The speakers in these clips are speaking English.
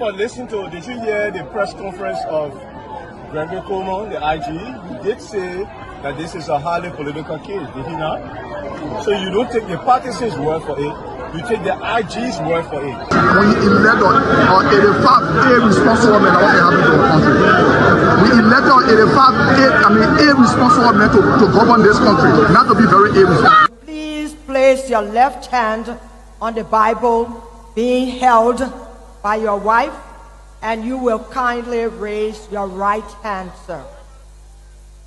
but listen to, did you hear the press conference of Seleke Kromah, the IG? He did say that this is a highly political case, did he not? So you don't take the partisans' word for it, you take the IG's word for it. We elect on 85 irresponsible men that want to happen to our country. We elect on 85 irresponsible men to govern this country, not to be very irresponsible. Please place your left hand on the Bible being held by your wife, and you will kindly raise your right hand, sir,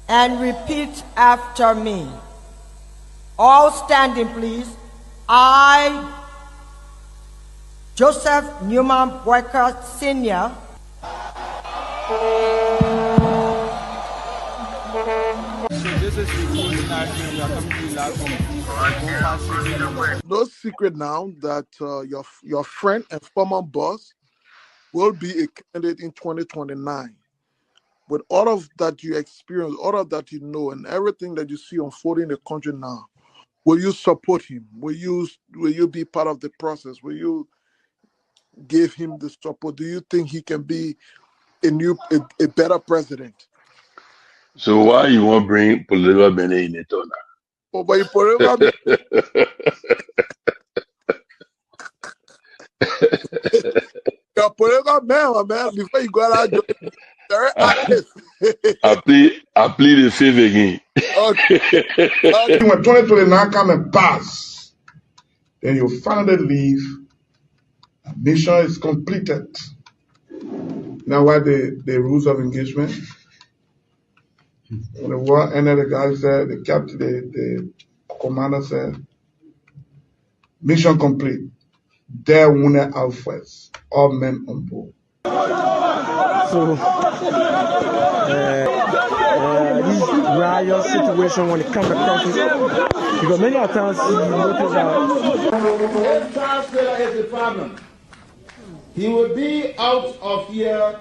and repeat after me. All standing, please. I, Joseph Newman Boyka Sr., no secret now that your friend and former boss will be a candidate in 2029. With all of that you experience, all of that you know, and everything that you see unfolding in the country now, will you support him? Will you be part of the process? Will you give him the support? Do you think he can be a better president? So why you want to bring political Benin in it now? Oh, but you political you're political man, before you go out, very active. I plead the fifth again. Okay. When 2029 come and pass, then you finally leave. Mission is completed. Now, what the rules of engagement? When the war ended, the guy said, the captain, the commander said, mission complete. There wounded out first. All men on board. So, this riot situation when it comes to country, because many times you notice that. If Charles Taylor is the problem, he will be out of here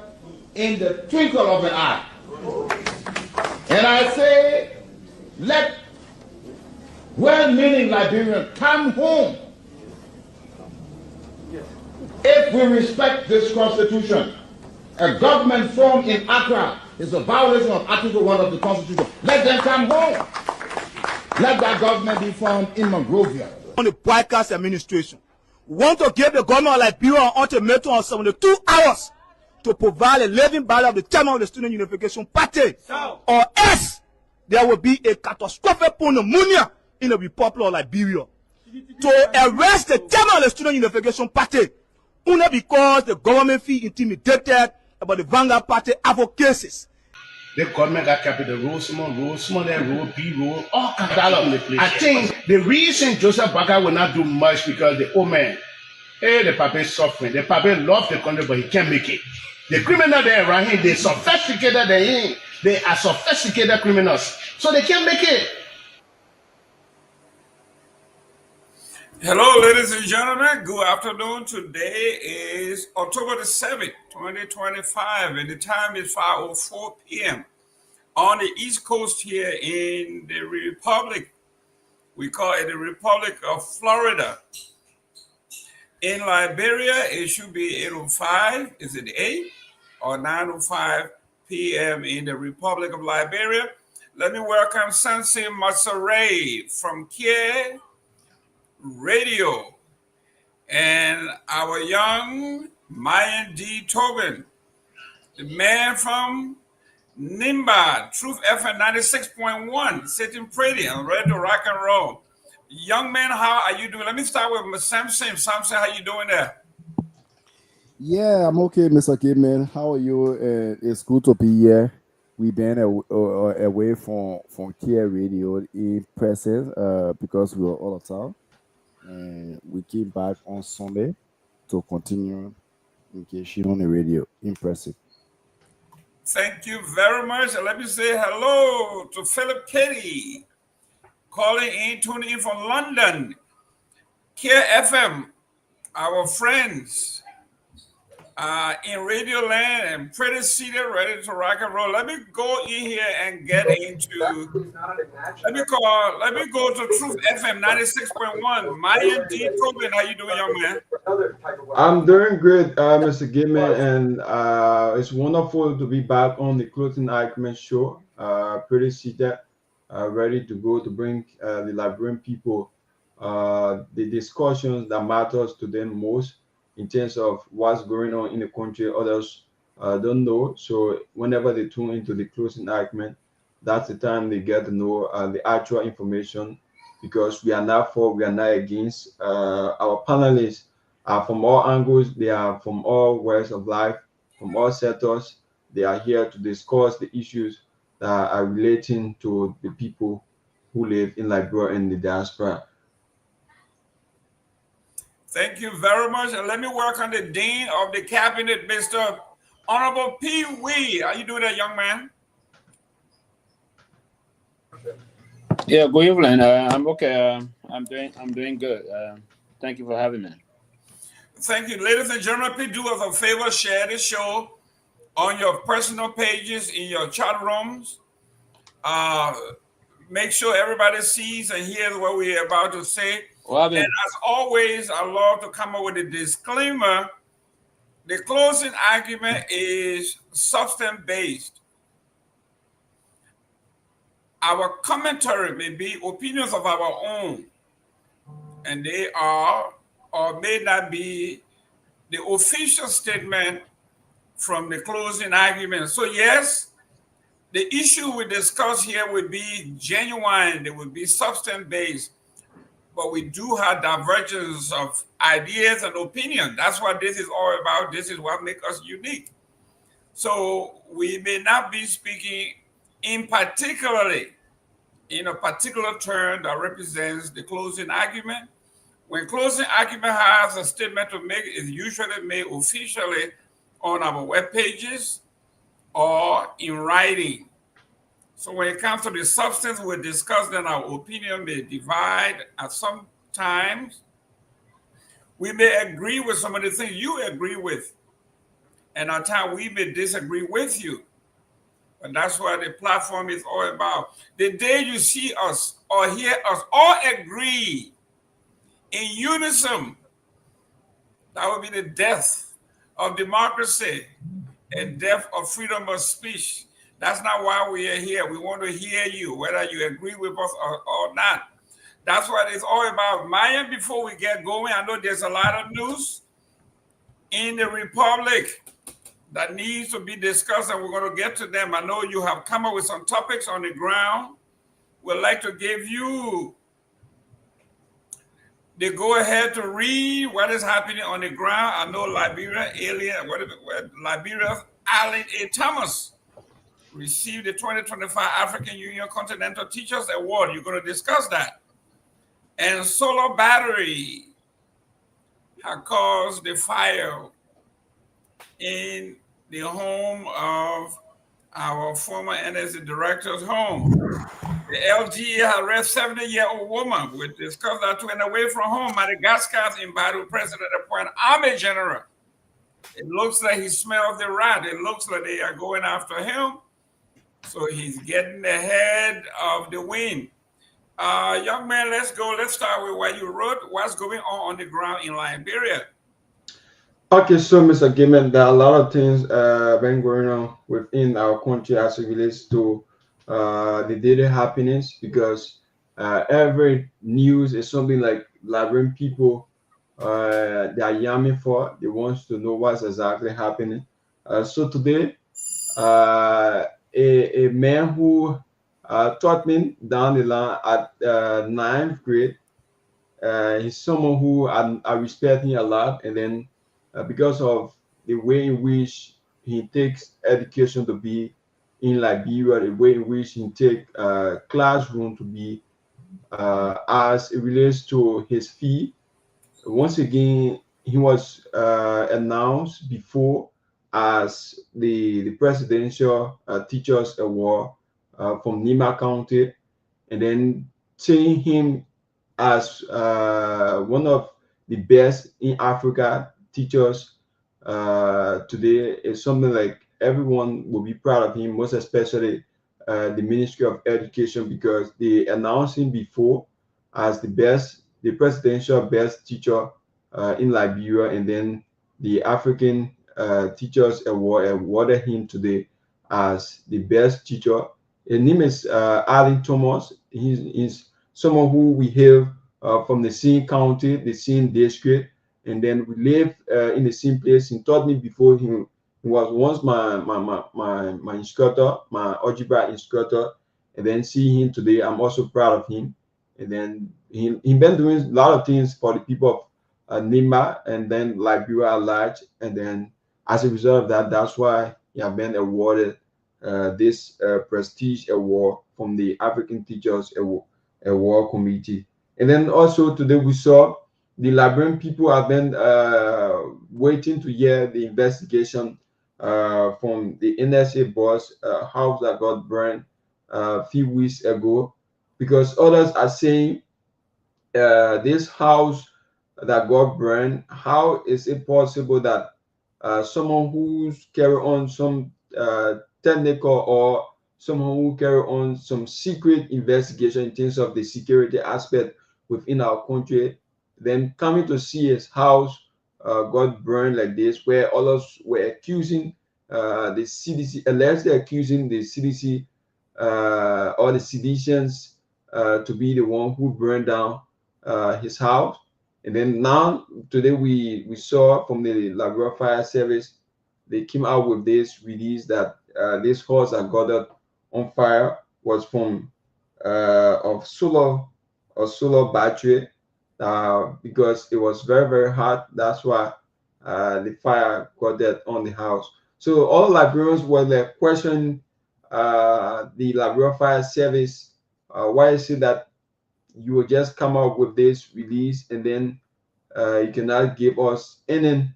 in the twinkle of an eye. And I say, let well-meaning Liberians come home. If we respect this constitution, a government formed in Accra is a violation of Article 1 of the Constitution. Let them come home. Let that government be formed in Monrovia. On the broadcast administration, we want to give the government of Liberia an ultimatum of 72 hours to provide a living ballot of the chairman of the Student Unification Party, or else there will be a catastrophic pneumonia in the Republic of Liberia. To arrest the chairman of the Student Unification Party, only because the government feel intimidated about the Vanguard Party advocacies. The government got capital road, small, B road, all kinds of places. I think the reason Joseph Baka will not do much because the old man, the papa is suffering. The papa loves the country, but he can't make it. The criminal there around him, they sophisticated than him. They are sophisticated criminals, so they can't make it. Hello, ladies and gentlemen. Good afternoon. Today is October the 7th, 2025, and the time is 5:04 p.m. on the East Coast here in the Republic. We call it the Republic of Florida. In Liberia, it should be 8:05. Is it 8 or 9:05 p.m. in the Republic of Liberia? Let me welcome Sansi Masaray from Kehleboe Radio, and our young Myean D. Torgbean, the man from Nimba, Truth FM 96.1, sitting pretty and ready to rock and roll. Young man, how are you doing? Let me start with Samson. Samson, how you doing there? Yeah, I'm okay, Mr. Gayman. How are you? It's good to be here. We've been away from Kehleboe Radio in person because we were out of town. And we came back on Sunday to continue engaging on the radio. Impressive. Thank you very much. And let me say hello to Philip Petty, tuning in from London. Care FM, our friends. in Radio Land and pretty seated, ready to rock and roll. Let me go in here and get into. Let me go to Truth FM 96.1. Myean D. Torgbean, how you doing, young man? I'm doing great, Mr. Gayman, and it's wonderful to be back on the Clothing Argument Show. Pretty seated, ready to go to bring the Liberian people the discussions that matters to them most in terms of what's going on in the country. Others don't know. So whenever they tune into the Closing Argument, that's the time they get to know the actual information, because we are not for, we are not against. Our panelists are from all angles. They are from all walks of life, from all sectors. They are here to discuss the issues that are relating to the people who live in Liberia and the diaspora. Thank you very much. And let me work on the Dean of the Cabinet, Mr. Honorable Pewee. How you doing there, young man? Yeah, good evening. I'm okay. I'm doing good. Thank you for having me. Thank you. Ladies and gentlemen, please do us a favor, share this show on your personal pages, in your chat rooms. Make sure everybody sees and hears what we're about to say. And as always, I love to come up with a disclaimer. The closing argument is substance-based. Our commentary may be opinions of our own, and they are or may not be the official statement from the closing argument. So yes, the issue we discuss here would be genuine, it would be substance-based, but we do have divergence of ideas and opinion. That's what this is all about. This is what makes us unique. So we may not be speaking in a particular term that represents the closing argument. When closing argument has a statement to make, it's usually made officially on our web pages or in writing. So when it comes to the substance we discuss, then our opinion may divide at some times. We may agree with some of the things you agree with, and at times we may disagree with you. And that's what the platform is all about. The day you see us or hear us all agree in unison, that will be the death of democracy and death of freedom of speech. That's not why we are here. We want to hear you, whether you agree with us or not. That's what it's all about. Myean, before we get going, I know there's a lot of news in the Republic that needs to be discussed, and we're going to get to them. I know you have come up with some topics on the ground. We'd like to give you the go ahead to read what is happening on the ground. I know Liberia Allen A. Thomas received the 2025 African Union Continental Teachers Award. You're going to discuss that. And solar battery had caused the fire in the home of our former NSA director's home. The LGA had arrested 70-year-old woman. We discussed that too. And away from home, Madagascar's embattled president appointed army general. It looks like he smelled the rat. It looks like they are going after him. So he's getting ahead of the wind. Young man, let's go. Let's start with what you wrote. What's going on the ground in Liberia? Okay, so Mr. Gayman, there are a lot of things been going on within our country as it relates to the daily happiness, because every news is something like Liberian people they are yamming for. They want to know what's exactly happening. So today, a man who taught me down the line at 9th grade, he's someone who I respect him a lot, and then because of the way in which he takes education to be in Liberia, the way in which he takes classroom to be as it relates to his fee. Once again, he was announced before as the Presidential Teachers Award from Nima County, and then seeing him as one of the best in Africa teachers today is something like everyone will be proud of him, most especially the Ministry of Education, because they announced him before as the presidential best teacher in Liberia, and then the African Teachers Award awarded him today as the best teacher. His name is Allen Thomas. He's someone who we hail from the same county, the same district, and then we live in the same place. He taught me before. He was once my instructor, my algebra instructor, and then seeing him today, I'm also proud of him. And then he been doing a lot of things for the people of Nima and then Liberia at large. And then as a result of that, that's why he has been awarded this prestige award from the African Teachers Award Committee. And then also today we saw the Liberian people have been waiting to hear the investigation from the NSA boss house that got burned a few weeks ago, because others are saying this house that got burned, how is it possible that someone who's carry on some technical or someone who carry on some secret investigation in terms of the security aspect within our country, then coming to see his house got burned like this, where others were accusing the CDC, allegedly accusing the CDC or the seditions to be the one who burned down his house. And then now today we saw from the Liberia Fire Service, they came out with this release that this house that got on fire was from of solar battery because it was very hot. That's why the fire got that on the house. So all Liberians were like questioning the Liberia Fire Service. Why is it that you will just come out with this release and then you cannot give us any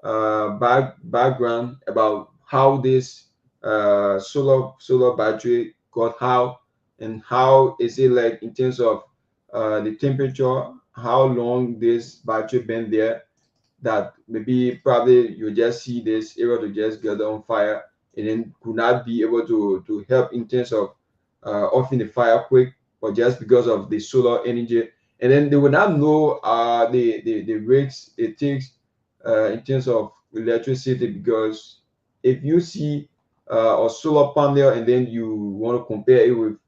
background about how this solar battery got out, and how is it like in terms of the temperature, how long this battery been there, that maybe probably you just see this area to just get on fire and then could not be able to help in terms of offing the fire quick, but just because of the solar energy. And then they will not know the rates it takes in terms of electricity, because if you see a solar panel and then you want to compare it with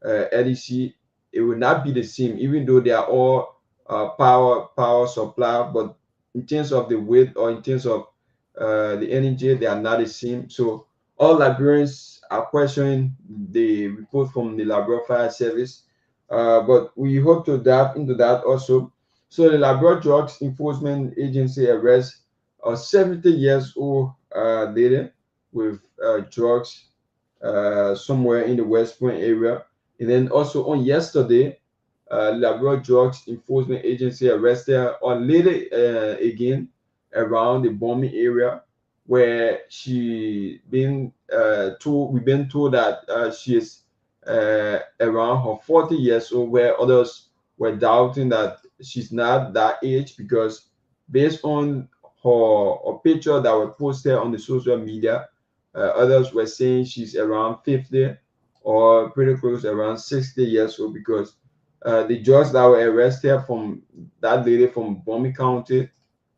LEC, it will not be the same, even though they are all power supply, but in terms of the weight or in terms of the energy, they are not the same. So all Liberians are questioning the report from the Liberia Fire Service, but we hope to dive into that also. So the Liberia Drugs Enforcement Agency arrests a 70 years old lady with drugs somewhere in the West Point area. And then also on yesterday, Liberia Drugs Enforcement Agency arrested a lady again around the bombing area, where she been told, we've been told that she is around her 40 years old, where others were doubting that she's not that age, because based on her picture that were posted on the social media, others were saying she's around 50 or pretty close around 60 years old, because the drugs that were arrested from that lady from Bomi County,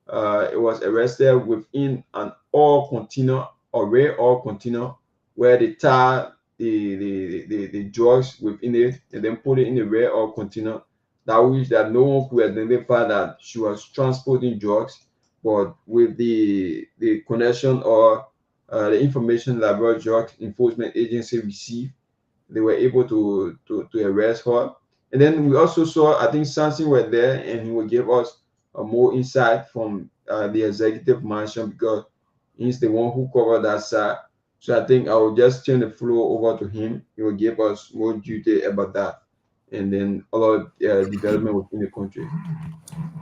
it was arrested within an oil container, a rare oil container, where they tie the drugs within it and then put it in the rare oil container. That which that no one could identify that she was transporting drugs, but with the connection or the information that Liberia Drug Enforcement Agency received, they were able to arrest her. And then we also saw, I think Samson were there, and he will give us more insight from the executive mansion, because he's the one who covered that side. So I think I will just turn the floor over to him. He will give us more detail about that, and then other development within the country.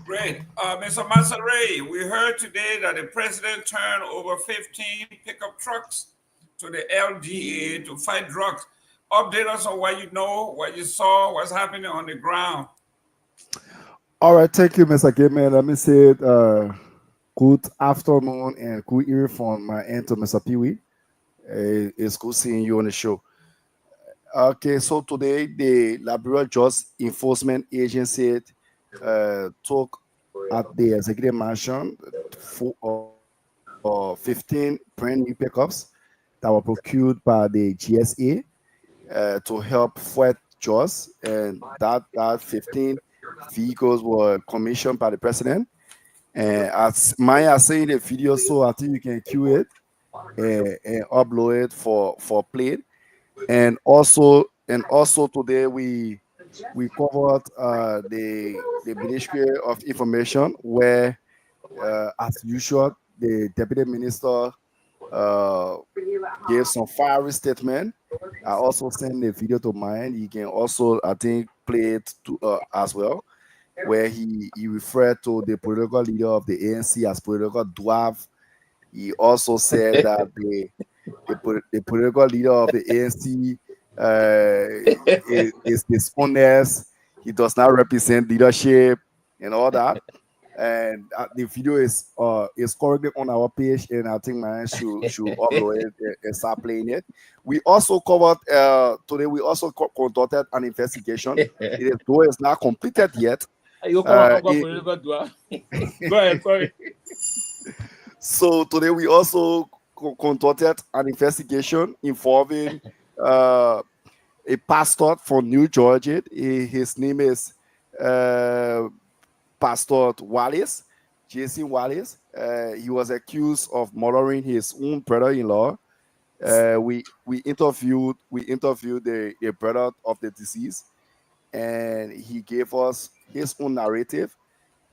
Great. Mr. Masare, we heard today that the president turned over 15 pickup trucks to the LDA to fight drugs. Update us on what you know, what you saw, what's happening on the ground. All right, thank you, Mr. Gayman. Let me say it Good afternoon and good evening from my end to Mr. Pewee. It's good seeing you on the show. Okay, so today the Liberia Justice Enforcement Agency took at the executive mansion for 15 brand new pickups that were procured by the GSA to help fight drugs, and that 15 vehicles were commissioned by the president. And as Maya saying the video, so I think you can cue it and upload it for play. And also today we covered the Ministry of Information, where as usual the deputy minister gave some fiery statement. I also sent the video to mine. You can also, I think, play it to as well, where he referred to the political leader of the ANC as political dwarf. He also said that the political leader of the ANC is dishonest. He does not represent leadership and all that. And the video is currently on our page, and I think man should upload it and start playing it. We also covered today. We also conducted an investigation. Though it's not completed yet. Go ahead, sorry. So today we also conducted an investigation involving a pastor from New Georgia. His name is Pastor Wallace, Jason Wallace. He was accused of murdering his own brother-in-law. We interviewed the brother of the deceased, and he gave us his own narrative.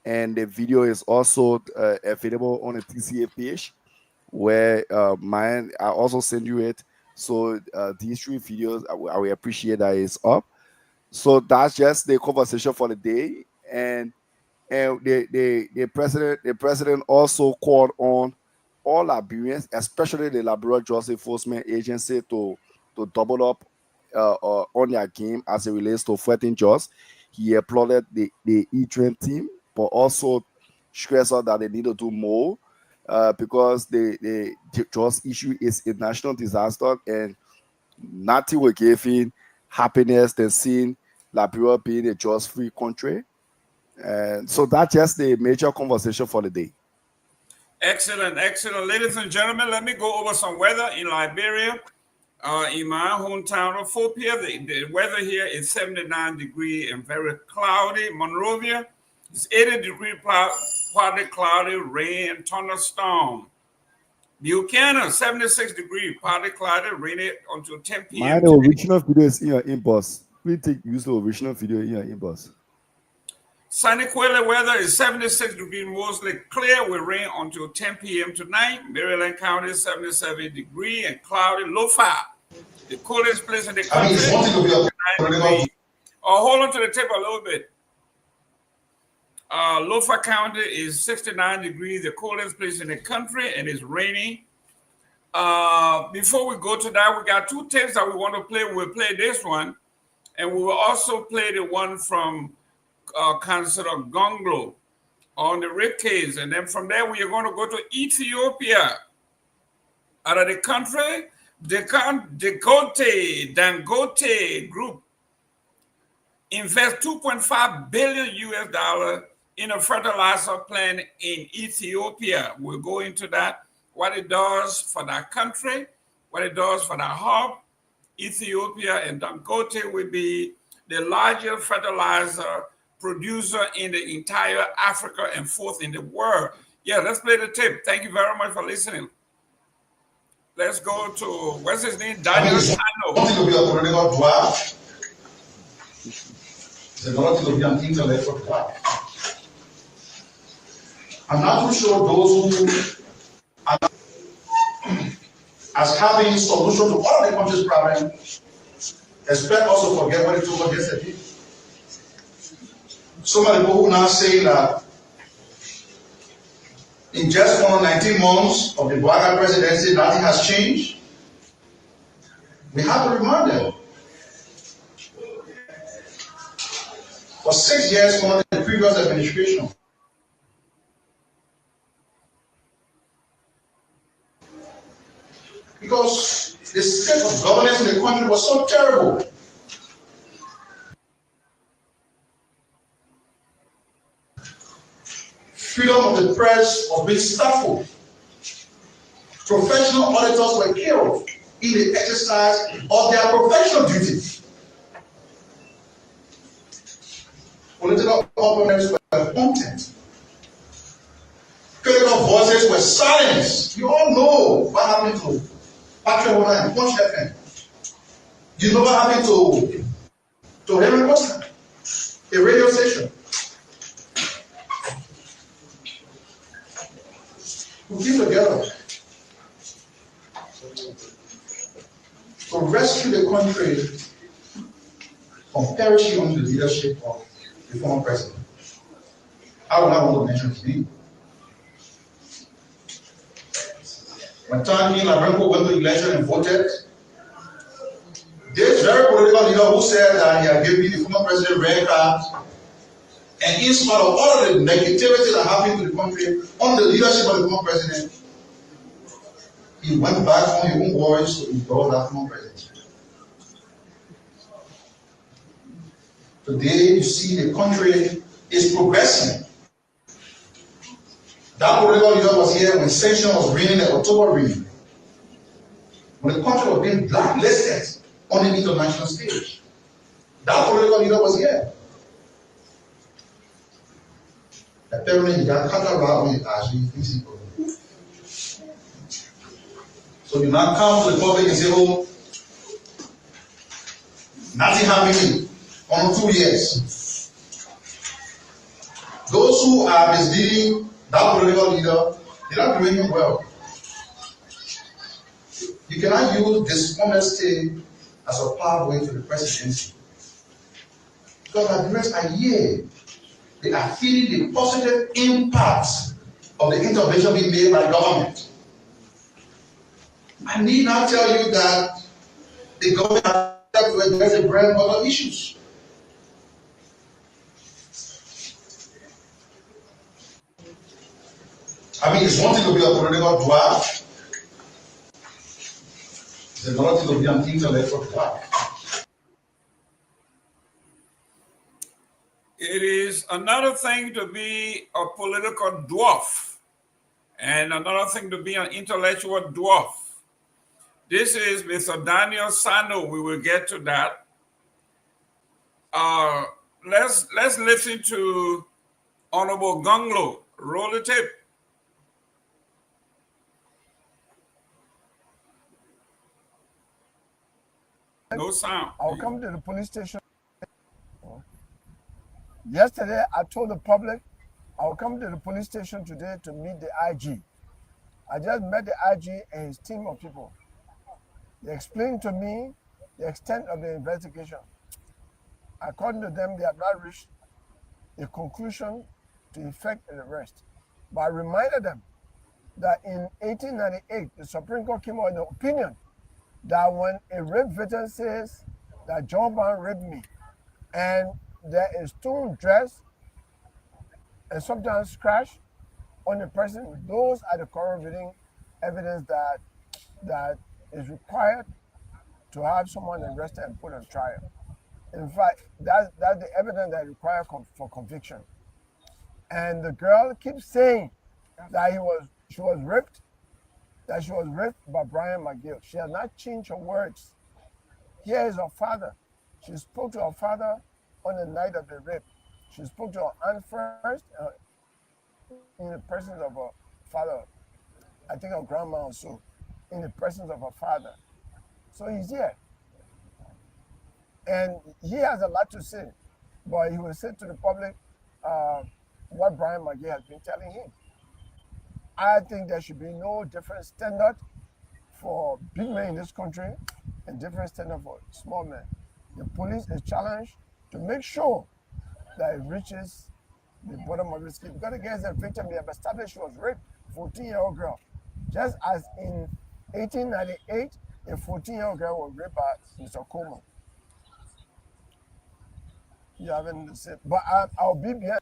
And the video is also available on the TCA page, where mine, I also send you it. So these 3 videos, I will appreciate that it's up. So that's just the conversation for the day. And the president also called on all Liberians, especially the Liberia Justice Enforcement Agency, to double up on their game as it relates to fighting drugs. He applauded the E-Train team, but also stressed out that they need to do more because the drugs issue is a national disaster, and nothing will give in happiness than seeing Liberia being a drugs-free country. And so that's just the major conversation for the day. Excellent. Ladies and gentlemen, let me go over some weather in Liberia. In my hometown of Fort Pierre, the weather here is 79 degrees and very cloudy. Monrovia is 80 degrees, partly cloudy, rain, thunderstorm. Buchanan, 76 degrees, partly cloudy, rainy until 10 p.m. The original video is in your inbox. Please use the original video in your inbox. Sunny Quayle weather is 76 degrees, mostly clear with rain until 10 p.m. tonight. Maryland County, 77 degrees and cloudy, low 5. The coolest place in the country. Hold on to the tip a little bit. Lofa County is 69 degrees, the coolest place in the country, and it's raining. Before we go to that, we got 2 tapes that we want to play. We'll play this one, and we will also play the one from Councilor Gongloe on the rape case. And then from there, we are going to go to Ethiopia. Out of the country, the Dangote Group invest $2.5 billion US in a fertilizer plant in Ethiopia. We'll go into that, what it does for that country, what it does for that hub. Ethiopia and Dangote will be the largest fertilizer producer in the entire Africa and 4th in the world. Yeah, let's play the tape. Thank you very much for listening. Let's go to, what's his name? Daniel Sano. I'm not too sure those who are as having solution to all of the country's problems expect us to forget what it took us yesterday. Some of the people who now say that in just 19 months of the Buhari presidency, nothing has changed. We have to remind them. For 6 years under the previous administration, because the state of governance in the country was so terrible. Freedom of the press was being stifled. Professional auditors were killed in the exercise of their professional duties. Political opponents were haunted. Critical voices were silenced. You all know what happened to Patrick Owner and Punch FM. You know what happened to Henry Costa, a radio station. Who came together to rescue the country from perishing under the leadership of the former president. I will not want to mention his name. When Tangi Labrenko went to the election and voted, this very political leader who said that he had given the former president red card, and in spite of all of the negativity that happened to the country under the leadership of the former president, he went back on his own voice to endorse that former president. Today, you see the country is progressing. That political leader was here when sanction was reigning at October reign, when the country was being blacklisted on the international stage. That political leader was here. Apparently, he got cut around with actually physical. So you now come to the public and say, oh, nothing happening on 2 years. Those who are misleading that political leader, they're not doing it well. You cannot use dishonesty as a pathway to the presidency. Because Nigerians are here. They are feeling the positive impact of the intervention being made by the government. I need not tell you that the government has to address the bread and butter issues. I mean, it's one thing to be a political dwarf. It's another thing to be an intellectual dwarf. It is another thing to be a political dwarf and another thing to be an intellectual dwarf. This is Mr. Daniel Sano. We will get to that. Let's listen to Honorable Gongloe. Roll the tape. No sound. I'll come to the police station. Yesterday, I told the public I'll come to the police station today to meet the IG. I just met the IG and his team of people. They explained to me the extent of the investigation. According to them, they have not reached a conclusion to effect an arrest. But I reminded them that in 1898, the Supreme Court came out with an opinion that when a rape victim says that John Brown raped me, and there is torn dress and sometimes scratch on the person, those are the corroborating evidence that is required to have someone arrested and put on trial. In fact, that's the evidence that is required for conviction. And the girl keeps saying that she was raped by Brian McGill. She has not changed her words. Here is her father. She spoke to her father on the night of the rape. She spoke to her aunt first in the presence of her father. I think her grandma also, in the presence of her father. So he's here. And he has a lot to say, but he will say to the public what Brian McGill has been telling him. I think there should be no different standard for big men in this country and different standard for small men. The police is challenged to make sure that it reaches the bottom of the scheme. Because against the victim, they have established she was raped, 14-year-old girl. Just as in 1898, a 14-year-old girl was raped by Mr. Kromah. You haven't said, but I'll be behind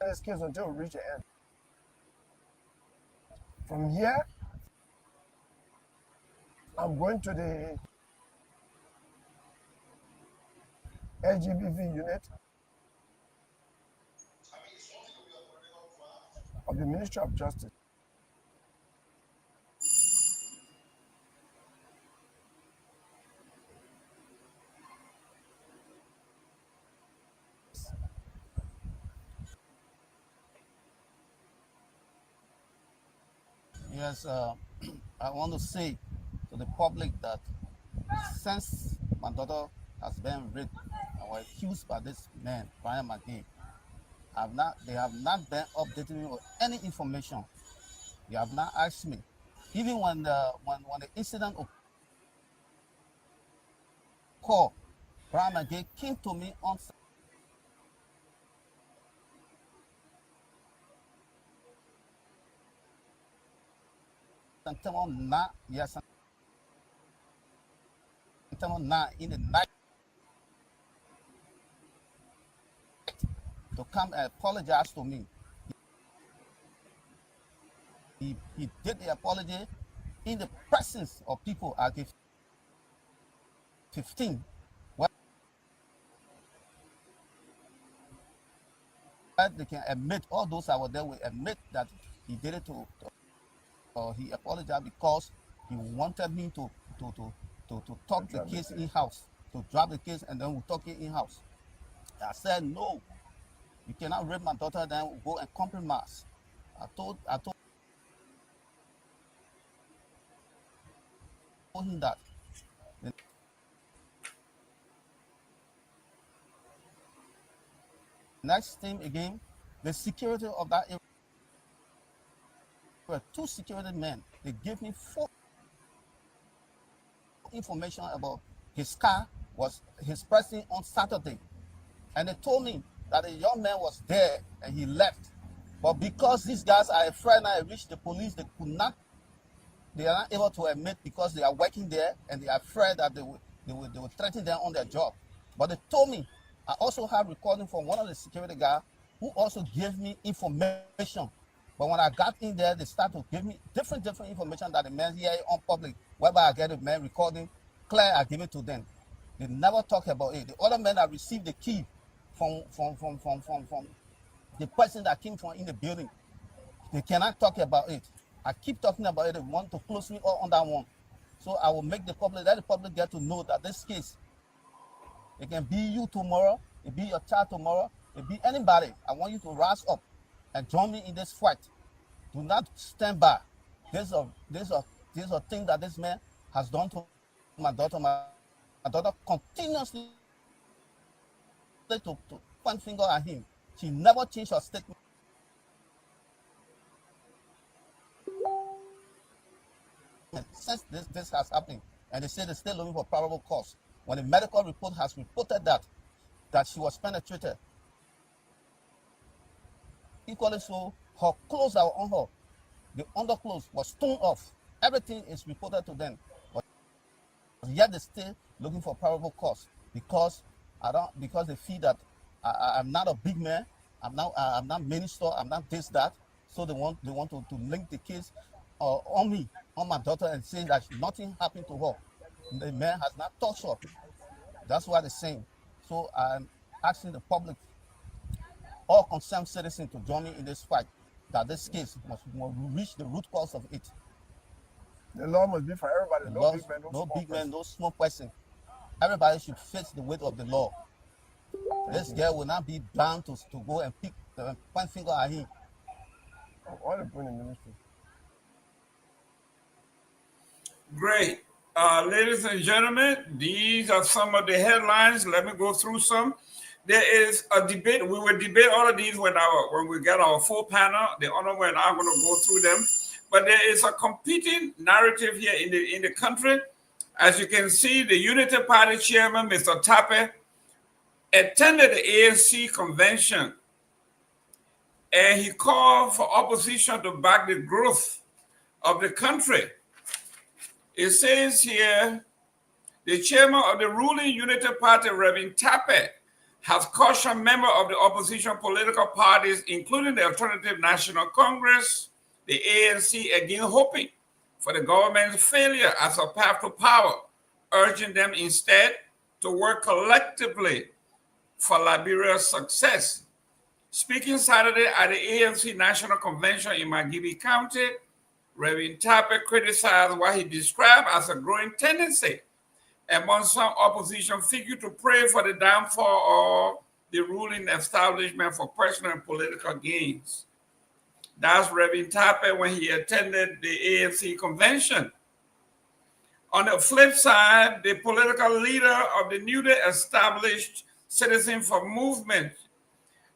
this case until we reach the end. From here, I'm going to the LGBT unit of the Ministry of Justice. Yes, I want to say to the public that since my daughter has been raped and was accused by this man, Brian McGee, they have not been updating me with any information. They have not asked me. Even when the incident occurred, Brian McGee came to me on September 9, yes, September 9 in the night to come and apologize to me. He did the apology in the presence of people at the 15, where they can admit, all those that were there will admit that he did it he apologized because he wanted me to talk the case in-house, to drop the case and then we'll talk it in-house. I said, no, you cannot rape my daughter, then we'll go and compromise. I told him that. The next thing again, the security of that area, were 2 security men. They gave me 4 information about his car was his person on Saturday. And they told me that a young man was there and he left. But because these guys are afraid and I reached the police, they are not able to admit because they are working there and they are afraid that they will threaten them on their job. But they told me, I also have recording from one of the security guys who also gave me information. But when I got in there, they started to give me different information that the man here on public, whereby I get the man recording, clear, I give it to them. They never talk about it. The other men that received the key from the person that came from in the building, they cannot talk about it. I keep talking about it. They want to close me all on that one. So I will make the public, let the public get to know that this case, it can be you tomorrow, it be your child tomorrow, it be anybody. I want you to rise up and join me in this fight. Do not stand by. These are things that this man has done to my daughter. My daughter continuously to point finger at him. She never changed her statement. Since this has happened, and they say they're still looking for probable cause. When the medical report has reported that she was penetrated, equally so, her clothes that were on her, the underclothes was torn off. Everything is reported to them, but yet they're still looking for probable cause because they feel that I'm not a big man, I'm not minister, I'm not this that. So they want to link the case on me, on my daughter, and say that nothing happened to her. The man has not touched her. That's what they're saying. So I'm asking the public, all concerned citizens, to join me in this fight, that this case must reach the root cause of it. The law must be for everybody. No big man, no small person. Everybody should face the weight of the law. This girl will not be bound to go and point finger at him. All the point in the ministry. Great. Ladies and gentlemen, these are some of the headlines. Let me go through some. There is a debate. We will debate all of these when we get our full panel. The honorable and I'm going to go through them. But there is a competing narrative here in the country. As you can see, the Unity Party chairman, Mr. Tape, attended the ANC convention, and he called for opposition to back the growth of the country. It says here, the chairman of the ruling Unity Party, Reverend Tape, has cautioned members of the opposition political parties, including the Alternative National Congress, the ANC, against hoping for the government's failure as a path to power, urging them instead to work collectively for Liberia's success. Speaking Saturday at the ANC National Convention in Nagbe County, Reverend Tappe criticized what he described as a growing tendency among some opposition figures to pray for the downfall of the ruling establishment for personal and political gains. That's Reverend Tappe when he attended the ANC convention. On the flip side, the political leader of the newly established Citizen for Movement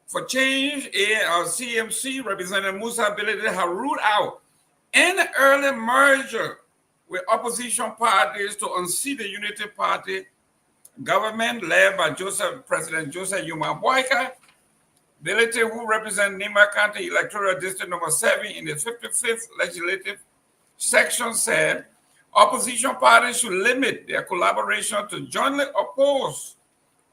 for Change, CMC, Representative Musa Bility, has ruled out any early merger with opposition parties to unseat the Unity Party government led by President Joseph Yuma Boyka. Bility, who represents Nima County Electoral District number 7 in the 55th Legislative Section, said opposition parties should limit their collaboration to jointly oppose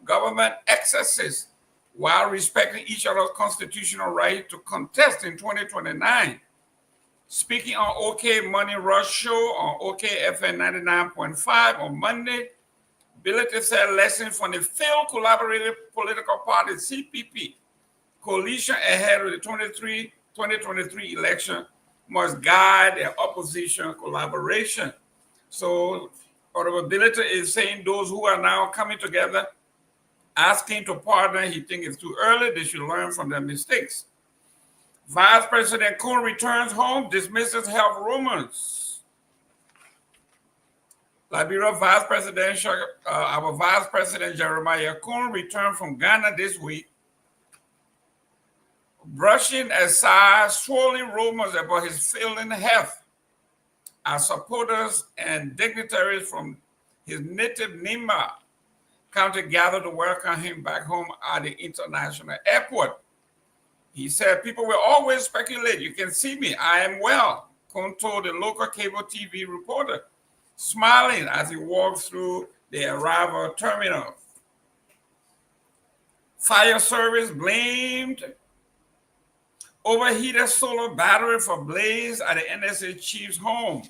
government excesses while respecting each other's constitutional right to contest in 2029. Speaking on OK Money Rush Show on OKFN 99.5 on Monday, Bility said lessons from the failed collaborative political party CPP coalition ahead of the 2023 election must guide their opposition collaboration. So Bility is saying those who are now coming together, asking to partner, he thinks it's too early, they should learn from their mistakes. Vice President Kuhn returns home, dismisses health rumors. Liberia Vice Presidential, our Vice President Jeremiah Kuhn returned from Ghana this week, brushing aside swirling rumors about his failing health as supporters and dignitaries from his native Nima County gathered to welcome him back home at the international airport. He said, people will always speculate. You can see me. I am well, Kuhn told the local cable TV reporter, smiling as he walked through the arrival terminal. Fire service blamed overheated solar battery for blaze at the NSA chief's home.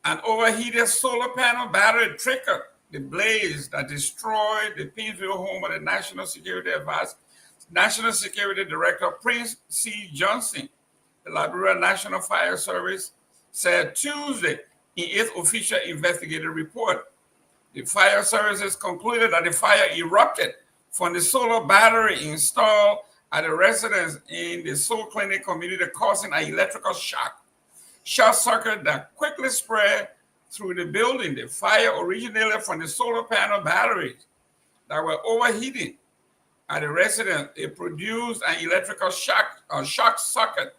An overheated solar panel battery triggered the blaze that destroyed the Painesville home of the National Security Director Prince C. Johnson. The Liberia National Fire Service said Tuesday in its official investigative report. The fire services concluded that the fire erupted from the solar battery installed at a residence in the Soul Clinic community, causing an electrical short circuit that quickly spread through the building. The fire originated from the solar panel batteries that were overheating at the residence. It produced an electrical shock circuit.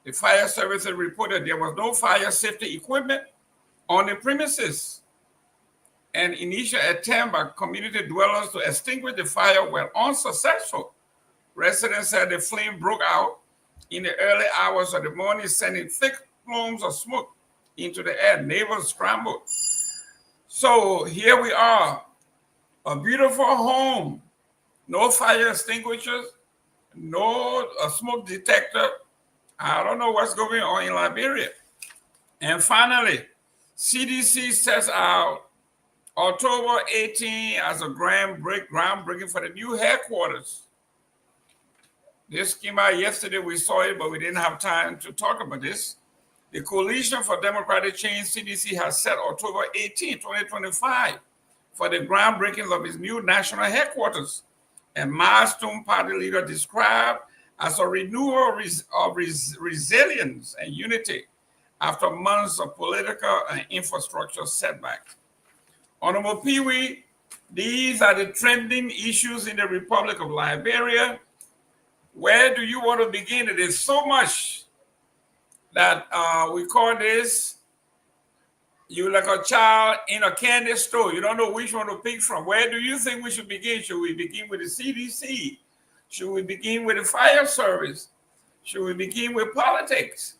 The fire services reported there was no fire safety equipment on the premises. An initial attempt by community dwellers to extinguish the fire were unsuccessful. Residents said the flame broke out in the early hours of the morning, sending thick plumes of smoke into the air. Neighbors scrambled. So here we are, a beautiful home, no fire extinguishers, no smoke detector. I don't know what's going on in Liberia. And finally, CDC sets out October 18 as a groundbreaking for the new headquarters. This came out yesterday. We saw it, but we didn't have time to talk about this. The Coalition for Democratic Change, CDC, has set October 18, 2025 for the groundbreaking of its new national headquarters. A milestone party leader described as a renewal of resilience and unity after months of political and infrastructure setbacks. Honorable Pewee, these are the trending issues in the Republic of Liberia. Where do you want to begin? It is so much that we call this, you're like a child in a candy store. You don't know which one to pick from. Where do you think we should begin? Should we begin with the CDC? Should we begin with the fire service? Should we begin with politics?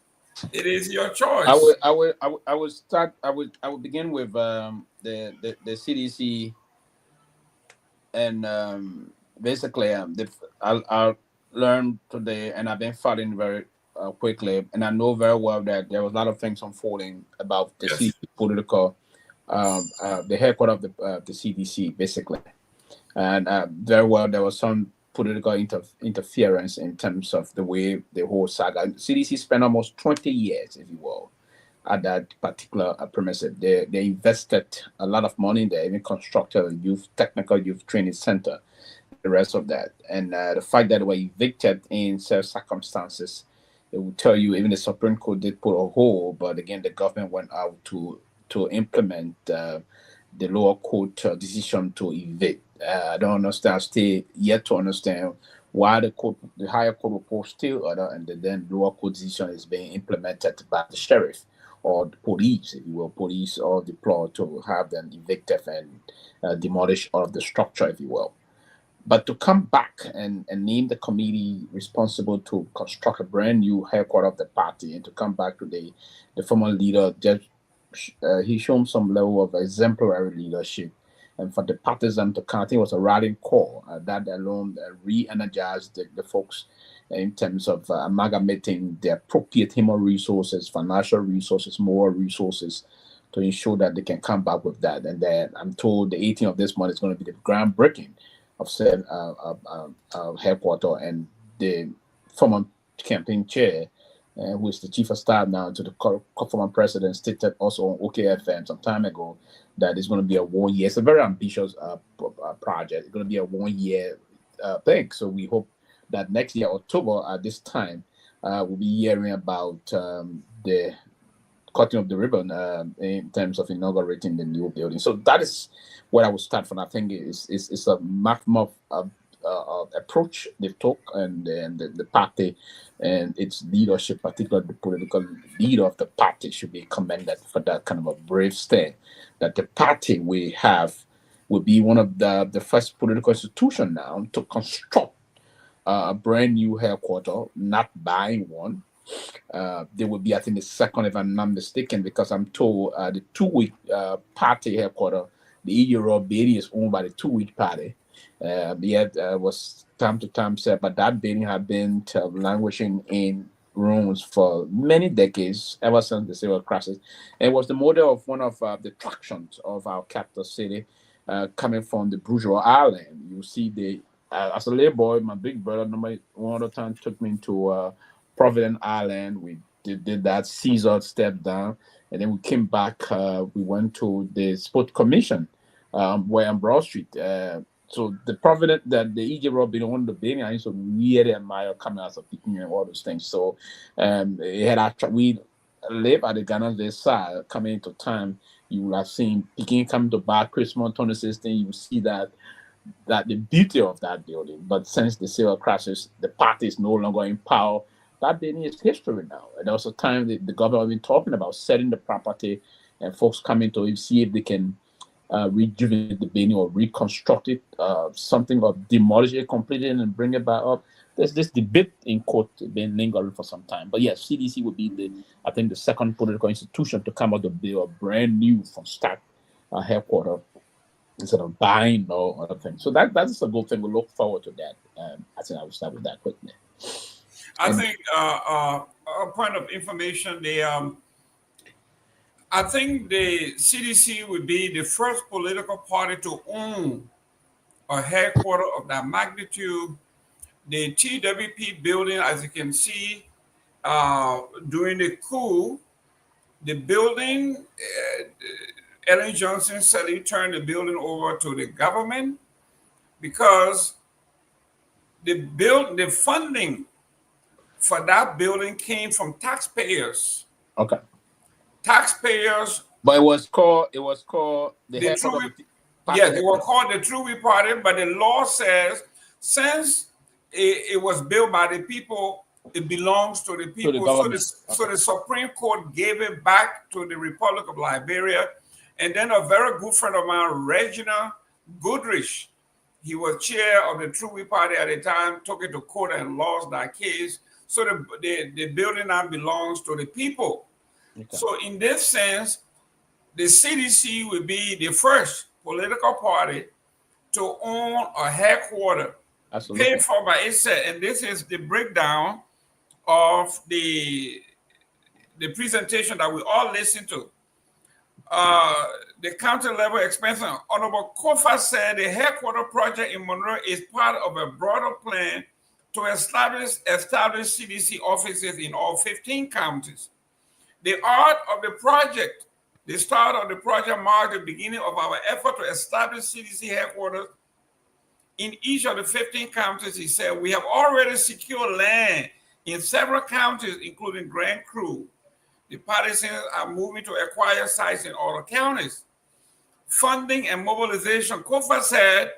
It is your choice. I would begin with the CDC, and basically I learned today, and I've been following very quickly, and I know very well that there was a lot of things unfolding about the CDC political, the headquarters of the CDC, basically. And very well, there was some political interference in terms of the way the whole saga. CDC spent almost 20 years, if you will, at that particular premises. They invested a lot of money there, even constructed a technical youth training center, the rest of that. And the fact that they were evicted in certain circumstances, it will tell you even the Supreme Court did put a hold, but again, the government went out to implement the lower court decision to evict. I don't understand. I still yet to understand why the higher court will post still order and then lower court decision is being implemented by the sheriff or the police, if you will, police or deployed to have them evicted and demolish all of the structure, if you will. But to come back and name the committee responsible to construct a brand new headquarters of the party and to come back to the former leader, he showed some level of exemplary leadership. And for the partisan to come, I think it was a rallying call that alone re-energized the folks in terms of amalgamating the appropriate human resources, financial resources, moral resources to ensure that they can come back with that. And then I'm told the 18th of this month is going to be the groundbreaking of said headquarters, and the former campaign chair, who is the chief of staff now to the former president, stated also on OKFM some time ago that it's going to be a 1 year. It's a very ambitious project. It's going to be a 1 year thing. So we hope that next year, October, at this time, we'll be hearing about the cutting of the ribbon in terms of inaugurating the new building. So that is where I would start from. I think it's a maximum approach they took, and the party and its leadership, particularly the political leader of the party, should be commended for that kind of a brave stand. That the party we have will be one of the first political institution now to construct a brand new headquarters, not buying one. There will be, I think, the second, if I'm not mistaken, because I'm told the 2-week party headquarters, the Ijero building is owned by the 2-week party. Yet was time to time said, but that building had been languishing in rooms for many decades, ever since the civil crisis. And it was the model of one of the attractions of our capital city, coming from the bourgeois island. You see, as a little boy, my big brother, one other time took me to Providence Island. We did that Caesar step down, and then we came back. We went to the Sport Commission, where on Broad Street. So the Providence, the Egypt Robin, one of the building, I used to really admire coming out of picking and all those things. So we live at the Ghana side. Coming into time, you will have seen Peking coming to buy Christmas 2016. You will see that the beauty of that building. But since the civil crisis, the party is no longer in power. That building is history now. And there was a time that the government has been talking about selling the property and folks coming to see if they can rejuvenate the building or reconstruct it, something, or demolish it completely and bring it back up. There's this debate in court been lingering for some time. But yes, CDC would be the second political institution to come out to build a brand new from start headquarters instead of buying or other things. So that's a good thing. We look forward to that. I think I will start with that quickly. I think a point of information, I think the CDC would be the first political party to own a headquarters of that magnitude. The TWP building, as you can see, during the coup, the building, Ellen Johnson said he turned the building over to the government because the funding for that building came from taxpayers. Okay. Taxpayers. But it was called the headquarters of the party. Yes, it was called the True Party, but the law says since it was built by the people, it belongs to the people. So the Supreme Court gave it back to the Republic of Liberia. And then a very good friend of mine, Reginald Goodrich, he was chair of the True Party at the time, took it to court and lost that case. So the building now belongs to the people. Okay. So in this sense, the CDC would be the first political party to own a headquarters paid for by itself. And this is the breakdown of the presentation that we all listened to. The county level expansion. Honorable Kofa said the headquarter project in Monroe is part of a broader plan to establish CDC offices in all 15 counties. The start of the project marked the beginning of our effort to establish CDC headquarters in each of the 15 counties. He said, we have already secured land in several counties, including Grand Cru. The partisans are moving to acquire sites in other counties. Funding and mobilization. Kofa said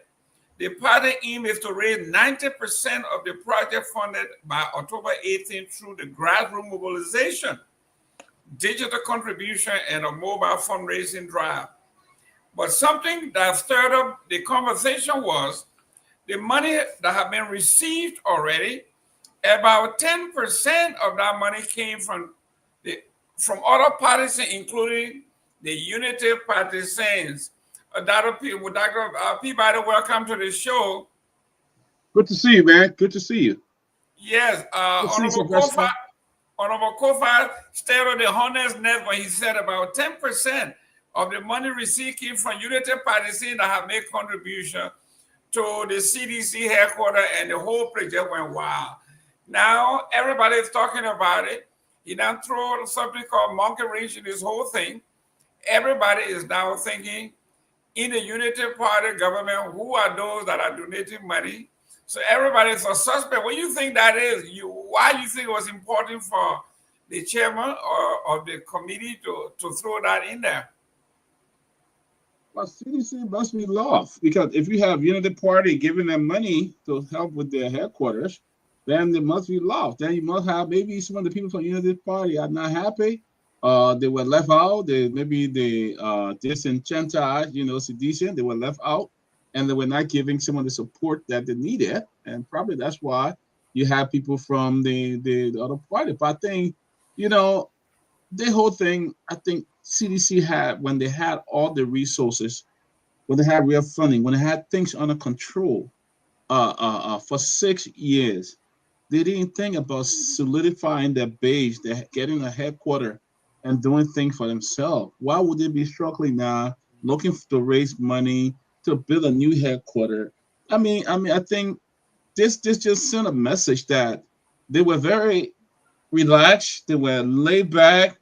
the party aim is to raise 90% of the project funded by October 18th through the grassroots mobilization, digital contribution, and a mobile fundraising drive. But something that stirred up the conversation was the money that had been received already. About 10% of that money came from other partisans, including the Unity partisans. Dr. Peabody, welcome to the show. Good to see you, man. Good to see you. Yes, Honorable Kofa stated the honest net when he said about 10% of the money received came from Unity partisans that have made contribution to the CDC headquarters, and the whole project went wild. Now everybody is talking about it. He now threw something called monkey wrench in this whole thing. Everybody is now thinking in the Unity Party government, who are those that are donating money? So everybody is a suspect. What do you think that is? Why do you think it was important for the chairman of the committee to throw that in there? Well, CDC must be lost, because if you have Unity Party giving them money to help with their headquarters, then they must be lost. Then you must have maybe some of the people from Unity Party are not happy. They were left out. Maybe they disenchantized, sedition. They were left out, and they were not giving some of the support that they needed. And probably that's why you have people from the other party. But I think, the whole thing, I think CDC had, when they had all the resources, when they had real funding, when they had things under control for 6 years, they didn't think about solidifying their base, getting a headquarters and doing things for themselves. Why would they be struggling now, looking to raise money to build a new headquarters? I think this just sent a message that they were very relaxed, they were laid back,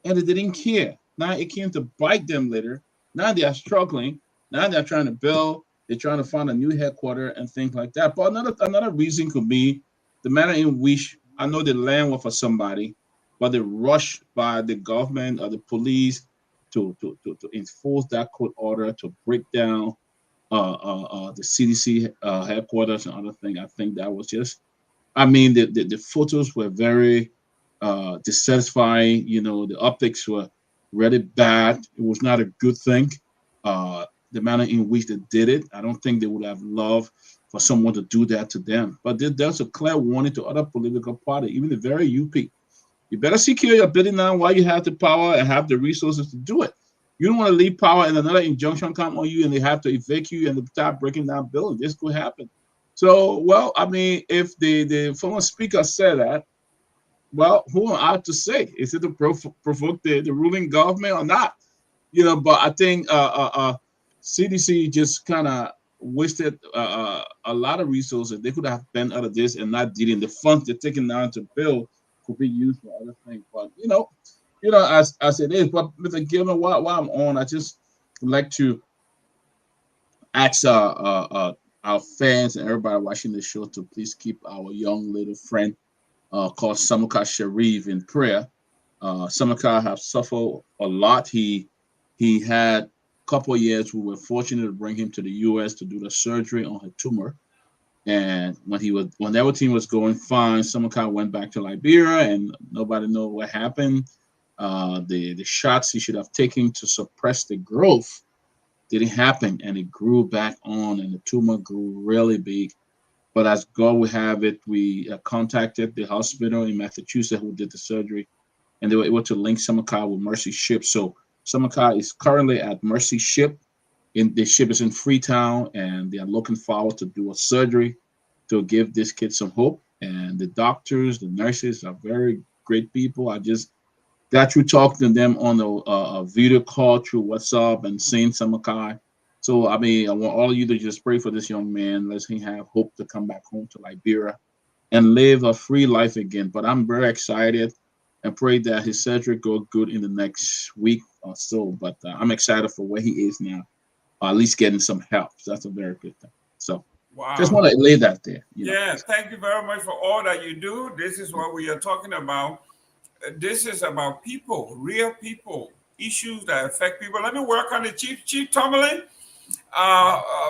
and they didn't care. Now it came to bite them later. Now they are struggling. Now they're trying to build. They're trying to find a new headquarters and things like that. But another reason could be the manner in which, I know the land was for somebody, but the rush by the government or the police to enforce that court order to break down the CDC headquarters and other things. I think that was just, the photos were very dissatisfying. The optics were really bad. It was not a good thing. The manner in which they did it, I don't think they would have loved for someone to do that to them. But there's a clear warning to other political parties, even the very UP. You better secure your building now while you have the power and have the resources to do it. You don't want to leave power and another injunction come on you and they have to evict you and they start breaking down buildings. This could happen. So, if the former speaker said that, who am I to say? Is it to provoke the ruling government or not? But I think CDC just kind of wasted a lot of resources. They could have spent out of this and not dealing. The funds they're taking down to build could be used for other things. But as it is. But Mr. Gilman, while I'm on, I just would like to ask our fans and everybody watching the show to please keep our young little friend called Samaka Sharif in prayer. Samaka have suffered a lot. He had a couple of years. We were fortunate to bring him to the U.S. to do the surgery on her tumor. And when everything was going fine, Samaka went back to Liberia, and nobody knows what happened. The shots he should have taken to suppress the growth didn't happen, and it grew back on, and the tumor grew really big. But as God will have it, we contacted the hospital in Massachusetts who did the surgery, and they were able to link Samaka with Mercy Ship. So Samaka is currently at Mercy Ship. The ship is in Freetown, and they are looking forward to do a surgery to give this kid some hope. And the doctors, the nurses are very great people. I just got through talking to them on a video call through WhatsApp and seeing Samakai. So, I mean, I want all of you to just pray for this young man. Let him have hope to come back home to Liberia and live a free life again. But I'm very excited and pray that his surgery go good in the next week or so. But I'm excited for where he is now, or at least getting some help. So that's a very good thing. So just want to lay that there. Yeah, thank you very much for all that you do. This is what we are talking about. This is about people, real people, issues that affect people. Let me work on the Chief Tomalin.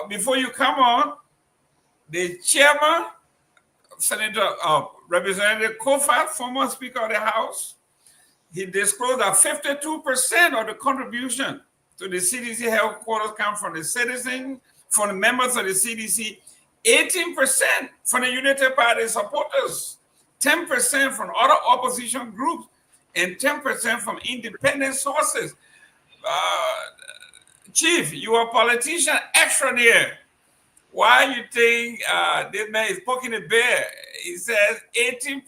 Before you come on, the chairman, Senator Representative Kofa, former Speaker of the House, he disclosed that 52% of the contribution to the CDC headquarters come from the citizens, from the members of the CDC, 18% from the United Party supporters, 10% from other opposition groups, and 10% from independent sources. Chief, you are a politician extraordinaire. Why you think this man is poking the bear? He says 18%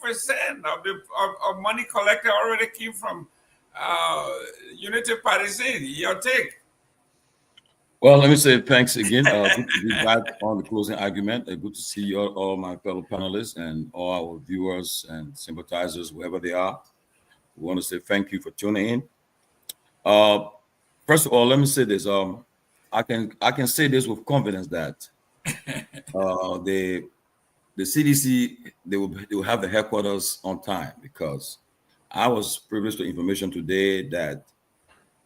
of money collected already came from United Party. Your take? Well, let me say thanks again. Good to be back on the closing argument. Good to see all my fellow panelists and all our viewers and sympathizers, wherever they are. We want to say thank you for tuning in. First of all, let me say this. I can say this with confidence that the CDC they will have the headquarters on time, because I was privileged to information today that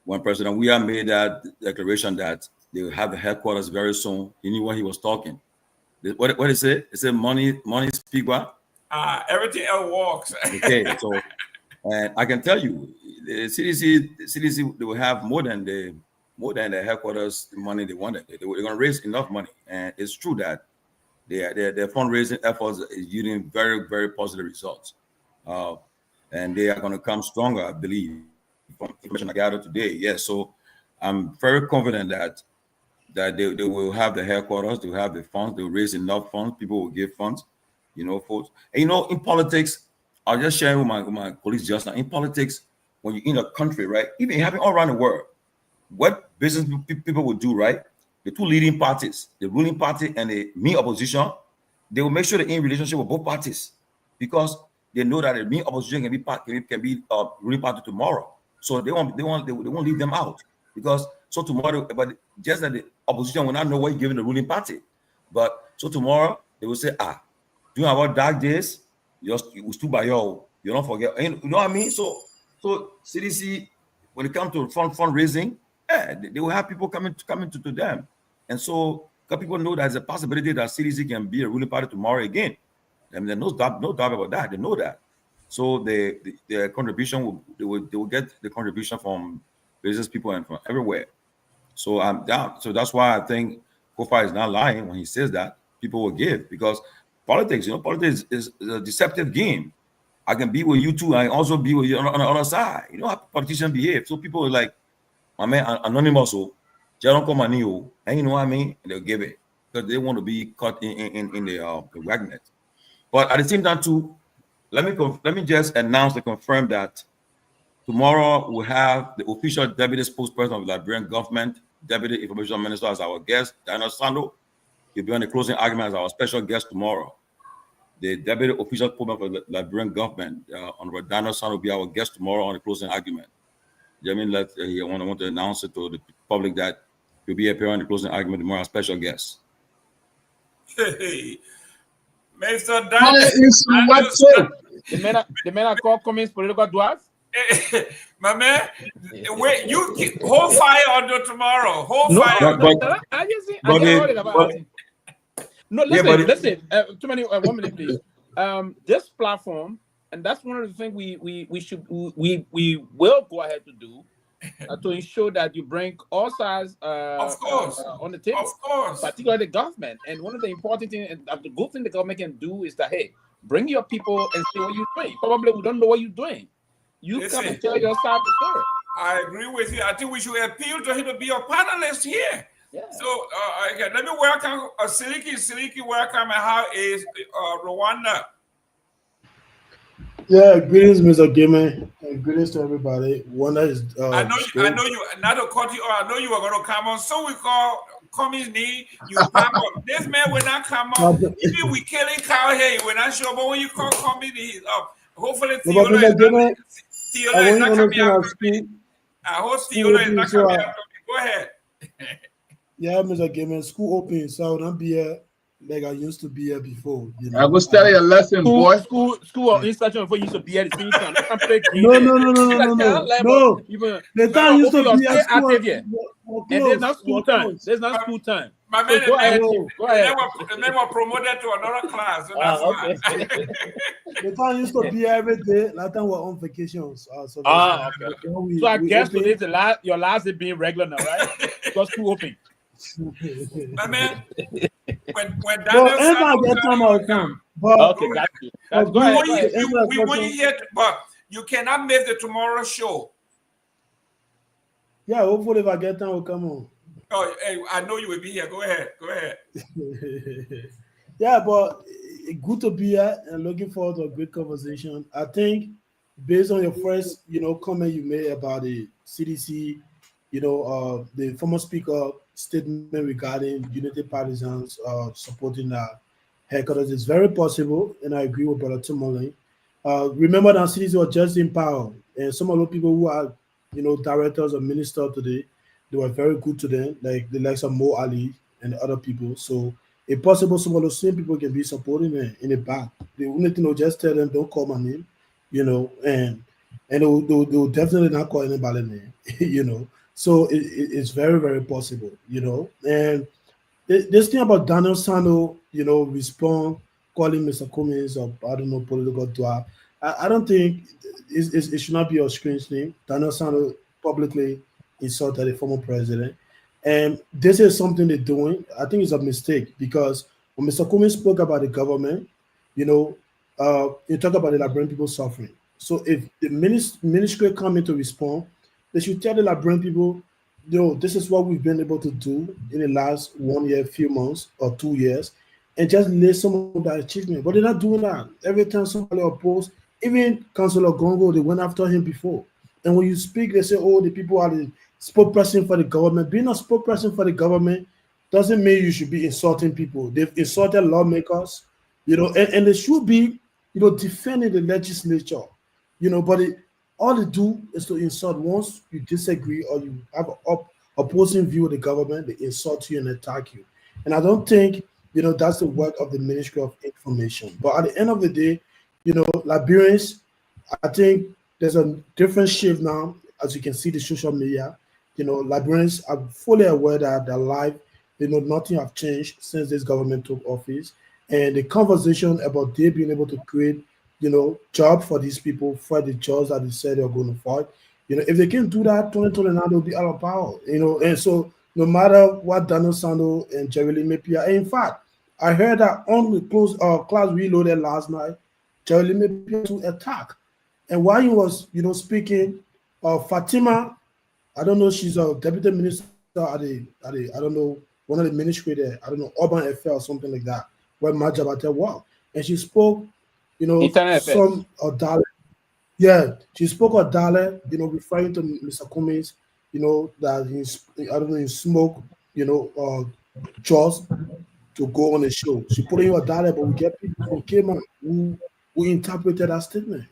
when President Myean made that declaration that they will have the headquarters very soon, he knew what he was talking. What did he say? He said money speak what? Everything else walks. Okay, so and I can tell you, the CDC they will have more than the headquarters money they wanted. They're going to raise enough money, and it's true that their fundraising efforts is yielding very, very positive results, and they are going to come stronger, I believe, from information I gathered today. Yes, so I'm very confident that they will have the headquarters, they will have the funds, they will raise enough funds, people will give funds, folks. And in politics, I was just sharing with my colleagues just now. In politics, when you're in a country, right, even having all around the world, what business people will do, right? The two leading parties, the ruling party and the main opposition, they will make sure they're in relationship with both parties, because they know that the main opposition can be ruling party tomorrow. So they won't leave them out, because so tomorrow, but just that the opposition will not know what you're giving the ruling party. But so tomorrow they will say, during our dark days, you stood by you don't forget. And you know what I mean? So CDC, when it comes to fundraising, they will have people coming to them. And so people know there's a possibility that CDC can be a ruling party tomorrow again. And there's no doubt about that. They know that. So the contribution they will get the contribution from business people and from everywhere. So So that's why I think Kofa is not lying when he says that people will give, because politics is a deceptive game. I can be with you too. I can also be with you on the other side. You know how politicians behave. So people are like, my man, anonymous, Jerome Gayman, and you know what I mean? And they'll give it because they want to be caught in the wagnet. But at the same time, too, let me just announce and confirm that tomorrow we'll have the official deputy spokesperson of the Liberian government, Deputy Information Minister, as our guest, Daniel Sando. He'll be on the closing argument as our special guest tomorrow. The deputy official spokesman for the Liberian government, Honorable Daniel Sando, will be our guest tomorrow on the closing argument. I want to announce it to the public that he'll be appearing on the closing argument tomorrow as special guest. Hey, Mr. Daniel, the men are called Cummings political dwarfs. My man, wait, you hold fire until tomorrow. Hold fire. Listen. Too many. 1 minute, please. This platform, and that's one of the things we will go ahead to do to ensure that you bring all sides of course on the table, of course, particularly the government. And one of the important things, and the good thing the government can do is that, hey, bring your people and see what you're doing. Probably we don't know what you're doing. You come and tell your side of the story. I agree with you. I think we should appeal to him to be a panelist here. Yeah. So let me welcome Seleke. Seleke, welcome. And how is Rwanda? Yeah, greetings, Mr. Gayman. Greetings to everybody. One that is I know you. Not to cut you off. I know you were going to come on. So we come his knee. You pop up. This man will not come up. Even we killing cow here, we're not sure. But when you call me, he's up. Hopefully, Theola is not coming after me. I hope Theola is not coming after me. Go ahead. Yeah, Mr. Gayman, school open, so I will not be here like I used to be here before. You know, I will study a lesson, boy. School instruction before you used to be at the same time. No. The time used to be at school. And there's not school time. There's not school time. My man, go ahead. They were promoted to another class. So that's why. The time used to be every day. Last time we're on vacations. Okay. So I guess today's your last day being regular now, right? Because school open. My man, when Daniel I get time, I'll come. Okay, got you. Go ahead. We want you here, but you cannot miss the tomorrow show. Yeah, hopefully if I get time, I'll come on. Oh, hey, I know you will be here. Go ahead. Yeah, but good to be here and looking forward to a great conversation. I think based on your first, comment you made about the CDC, the former speaker statement regarding unity partisans supporting the headquarters is very possible, and I agree with Brother Tomalin. Remember that CDC was just in power, and some of the people who are, directors or ministers today, they were very good to them, like the likes of Mo Ali and other people. So it's possible some of those same people can be supporting them in the back. The only thing they'll just tell them, don't call my name, and they'll definitely not call anybody name, So it's very, very possible, And this thing about Daniel Sano, respond, calling Mr. Cummings or, I don't know, political dwarf, I don't think it should not be a strange thing. Daniel Sano publicly insulted the former president. And this is something they're doing. I think it's a mistake because when Mr. Cummings spoke about the government, he talked about the Liberian people suffering. So if the ministry come in to respond, they should tell the Liberian people, this is what we've been able to do in the last 1 year, few months or 2 years, and just list some of that achievement. But they're not doing that. Every time somebody opposes, even Councillor Gongloe, they went after him before. And when you speak, they say, the people are the spokesperson for the government. Being a spokesperson for the government doesn't mean you should be insulting people. They've insulted lawmakers, and they should be, defending the legislature, but all they do is to insult. Once you disagree or you have an opposing view of the government, they insult you and attack you. And I don't think, that's the work of the Ministry of Information. But at the end of the day, Liberians, I think there's a different shift now, as you can see the social media. Liberians are fully aware that their life, nothing have changed since this government took office. And the conversation about they being able to create job for these people, for the jobs that they said they're going to fight. If they can do that, 2029 they'll be out of power. And so no matter what Daniel Sando and Jerry Limepia, in fact, I heard that on the class reloaded last night, Jerry Limepia to attack. And while he was, speaking, Fatima, I don't know, she's a deputy minister at the I don't know, one of the ministry there, I don't know, Urban Affairs or something like that, where Majabate worked. And she spoke, some Odale. Yeah, she spoke Odale, referring to Mr. Cummings, that he smoke, just to go on the show. She put in Odale, but we get people who came on who interpreted that statement,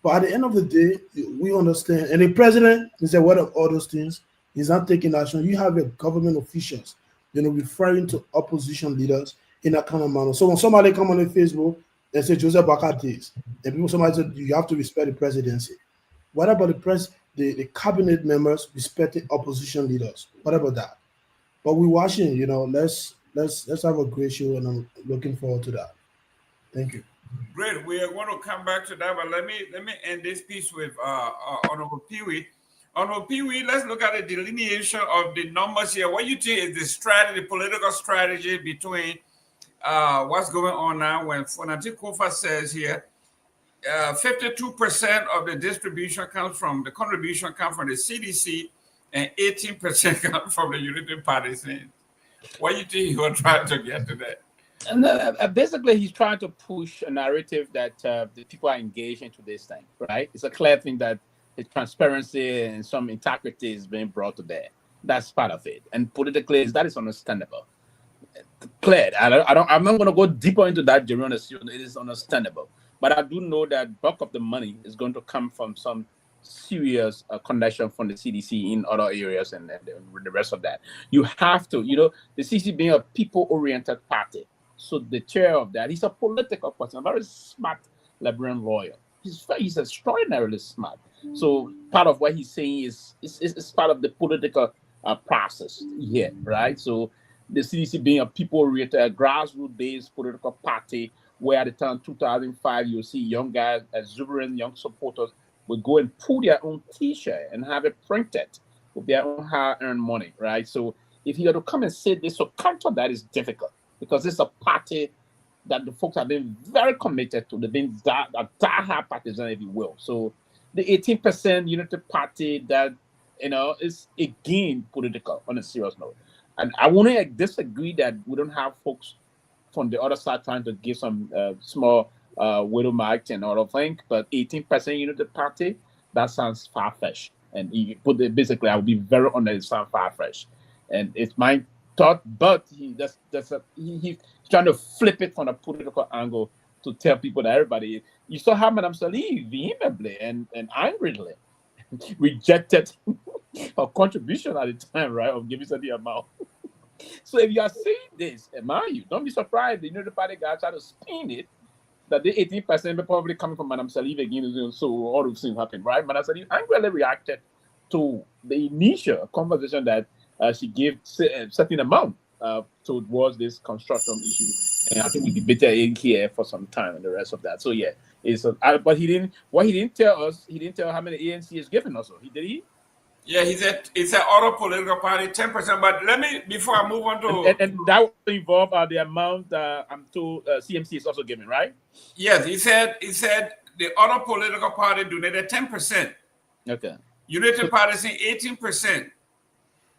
But at the end of the day, we understand. And the president is aware of all those things. He's not taking action. You have a government officials, referring to opposition leaders in that kind of manner. So when somebody come on the Facebook and say Joseph Boakai this, and somebody said you have to respect the presidency. What about the cabinet members respecting opposition leaders? What about that? But we're watching, let's have a great show, and I'm looking forward to that. Thank you. Great. We are going to come back to that, but let me end this piece with Honorable Pewee. Honorable Pewee, let's look at the delineation of the numbers here. What you think is the political strategy between what's going on now when Fonati Kofa says here 52% of the contribution comes from the CDC and 18% comes from the Unity Party. What do you think you're trying to get to that? And basically, he's trying to push a narrative that the people are engaged into this thing, right? It's a clear thing that the transparency and some integrity is being brought to bear. That's part of it. And politically, that is understandable. Clear. I'm not going to go deeper into that, Jerome. It is understandable. But I do know that bulk of the money is going to come from some serious connection from the CDC in other areas and the rest of that. You have to, the CDC being a people-oriented party. So the chair of that, he's a political person, a very smart Liberian lawyer. He's extraordinarily smart. So part of what he's saying is part of the political process here, right? So the CDC being a people-oriented, grassroots-based political party, where at the time 2005, you'll see young guys, exuberant young supporters, would go and pull their own T-shirt and have it printed with their own hard-earned money, right? So if he had to come and say this, so counter that is difficult because it's a party that the folks have been very committed to. They've been die-hard partisan, if you will. So the 18% Unity Party that, is again political on a serious note. And I want to disagree that we don't have folks from the other side trying to give some small widow mark and all of things, but 18% Unity Party, that sounds far-fetched. And you put it basically, I would be very honest, it sounds far-fetched. And it's my thought, but he's trying to flip it from a political angle to tell people that everybody, you saw how Madame Salih vehemently and angrily rejected her contribution at the time, right, of giving the amount. So if you are saying this, mind you, don't be surprised the Unity Party guys try to spin it that the 18% probably coming from Madame Salih again, so all those things happen, right? Madame Salih angrily reacted to the initial conversation that she gave a certain amount towards this construction issue, and I think we debated in here for some time and the rest of that. So yeah, but he didn't tell us. He didn't tell how many ANC is giving us. Did he? Yeah, he said it's an other political party, 10%. But let me, before I move on to... And that will involve the amount I'm told CMC is also giving, right? Yes, he said the other political party donated 10%. Okay. Unity Party saying 18%.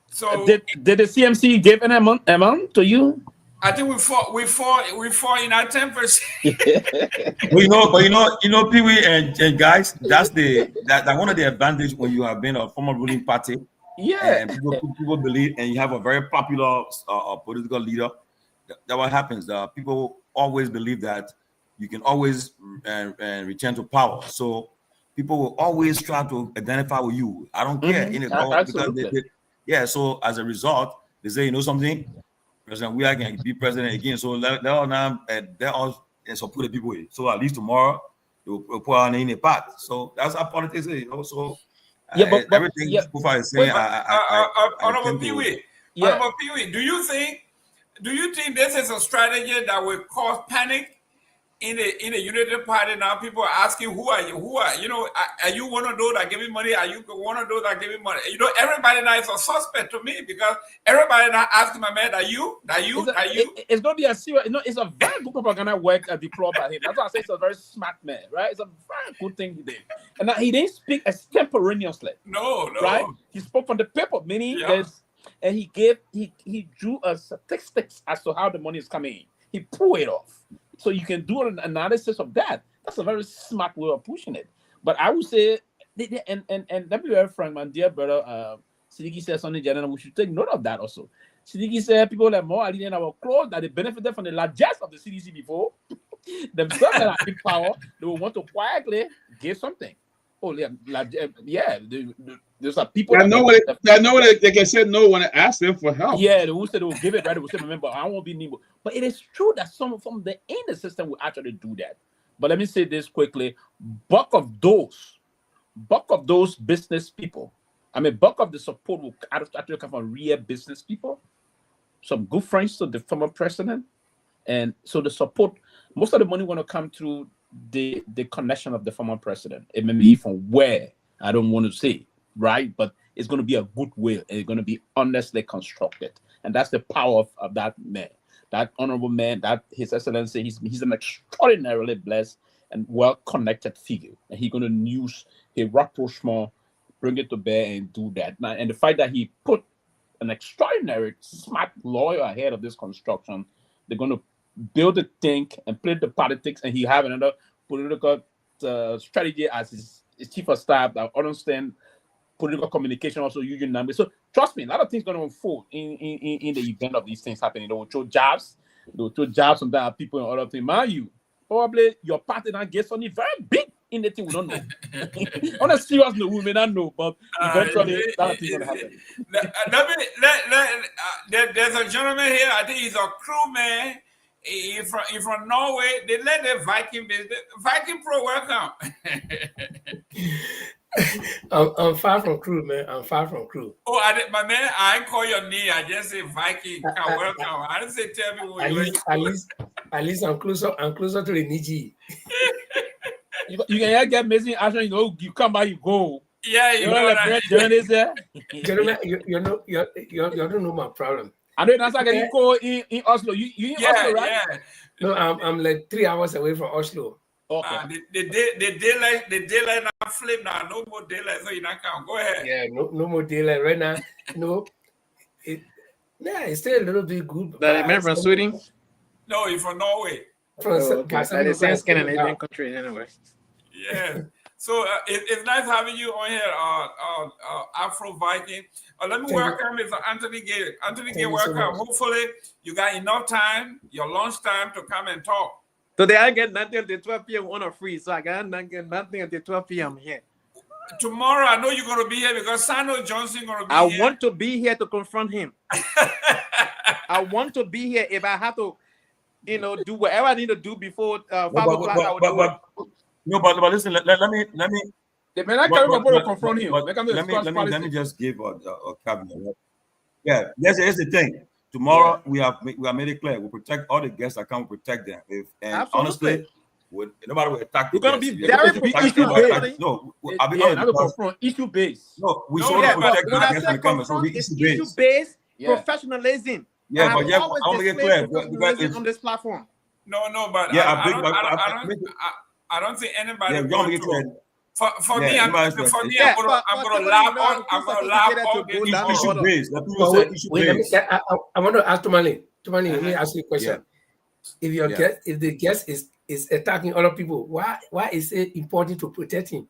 So did the CMC give an amount to you? I think we fall in our 10%. Well, Pewee and guys, that's one of the advantages when you have been a former ruling party. Yeah, and people believe, and you have a very popular political leader. That what happens. People always believe that you can always return to power. So people will always try to identify with you. I don't care in it because so as a result, they say, something. President Weah can be president again, so they all support the people. So at least tomorrow they will put our name in a pot. So that's how politics is, So but everything Kufa is saying. Honorable Pewee, do you think this is a strategy that will cause panic in the Unity Party? Now people are asking, who are you? Are you one of those that give me money? Are you one of those that give me money? Everybody now is a suspect to me because everybody now asking my man, are you? It's going to be a serious, it's a very good propaganda work deployed by him. That's why I say it's a very smart man, right? It's a very good thing he did. And he didn't speak extemporaneously. No. Right? He spoke from the paper, meaning and he drew us statistics as to how the money is coming in. He pulled it off. So you can do an analysis of that. That's a very smart way of pushing it. But I would say, and let me be very frank, my dear brother, Seleke said something general. We should take note of that also. Seleke said people like more in our clothes that they benefited from the largesse of the CDC before. Themselves that are in power, they will want to quietly give something. Oh, yeah. There's some people that know what they can say no when I ask them for help. Yeah, the ones that will give it, right? They will say, remember, I won't be nimble. But it is true that some from the inner system will actually do that. But let me say this quickly: bulk of those business people. Bulk of the support will actually come from real business people, some good friends to the former president, and so the support. Most of the money want to come through the connection of the former president. It may be from where I don't want to say. Right, but it's going to be a good will. It's going to be honestly constructed, and that's the power of that man, that honorable man, that His Excellency. He's an extraordinarily blessed and well-connected figure, and he's going to use his rapprochement, bring it to bear, and do that. Now, and the fact that he put an extraordinary smart lawyer ahead of this construction, they're going to build a think and play the politics, and he have another political strategy as his chief of staff that understand political communication, also using numbers. So trust me, a lot of things going to unfold in the event of these things happening. They will throw jobs. They will throw jobs on that people and other things. Mind you, probably your party now gets something very big in the thing we don't know. On a serious note, we may not know, but eventually that thing's going to happen. There's a gentleman here, I think he's a crewman. He's from Norway. They let the Viking business. Viking Pro, welcome. I'm far from crew, man. I'm far from crew. Oh, my man, I didn't call your name. I just say Viking. Welcome. I didn't say tell me what at least I'm closer to the Niji. You can get missing action. You come by, you go. Yeah, you know that. Gentlemen, you don't know my problem. I know that's like you go in Oslo. You in Oslo, right? Yeah. No, I'm like 3 hours away from Oslo. Okay. The daylight now flip now. No more daylight, so you not count. Go ahead. Yeah, no more daylight right now. It's still a little bit good. That man from Sweden? No, he's from Norway. The same Scandinavian country anyway. Yeah. So it's nice having you on here, Afro Viking. Let me welcome Mr. Anthony Gay. Anthony Gay, welcome. Hopefully you got enough time, your lunch time, to come and talk. Today I get nothing until 12 p.m. on a free, so I got nothing until 12 p.m. here. Tomorrow I know you're going to be here because Sano Johnson going to be here. I want to be here to confront him. I want to be here. If I have to, do whatever I need to do before 5 o'clock, I will do it. No, but listen. Let me. Let me just give a caveat. Yeah, here's the thing. Tomorrow we have made it clear. We protect all the guests that come. Protect them. Honestly, nobody will attack. We're gonna be very issue-based. No, I'll be honest. Issue-based. No, we should protect the guests when it comes. So we issue-based professionalism. Yeah, but I want to get clear on this platform. No, but I don't think anybody. Yeah, for me, I'm gonna laugh on. I'm gonna laugh on I want to ask Tomalin. Tomalin, let me ask you a question. Yeah. If the guest is attacking other people, why is it important to protect him?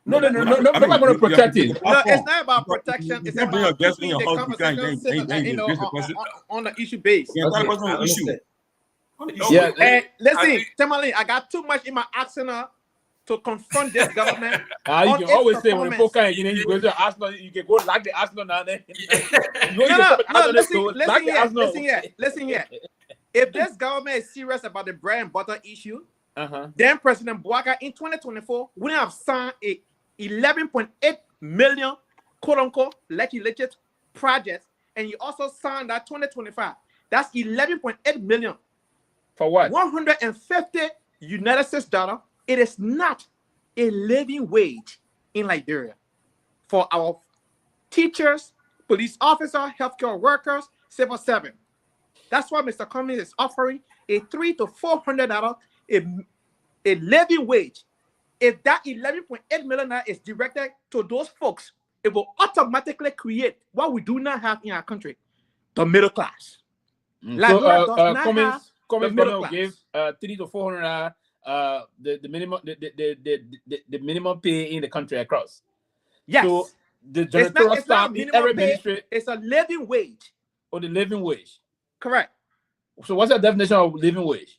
No, I'm not going to protect him. No, it's not about protection. It's about keeping the conversation on the issue base. Yeah, and listen, Tomalin, I got too much in my arsenal to confront this government. You can always say when people can, you go to Arsenal, you can go like the Arsenal now. Listen here. If this government is serious about the bread and butter issue, then President Bouaka in 2024 wouldn't have signed a 11.8 million quote-unquote legislative projects, and he also signed that 2025. That's 11.8 million. For what? 150 United States dollars. It is not a living wage in Liberia for our teachers, police officers, healthcare workers, civil servants. That's why Mr. Cummings is offering a $300 to $400 a living wage. If that 11.8 million is directed to those folks, it will automatically create what we do not have in our country: the middle class. Cummings will give $300 to $400 the minimum pay in the country across. Yes. So the general staff in every ministry. It's a living wage. Or the living wage. Correct. So what's the definition of living wage?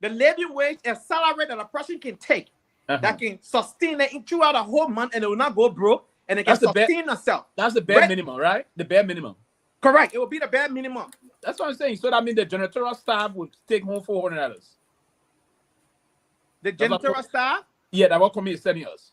The living wage is a salary that a person can take that can sustain it throughout a whole month, and it will not go broke, and it can sustain themselves. That's the bare minimum, right? The bare minimum. Correct. It will be the bare minimum. That's what I'm saying. So that means the janitorial staff would take home $400. The janitorial staff? Yeah, that's what Cummings is telling us.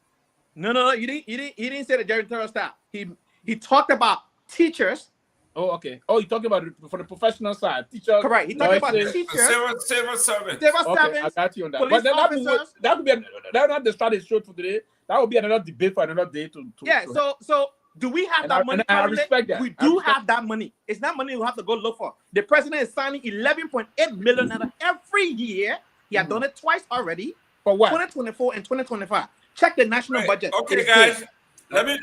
No. He didn't say the janitorial staff. He talked about teachers. Oh, okay. Oh, you're talking about for the professional side, teachers. Correct. He talking about teachers, civil servants. Okay, I got you on that. Police but officers. That would be not the strategy show for today. That would be another debate for another day. So do we have that money? I respect that. We do have that money. It's not money we have to go look for. The president is signing 11.8 million every year. He had done it twice already. For what? 2024 and 2025. Check the national budget. Okay, guys. Let me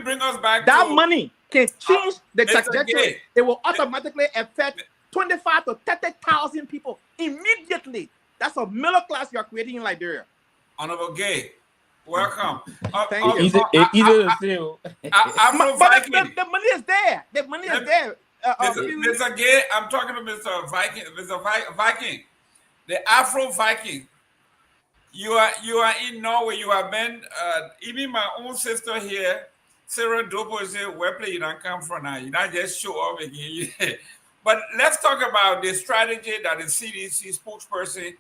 bring us back. That money can change the trajectory. It will automatically affect 25 to 30,000 people immediately. That's a middle class you're creating in Liberia. Honorable Gay, welcome. Thank you. Easy to say. The money is there. The money is there. Mr. Gay, I'm talking to Mr. Viking. Mr. Viking, the Afro Viking. You are in Norway. You have been. Even my own sister here, Sarah Dopoh, said, "Where play you don't come from now? You not just show up again." But let's talk about the strategy that the CDC spokesperson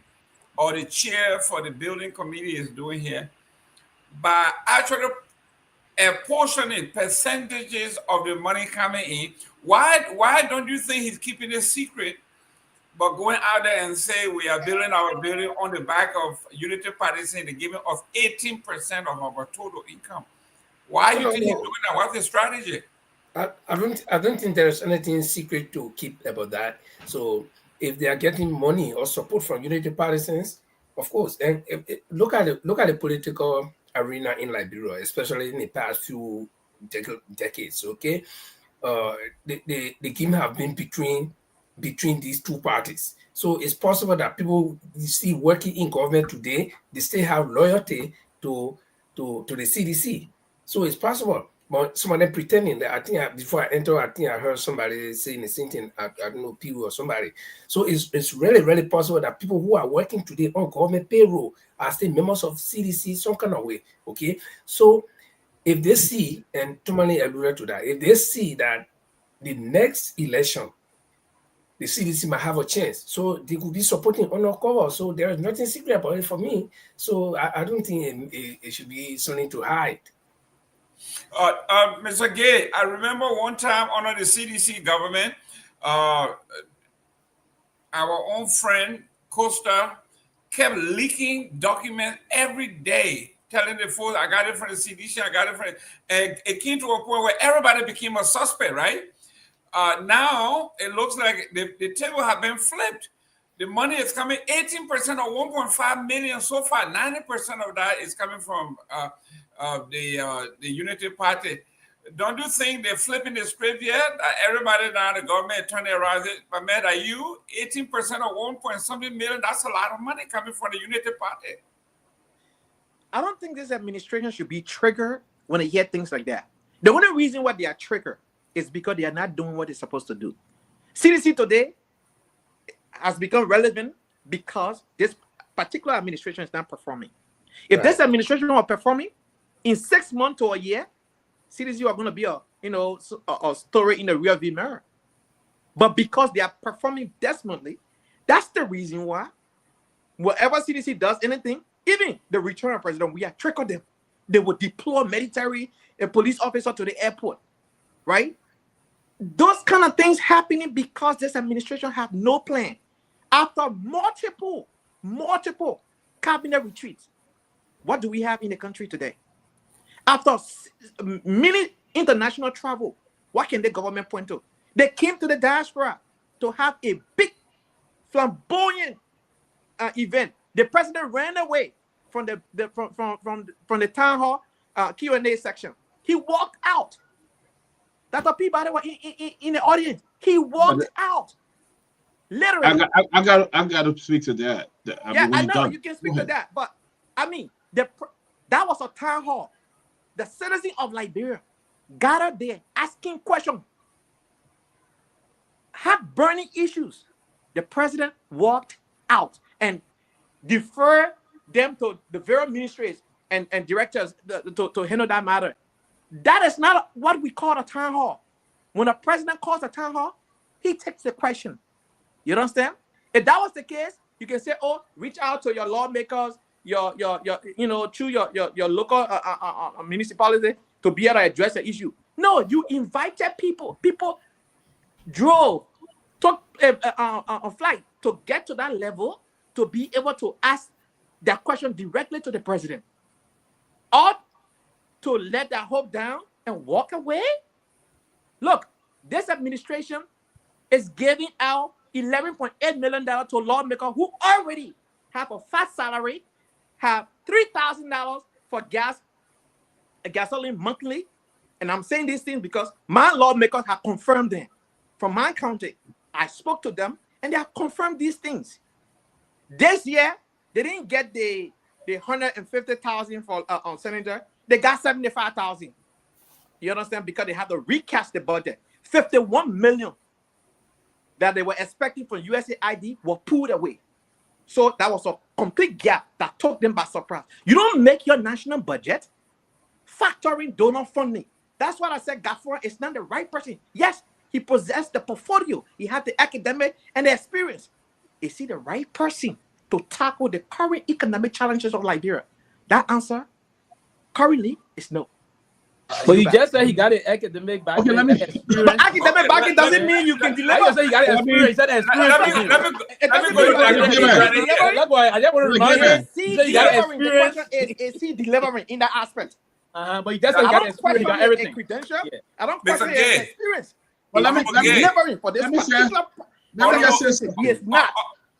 or the chair for the building committee is doing here by actually apportioning percentages of the money coming in. Why don't you think he's keeping it secret, but going out there and say we are building our building on the back of Unity Party saying they're giving us 18% of our total income? Why do you think he's doing that? What's the strategy? I don't think there's anything secret to keep about that. So if they are getting money or support from Unity Partisans, of course, and look at the political arena in Liberia, especially in the past few decades. Okay, the game have been between these two parties. So it's possible that people you see working in government today, they still have loyalty to the CDC. So it's possible. But some of them pretending that before I enter, I heard somebody saying the same thing. I don't know, Pewee or somebody. So it's really, really possible that people who are working today on government payroll are still members of CDC some kind of way. Okay. So if they see, and Tomalin alluded to that, if they see that the next election, the CDC might have a chance. So they could be supporting undercover. So there is nothing secret about it for me. So I don't think it should be something to hide. Mr. Gay, I remember one time under the CDC government, our own friend Costa kept leaking documents every day, telling the folks, I got it from the CDC, I got it from it. And it came to a point where everybody became a suspect, right? Now it looks like the table have been flipped. The money is coming, 18% or 1.5 million so far. 90% of that is coming from the Unity Party. Don't you think they're flipping the script yet? Everybody now, the government turning around it. But man, are you 18% or 1.something million? That's a lot of money coming from the Unity Party. I don't think this administration should be triggered when they hear things like that. The only reason why they are triggered is because they are not doing what they're supposed to do. CDC today has become relevant because this particular administration is not performing. If this administration were performing, in 6 months to a year, CDC are going to be a story in the rearview mirror. But because they are performing desperately, that's the reason why wherever CDC does anything, even the return of president, we have trickled them. They will deploy military and police officer to the airport, right? Those kind of things happening because this administration have no plan. After multiple cabinet retreats, what do we have in the country today? After many international travel, what can the government point to? They came to the diaspora to have a big, flamboyant event. The president ran away from the town hall Q&A section. He walked out. Dr. Peabody was in the audience. He walked out. Literally. I got to speak to that. I know you can speak to that, but I mean, that was a town hall. The citizens of Liberia gathered there asking questions, had burning issues. The president walked out and deferred them to the various ministries and directors to handle that matter. That is not what we call a town hall. When a president calls a town hall, he takes the question. You understand? If that was the case, you can say, "Oh, reach out to your lawmakers, your local municipality to be able to address the issue." No, you invited people. People drove, took a flight to get to that level to be able to ask that question directly to the president, or to let that hope down and walk away. Look, this administration is giving out $11.8 million to lawmakers who already have a fat salary, have $3,000 for gasoline monthly. And I'm saying these things because my lawmakers have confirmed them from my county. I spoke to them, and they have confirmed these things. This year, they didn't get the 150,000 for on senator. They got 75,000. You understand? Because they had to recast the budget. 51 million that they were expecting from USAID were pulled away. So that was a complete gap that took them by surprise. You don't make your national budget factoring donor funding. That's what I said. Garguah is not the right person. Yes, he possessed the portfolio. He had the academic and the experience. Is he the right person to tackle the current economic challenges of Liberia? That answer currently is no. But you just said he got an academic background. Okay, but academic background doesn't mean you can deliver. I just said he got an experience. He said experience. Let me go to academic. That's why I just want to remind you. Is he delivering in that aspect? But he just said he got experience. He got everything. Credential. I don't question his experience. Well, let me delivering for this particular. Let me just say something. He is not.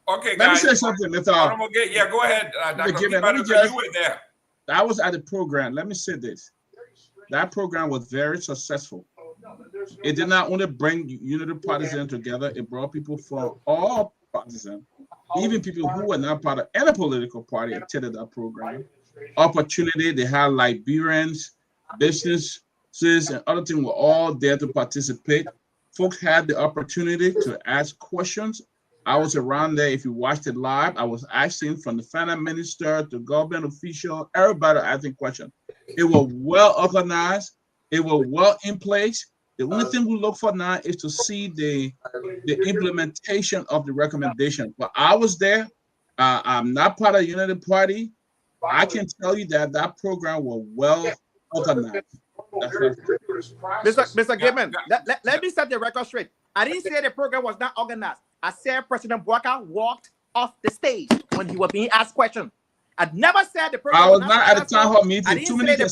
Okay, let me say something. Yeah, go ahead, Dr. Peabody, you were there. I was at the program. Let me say this. That program was very successful. It did not only bring unity partisans together, it brought people from all partisans, even people who were not part of any political party attended that program. Opportunity, they had Liberians, businesses, and other things were all there to participate. Folks had the opportunity to ask questions. I was around there. If you watched it live, I was asking from the finance minister to government official, everybody asking questions. It was well organized. It was well in place. The only thing we look for now is to see the implementation of the recommendation. But I was there. I'm not part of the Unity Party. I can tell you that that program was well organized. Mr. Gayman, let me set the record straight. I didn't say the program was not organized. I said President Bouaka walked off the stage when he was being asked questions. I never said the program. I was not at the town hall meeting. I didn't say the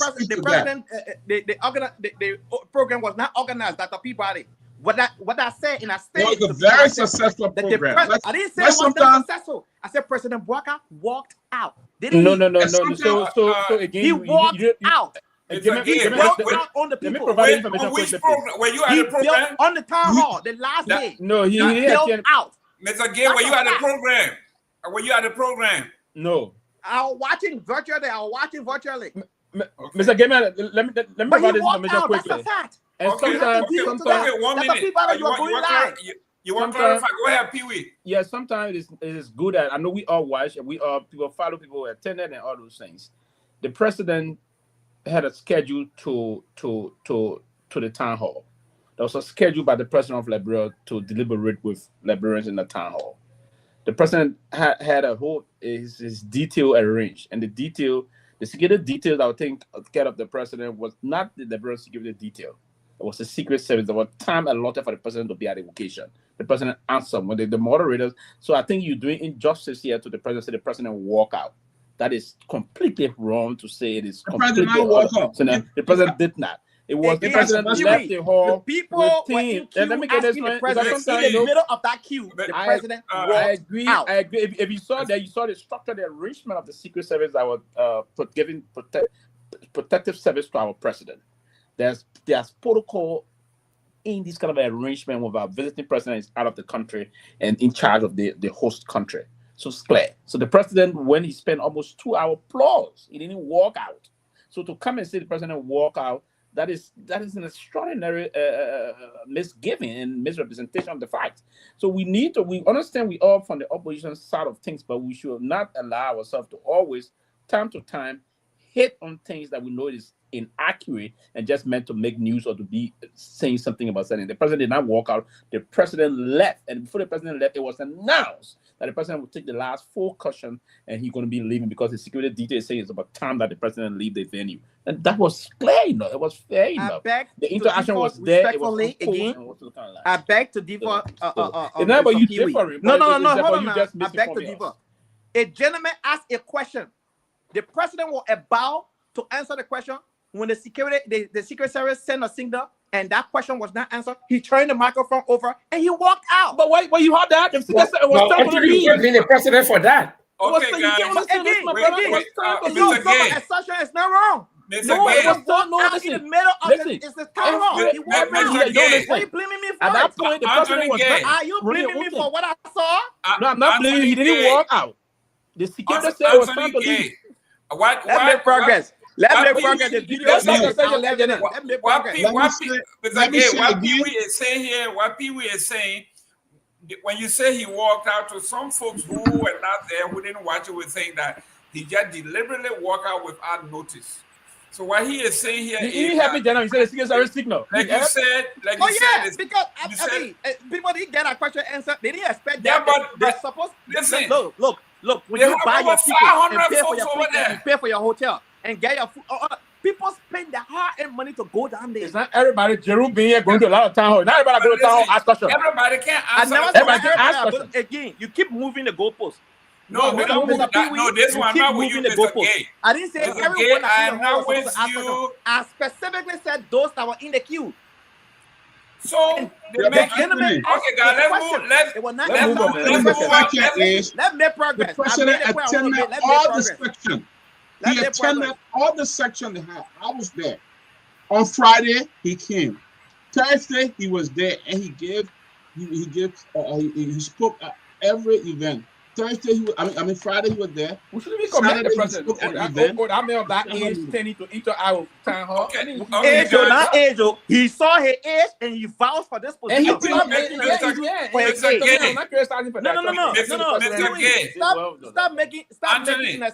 program was not organized. Dr. Peabody. What I said in a statement. It was a very successful program. I didn't say it was not successful. I said President Bouaka walked out. No. So again, he walked out. Let me provide information. Were you at the program? On the town hall the last day. No, he out. Mr. Gay, were you at the program? Were you at the program? No. I was watching virtually. Mr. Gayman, let me provide this information quickly. That's a fact. And sometimes 1 minute. You want to clarify? Go ahead, Pewee. Yeah, sometimes it is good at. I know we all watch and we all people follow people who attended and all those things. The president had a schedule to the town hall. There was a schedule by the president of Liberia to deliberate with Liberians in the town hall. The president had a whole his detail arranged, and the security detail that I think care of the president was not the Liberian security detail. It was a secret service. There was time allotted for the president to be at the location. The president answered when the moderators. So I think you're doing injustice here to the president. Say the president walk out. That is completely wrong to say it is completely wrong. So the president did not. It was the president left the hall. The people team. Let me get this right. In the middle of that queue, the president I agree. Out. I agree. If you saw that, you saw the structure, the arrangement of the secret service that was giving protective service to our president. There's protocol in this kind of arrangement with our visiting president is out of the country and in charge of the host country. So it's clear. So the president, when he spent almost 2 hours plus, he didn't walk out. So to come and say the president walk out, that is an extraordinary misgiving and misrepresentation of the facts. So we understand we all from the opposition side of things, but we should not allow ourselves to always, time to time, hit on things that we know is inaccurate and just meant to make news or to be saying something about something. The president did not walk out. The president left, and before the president left, it was announced that the president would take the last 4 caution and he's going to be leaving because the security details say it's about time that the president leave the venue. And that was clear enough. It was fair enough. The interaction was there. It was again. I beg to differ. It's not about you differing. No. Hold on. I beg to differ. A gentleman asked a question. The president was about to answer the question. When the Secret Service sent a signal and that question was not answered, he turned the microphone over and he walked out. But wait, you heard that? The Secret Service was I think you can't be the president for that. Okay, guys. Assumption is not wrong. It's in the middle of it. It's the time wrong. What are you blaming me At that voice. point, the Anthony president was Gay. not. Are you blaming me for what I saw? No, I'm not blaming you. He didn't Gay. walk out. The security said it was time to leave. Let's make progress. Let's make progress. The video Let's is not say the left. Let's make progress. What Pewee is saying here, what Pewee is saying, when you say he walked out, to some folks who were not there, who didn't watch it, would think that he just deliberately walked out without notice. So what he is saying here He happy general. He said the Secret Service signal. Like you said, because I mean, people didn't get a question answered. They didn't expect that. But they're supposed. Listen, look. When they you have buy over your ticket and 500 pay for folks your over ticket there. and pay for your hotel and get your food, people spend their hard-earned money to go down there. It's not everybody. Jerome being here going to a lot of town hall. Not everybody go to town hall ask questions. Everybody can't I answer. never Everybody said can ask everybody, but again, you keep moving the goalposts. No, we don't move that. No, this one keep not with moving you, the Mr. goalposts. Gay. I didn't say Mr. everyone Gay, that I in am the hall not was with supposed to ask you. questions. I specifically said those that were in the queue. So the gentleman asked okay, guys, the let's question. move. Let's It was not move on. the question. Let's make progress. The president I made the point I want to attended make. Let's make all the progress. section. Let's He make attended progress. all the section they had. I was there. On Friday, he came. Thursday, he was there, and he spoke at every event. Thursday, Friday, he was there. We shouldn't be commending the Saturday, he president. spoke at the event. That man of that age tending to enter our town hall. Age, he saw his age and he vowed for this And he position. Stop making an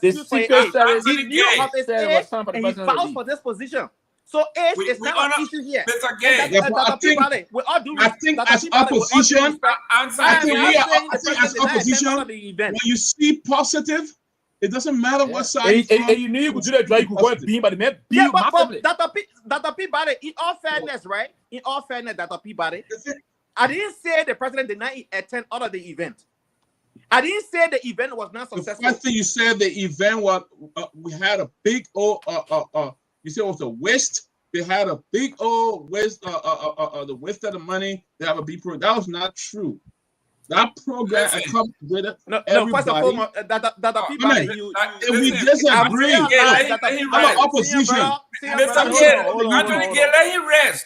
excuse for his age. He knew about his age and he vowed for this position. So age is not an issue here. Mr. Gay, I think as opposition, when you see positive, it doesn't matter what side. And you knew you could do that, you could go and beam, but the man beam massively. Dr. Peabody, in all fairness, right? In all fairness, Dr. Peabody, I didn't say the president did not attend all of the event. I didn't say the event was not successful. The first thing you said, the event was we had a big you said it was a waste. They had a big old waste, the waste of the money. They have a big program. That was not true. That program accommodated everybody. First of all, Dr. Peabody, if we disagree, I'm an opposition. Mr. Gay, let him rest.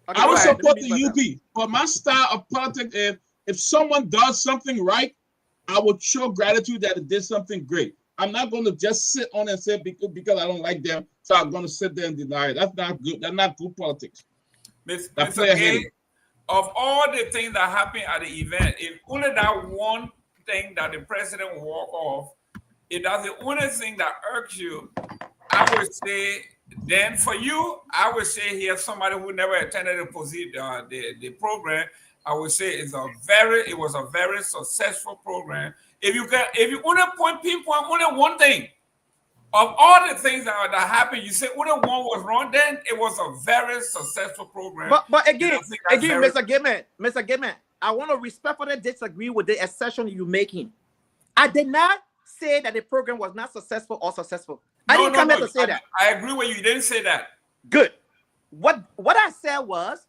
I would support the UP, but my style of politics is if someone does something right, I would show gratitude that it did something great. I'm not going to just sit on and say because I don't like them, so I'm going to sit there and deny it. That's not good. That's not good politics. Mr. Gay, of all the things that happened at the event, if only that one thing that the president walk off, if that's the only thing that irks you, I would say, then for you, I would say here somebody who never attended the program, I would say it was a very successful program. If you only pinpoint only one thing of all the things that happened, you say only one was wrong, then it was a very successful program. But again, Mr. Gayman, I want to respectfully disagree with the assertion you're making. I did not say that the program was not successful or successful. I didn't come here to say that. I agree with you. You didn't say that. Good. What I said was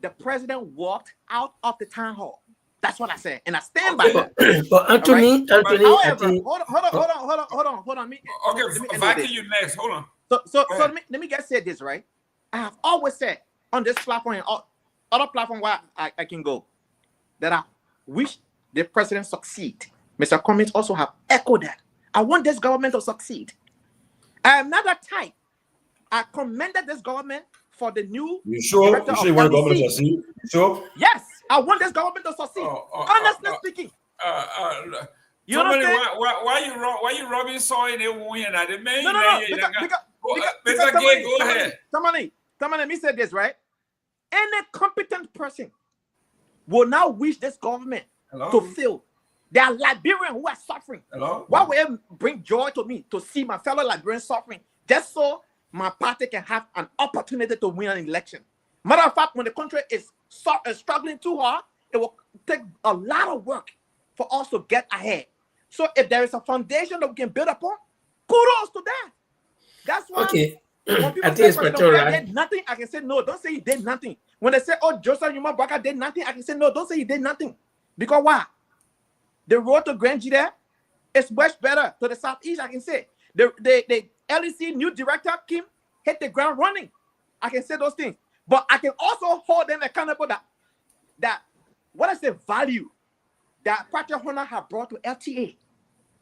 the president walked out of the town hall. That's what I said, and I stand by that. But Anthony, however, hold on. Okay, Viking, you next. Hold on. So let me just say this, right? I have always said on this platform and other platform where I can go that I wish the president succeed. Mr. Cummings also have echoed that. I want this government to succeed. I am not that type. I commended this government for the new. You sure? You sure you want the government to succeed? Sure? Yes, I want this government to succeed. Honestly speaking. You understand? Why you rubbing soil in the wound? No. Mr. Gay, go ahead. Somebody, let me say this, right? Any competent person will now wish this government to fail. There are Liberians who are suffering. Why would it bring joy to me to see my fellow Liberians suffering just so my party can have an opportunity to win an election? Matter of fact, when the country is struggling too hard, it will take a lot of work for us to get ahead. So if there is a foundation that we can build upon, kudos to that. That's why when people say I did nothing, I can say no, don't say he did nothing. When they say, oh, Joseph Yuma Baka did nothing, I can say no, don't say he did nothing. Because why? The road to Grand Gita is much better to the southeast, I can say. The LEC new director, Kim, hit the ground running. I can say those things. But I can also hold them accountable that what is the value that Patrick Horner have brought to LTA?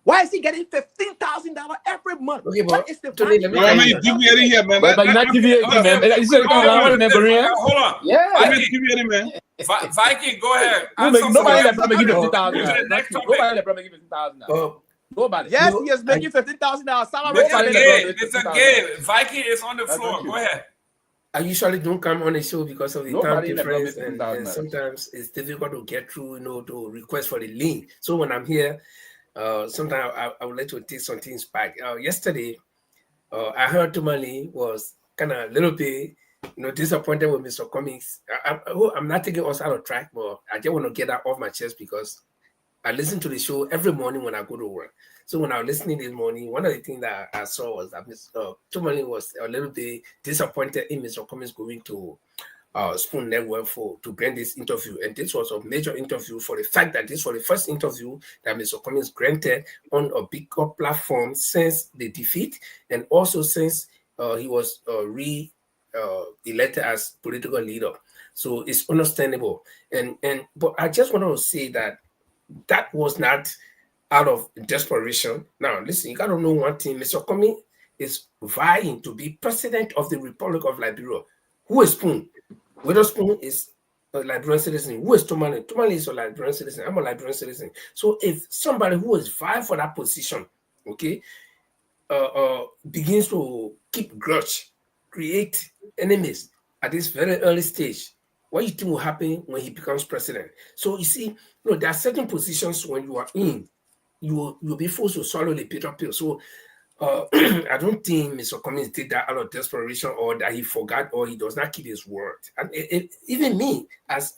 Why is he getting $15,000 every month? Okay, What is the Tony, value? No, I mean, deviating here, man. But you're not deviating, man. You said Hold on. Yeah. I'm not deviating, man. Viking, go ahead. Nobody that probably give Move to $15,000. the next topic. Nobody that probably give $15,000. Nobody. Yes, he is making $15,000 salary. Mr. Gay, Viking is on the floor. Go ahead. I usually don't come on the show because of the Nobody time difference, and $15,000. sometimes it's difficult to get through, to request for the link. So when I'm here, sometimes I would like to take some things back. Yesterday, I heard Tomalin was kind of a little bit, disappointed with Mr. Cummings. I'm not taking us out of track, but I just want to get that off my chest because I listen to the show every morning when I go to work. So when I was listening this morning, one of the things that I saw was that Mr. Tomalin was a little bit disappointed in Mr. Cummings going to Spoon Network to bring this interview. And this was a major interview for the fact that this was the first interview that Mr. Cummings granted on a bigger platform since the defeat, and also since he was elected as political leader. So it's understandable. But I just want to say that was not out of desperation. Now, listen, you got to know one thing. Mr. Cummings is vying to be president of the Republic of Liberia. Who is Spoon? Witherspoon is a Liberian citizen. Who is Tomalin? Tomalin is a Liberian citizen. I'm a Liberian citizen. So if somebody who is vying for that position, okay, begins to keep grudge, create enemies at this very early stage, what do you think will happen when he becomes president? So you see, there are certain positions when you are in, you'll be forced to swallow the bitter pill. So I don't think Mr. Cummings did that out of desperation, or that he forgot, or he does not keep his word. And even me, as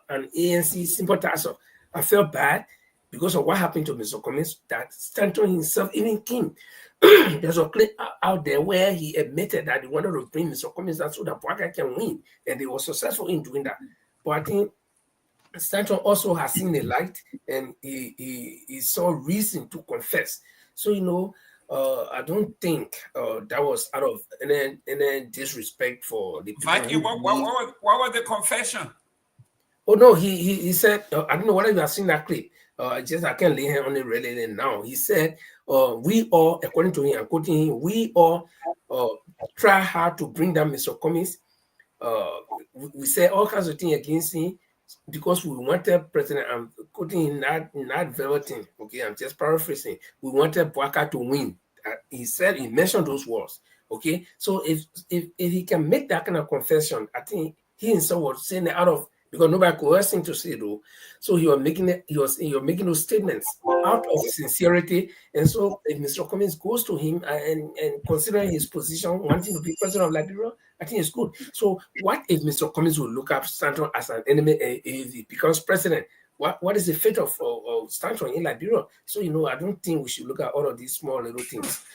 an ANC sympathizer, I felt bad because of what happened to Mr. Cummings, that Stanton himself even came. There's a clip out there where he admitted that he wanted to bring Mr. Cummings down so that Bwaka can win, and they were successful in doing that. But I think Stanton also has seen the light, and he saw reason to confess. So, I don't think that was out of any disrespect for the people. Viking, what was the confession? Oh no, he said, I don't know whether you have seen that clip. I can't lay hand on it really now. He said, we all, according to him, I'm quoting him, we all try hard to bring down Mr. Cummings. We said all kinds of things against him because we wanted President, I'm quoting him, not verbatim, okay, I'm just paraphrasing. We wanted Bwaka to win. He mentioned those words, okay? So if he can make that kind of confession, I think he himself was saying it out of, because nobody coerced him to say it though. So he was making those statements out of sincerity. And so if Mr. Cummings goes to him and considering his position, wanting to be president of Liberia, I think it's good. So what if Mr. Cummings will look up Stanton as an enemy if he becomes president? What is the fate of Stanton in Liberia? So I don't think we should look at all of these small little things.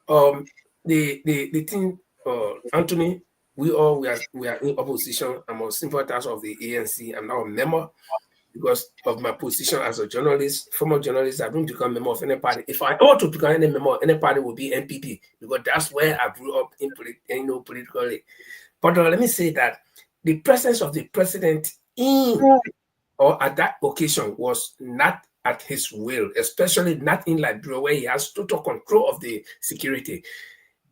The thing, Anthony, we are in opposition. I'm a sympathizer of the ANC. I'm now a member because of my position as a journalist, former journalist. I don't become a member of any party. If I ought to become any member of any party, will be NPP, because that's where I grew up in politically. But let me say that the presence of the president at that occasion was not at his will, especially not in Liberia, where he has total control of the security.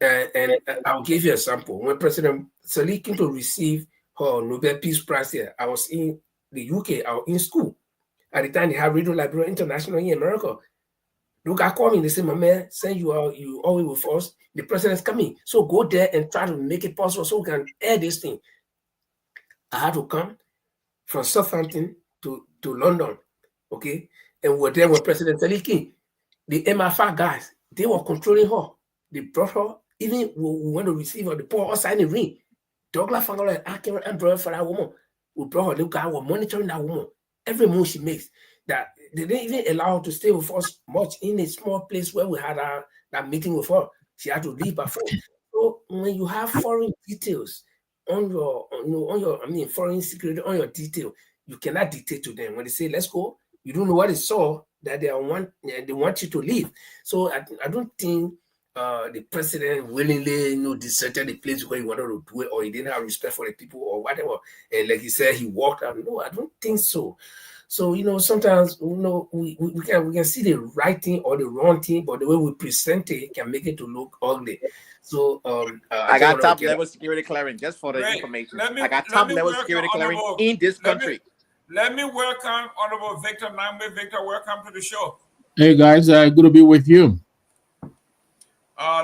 And I'll give you an example. When President Seleke came to receive her Nobel Peace Prize here, I was in the UK, I was in school. At the time, they had Radio Liberia International in America. Look, I called me, they said, my man, saying you always with us, the president's coming. So go there and try to make it possible so we can air this thing. I had to come from Southampton to London, okay? And we're there with President Seleke. The MFA guys, they were controlling her. They brought her, even we went to receive her, they put her outside in the ring. Douglas found out I came and brought her for that woman. We brought her, look, I was monitoring that woman. Every move she makes, that they didn't even allow her to stay with us much in a small place where we had that meeting with her. She had to leave by phone. So when you have foreign details on your, foreign security on your detail, you cannot dictate to them. When they say, let's go, you don't know what they saw, that they want you to leave. So I don't think the president willingly, deserted the place because he wanted to do it, or he didn't have respect for the people, or whatever. And like he said, he walked out. No, I don't think so. So sometimes we can see the right thing or the wrong thing, but the way we present it can make it to look ugly. So I got top level security clearance just for the information. I got top level security clearance in this country. Let me welcome Honorable Victor Nagbe. Victor, welcome to the show. Hey guys, good to be with you.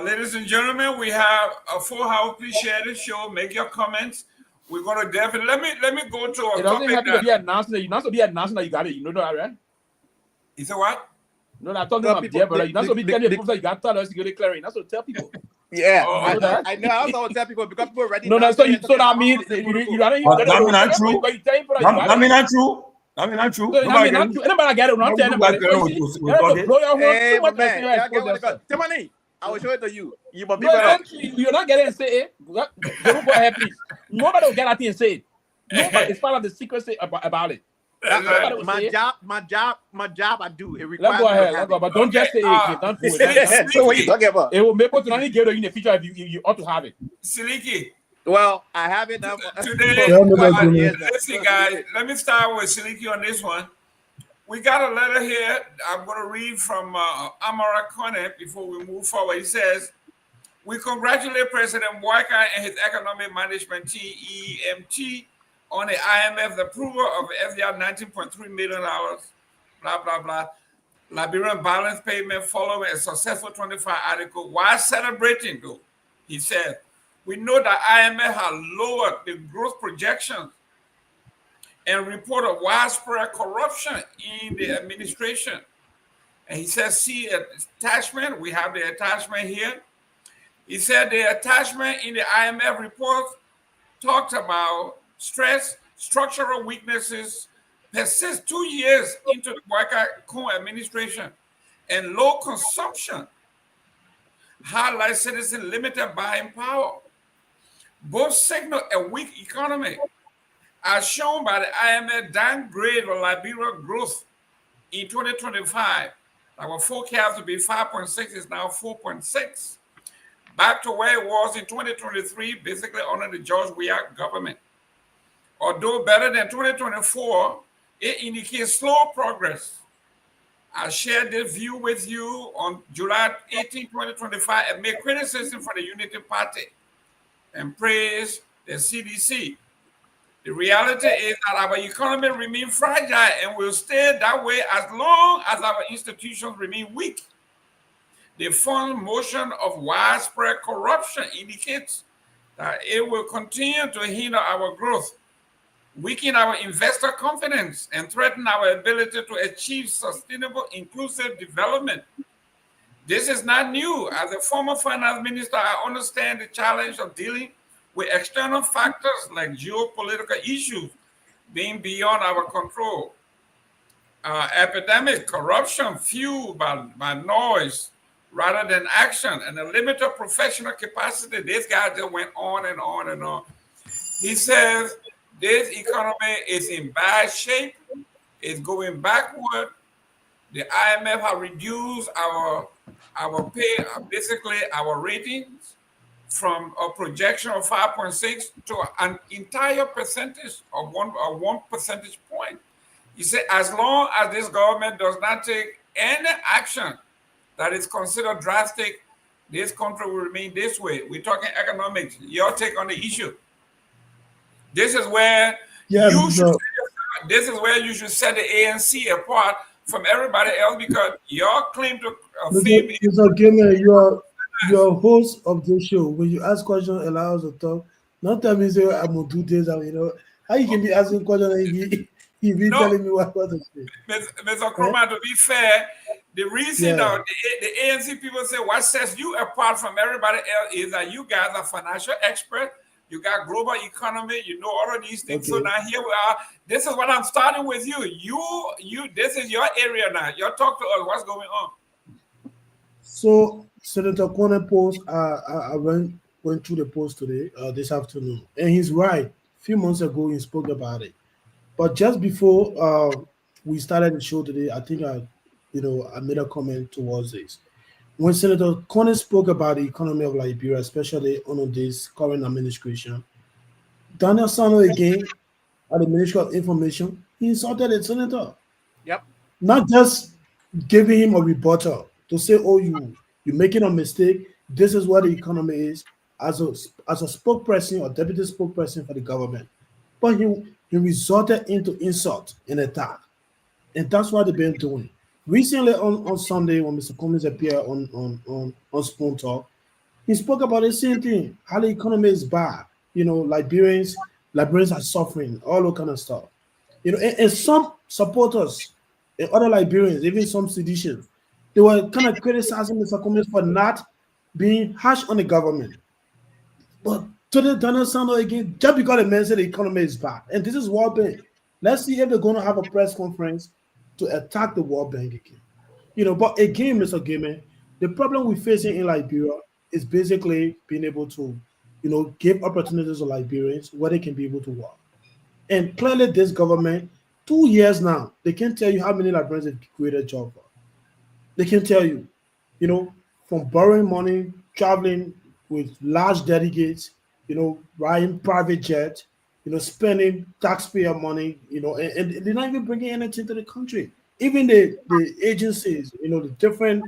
Ladies and gentlemen, we have a full house. Please share the show. Make your comments. We're going to definitely let me go to a it doesn't have to be announced. You're not supposed to be announcing that you got it. You know that, right? You say what? No, I'm talking about there, but you're not supposed to be telling people that you got top security clearance. You're not supposed to tell people. Yeah, I know. I also tell people because people already. No, so that means you got it. That mean not true. That mean not true. I mean, not true. Anybody get it? Not telling anybody. Blow your horn. Hey, man. Tomalin, I will show it to you. You're not getting and say it. Don't go ahead, please. Nobody will get that thing and say it. Nobody. It's part of the secrecy about it. My job, I do. It requires. Let's go. But don't just say it. Don't do it. So what you talking about? It will make people to only give you in the future if you ought to have it. Seleke. Well, I have it now. Today, listen, guys. Let me start with Seleke on this one. We got a letter here. I'm going to read from Kamara Kone before we move forward. He says, "We congratulate President Boyka and his economic management team (EMT) on the IMF's approval of FDR $19.3 million. Blah blah blah. Liberian balance payment following a successful 25 article. While celebrating, though, he said, we know that IMF has lowered the growth projections and report of widespread corruption in the administration." And he says, see attachment. We have the attachment here. He said the attachment in the IMF report talked about stress, structural weaknesses persist 2 years into the Boyka administration, and low consumption highlights citizen limited buying power. Both signal a weak economy, as shown by the IMF downgrade of Liberia growth in 2025. Our forecast to be 5.6 is now 4.6, back to where it was in 2023, basically under the George Weah government. Although better than 2024, it indicates slow progress. I shared this view with you on July 18, 2025, and made criticism for the Unity Party and praise the CDC. The reality is that our economy remains fragile and will stay that way as long as our institutions remain weak. The fund motion of widespread corruption indicates that it will continue to hinder our growth, weaken our investor confidence, and threaten our ability to achieve sustainable, inclusive development. This is not new. As a former finance minister, I understand the challenge of dealing with external factors like geopolitical issues being beyond our control. Epidemic corruption fueled by noise rather than action, and a limited professional capacity. This guy just went on and on and on. He says this economy is in bad shape. It's going backward. The IMF has reduced our pay, basically our ratings, from a projection of 5.6 to an entire percentage of one percentage point. He said, as long as this government does not take any action that is considered drastic, this country will remain this way. We're talking economics. Your take on the issue. This is where you should set the ANC apart from everybody else, because your claim to fame is... Mr. Gayman, you're host of the show. When you ask questions, allow us to talk. Not tell me, say, I'm going to do this, and how you can be asking questions and he be telling me what to say. Mr. Kromah, to be fair, the reason that the ANC people say what sets you apart from everybody else is that you guys are financial experts. You got global economy. You know all of these things. Okay. So now here we are. This is what I'm starting with you. You. This is your area now. You talk to us. What's going on? So Senator Kone post. I went through the post today, this afternoon, and he's right. A few months ago, he spoke about it. But just before we started the show today, I think I made a comment towards this. when Senator Connie spoke about the economy of Liberia, especially under this current administration, Daniel Sano again, at the Ministry of Information, he insulted the senator. Yep. Not just giving him a rebuttal to say, "Oh, you're making a mistake. This is what the economy is," as a spokesperson or deputy spokesperson for the government, but he resorted into insult and attack, and that's what they've been doing. Recently on Sunday, when Mr. Cummings appeared on Spoon Talk, he spoke about the same thing, how the economy is bad. Liberians are suffering, all that kind of stuff. And some supporters and other Liberians, even some seditionists, they were kind of criticizing Mr. Cummings for not being harsh on the government. But today, Daniel Sano again, just because the man said the economy is bad, and this is World Bank. Let's see if they're going to have a press conference to attack the World Bank again. But again, Mr. Gayman, the problem we're facing in Liberia is basically being able to, give opportunities to Liberians where they can be able to work. And clearly, this government, 2 years now, they can't tell you how many Liberians have created jobs for. They can tell you, from borrowing money, traveling with large delegates, riding private jets, spending taxpayer money, and they're not even bringing anything to the country. Even the agencies, the different,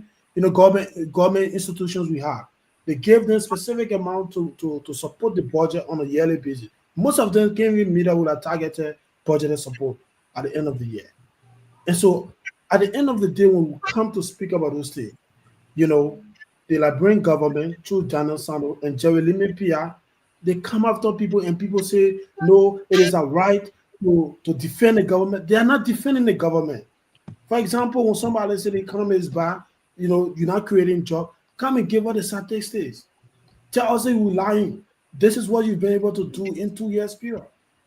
government institutions we have, they gave them specific amount to support the budget on a yearly basis. Most of them can't even meet up with a targeted budgeted support at the end of the year. And so at the end of the day, when we come to speak about those things, the Liberian government, through Daniel Sano and Jerome Gayman, they come after people and people say, no, it is a right to defend the government. They are not defending the government. For example, when somebody says the economy is bad, you're not creating jobs, come and give us the statistics. Tell us that you're lying. This is what you've been able to do in 2 years period.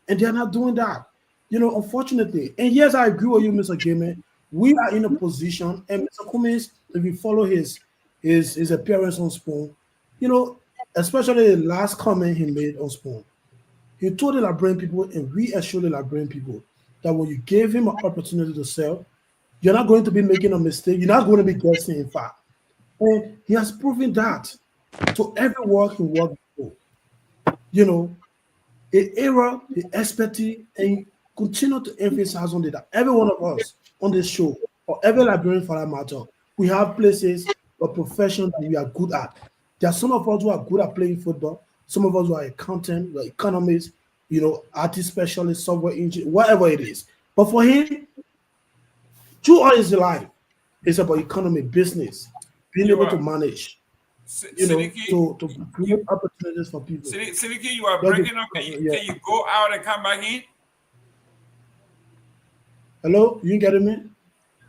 And they're not doing that. Unfortunately. And yes, I agree with you, Mr. Gayman. We are in a position, and Mr. Cummings, if you follow his appearance on Spoon, especially the last comment he made on Spoon, he told the Liberian people and reassured the Liberian people that when you gave him an opportunity to sell, you're not going to be making a mistake. You're not going to be guessing, in fact. And he has proven that to every work he worked before. The era, the expertise, and continue to emphasize on that. Every one of us on this show, or every Liberian for that matter, we have places or professions that we are good at. There are some of us who are good at playing football, some of us who are accountants, economists, artist specialists, software engineer, whatever it is. But for him, through all his life, it's about economy, business, being able to manage, to create opportunities for people. Seleke, you are breaking up. Can you go out and come back in? Hello, you getting me?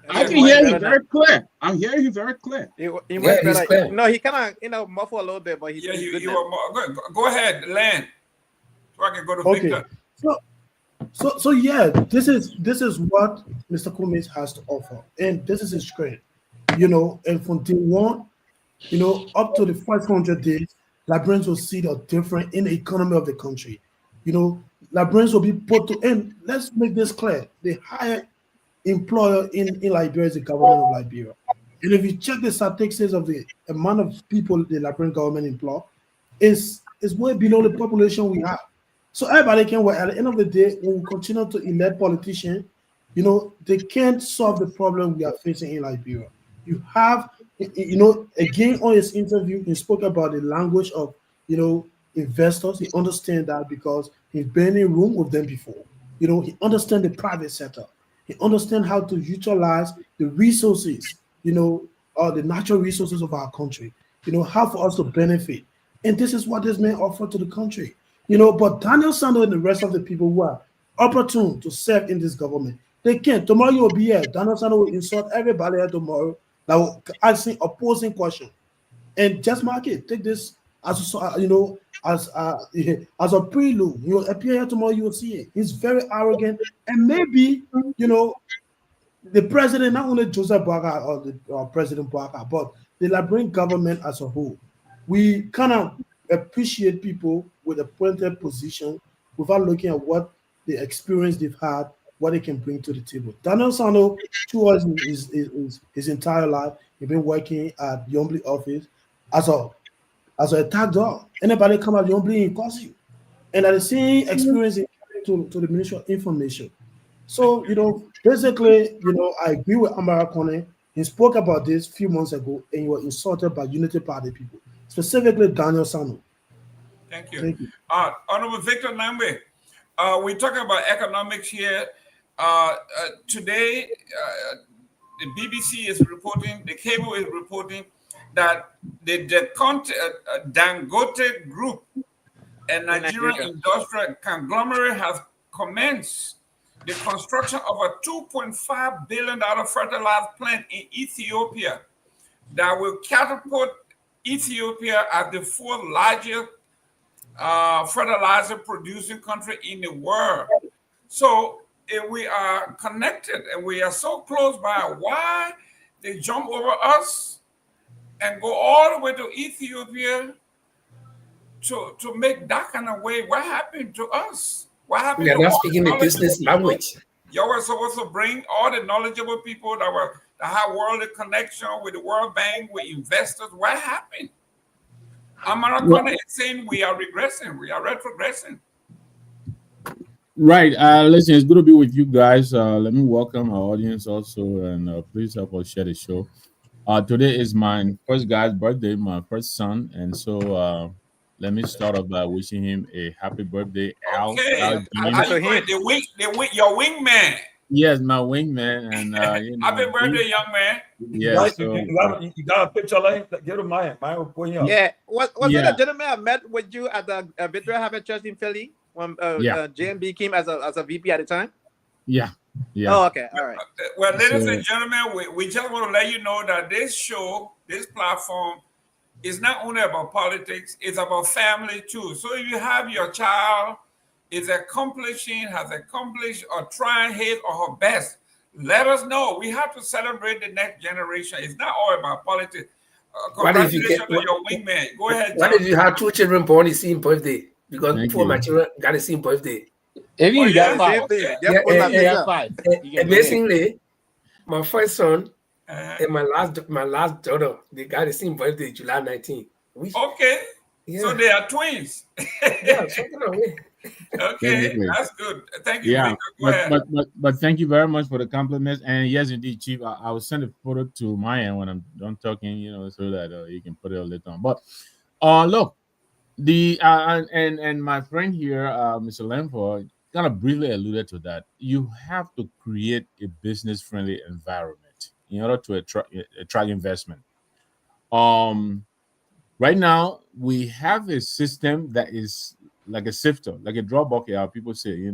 I can hear you very clear. I'm hearing you very clear. He's clear. No, he kind of muffle a little bit, but he's good now. Go ahead, Land, so I can go to Victor. So yeah, this is what Mr. Cummings has to offer, and this is his strength. And from day one, up to the 500 days, Liberians will see the difference in the economy of the country. Liberians will be put to, and let's make this clear, the higher employer in Liberia is the government of Liberia. And if you check the statistics of the amount of people the Liberian government employ, is way below the population we have. So everybody can work. At the end of the day, when we continue to elect politicians, they can't solve the problem we are facing in Liberia. You have, again on his interview, he spoke about the language of, investors. He understands that because he's been in a room with them before. He understands the private sector. He understands how to utilize the resources, the natural resources of our country, how for us to benefit. And this is what this man offered to the country. But Daniel Sano and the rest of the people who are opportune to serve in this government, they can't. Tomorrow you will be here. Daniel Sano will insult everybody here tomorrow that will ask opposing question. And just mark it. Take this as as a prelude. You will appear here tomorrow, you will see it. He's very arrogant. And maybe, the president, not only Joseph Boakai or President Boakai, but the Liberian government as a whole, we kind of appreciate people with a pointed position without looking at what the experience they've had, what they can bring to the table. Daniel Sano, throughout his entire life, You've been working at Yombly office as a attack dog. Anybody come at Yombly and calls you. And at the same experience to the Ministry of Information. So, basically, I agree with Amara Kone. He spoke about this a few months ago, and you were insulted by Unity Party people, specifically Daniel Sano. Thank you. Thank you. Honorable Victor Nagbe, we're talking about economics here. Today, the BBC is reporting, the cable is reporting that the Dangote Group, a Nigerian industrial conglomerate, has commenced the construction of a $2.5 billion fertilizer plant in Ethiopia that will catapult Ethiopia as the fourth largest fertilizer producing country in the world. So if we are connected and we are so close by, why they jump over us and go all the way to Ethiopia to make that kind of way? What happened to us? What happened? We are not speaking the business language. You were supposed to bring all the knowledgeable people that have worldly connection with the World Bank, with investors. What happened? Amara Kone is saying we are regressing. We are retrogressing. Right. Listen, it's good to be with you guys. Let me welcome our audience also, and please help us share the show. Today is my first guy's birthday, my first son, and so let me start off by wishing him a happy birthday, Al. Okay. Al your wingman. Yes, my wingman, and happy birthday, young man. Yeah, you got a picture like that? Get him Myean. Myean will point you up. Yeah, was it a gentleman I met with you at the Victoria Harvard Church in Philly when JMB came as a VP at the time? Yeah. Oh, okay, all right. Well, ladies and gentlemen, we just want to let you know that this show, this platform, is not only about politics; it's about family too. So if you have your child has accomplished or trying his or her best, let us know. We have to celebrate the next generation. It's not all about politics. Congratulations to your wingman. Go ahead, John. What if you have two children born the same birthday? Because two of my children got the same birthday. You got five. Amazingly, my first son and my last daughter, they got the same birthday, July 19th. Okay. Yeah. So they are twins. Yeah, something away. Okay, that's good. Thank you. Yeah, but thank you very much for the compliments. And yes, indeed, Chief, I will send a photo to Myean when I'm done talking, so that you can put it later on. But look, the and my friend here, Mr. Lemford, kind of briefly alluded to that. You have to create a business-friendly environment in order to attract investment. Right now, we have a system that is like a sifter, like a draw bucket, how people say,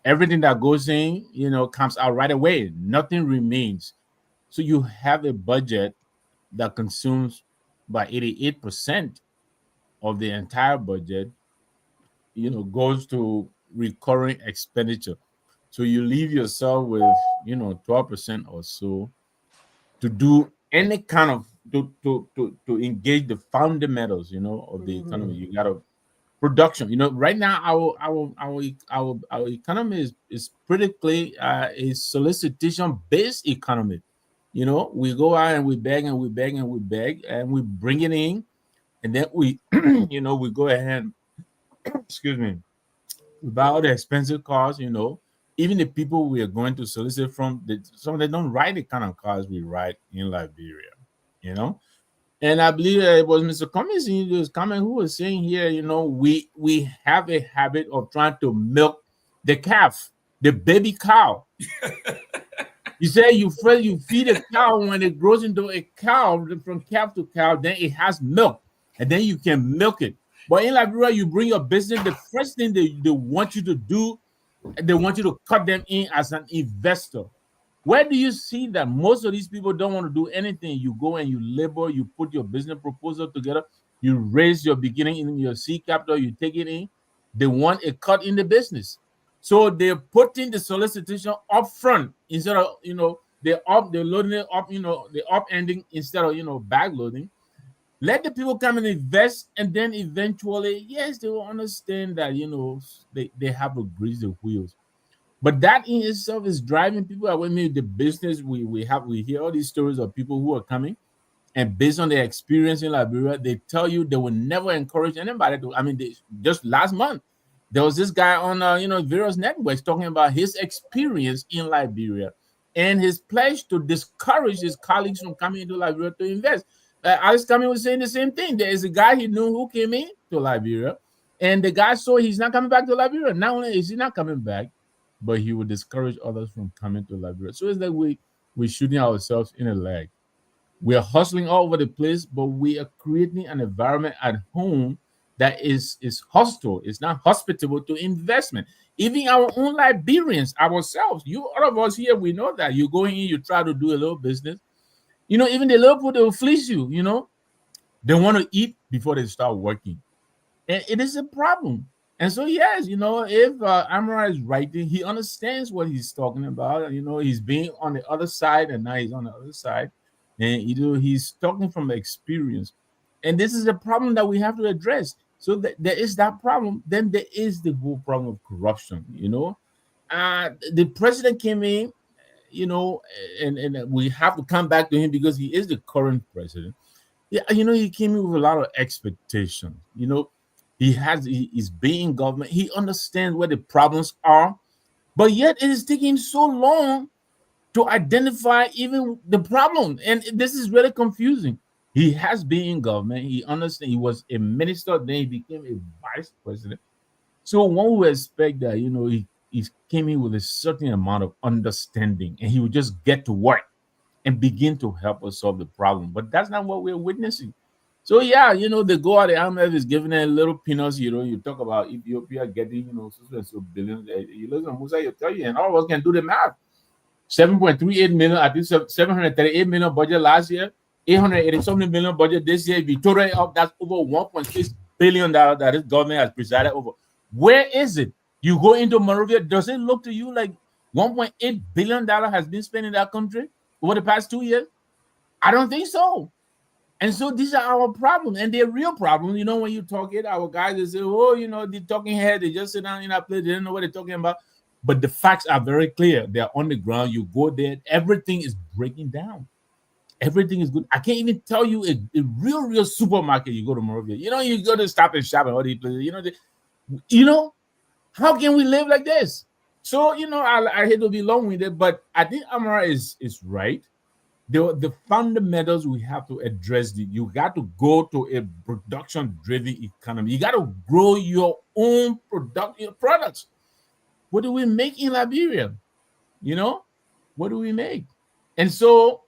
everything that goes in, comes out right away. Nothing remains. So you have a budget that consumes by 88% of the entire budget, goes to recurring expenditure. So you leave yourself with, 12% or so to do any kind of to engage the fundamentals, of the economy. You got to production. Right now our economy is critically a solicitation based economy. We go out and we beg and we beg and we beg and we bring it in, and then we we go ahead excuse me, we buy all the expensive cars. Even the people we are going to solicit from, some of them don't ride the kind of cars we ride in Liberia. And I believe it was Mr. Cummings who was saying here, we have a habit of trying to milk the calf, the baby cow. You say you feed a cow, when it grows into a cow, from calf to cow, then it has milk, and then you can milk it. But in Liberia, you bring your business, the first thing they want you to do, they want you to cut them in as an investor. Where do you see that most of these people don't want to do anything? You go and you labor, you put your business proposal together, you raise your beginning in your seed capital, you take it in. They want a cut in the business. So they're putting the solicitation up front instead of, they're loading it up, the up ending instead of, backloading. Let the people come and invest, and then eventually, yes, they will understand that, they have to grease the wheels. But that in itself is driving people away. Maybe the business we hear all these stories of people who are coming, and based on their experience in Liberia, they tell you they will never encourage anybody to. I mean, just last month there was this guy on various networks talking about his experience in Liberia and his pledge to discourage his colleagues from coming into Liberia to invest. Alex Kamara was saying the same thing. There is a guy he knew who came in to Liberia, and the guy saw he's not coming back to Liberia. Not only is he not coming back, but he would discourage others from coming to Liberia. So it's like we're shooting ourselves in the leg. We are hustling all over the place, but we are creating an environment at home that is hostile. It's not hospitable to investment. Even our own Liberians, ourselves, all of us here, we know that you go in, you try to do a little business. Even the little people, they will fleece you. They want to eat before they start working, and it is a problem. And so, yes, if Amara is writing, he understands what he's talking about. He's being on the other side, and now he's on the other side. And he's talking from experience. And this is a problem that we have to address. So there is that problem. Then there is the whole problem of corruption. The president came in, and we have to come back to him because he is the current president. Yeah, he came in with a lot of expectations. He's being government. He understands where the problems are, but yet it is taking so long to identify even the problem. And this is really confusing. He has been in government. He understands. He was a minister, then he became a vice president. So one would expect that, he came in with a certain amount of understanding, and he would just get to work and begin to help us solve the problem. But that's not what we're witnessing. So yeah, the go out, the IMF is giving a little peanuts. You talk about Ethiopia getting, so billions. You listen, Musa, you tell you, and all of us can do the math. 7.38 million, I think 738 million budget last year, 880 million budget this year. If you total it up, that's over $1.6 billion that this government has presided over. Where is it? You go into Monrovia, does it look to you like $1.8 billion has been spent in that country over the past 2 years? I don't think so. And so these are our problems, and they're real problems. When you talk it, our guys, they say, the talking head, they just sit down in that place, they don't know what they're talking about. But the facts are very clear. They're on the ground. You go there, everything is breaking down. Everything is good. I can't even tell you a real supermarket. You go to Monrovia, you go to Stop and Shop and all these places. How can we live like this? So, I hate to be long-winded, but I think Amara is right. The fundamentals we have to address. You got to go to a production-driven economy. You got to grow your own products. What do we make in Liberia? What do we make? And so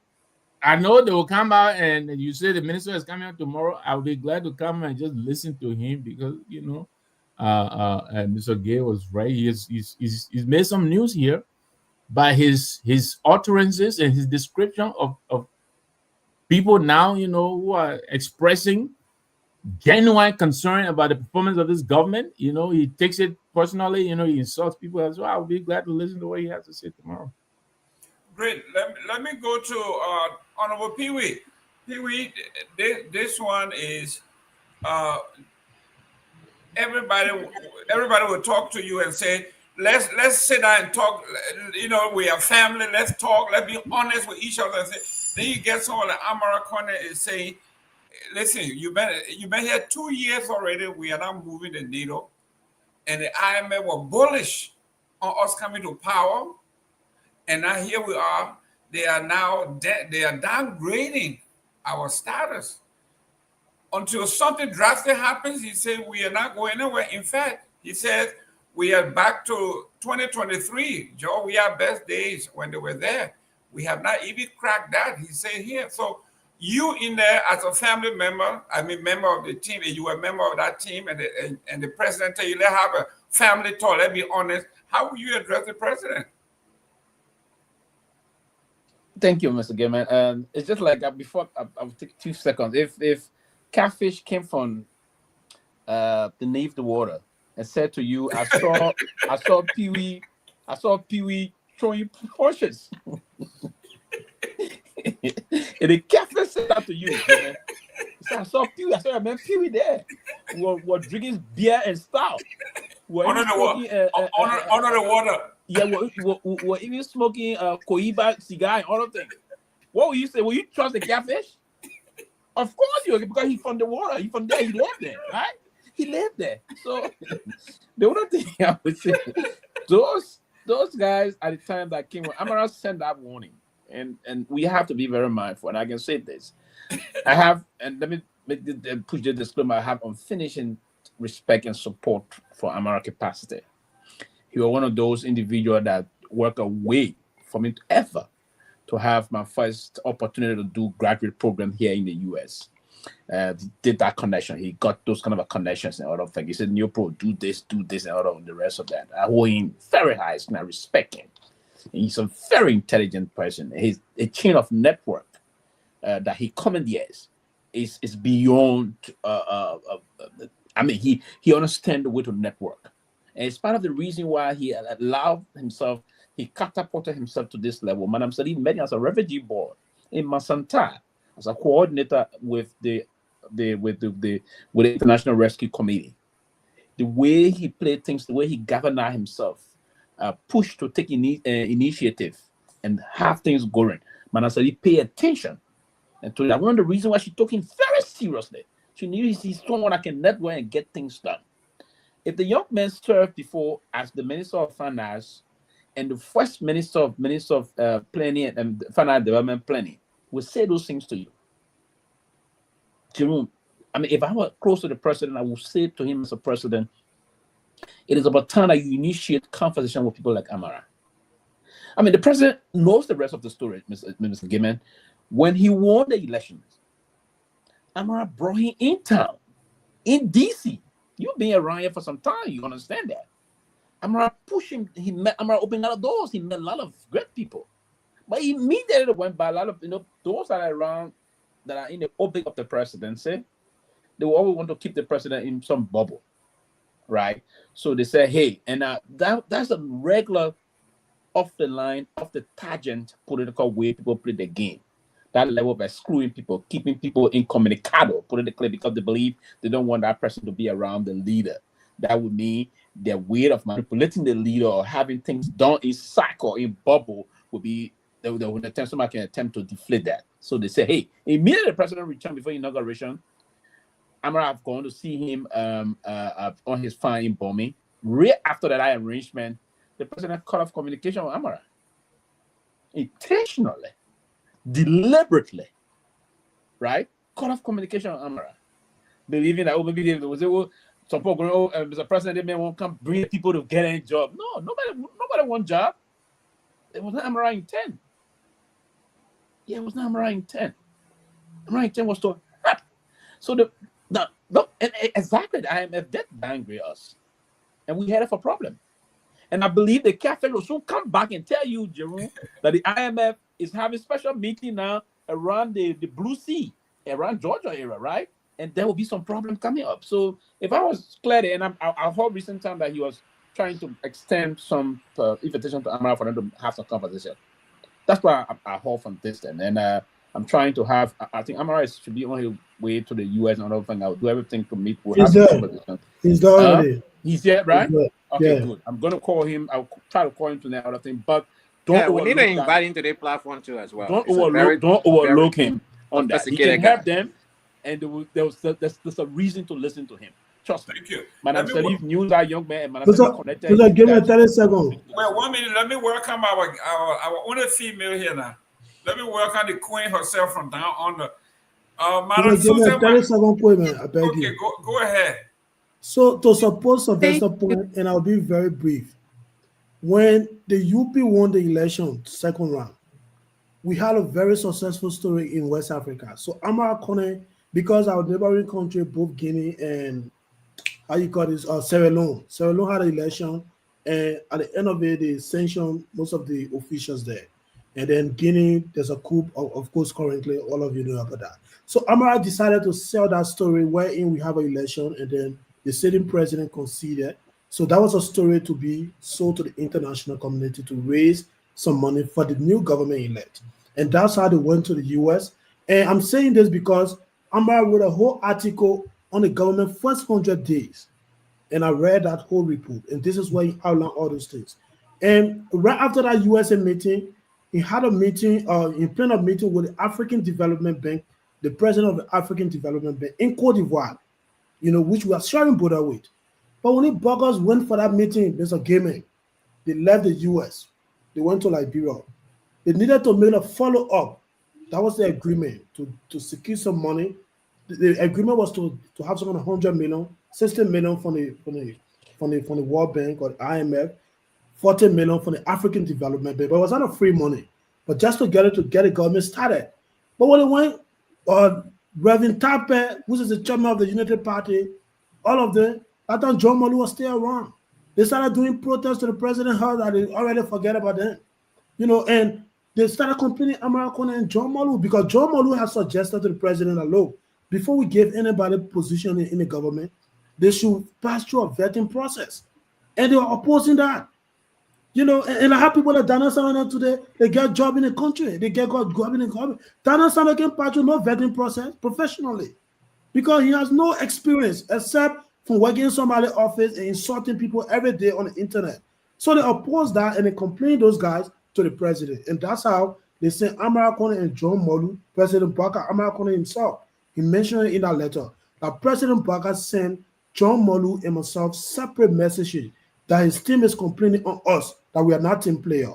I know they will come out, and you say the minister is coming out tomorrow. I'll be glad to come and just listen to him because, Mr. Gay was right. He's made some news here by his utterances and his description of people now, who are expressing genuine concern about the performance of this government. He takes it personally. He insults people as well. I'll be glad to listen to what he has to say tomorrow. Great. Let me go to Honorable Pewee. Pewee, this one is everybody will talk to you and say, let's sit down and talk. We are family. Let's talk. Let's be honest with each other. Then you get someone like Amara Corner is saying, listen, you've been here 2 years already. We are not moving the needle. And the IMF were bullish on us coming to power. And now here we are. They are now they are downgrading our status. Until something drastic happens, he said we are not going anywhere. In fact, he said we are back to 2023. Joe, we have best days when they were there. We have not even cracked that, he said here. So you in there as a family member, member of the team, and you were a member of that team, and the president tell you, let's have a family talk, let's be honest. How will you address the president? Thank you, Mr. Gayman. It's just like before, I'll take 2 seconds. If catfish came from beneath the water and said to you, I saw Pewee throwing portions. And the catfish said that to you, man. So I saw Pewee there. We're drinking beer and stout. Under the water. Yeah, we're even smoking Cohiba cigar and other things. What will you say? Will you trust the catfish? Of course you will, because he's from the water. He's from there. He lived there, right? He lived there. So the other thing I would say, those guys at the time that came, Amara sent that warning, and we have to be very mindful. And I can say this, I have, and let me push the disclaimer. I have unfinished respect and support for Amara capacity. He was one of those individuals that work away for me ever to have my first opportunity to do graduate program here in the US. Did that connection. He got those kind of connections and other things. He said, Neopro, do this, and all of the rest of that. I hold him very high, and I respect him. And he's a very intelligent person. His a chain of network that he commandeers is beyond. I mean, he understands the way to network, and it's part of the reason why he allowed himself. He catapulted himself to this level. Madam Sadi met him as a refugee board in Masanta as a coordinator with the International Rescue Committee. The way he played things, the way he governed himself, pushed to take initiative and have things going. Madam Sadi pay attention, and to that, one of the reasons why she took him very seriously. She knew he's someone that can network and get things done. If the young man served before as the Minister of Finance and the first Minister of Planning and Finance Development Planning, would say those things to you, Jerome, I mean, if I were close to the president, I would say to him as a president, it is about time that you initiate conversation with people like Amara. I mean, the president knows the rest of the story, Mr. Gayman. When he won the elections, Amara brought him in town, in DC. You've been around here for some time, you understand that. Amara pushed him, Amara opened a lot of doors, he met a lot of great people. But he immediately went by a lot of, those that are around, that are in the orbit of the presidency, they will always want to keep the president in some bubble, right? So they say, hey, and that's a regular off the line, off the tangent political way people play the game. That level of excluding people, keeping people incommunicado politically because they believe they don't want that person to be around the leader. That would mean their way of manipulating the leader or having things done in sack or in bubble would be, somebody can attempt to deflate that. So they say, hey, immediately the president returned before inauguration, Amara have gone to see him on his farm in Bombing. Right after that arrangement, the president cut off communication with Amara. Intentionally, deliberately, right? Cut off communication with Amara. Believing that, maybe they will say, some people going, Mr. President, they may want to come bring people to get a job. No, nobody want job. It was not Amara intent. Yeah, it was not Amara intent. Amara intent was to help. So exactly, the IMF did downgrade us, and we had a problem. And I believe the cafe will soon come back and tell you, Jerome, that the IMF is having special meeting now around the Blue Sea, around Georgia area, right? And there will be some problem coming up. So if I was clear, and I heard recent time that he was trying to extend some invitation to Amara for them to have some conversation. That's why I heard from this then. And I'm trying to have, I think Amara should be on his way to the US and other thing. I'll do everything to meet. We'll He's there. He's there already. He's there, right? He's there. Okay, Yeah. good. I'm going to call him. I'll try to call him tonight, other thing. But we need to invite him to the platform too as well. Don't overlook him on that. He can help them, and there's a reason to listen to him. Trust me. Thank you. Madam Salif knew that young man. And Give me 30 seconds. Well, 1 minute. Let me welcome our only female here now. Let me welcome the queen herself from down under. Madam Give me Susan. 30-second point, I beg you. Okay, go ahead. So to support Sylvester point, and I'll be very brief. When the UP won the election, second round, we had a very successful story in West Africa. So Amara Kone, because our neighboring country, both Guinea and Sierra Leone. Sierra Leone had an election, and at the end of it, they sanctioned most of the officials there. And then Guinea, there's a coup, of course, currently, all of you know about that. So Amara decided to sell that story wherein we have an election, and then the sitting president conceded. So that was a story to be sold to the international community to raise some money for the new government elect. And that's how they went to the US. And I'm saying this because Amara wrote a whole article on the government first 100 days. And I read that whole report. And this is where he outlined all those things. And right after that USA meeting, he had a meeting, he planned a meeting with the African Development Bank, the president of the African Development Bank in Cote d'Ivoire, which we are sharing border with. But when the buggers went for that meeting, Mr. Gayman, they left the US. They went to Liberia. They needed to make a follow-up. That was the agreement to secure some money. The agreement was to have some 100 million, 60 million from the World Bank or the IMF, 40 million from the African Development Bank. But it was not a free money, but just to get the government started. But when it went, Reverend Tape, who is the chairman of the United Party, all of them, I thought John Molu was still around. They started doing protests to the president, heard that they already forget about them. And they started complaining Amara Kone and John Molu because John Molu has suggested to the president that, look, before we give anybody position in the government, they should pass through a vetting process. And they were opposing that. And I have people that Dana Sano today, they get job in the country, they get job in the government. Dana Sano can pass through no vetting process professionally because he has no experience except from working in somebody's office and insulting people every day on the internet. So they oppose that and they complain those guys to the president. And that's how they sent Amara Kone and John Molu, President Baka, Amara Kone himself. He mentioned it in that letter that President Baka sent John Molu and myself separate messages that his team is complaining on us that we are not team player.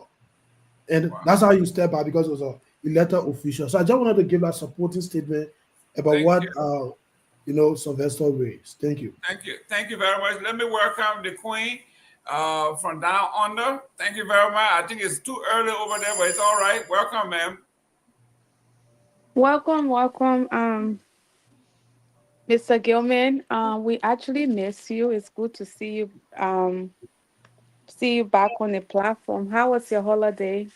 And that's how you step back because it was a letter official. So I just wanted to give that supporting statement about Sylvester raised. Thank you. Thank you very much. Let me welcome the Queen from down under. Thank you very much. I think it's too early over there, but it's all right. Welcome, ma'am. Welcome, Mr. Gayman. We actually miss you. It's good to see you back on the platform. How was your holiday?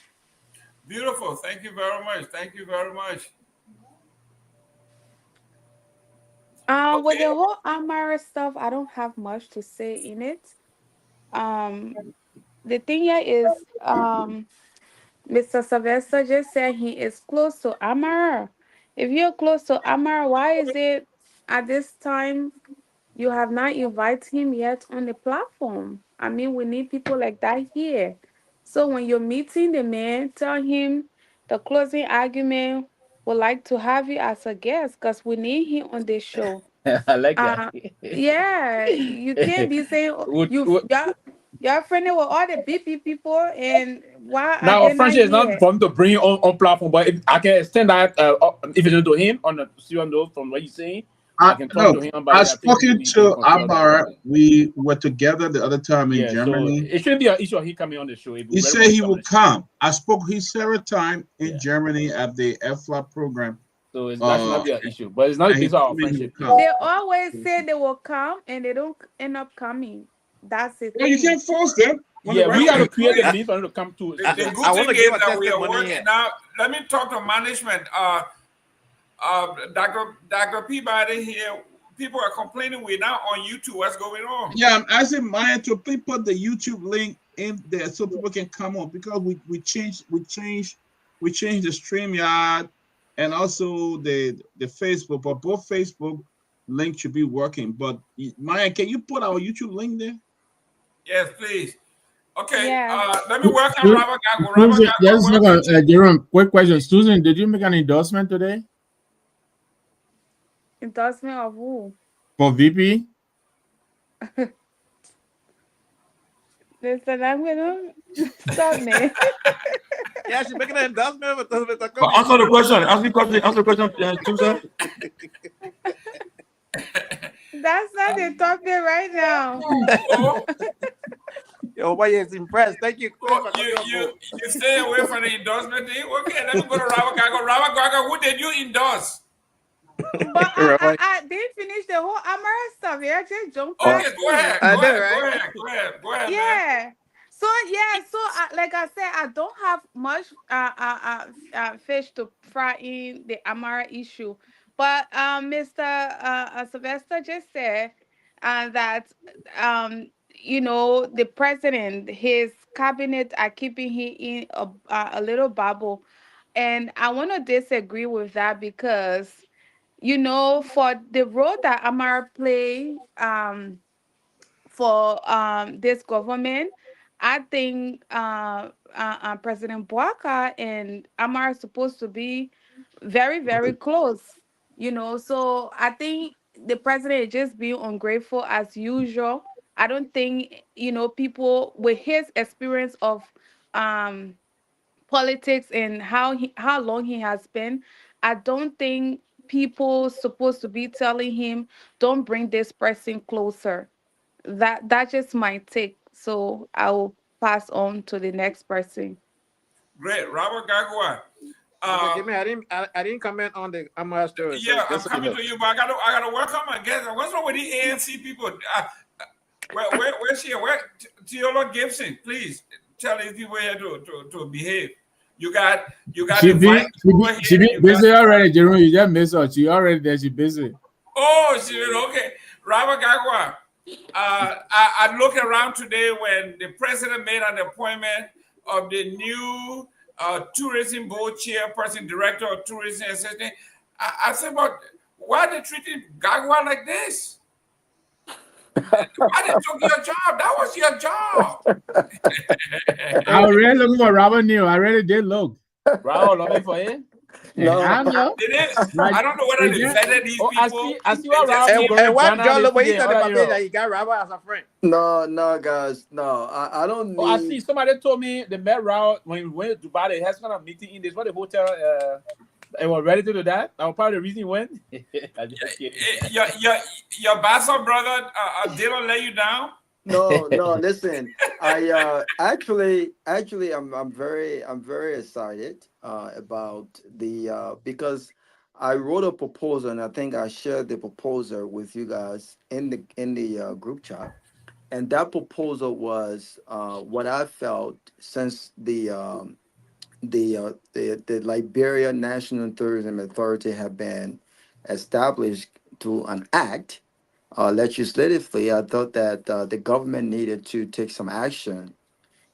Beautiful. Thank you very much. Thank you very much. With the whole Amara stuff, I don't have much to say in it. The thing here is, Mr. Sylvester just said he is close to Amara. If you're close to Amara, why is it at this time you have not invited him yet on the platform? I mean, we need people like that here. So when you're meeting the man, tell him the closing argument would like to have you as a guest because we need him on this show. I like that. Yeah, you can't be saying you're friendly with all the BP people, and why are Now, they not friendship is not here? for him to bring on platform, but if I can extend that, if it's to him on the serious note from what he's saying, I can talk to him about I've it. spoken to Amara. We were together the other time in Germany. So it shouldn't be an issue of he coming on the show. He said he will come. I spoke his several time in Germany at the FLA program. So that should not be an issue, but it's not based on our friendship. They always say they will come, and they don't end up coming. That's it. Well, you can't force them. Yeah, we got to create the need for them to come to. The good thing is that we are working now. Let me talk to management. Dr. Peabody here. People are complaining we're not on YouTube. What's going on? Yeah, I'm asking Myean to please put the YouTube link in there so people can come on because we changed the StreamYard and also the Facebook, but both Facebook links should be working. But Myean, can you put our YouTube link there? Yes, please. Okay. Yeah. Let me welcome Robert Garguah. Jerome, quick question. Susan, did you make an endorsement today? Endorsement of who? For VP? Listen, I'm gonna stop me. Yeah, she's making an endorsement with answer the question. Answer the question, Susan. That's not the topic right now. Yo, boy is impressed. Thank you. You stay away from the endorsement thing. Okay, let me go to Robert Garguah. Robert Garguah, who did you endorse? But I didn't finish the whole Amara stuff. Yeah, just jump back. Okay, go ahead. Go ahead. Yeah. So like I said, I don't have much fish to fry in the Amara issue. But Mr. Sylvester just said that the president, his cabinet are keeping him in a little bubble, and I want to disagree with that because for the role that Amara play for this government, I think President Bouaka and Amara are supposed to be very, very close. So I think the president is just being ungrateful as usual. I don't think people with his experience of um politics and how long he has been. I don't think people supposed to be telling him, don't bring this person closer. That's just my take. So I will pass on to the next person. Great, Robert Garguah. I didn't comment on the Amara story. Yeah, so I'm coming to you, but I gotta welcome my guest. What's wrong with the ANC people? Where's here? Where Teola Gibson? Please tell these people here to behave. You got She the be vice over here. she be busy already, Jerome. You just miss her. She already there. She busy. Oh, okay. Robert Garguah. I look around today when the president made an appointment of the new tourism board chairperson, director of tourism assistant. I said, but why are they treating Garguah like this? Why they took your job? That was your job. I already looking for Robert Neal. I already did look. Raul, looking for him? No. I know. I don't know whether they vetted these people. I see what Raul and what John Lobo, he's on the paper that he got Robert as a friend. No, guys. No, I don't need... I see somebody told me they met Raul when we went to Dubai. They had some kind of meeting in this. What the hotel... and was ready to do that. That was part of the reason he went. Your bastard brother didn't let you down. No. Listen, I actually, I'm very excited about the because I wrote a proposal, and I think I shared the proposal with you guys in the group chat, and that proposal was what I felt since the Liberia National Tourism Authority have been established through an act legislatively. I thought that the government needed to take some action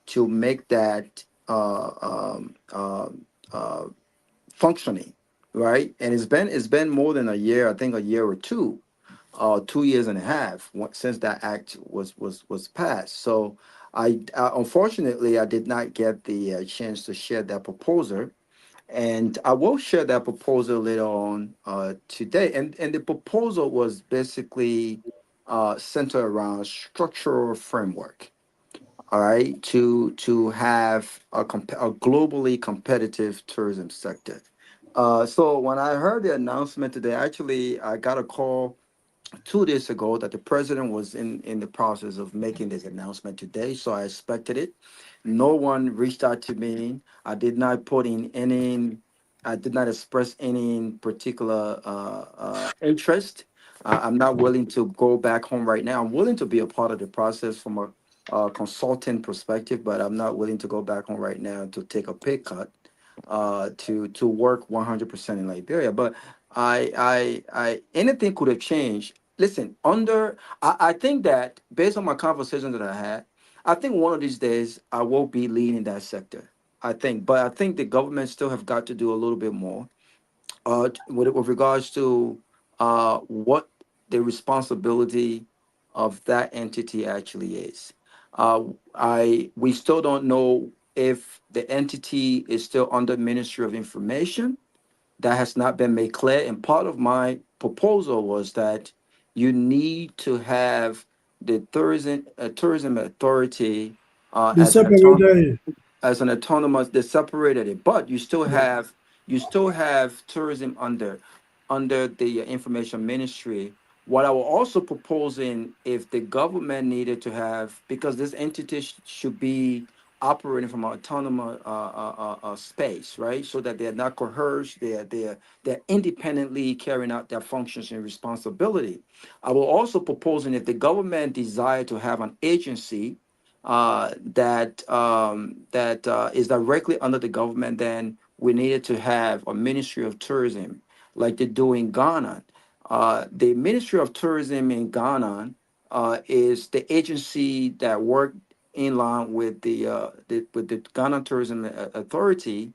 to make that functioning, right? And it's been more than a year. I think a year or two, 2 years and a half since that act was passed. So I unfortunately I did not get the chance to share that proposal, and I will share that proposal later on today. And the proposal was basically centered around structural framework. All right, to have a globally competitive tourism sector. So when I heard the announcement today, actually I got a call 2 days ago that the president was in the process of making this announcement today. So I expected it. No one reached out to me. I did not express any particular interest. I'm not willing to go back home right now. I'm willing to be a part of the process from a consultant perspective, but I'm not willing to go back home right now to take a pay cut to work 100% in Liberia. But I anything could have changed. Listen, I think that based on my conversation that I had, I think one of these days I will be leading that sector. I think the government still have got to do a little bit more with regards to what the responsibility of that entity actually is. We still don't know if the entity is still under Ministry of Information. That has not been made clear. And part of my proposal was that you need to have the tourism authority as an autonomous. They separated it, but you still have tourism under the information ministry. What I was also proposing, if the government needed to have, because this entity should be operating from an autonomous space, right? So that they're not coerced, they're independently carrying out their functions and responsibility. I will also proposing if the government desire to have an agency that is directly under the government, then we needed to have a Ministry of Tourism, like they do in Ghana. The Ministry of Tourism in Ghana is the agency that worked in line with the Ghana Tourism Authority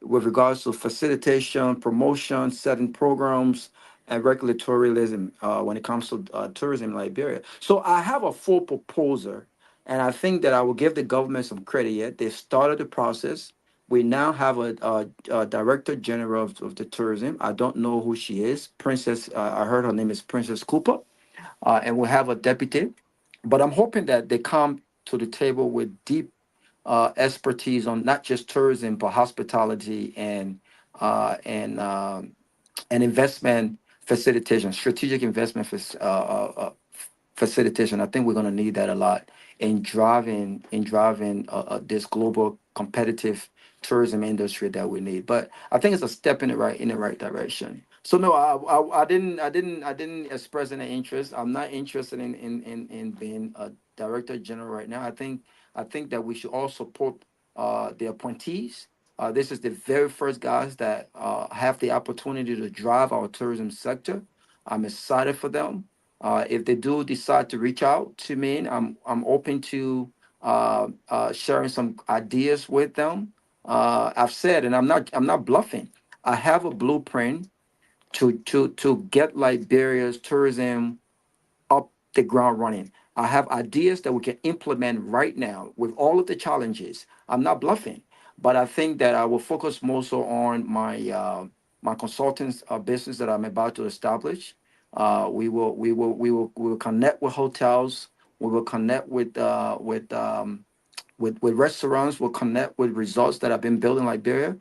with regards to facilitation, promotion, setting programs, and regulatoryism when it comes to tourism in Liberia. So I have a full proposal And I think that I will give the government some credit yet. They started the process. We now have a director general of the tourism. I don't know who she is. Princess, I heard her name is Princess Cooper. And we'll have a deputy. But I'm hoping that they come to the table with deep expertise on not just tourism, but hospitality and investment facilitation, strategic investment facilitation. I think we're going to need that a lot in driving this global competitive tourism industry that we need. But I think it's a step in the right direction. So no, I didn't express any interest. I'm not interested in being a director general right now. I think that we should all support the appointees. This is the very first guys that have the opportunity to drive our tourism sector. I'm excited for them. If they do decide to reach out to me, I'm open to sharing some ideas with them. I've said, and I'm not bluffing. I have a blueprint to get Liberia's tourism up the ground running. I have ideas that we can implement right now with all of the challenges. I'm not bluffing, but I think that I will focus more so on my consultants business that I'm about to establish. We will connect with hotels. We will connect with restaurants. We'll connect with resorts that have been built in Liberia.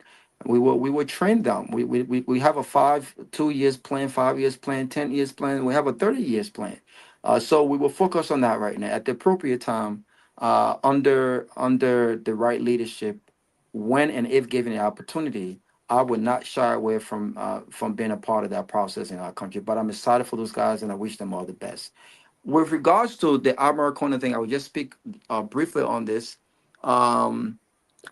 We will train them. We have a 2 years plan, 5 years plan, 10 years plan. We have a 30 years plan. So we will focus on that right now at the appropriate time, under the right leadership, when and if given the opportunity. I would not shy away from being a part of that process in our country. But I'm excited for those guys, and I wish them all the best. With regards to the Americana thing, I will just speak briefly on this. Um,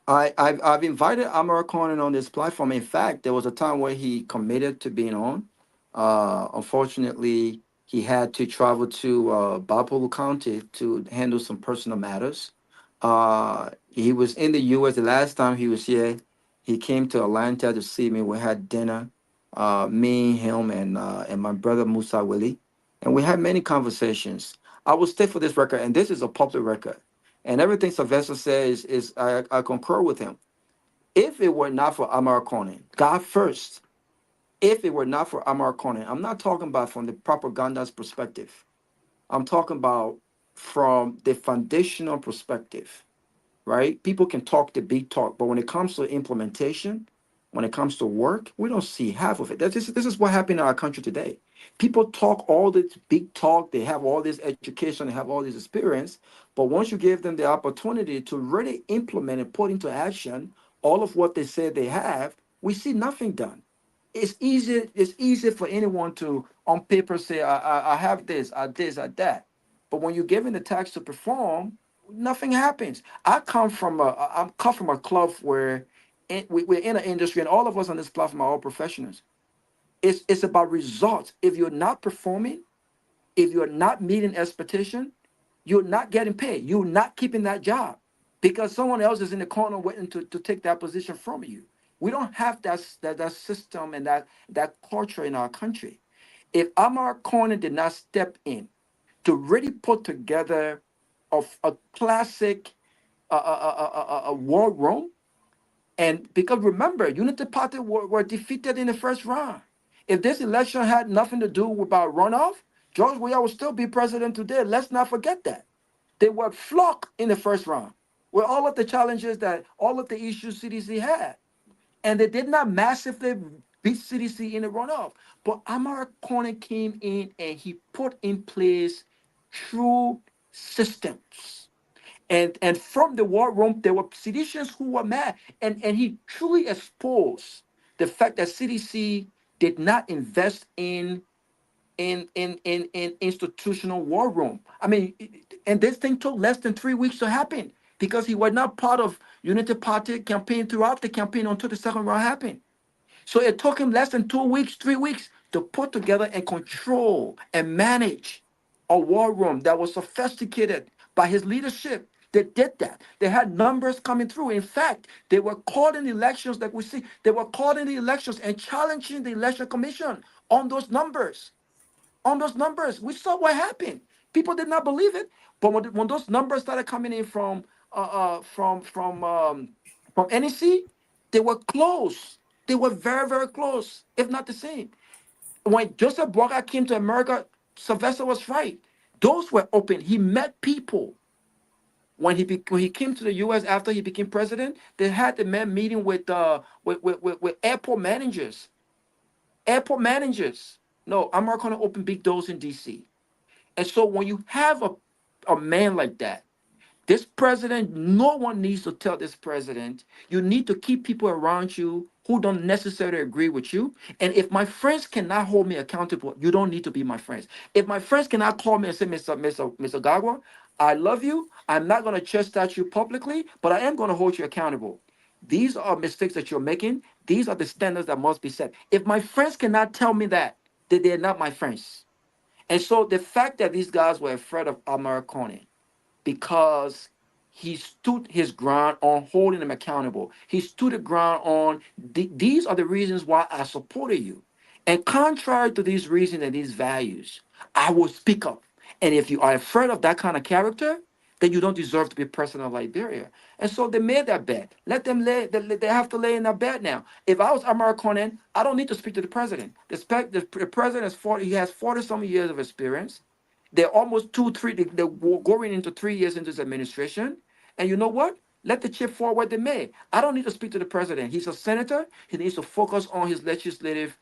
I've invited Amara Conan on this platform. In fact, there was a time where he committed to being on. Unfortunately, he had to travel to Bapolu County to handle some personal matters. He was in the U.S. the last time he was here. He came to Atlanta to see me. We had dinner, me, him, and my brother Musa Willie, and we had many conversations. I will stay for this record, and this is a public record. And everything Sylvester says is I concur with him. If it were not for Amar Conan, God first, if it were not for Amar Conan, I'm not talking about from the propaganda's perspective. I'm talking about from the foundational perspective, right? People can talk the big talk, but when it comes to implementation, when it comes to work, we don't see half of it. This is what happened in our country today. People talk all this big talk, they have all this education, they have all this experience, but once you give them the opportunity to really implement and put into action all of what they say they have, we see nothing done. It's easy for anyone to on paper say, I have this, I that. But when you're given the task to perform, nothing happens. I come from a club where we're in an industry, and all of us on this platform are all professionals. It's about results. If you're not performing, if you're not meeting expectation, you're not getting paid. You're not keeping that job because someone else is in the corner waiting to take that position from you. We don't have that system and that culture in our country. If Amar Corner did not step in to really put together a classic a war room, and because remember, Unity Party were defeated in the first round. If this election had nothing to do about runoff, George Weah would still be president today. Let's not forget that. They were flocked in the first round with all of the challenges that all of the issues CDC had. And they did not massively beat CDC in the runoff. But Amara Corner came in and he put in place true systems. And from the war room, there were seditionists who were mad. And he truly exposed the fact that CDC did not invest in institutional war room. I mean, and this thing took less than 3 weeks to happen because he was not part of Unity Party campaign throughout the campaign until the second round happened. So it took him less than 2 weeks, 3 weeks to put together and control and manage a war room that was sophisticated by his leadership. They did that. They had numbers coming through. In fact, they were called in elections that we see. They were called in the elections and challenging the election commission on those numbers. On those numbers, we saw what happened. People did not believe it. But when those numbers started coming in from NEC, they were close. They were very, very close, if not the same. When Joseph Boakai came to America, Sylvester was right. Those were open. He met people. When he came to the U.S. after he became president, they had the man meeting with airport managers. Airport managers. No, I'm not going to open big doors in D.C. And so when you have a man like that, this president, no one needs to tell this president, you need to keep people around you who don't necessarily agree with you. And if my friends cannot hold me accountable, you don't need to be my friends. If my friends cannot call me and say, Mr. Garguah, I love you. I'm not going to chastise you publicly, but I am going to hold you accountable. These are mistakes that you're making. These are the standards that must be set. If my friends cannot tell me that they're not my friends. And so the fact that these guys were afraid of Americani because he stood his ground on holding them accountable. He stood the ground on these are the reasons why I supported you. And contrary to these reasons and these values, I will speak up. And if you are afraid of that kind of character, then you don't deserve to be president of Liberia. And so they made that bet. Let them lay, they have to lay in that bet now. If I was American, I don't need to speak to the president. The president is 40, he has 40-some years of experience. They're almost they're going into 3 years into his administration. And you know what? Let the chip fall where they may. I don't need to speak to the president. He's a senator. He needs to focus on his legislative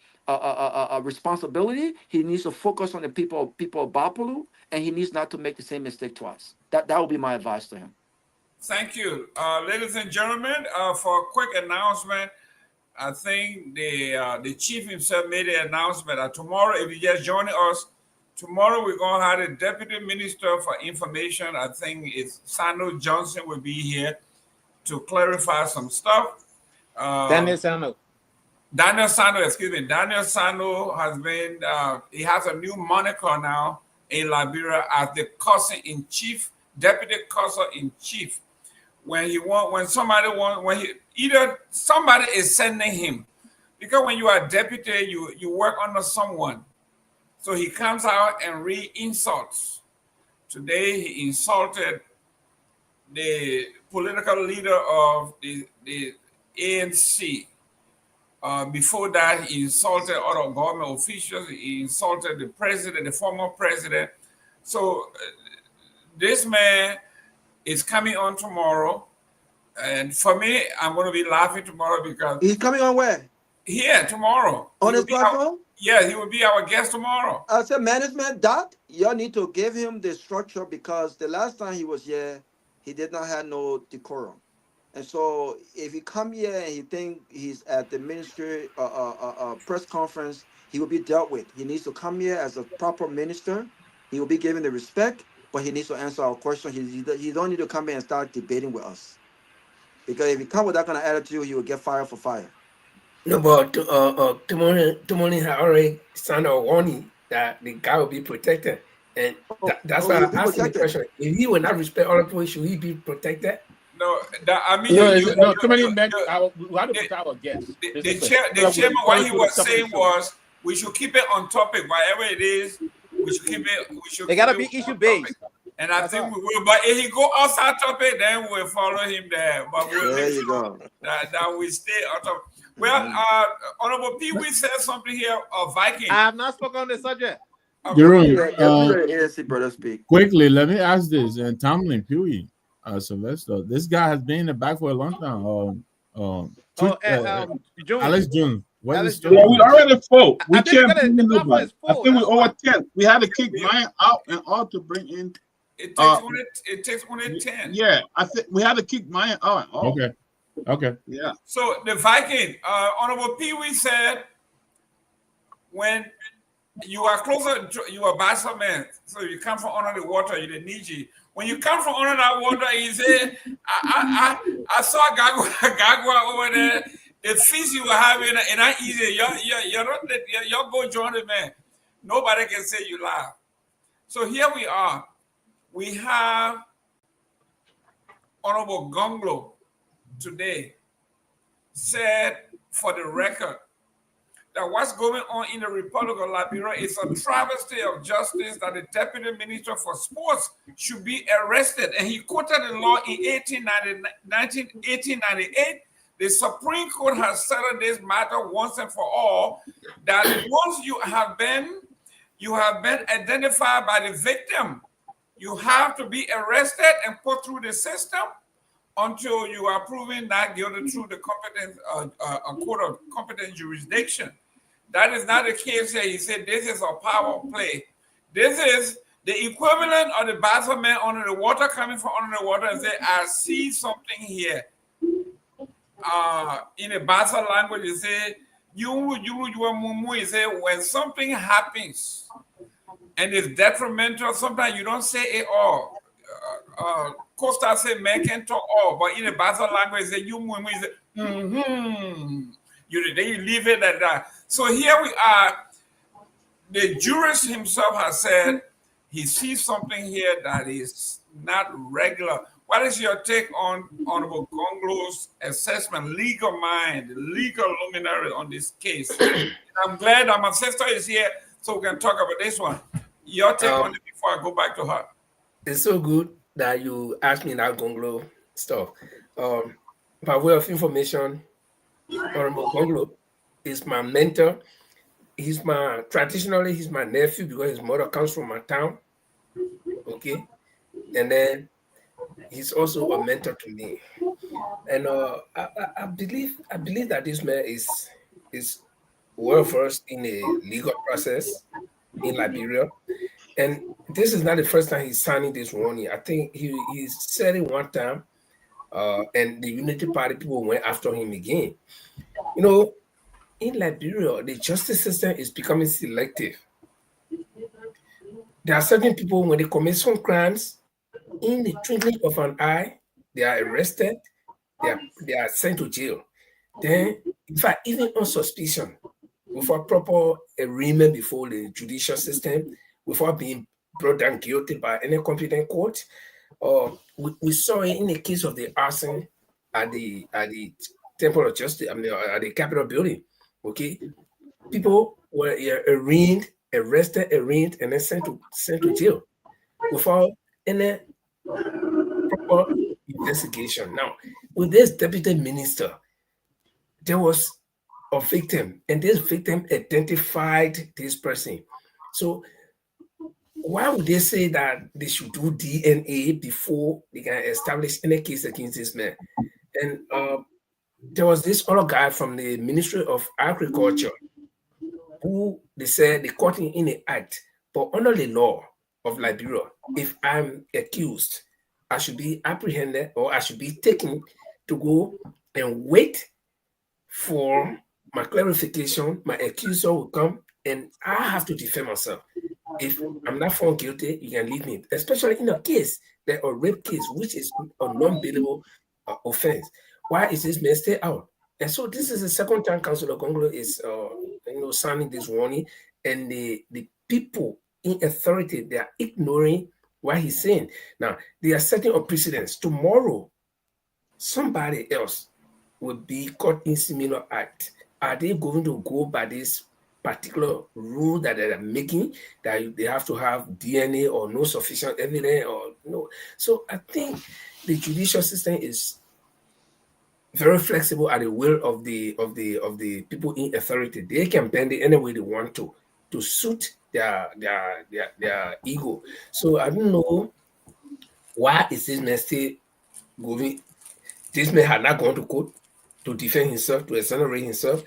responsibility. He needs to focus on the people of Bapulu, and he needs not to make the same mistake twice. That would be my advice to him. Thank you. Ladies and gentlemen, for a quick announcement, I think the chief himself made the announcement that tomorrow, if you just joining us, tomorrow we're going to have the Deputy Minister for Information. I think it's Sano Johnson will be here to clarify some stuff. Daniel Sano. Daniel Sano has been, he has a new moniker now in Liberia as the Cousin-in-Chief, Deputy Cousin-in-Chief. When somebody is sending him. Because when you are a deputy, you work under someone. So he comes out and insults. Today he insulted the political leader of the ANC. Before that, he insulted other government officials. He insulted the president, the former president. So this man is coming on tomorrow. And for me, I'm going to be laughing tomorrow because... He's coming on where? Here, tomorrow. On his platform? Yeah, he will be our guest tomorrow. I said, management, y'all need to give him the structure because the last time he was here, he did not have no decorum. And so if he come here and he think he's at the ministry press conference, he will be dealt with. He needs to come here as a proper minister. He will be given the respect, but he needs to answer our questions. He don't need to come here and start debating with us. Because if he come with that kind of attitude, he will get fired for fire. No, but Tomalin had already signed a warning that the guy will be protected. And that's why I'm asking the question. If he will not respect other people, should he be protected? No, I mean... Tomalin meant we have to put our guests. The chairman, what he was saying was, we should keep it on topic, whatever it is, we should keep it... They got to be issue-based. And I think we will. But if he go outside topic, then we'll follow him there. But we'll make sure that we stay on topic. Well, Honorable Pewee said something here of Viking. I have not spoken on the subject. Jerome, brother, speak. Quickly, let me ask this. And Tomalin, Pewee, Sylvester, this guy has been in the back for a long time. Alex Jones. Well, we already spoke. We can't bring in nobody. I think we owe a 10. We had to kick Myean out and all to bring in. It takes only 10. Yeah, I think we had to kick Myean out. Okay. Yeah. So the Viking, Honorable Pewee said, when you are closer, you are Bassa man. So you come from under the water, you didn't need you. When you come from under that water, he said, I saw Garguah over there. The feast you were having, and I easy. Y'all go join the man. Nobody can say you lie. So here we are. We have Honorable Gongloe today said, for the record, that what's going on in the Republic of Liberia is a travesty of justice, that the Deputy Minister for Sports should be arrested. And he quoted the law in 1898. The Supreme Court has settled this matter once and for all, that once you have been identified by the victim, you have to be arrested and put through the system until you are proven not guilty through the competent a court of competent jurisdiction. That is not the case here. He said this is a power play. This is the equivalent of the batsman under the water coming from under the water and say, I see something here. In the Basa language, you say, you say, when something happens and it's detrimental, sometimes you don't say it all. Costa say, man can talk all, but in the Basa language, you say, you say, you leave it at that. So here we are. The jurist himself has said he sees something here that is not regular. What is your take on Honorable Gongloe's assessment, legal mind, legal luminary on this case? I'm glad that my sister is here so we can talk about this one. Your take on it before I go back to her. It's so good that you asked me that Gongloe stuff. By way of information, Honorable Gongloe is my mentor. Traditionally, he's my nephew because his mother comes from my town. Okay. And then he's also a mentor to me. And I believe that this man is well versed in a legal process in Liberia. And this is not the first time he's signing this warning. I think he said it one time, and the Unity Party people went after him again. You know, in Liberia, the justice system is becoming selective. There are certain people, when they commit some crimes, in the twinkling of an eye, they are arrested, they are sent to jail. Then, in fact, even on suspicion, without proper arraignment before the judicial system, without being brought down guilty by any competent court. We saw it in the case of the arson at the Temple of Justice, at the Capitol building. Okay, people were arrested, arraigned, and then sent to jail without any proper investigation. Now, with this deputy minister, there was a victim, and this victim identified this person. So why would they say that they should do DNA before they can establish any case against this man? And there was this other guy from the Ministry of Agriculture who they said they caught him in the act, but under the law of Liberia, if I'm accused, I should be apprehended or I should be taken to go and wait for my clarification. My accuser will come and I have to defend myself. If I'm not found guilty, you can leave me, especially in a case, a rape case, which is a non-bailable offense. Why is this man stay out? And so this is the second time Councillor Gongloe is signing this warning, and the people in authority, they are ignoring what he's saying. Now, they are setting a precedence. Tomorrow, somebody else will be caught in similar act. Are they going to go by this particular rule that they are making, that they have to have DNA or no sufficient evidence or no? So I think the judicial system is very flexible at the will of the people in authority. They can bend it any way they want to suit their ego. So I don't know why is this man still going. This man had not gone to court to defend himself, to exonerate himself.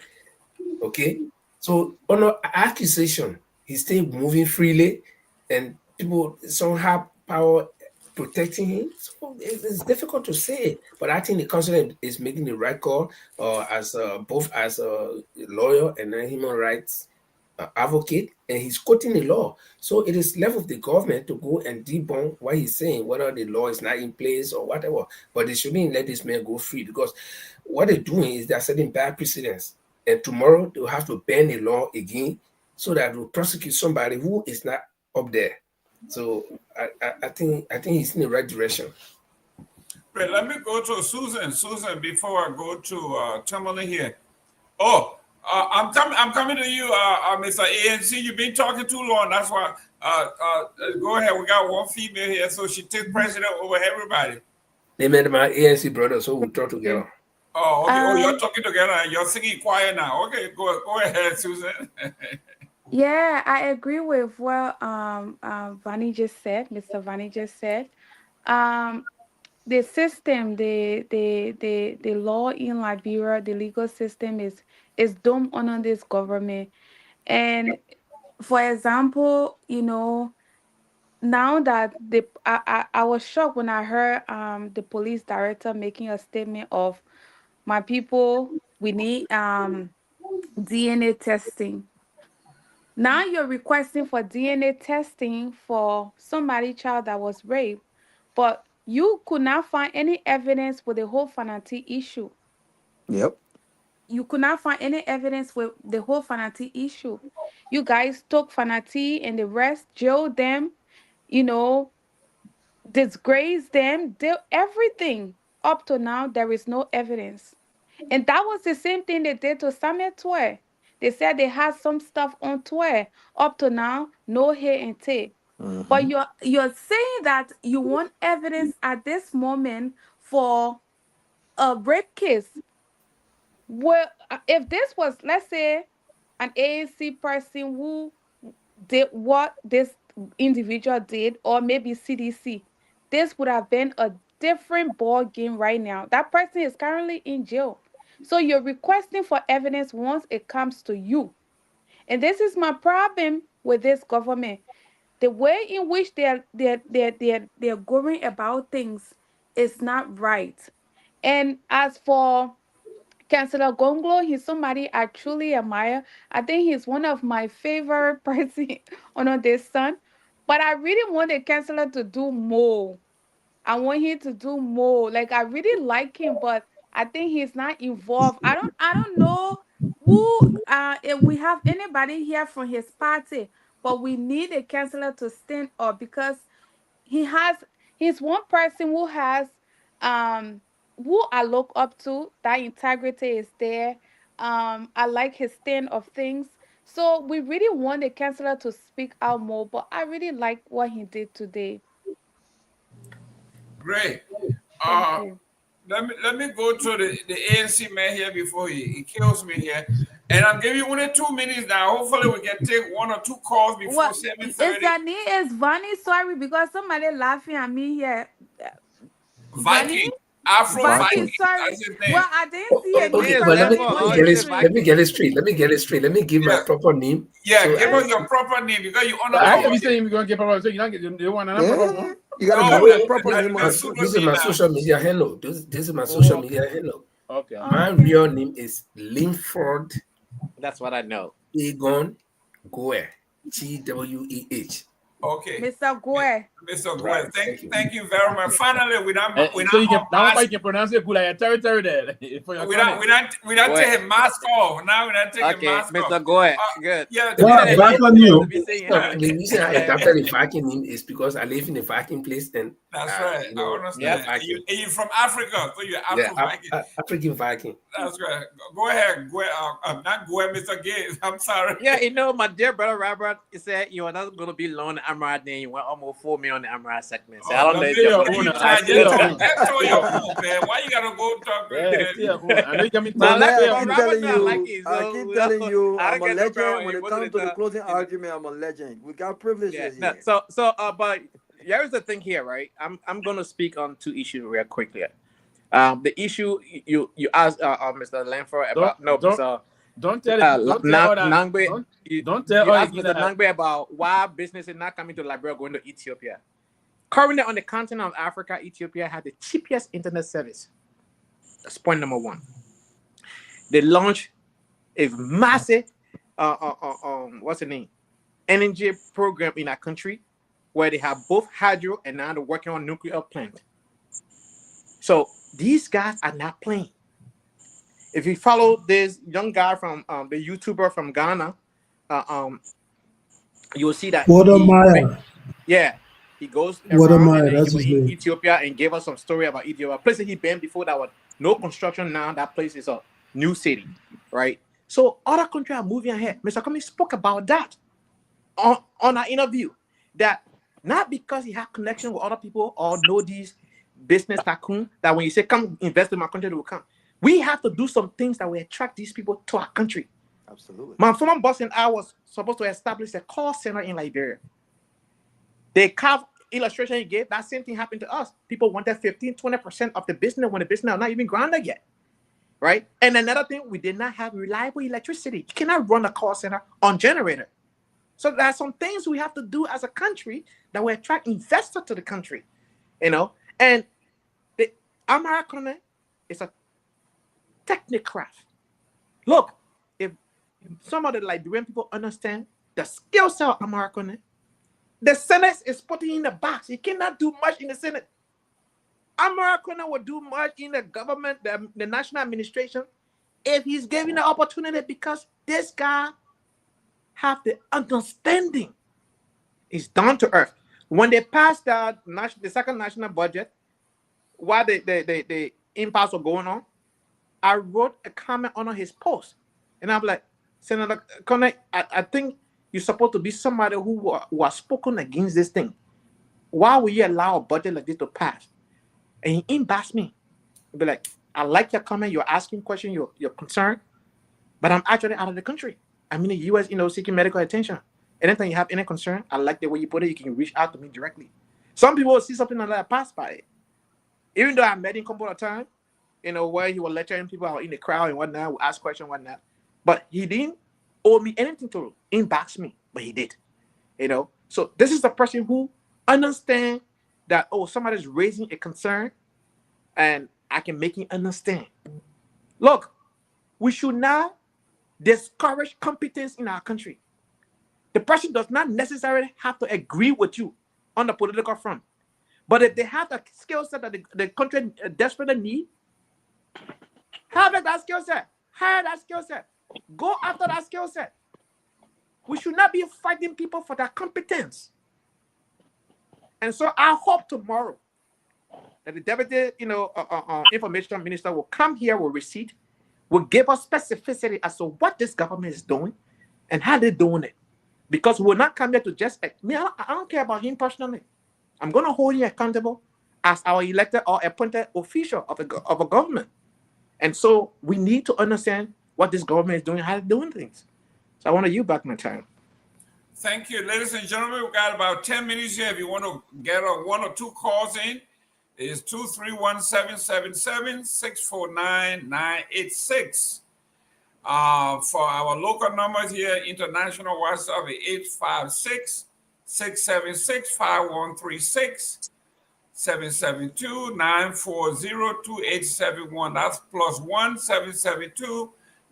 Okay, so on an accusation, he's still moving freely, and people somehow power protecting him. So it's difficult to say, but I think the council is making the right call, as both as a lawyer and a human rights advocate, and he's quoting the law. So it is left with the government to go and debunk what he's saying, whether the law is not in place or whatever. But they shouldn't let this man go free, because what they're doing is they're setting bad precedents. And tomorrow they'll have to bend the law again so that they'll prosecute somebody who is not up there. So I think he's in the right direction. But let me go to Susan. Susan, before I go to Tomalin here. Oh, I'm coming to you, Mr. ANC. You've been talking too long. That's why. Go ahead. We got one female here, so she takes precedent over everybody. They met my ANC brother, so we talk together. Oh, okay. You're talking together and you're singing choir now. Okay, go ahead, Susan. Yeah, I agree with what Vani just said, Mr. Vani just said. The system, the law in Liberia, the legal system is dumb under this government. And for example, now that I was shocked when I heard the police director making a statement of, my people, we need DNA testing. Now you're requesting for DNA testing for somebody's child that was raped, but you could not find any evidence with the whole Fanati issue. Yep. You could not find any evidence with the whole Fanati issue. You guys took Fanati and the rest, jailed them, disgraced them, did everything. Up to now, there is no evidence. And that was the same thing they did to Samuel Toure. They said they had some stuff on Toure. Up to now, no hair and tape. But you're saying that you want evidence at this moment for a rape case. Well, if this was, let's say, an ANC person who did what this individual did, or maybe CDC, this would have been a different ball game right now. That person is currently in jail. So you're requesting for evidence once it comes to you. And this is my problem with this government. The way in which they're going about things is not right. And as for Councillor Gongloe, he's somebody I truly admire. I think he's one of my favorite person on this son. But I really want the councillor to do more. I want him to do more. Like, I really like him, but I think he's not involved. I don't know who if we have anybody here from his party, but we need a councillor to stand up, because he's one person who has who I look up to. That integrity is there. I like his stand of things. So we really want the councillor to speak out more, but I really like what he did today. Great. Let me go to the ANC man here before he kills me here. And I'm giving you only 2 minutes now. Hopefully we can take 1 or 2 calls before 7:30. Is Vani sorry because somebody laughing at me here. Viking. Afro Viking. Sorry. That's his name. Well, I didn't see it. Okay, but let me get it straight. Let me give my proper name. Yeah, give us your proper name, because you honor. I can be saying we're gonna get proper, so you don't get you want another proper one. You gotta know your proper name. This is my social media handle. This is my social media handle. Okay. My real name is Linford. That's what I know. Egon Goe. Gweh. Okay. Mr. Goe. Mr. Goe, thank you very much. Finally, we don't so you can pronounce it good like a territory there. We don't take a mask off. Now we don't take a mask off. Mr. Goe, good. Yeah, back on you. The reason I adopted the Viking name is because I live in a Viking place, and that's right. I understand. And you're from Africa, so you're Afro Viking. African Viking. That's right. Go ahead. Not Goe, Mr. Gay. I'm sorry. Yeah, my dear brother Robert, he said you are not going to be long Amrad name. You want almost 4 million on the Amrad segment. So I don't know if you're your own, man. Why you gotta go talk to I keep telling you, I'm a legend. When it comes to the closing argument, I'm a legend. We got privileges here. But here's the thing here, right? I'm gonna speak on 2 issues real quickly. The issue you asked Mr. Lanford about Don't tell Nagbe. Don't tell Mr. Nagbe about why business is not coming to Liberia, going to Ethiopia. Currently on the continent of Africa, Ethiopia had the cheapest internet service. That's point number 1. They launched a massive energy program in our country, where they have both hydro and now they're working on nuclear plant. So these guys are not playing. If you follow this young guy from the YouTuber from Ghana, you'll see that. He goes around in Ethiopia and gave us some story about Ethiopia. Places he been before that was no construction. Now that place is a new city, right? So other countries are moving ahead. Mr. Comey spoke about that on our interview, that not because he had connection with other people or know these business tycoon, that when you say come invest in my country, they will come. We have to do some things that will attract these people to our country. Absolutely. My former boss and I was supposed to establish a call center in Liberia. They carved illustration he gave, that same thing happened to us. People wanted 15-20% of the business when the business are not even grounded yet. Right? And another thing, we did not have reliable electricity. You cannot run a call center on generator. So there are some things we have to do as a country that will attract investors to the country, you know. And the American is a technocrat. Look, if some of the Liberian people understand the skill set of American, the Senate is putting in the box. You cannot do much in the Senate. American will do much in the government, the national administration, if he's given the opportunity, because this guy have the understanding. It's down to earth. When they passed the second national budget, while the impasse was going on, I wrote a comment on his post. And I'm like, Senator Connick, I think you're supposed to be somebody who was spoken against this thing. Why will you allow a budget like this to pass? And he embarrassed me. He'd be like, I like your comment, you're asking questions, you're concerned, but I'm actually out of the country. I'm in the U.S., seeking medical attention. Anytime you have any concern, I like the way you put it, you can reach out to me directly. Some people will see something like that, pass by it. Even though I met him a couple of times, where he was lecturing people out in the crowd and whatnot, would ask questions and whatnot. But he didn't owe me anything to inbox me, but he did. So this is the person who understands that, somebody's raising a concern and I can make him understand. Look, we should not discourage competence in our country. The person does not necessarily have to agree with you on the political front. But if they have the skill set that the country desperately needs, have that skill set. Hire that skill set. Go after that skill set. We should not be fighting people for their competence. And so I hope tomorrow that the deputy, information minister will come here with receipt, will give us specificity as to what this government is doing and how they're doing it. Because we're not come here to just, I don't care about him personally. I'm going to hold him accountable as our elected or appointed official of a government. And so we need to understand what this government is doing, how they're doing things. So I want to yield back my time. Thank you. Ladies and gentlemen, we've got about 10 minutes here. If you want to get one or two calls in, it's 231-777-649-986. For our local numbers here, international WhatsApp is 856-676-5136, 772-940-2871. That's +1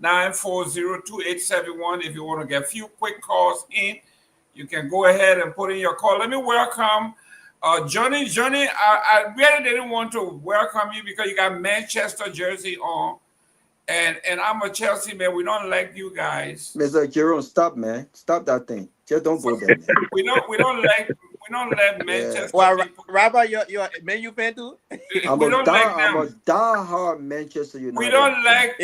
772-940-2871. If you want to get a few quick calls in, you can go ahead and put in your call. Let me welcome Johnny. Johnny, I really didn't want to welcome you because you got Manchester jersey on. And I'm a Chelsea man. We don't like you guys. Mr. Jerome, stop, man. Stop that thing. Just don't go there, man. we don't let Manchester. Well, Rabbi, you're a Man U fan too? I'm a die-hard Manchester United. We don't like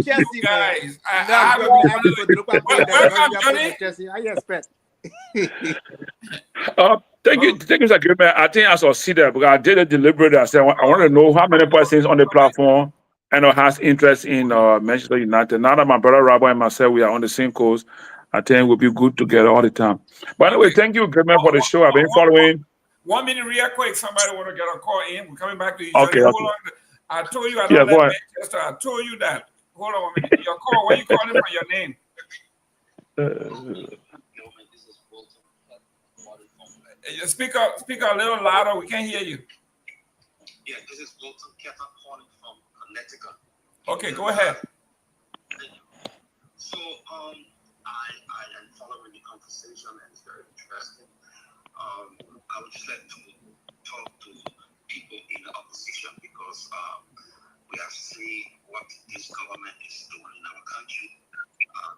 Chelsea you guys. Welcome, Johnny. I expect. Thank you, Mr. Gayman. I think I succeeded because I did it deliberately. I said I want to know how many persons on the platform has interest in Manchester United. Now that my brother Rabbi and myself, we are on the same course, I think we'll be good together all the time. But anyway, thank you, Gayman, for the show. I've been following. 1 minute real quick. Somebody want to get a call in. We're coming back to you. Okay. Hold on. I told you I don't like Manchester. I told you that. Hold on 1 minute. Your call. Where you calling from? Your name? Speak a little louder. We can't hear you. Yeah, this is Walter Keta calling from Connecticut. Okay, go ahead. So, I am following the conversation and it's very interesting. I would just like to talk to people in the opposition because we have seen what this government is doing in our country.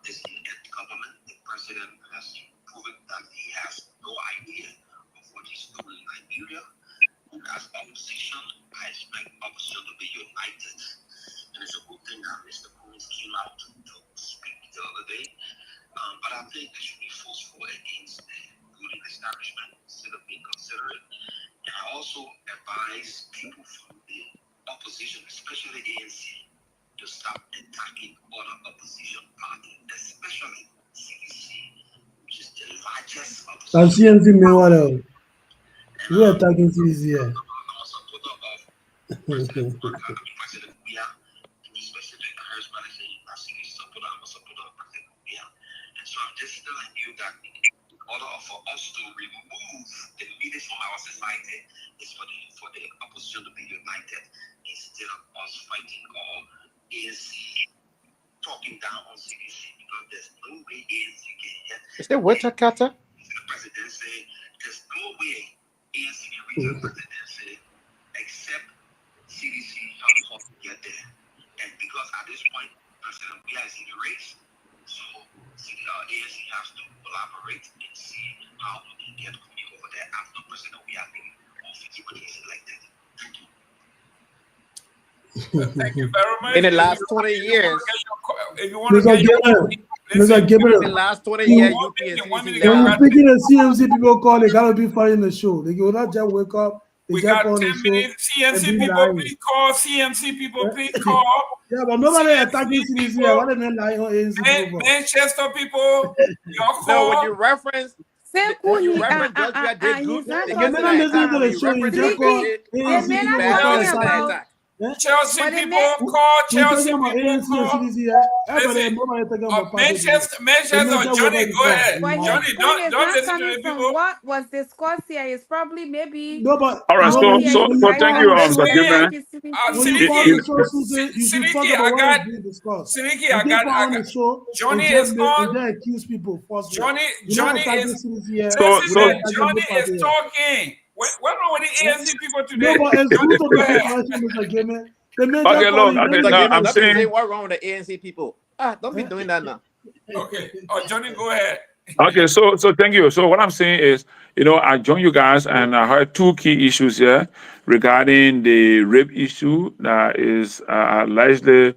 This government, the president has proven that he has no idea of what he's doing in Liberia. And as opposition, I expect opposition to be united. And it's a good thing that Mr. Coons came out to speak the other day. But I think they should be forceful against the ruling establishment instead of being considerate. And I also advise people from the opposition, especially ANC, to stop attacking other opposition parties, especially CDC, which is the largest I'm opposition. CNC Nyenwolo. We are attacking CDC here. I'm a supporter of President Myean, to be specific. I heard somebody say I'm a supporter of President Myean. And so I'm just telling you that in order for us to remove the leaders from our society, is for the opposition to be united instead of us fighting or ANC talking down on CDC, because there's no way ANC can get. Is there water, Carter? The president say there's no way ANC can reach the presidency except CDC helps us get there. And because at this point, President Myean is in the race, so ANC has to collaborate and see how we can get Kumi over there after President Myean being officially elected. Thank you. Thank you very much. In the last 20 years, if you want to get Mr. Gibber, in the last 20 years, UPS when you're speaking to CMC people call, they gotta be following the show. They will not just wake up. We got 10 minutes. CMC people, please call. CMC people, please call. Yeah, but nobody attacking CDC. What they mean lying on ANC people? Manchester people, your call. No, when you reference Garguah did good. Chelsea people call. Chelsea people call. Manchester, Johnny, go ahead. Johnny, don't listen to the people. What was discussed here is probably maybe. No, but all right, so thank you, Mr. Gayman. Seleke, I got Johnny is on. Johnny is talking. What's wrong with the ANC people today? No, but it's good to be okay, look, I'm saying what's wrong with the ANC people? Don't be doing that now. Okay, Johnny, go ahead. Okay, so thank you. So what I'm saying is, I joined you guys and I heard two key issues here regarding the rape issue that is largely,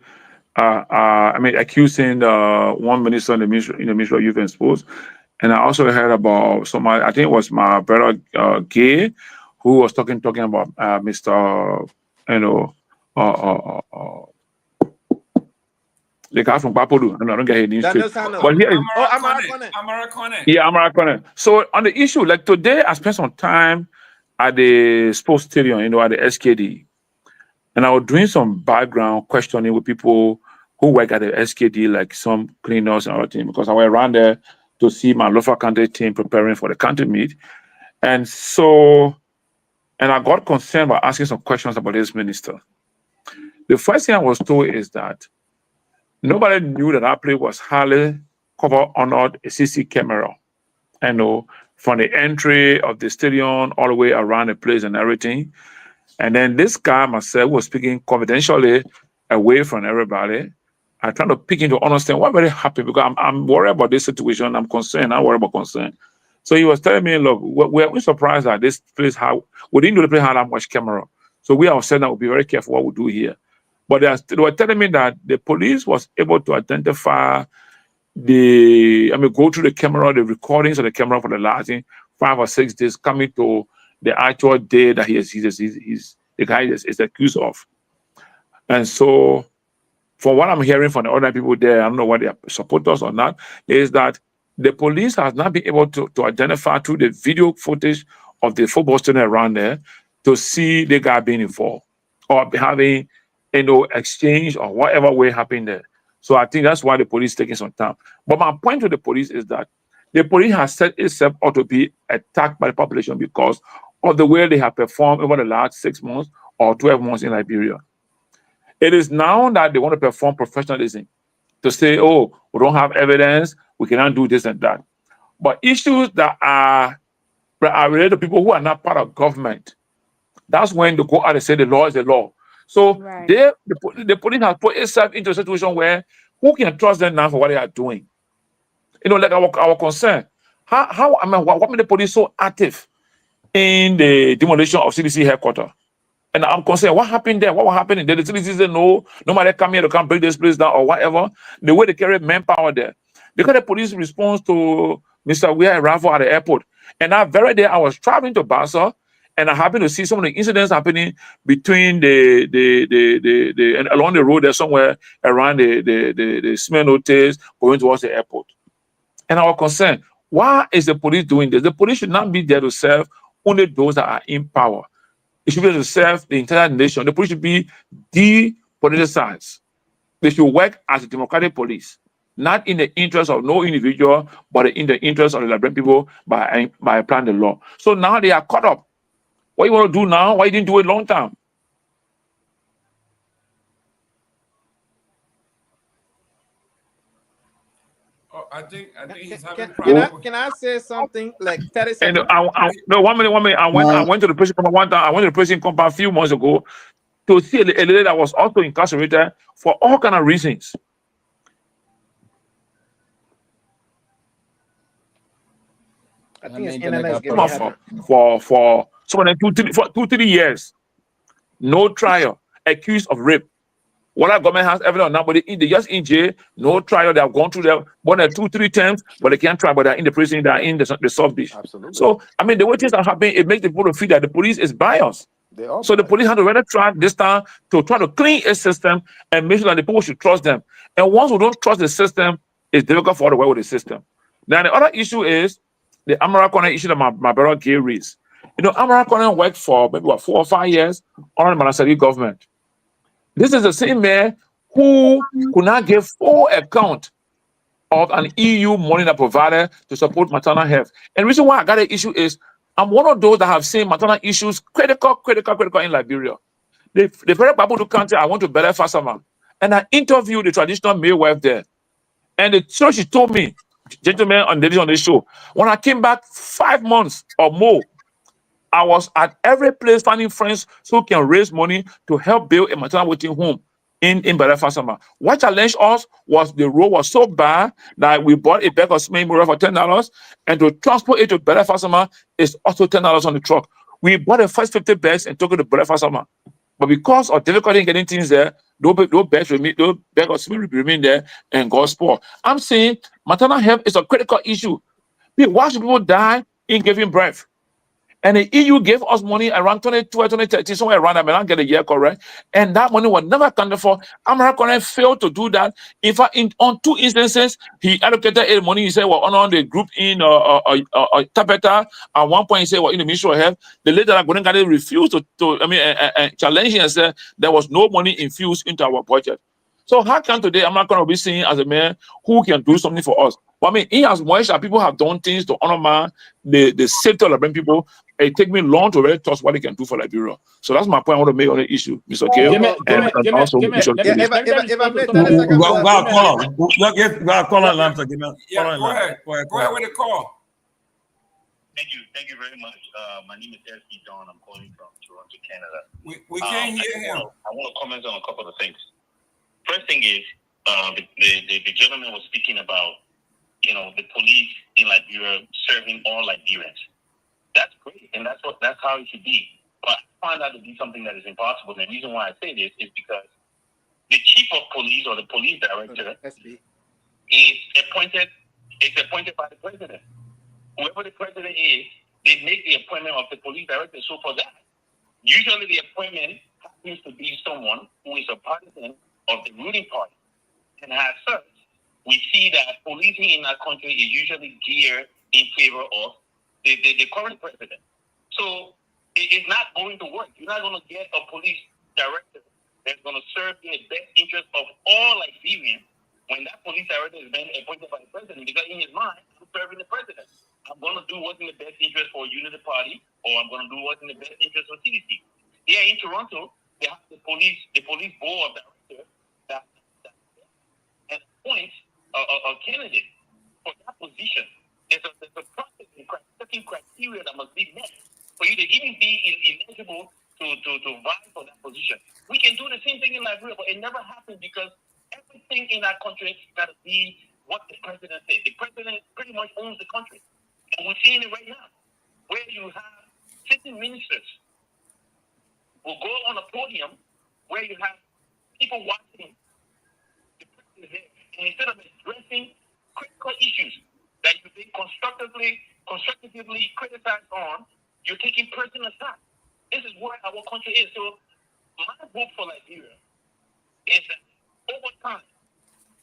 accusing one minister in the Ministry of Youth and Sports. And I also heard about somebody, I think it was my brother Gay, who was talking about Mr. The guy from Peabody. I don't get his name straight. But here is Kamara. Yeah, Kamara. So on the issue, like today, I spent some time at the sports stadium, at the SKD, and I was doing some background questioning with people who work at the SKD, like some cleaners and everything, because I went around there to see my local country team preparing for the country meet. And I got concerned by asking some questions about this minister. The first thing I was told is that nobody knew that our place was highly covered under a CC camera. From the entry of the stadium all the way around the place and everything. And then this guy, myself, was speaking confidentially away from everybody. I'm trying to pick into understand what really happened, because I'm worried about this situation. I'm concerned. I'm worried about concern. So he was telling me, look, we're surprised that this place, we didn't know the place had that much camera. So we ourselves will be very careful what we do here. But they were telling me that the police was able to identify go through the camera, the recordings of the camera for the last 5 or 6 days, coming to the actual day that the guy is accused of. And so, from what I'm hearing from the other people there, I don't know whether they support us or not, is that the police has not been able to identify through the video footage of the football stadium around there to see the guy being involved or having exchange or whatever way happened there. So I think that's why the police is taking some time. But my point to the police is that the police has set itself out to be attacked by the population because of the way they have performed over the last 6 months or 12 months in Liberia. It is now that they want to perform professionalism to say, oh, we don't have evidence, we cannot do this and that. But issues that are related to people who are not part of government, that's when they go out and say the law is the law. So the police has put itself into a situation where who can trust them now for what they are doing? Like our concern. What made the police so active in the demolition of CDC headquarters? And I'm concerned, what happened there? What happened there? The citizens say, no, nobody come here to come break this place down or whatever. The way they carry manpower there. Because the police response to Mr. Weah arrival at the airport. And that very day, I was traveling to Bassa, and I happened to see some of the incidents happening between and along the road there somewhere around the Smyrna hotels going towards the airport. And I was concerned, why is the police doing this? The police should not be there to serve only those that are in power. It should be able to serve the entire nation. The police should be depoliticized. They should work as a democratic police, not in the interest of no individual, but in the interest of the Liberian people by applying the law. So now they are caught up. What you want to do now? Why you didn't do it long time? Oh, I think he's having Can I say something like 30 seconds? No, 1 minute. I went to the prison compound one time. I went to the prison compound a few months ago to see a lady that was also incarcerated for all kind of reasons. I think it's internet for some of them 2-3 years, no trial, accused of rape. What our government has evidence on that, but they just in jail, no trial. They have gone through their 2-3 times, but they can't try. But they're in the prison, they're in the soft dish. Absolutely. So I mean, the way things are happening, it makes the people feel that the police is biased. So the police have to rather try this time to try to clean a system and make sure that the people should trust them. And once we don't trust the system, it's difficult for us to work with the system. Now the other issue is the Amara Corner issue that my brother Gay raised. You know, Amara Corner worked for maybe 4 or 5 years under the Manasari government. This is the same man who could not give full account of an EU money that provided to support maternal health. And the reason why I got an issue is I'm one of those that have seen maternal issues critical in Liberia. The very Babudu country, I went to Bele Fasama, and I interviewed the traditional male wife there. And so she told me, gentlemen on the show, when I came back 5 months or more, I was at every place finding friends who can raise money to help build a maternal waiting home in Bele Fasama. What challenged us was the road was so bad that we bought a bag of cement for $10, and to transport it to Bele Fasama is also $10 on the truck. We bought the first 50 bags and took it to Bele Fasama. But because of difficulty in getting things there, those bags of cement remain there and got spoiled. I'm saying maternal health is a critical issue. Why should people die in giving birth? And the EU gave us money around 2012, 2013, somewhere around that. I may not get the year correct. And that money was never accounted for. America failed to do that. In fact, on 2 instances, he allocated money. He said, well, on the group in Tapeta. At one point, he said, well, in the Ministry of Health, the lady that Gordon refused to challenge and said there was no money infused into our budget. So how come today I'm not going to be seen as a man who can do something for us? But I mean, in as much as people have done things to honor the safety of Liberian people, it takes me long to really trust what they can do for Liberia. So that's my point I want to make on the issue, Mr. Gale. Go ahead with the call. Thank you very much. My name is S.E. Don. I'm calling from Toronto, Canada. We can't hear him. I want to comment on a couple of things. First thing is, the gentleman was speaking about, the police in Liberia serving all Liberians. That's great, and that's how it should be. But I find that to be something that is impossible. And the reason why I say this is because the chief of police or the police director is appointed by the president. Whoever the president is, they make the appointment of the police director. So for that, usually the appointment happens to be someone who is a partisan of the ruling party. And as such, we see that policing in our country is usually geared in favor of the current president. So it's not going to work. You're not going to get a police director that's going to serve in the best interest of all Liberians when that police director is being appointed by the president. Because in his mind, I'm serving the president. I'm going to do what's in the best interest for Unity Party, or I'm going to do what's in the best interest for CDC. Here in Toronto, they have the police board of directors that appoints a candidate for that position. There's a process and criteria that must be met for you to even be eligible to vie for that position. We can do the same thing in Liberia, but it never happens because everything in our country got to be what the president said. The president pretty much owns the country. And we're seeing it right now, where you have sitting ministers will go on a podium where you have people watching the president there, and instead of addressing critical issues that you've been constructively criticized on, you're taking personal attack. This is where our country is. So my hope for Liberia is that over time,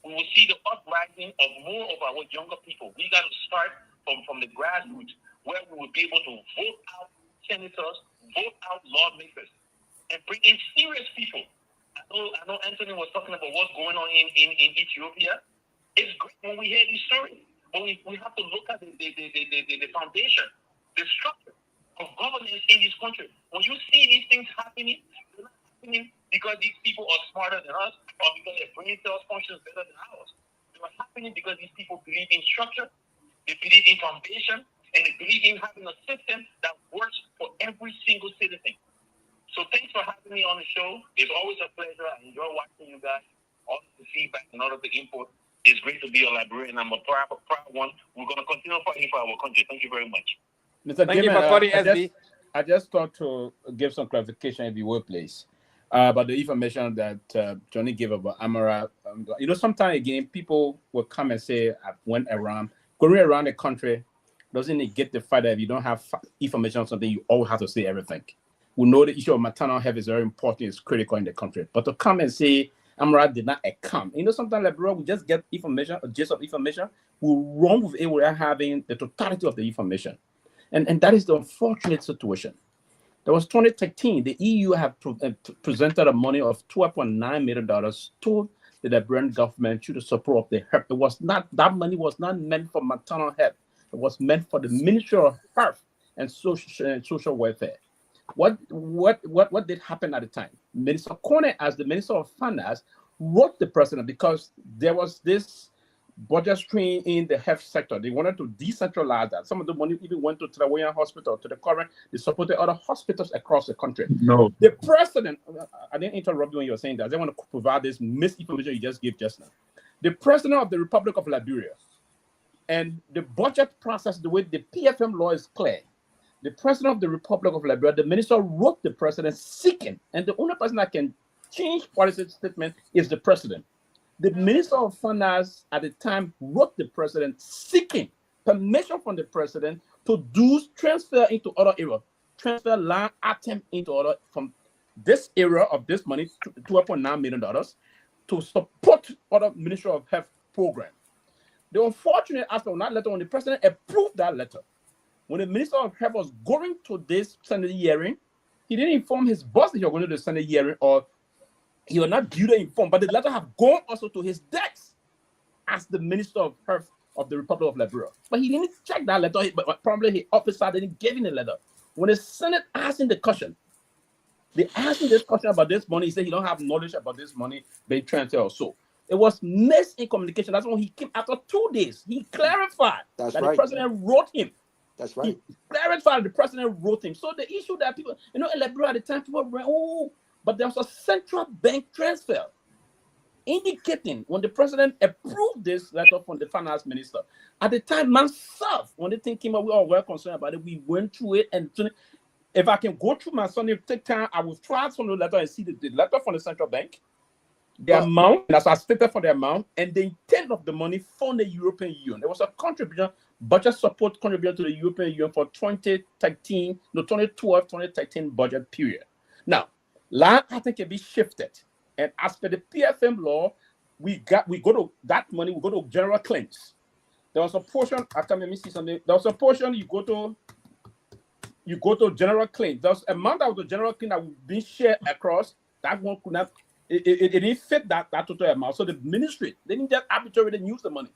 we will see the uprising of more of our younger people. We got to start from the grassroots, where we will be able to vote out senators, vote out lawmakers, and bring in serious people. I know Anthony was talking about what's going on in Ethiopia. It's great when we hear these stories, but we have to look at the foundation, the structure of governance in this country. When you see these things happening, they're not happening because these people are smarter than us or because their brain cells functions better than ours. They are happening because these people believe in structure, they believe in foundation, and they believe in having a system that works for every single citizen. So thanks for having me on the show. It's always a pleasure. I enjoy watching you guys. All of the feedback and all of the input. It's great to be a librarian. I'm a proud one. We're going to continue fighting for our country. Thank you very much. Mr. Thank you for calling SB. I just thought to give some clarification if you would, please, about the information that Johnny gave about Amara. Sometimes again, people will come and say, I went around, going around the country doesn't negate the fact that if you don't have information on something, you always have to say everything. We know the issue of maternal health is very important, it's critical in the country. But to come and say, Amara did not come. Sometimes Liberia, we just get information, a gist of information, we run with it without having the totality of the information. And that is the unfortunate situation. There was 2013, the EU had presented a money of $12.9 million to the Liberian government through the support of the health. That money was not meant for maternal health. It was meant for the Ministry of Health and Social Welfare. What did happen at the time? Minister Kone, as the Minister of Finance, wrote the president because there was this budget stream in the health sector. They wanted to decentralize that. Some of the money even went to Torgbean Hospital, to the current. They supported other hospitals across the country. No. The president, I didn't interrupt you when you were saying that. I didn't want to provide this misinformation you just gave just now. The president of the Republic of Liberia, and the budget process, the way the PFM law is clear, the president of the Republic of Liberia, the minister wrote the president seeking, and the only person that can change policy statement is the president. The Minister of Finance at the time wrote the president seeking permission from the president to do transfer into other area, transfer line item into other from this area of this money, $12.9 million, to support other Ministry of Health program. The unfortunate aspect of that letter, when the president approved that letter, when the Minister of Health was going to this Senate hearing, he didn't inform his boss that he was going to the Senate hearing, or he was not duly informed, but the letter have gone also to his desk as the Minister of Health of the Republic of Liberia. But he didn't check that letter, but probably his officer didn't give him the letter. When the Senate asked him the question, they asked him this question about this money, he said he don't have knowledge about this money being transferred or so. It was missed in communication. That's when he came after 2 days. He clarified that the president wrote him. That's right. He clarified the president wrote him. So the issue that people, in Liberia at the time, people were, but there was a central bank transfer indicating when the president approved this letter from the finance minister. At the time, myself, when the thing came up, we all were concerned about it. We went through it, and if I can go through my Sunday, take time, I will try from the letter and see the letter from the central bank, the amount, that's I stated for the amount, and the intent of the money from the European Union. There was a contribution, budget support contribution to the European Union for 2012-2013 budget period. Now, line item can be shifted, and as per the PFM law, we go to that money, we go to general claims. There was a portion, after let me see something, there was a portion you go to general claims. There's a amount of the general claim that would be shared across, that one could not, it didn't fit that total amount. So the ministry, they didn't just arbitrarily use the money.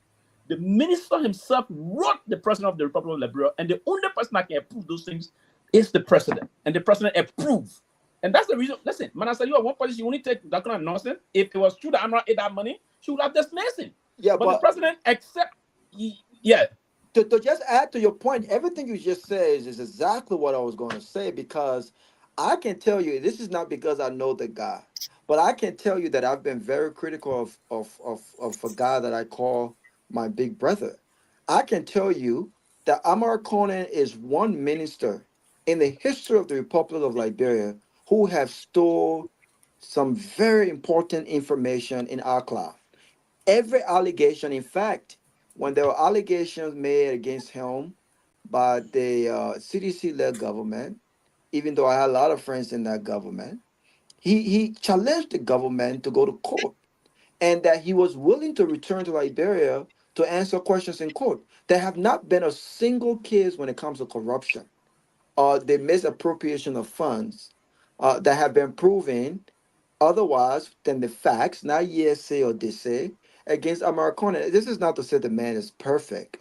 The minister himself wrote the president of the Republic of Liberia, and the only person that can approve those things is the president, and the president approved. And that's the reason. Listen, man, I said you at one point, you only take that kind of nonsense. If it was true that Amara ate that money, she would have dismissed him. Yeah, but the president To just add to your point, everything you just said is exactly what I was going to say, because I can tell you, this is not because I know the guy, but I can tell you that I've been very critical of a guy that I call my big brother. I can tell you that Amara Conan is one minister in the history of the Republic of Liberia who have stored some very important information in our cloud. Every allegation, in fact, when there were allegations made against him by the CDC-led government, even though I had a lot of friends in that government, he challenged the government to go to court, and that he was willing to return to Liberia to answer questions in court. There have not been a single case when it comes to corruption or the misappropriation of funds that have been proven otherwise than the facts, not hearsay or say, against Americana. This is not to say the man is perfect,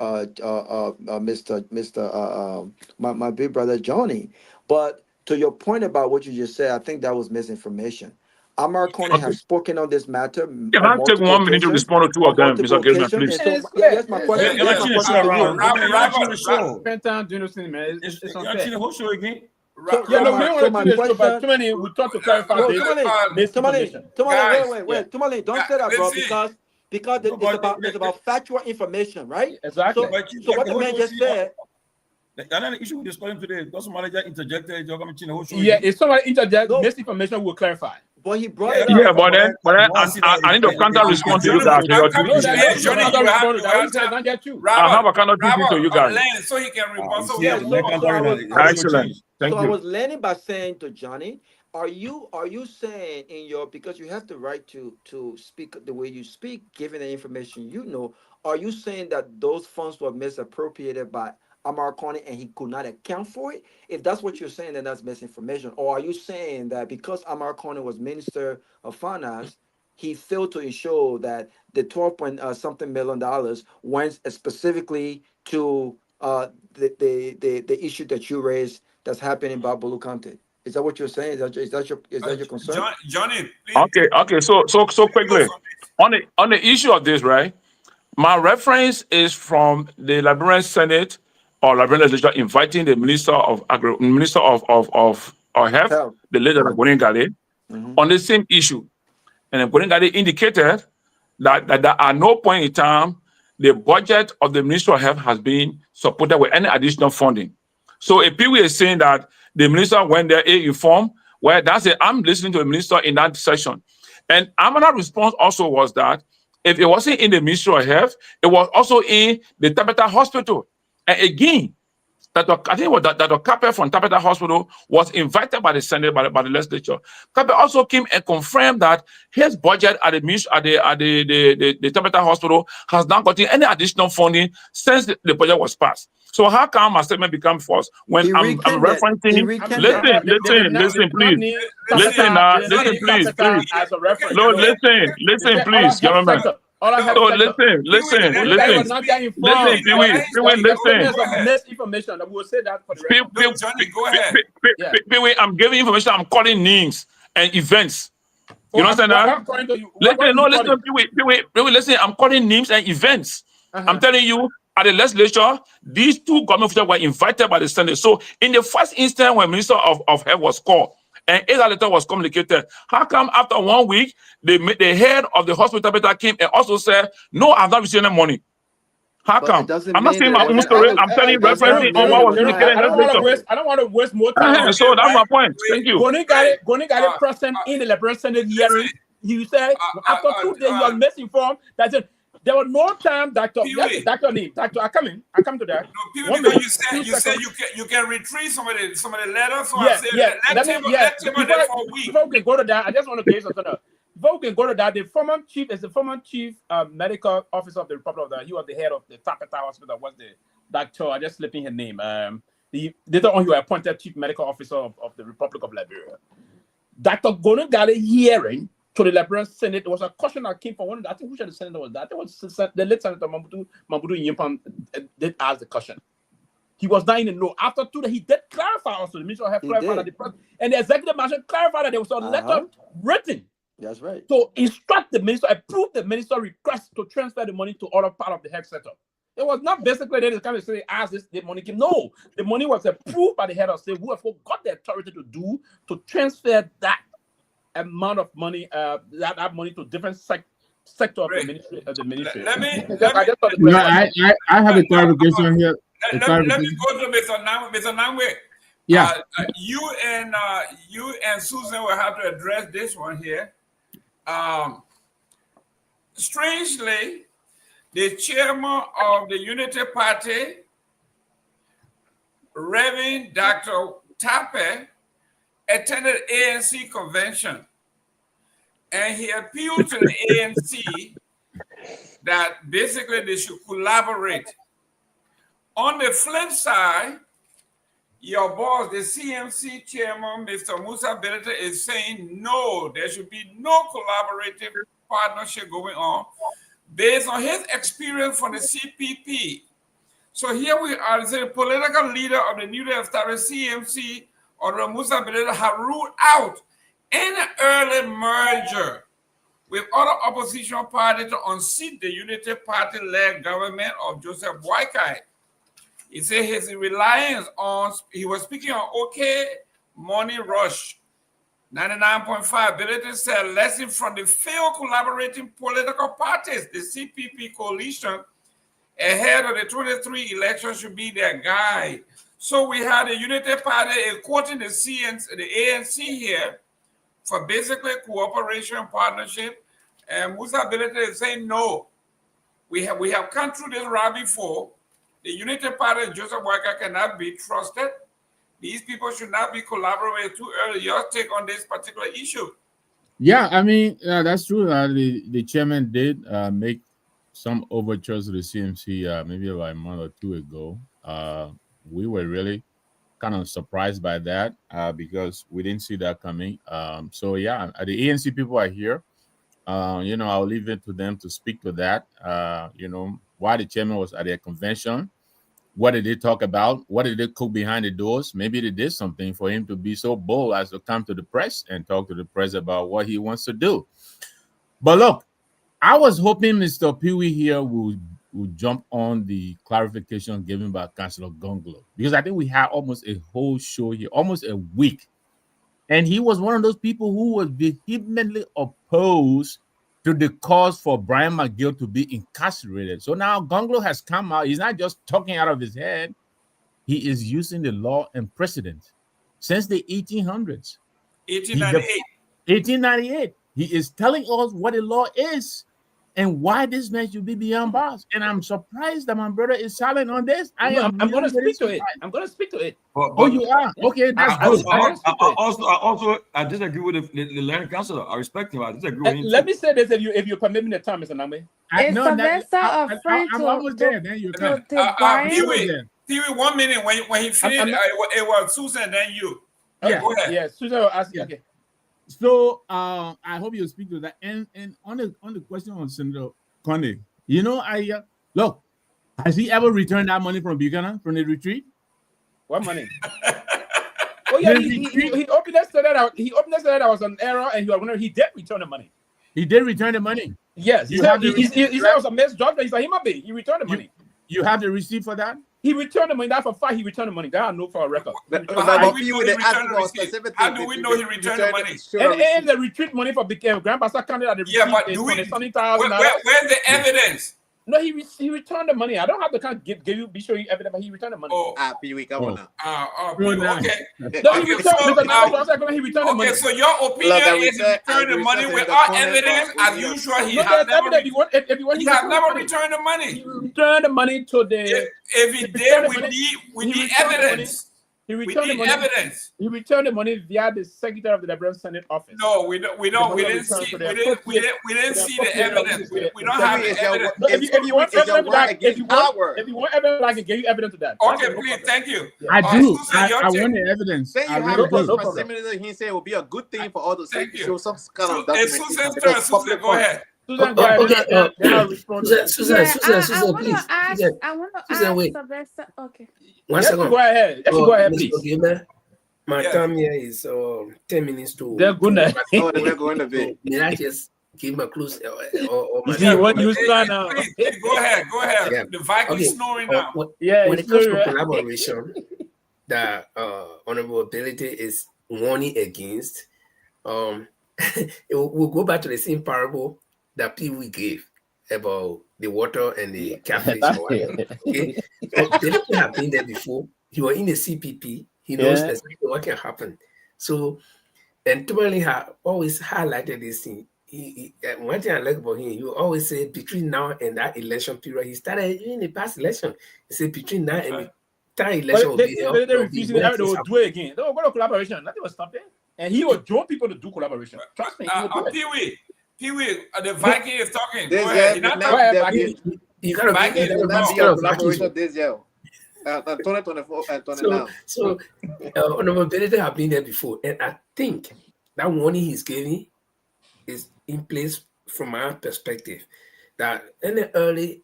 my big brother Johnny. But to your point about what you just said, I think that was misinformation. Americana have spoken on this matter Can I take 1 minute to respond to two of them, Mr. Gayman, please? Yes, my question. You're not the show around. Spend time doing this thing, man. It's unfair. The whole show again. Yeah, no, we don't want to do this, but too many, we talk to clarify this misinformation. Wait, Tomalin, don't say that, bro, because it's about factual information, right? Exactly. So what the man just said. Another issue with discussion today, does somebody just interjected? Yeah, if somebody interject misinformation, we'll clarify. But he brought it up. Yeah, but then I need to counter respond to you guys. I have a counter to you guys. So he can respond. Excellent. Thank you. So I was landing by saying to Johnny, are you saying in your, because you have the right to speak the way you speak, given the information you know, are you saying that those funds were misappropriated by Americana and he could not account for it? If that's what you're saying, then that's misinformation. Or are you saying that because Americana was Minister of Finance, he failed to ensure that the 12-point-something million went specifically to the issue that you raised that's happening in Babulu County? Is that what you're saying? Is that your concern? Johnny, please. Okay. So quickly on the issue of this, right? My reference is from the Liberian Senate or Liberian legislature inviting the Minister of Health, the late Gayman, on the same issue. And Gayman indicated that at no point in time the budget of the Ministry of Health has been supported with any additional funding. So if Pewee is saying that the minister went there informed, well, that's it. I'm listening to the minister in that session. And another response also was that if it wasn't in the Ministry of Health, it was also in the Tabata Hospital. And again, I think it was Dr. Capper from Tabata Hospital was invited by the Senate, by the legislature. Capper also came and confirmed that his budget at the Tabata Hospital has not gotten any additional funding since the budget was passed. So how come my statement become false when I'm referencing? Listen, please. No, listen, please, gentlemen. Listen, misinformation. I will say that for the Johnny, go ahead. Pewee, I'm giving information. I'm calling names and events. You understand that? Listen, Pewee, listen. I'm calling names and events. I'm telling you, at the legislature, these two government officials were invited by the Senate. So, in the first instance, when Minister of Health was called and a letter was communicated, how come after 1 week the head of the hospital came and also said, "No, I've not received any money"? How come? I'm not saying my own story. I'm telling you, referencing on what was indicated. I don't want to waste more time. So that's my point. Thank you. Goni got it present in the Liberia Senate hearing. You said after 2 days you are misinformed. That's it. There was no time, Doctor. Doctor, I come to that. No, Pewee, you said you can retrieve some of the letters. So I said let him there for a week. Before we can go to that, I just want to tell you something else. Before we can go to that, the former chief medical officer of the Republic of the, he was the head of the Tabata Hospital. Was the doctor? I just slipping his name. Later on, he was appointed chief medical officer of the Republic of Liberia. Dr. Goni got a hearing to the Liberian Senate. There was a question that came from one of the, I think which of the senator was that? It was the late Senator Mabudu Nyimpam did ask the question. He was not in the know. After 2 days, he did clarify also. The Minister of Health clarified that the president and the executive management clarified that there was a letter written. That's right. So instruct the minister, approve the minister request to transfer the money to other part of the health sector. It was not basically they kind of say, as this the money came. No, the money was approved by the head of state who have got the authority to transfer that amount of money, that money to different sector of the ministry. I have a clarification here. Let me go to Mr. Nagbe. Yeah. You and Susan will have to address this one here. Strangely, the chairman of the Unity Party, Reverend Dr. Tape, attended ANC convention, and he appealed to the ANC that basically they should collaborate. On the flip side, your boss, the CMC chairman, Mr. Musa Belete, is saying no, there should be no collaborative partnership going on based on his experience from the CPP. So here we are, the political leader of the newly established CMC, or Musa Belete, have ruled out any early merger with other opposition parties to unseat the Unity Party-led government of Joseph Boakai. He said his reliance on, he was speaking on OK Money Rush, 99.5. Belete said lesson from the failed collaborating political parties, the CPP coalition, ahead of the 23 election should be their guide. So we had the Unity Party quoting the ANC here for basically cooperation and partnership, and Musa Belete is saying no. We have come through this route before. The Unity Party and Joseph Boakai cannot be trusted. These people should not be collaborating too early. Your take on this particular issue? Yeah, I mean, that's true. The chairman did make some overtures to the CMC maybe about a month or two ago. We were really kind of surprised by that because we didn't see that coming. So yeah, the ANC people are here. I'll leave it to them to speak to that. Why the chairman was at their convention. What did they talk about? What did they cook behind the doors? Maybe they did something for him to be so bold as to come to the press and talk to the press about what he wants to do. But look, I was hoping Mr. Pewee here would jump on the clarification given by Councillor Gongloe, because I think we had almost a whole show here, almost a week. And he was one of those people who was vehemently opposed to the cause for Brian McGill to be incarcerated. So now Gongloe has come out. He's not just talking out of his head. He is using the law and precedent since the 1800s. 1898. He is telling us what the law is and why this man should be beyond bars. And I'm surprised that my brother is silent on this. I'm going to speak to it. I'm going to speak to it. Oh, you are? Okay, that's good. I disagree with the learned counselor. I respect him. I disagree with him. Let me say this, if you permit me the time, Mr. Nagbe. I'm almost there. Then you come. Pewee, 1 minute. When he finished, it was Susan, then you. Yeah, go ahead. Yeah, Susan will ask. Okay. So I hope you'll speak to that. And on the question on Senator Conde, look, has he ever returned that money from Buchanan from the retreat? What money? Oh yeah, he opened that said that I was an error, and he did return the money. He did return the money. Yes, he said it was a misjudgment. He said he might be. He returned the money. You have the receipt for that? He returned the money. That's for fact. He returned the money. That I know for a record. How do we know he returned the money? And the retreat money for Grandpastor County at the retreat. Yeah, but where's the evidence? No, he returned the money. I don't have to be showing you evidence, but he returned the money. Pewee, come on now. Okay. No, he returned the money. Okay, so your opinion is he returned the money without evidence? As usual, he has never returned the money. He returned the money to the... If he did, we need evidence. He returned the money. Evidence. He returned the money via the Secretary of the Liberia Senate office. No, we didn't see the evidence. We don't have the evidence. If you want evidence, I can give you evidence to that. Okay, please, thank you. I do. I want the evidence. Then you have a proximity. He said it would be a good thing for all those things to show some kind of documentation. Susan, go ahead. Susan, go ahead. Susan, please. I want to ask Sylvester. Okay. One second. Go ahead. Go ahead, please. My time here is 10 minutes to. They're good night. We're going to bed. May I just give my clues? What you start now? Go ahead. Yeah. The Vikings snoring now. When it comes to collaboration, that Honorable Belete is warning against, we'll go back to the same parable that Pewee gave about the water and the catfish. Okay? Belete have been there before. He was in the CPP. He knows exactly what can happen. So, and Tomalin always highlighted this thing. One thing I like about him, you always say between now and that election period, he started in the past election. He said between now and the time election will be up. They refused it. They will do it again. They will go to collaboration. Nothing will stop them. And he will join people to do collaboration. Trust me. Pewee, the Viking is talking. Go ahead. You gotta Viking be will not be a collaboration this year. 2024 and 2029. So Honorable Benedict have been there before, and I think that warning he's giving is in place from my perspective that any early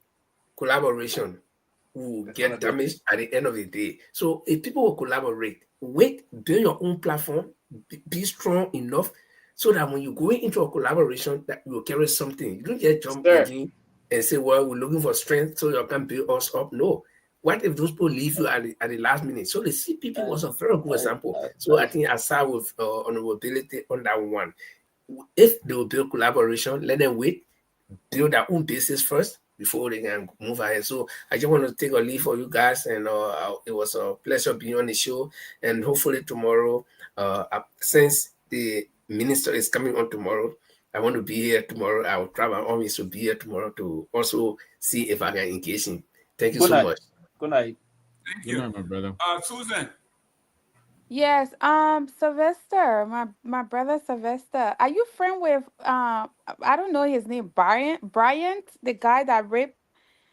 collaboration will get damaged at the end of the day. So if people will collaborate, build your own platform, be strong enough so that when you go into a collaboration that you will carry something. You don't just jump in and say, well, we're looking for strength so you can build us up. No. What if those people leave you at the last minute? So the CPP was a very good example. So I think I side with honorability on that one. If they will build collaboration, let them wait, build their own basis first before they can move ahead. So I just want to take a leave for you guys, and it was a pleasure being on the show. And hopefully tomorrow, since the minister is coming on tomorrow, I want to be here tomorrow. I will try my armies to be here tomorrow to also see if I can engage him. Thank you so much. Good night. Thank you. Good night, my brother. Susan. Yes, Sylvester, my brother Sylvester. Are you friend with I don't know his name, Bryant, the guy that raped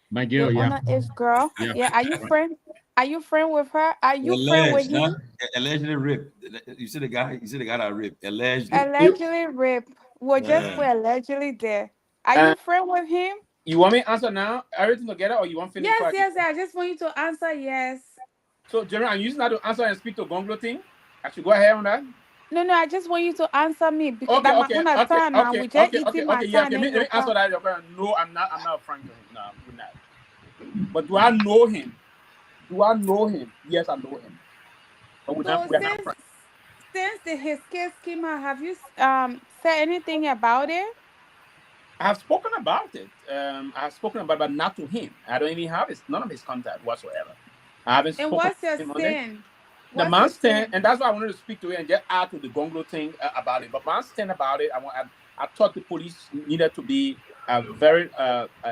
My girl, the yeah. underage girl? Yeah. Yeah, are you friend with her? Are you friend with him? Allegedly raped. You see the guy that raped. Allegedly raped. We'll just put allegedly there. Are you friend with him? You want me to answer now? Everything together, or you want finish? Yes. I just want you to answer yes. So, Jerome, I'm using that to answer and speak to Gongloe thing. I should go ahead on that. No, I just want you to answer me because Okay. We just eating my Yeah, time. let me answer that. No, I'm not a friend to him. No, I'm not. But do I know him? Yes, I know him. But we're not friends. Since his case came out, have you said anything about it? I have spoken about it. But not to him. I don't even have none of his contact whatsoever. I haven't spoken. And what's your to him stand? The man's stand, and that's why I wanted to speak to it and just add to the Gongloe thing about it. But my stand about it, I thought the police needed to be very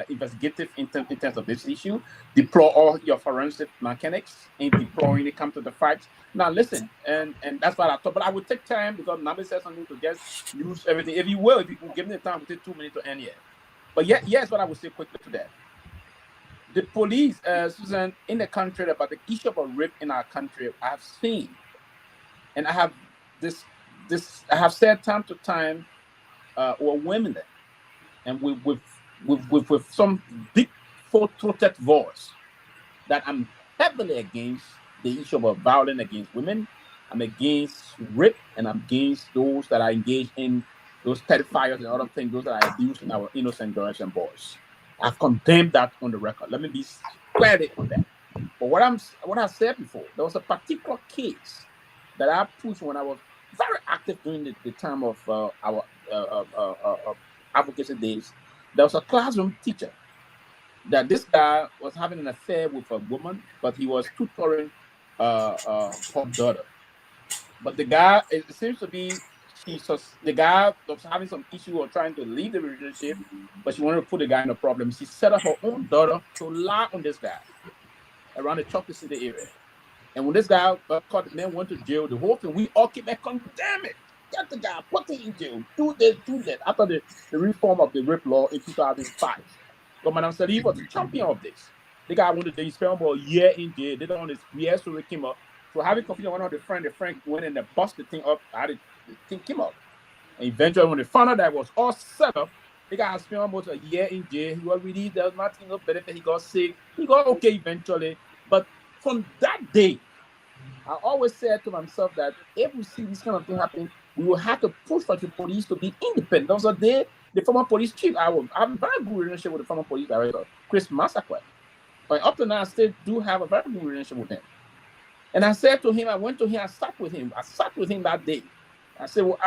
investigative in terms of this issue. Deploy all your forensic mechanics in deploying it, come to the facts. Now listen, and that's what I thought. But I would take time because Nagbe said something to just use everything. If you could give me the time, we'll take 2 minutes to end here. But yes, what I would say quickly to that. The police, Susan, in the country about the issue of rape in our country, I have seen, and I have I have said time to time, or women, and with some big full-throated voice, that I'm heavily against the issue of violence against women. I'm against rape, and I'm against those that are engaged in those pedophiles and other things, those that are abusing our innocent girls and boys. I've condemned that on the record. Let me be clear on that. But what I said before, there was a particular case that I pushed when I was very active during the time of our advocacy days. There was a classroom teacher that this guy was having an affair with a woman, but he was tutoring her daughter. But the guy, it seems to be, the guy was having some issue or trying to leave the relationship, but she wanted to put the guy in a problem. She set up her own daughter to lie on this guy around the Chocolate City area. And when this guy got caught, the man went to jail. The whole thing, we all keep back on, damn it, get the guy, put him in jail, do that. After the reform of the rape law in 2005. But Madam Salih was the champion of this. The guy wanted to spend about a year in jail. They don't years so it came up. So having confusion one of the friend went in and busted the thing up. The thing came up. And eventually, when they found out that it was all set up, the guy spent almost a year in jail. He was released. There was nothing no benefit. He got sick. He got okay eventually. But from that day, I always said to myself that if we see this kind of thing happen, we will have to push for the police to be independent. Also, the former police chief, I have a very good relationship with the former police director, Chris Massacre. But up to now, I still do have a very good relationship with him. And I said to him, I went to him, I sat with him that day. I said, well,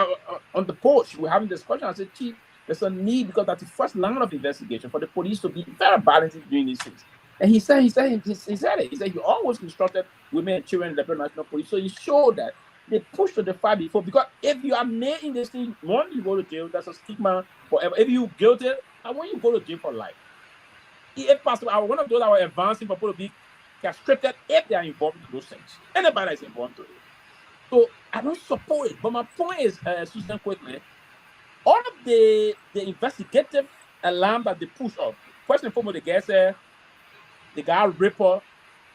on the porch, we're having this discussion. I said, Chief, there's a need because that's the first line of investigation for the police to be very balanced during these things. And he said it. He said he always instructed women and children in the National Police. So he showed that they pushed to the fire before. Because if you are made in this thing, once you go to jail, that's a stigma forever. If you guilty, I want you to go to jail for life. If possible, I one of those that were advancing for people to be castrated if they are involved in those things. Anybody that's involved in it. So I don't support it. But my point is, Susan, quickly, all of the investigative alarm that they push up. First and foremost, the guy said the guy Ripper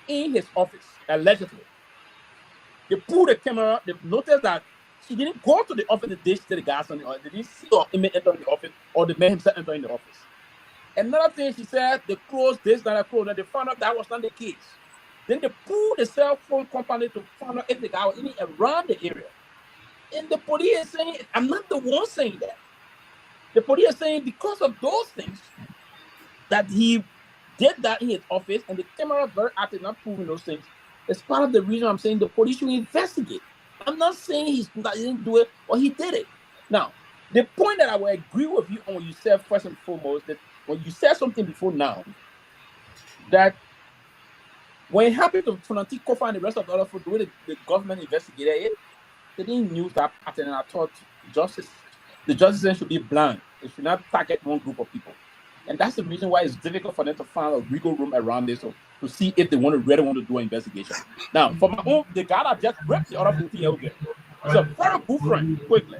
in his office, allegedly. They pulled the camera, they noticed that she didn't go to the office the day she did the gas on the office. They didn't see or enter the office or the man himself enter in the office. Another thing she said, they closed this, that, closed, and they found out that was not the case. Then they pulled the cell phone company to find out if the guy was even around the area. And the police is saying, I'm not the one saying that. The police is saying because of those things that he did that in his office and the camera very active, not proving those things. It's part of the reason I'm saying the police should investigate. I'm not saying he didn't do it or he did it. Now, the point that I will agree with you on what you said first and foremost, that when you said something before now, that when it happened to Funanti Kofa and the rest of the other folks, the way the government investigated it, they didn't use that pattern, and I thought the justice should be blind. It should not target one group of people. And that's the reason why it's difficult for them to find a legal room around this to see if they really want to do an investigation. Now, for my own, the guy that just ripped the other 50-year-old girl, he's a very good friend, quickly.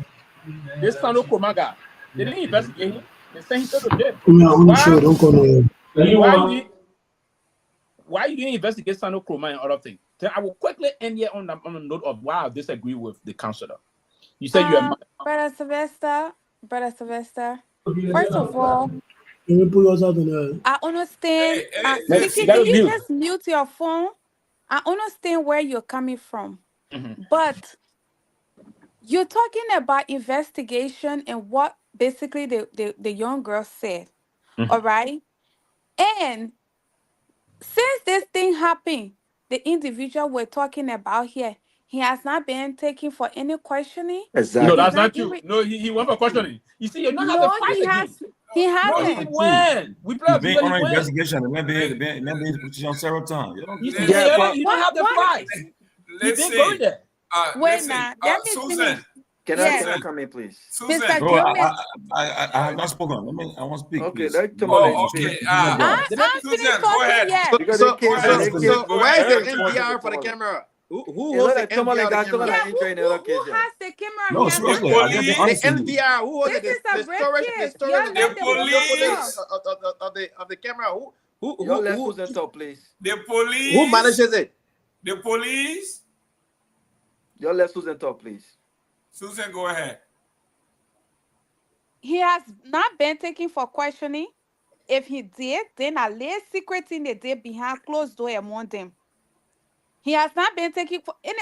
This Seleke Kromah guy, they didn't investigate him. They sent him to jail. Why you didn't investigate Seleke Kromah and other things? So I will quickly end here on a note of why I disagree with the counselor. You said you are Brother Sylvester. First of all, I understand. Can you just mute your phone? I understand where you're coming from, but you're talking about investigation and what basically the young girl said. All right, and since this thing happened, the individual we're talking about here, he has not been taken for any questioning. Exactly. No, that's not true. No, he went for questioning. You see, you're not having a fight again. He hasn't. No, he went. We play been on an investigation. It may be in the position several times. You don't have the fight. Let's you didn't go there. Wait now. Susan. Can I come in, please? Susan. Bro, I have not spoken. I want to speak. Okay, let Tomalin okay. Susan, go ahead. So where is the NVR for the camera? Who holds the NVR? Who has the camera? No, seriously. The NVR. Who holds the storage of the camera? Who talk, please? The police. Who manages it? The police. Y'all let Susan talk, please. Susan, go ahead. He has not been taken for questioning. If he did, then a lay secret in the day behind closed door among them. He has not been taken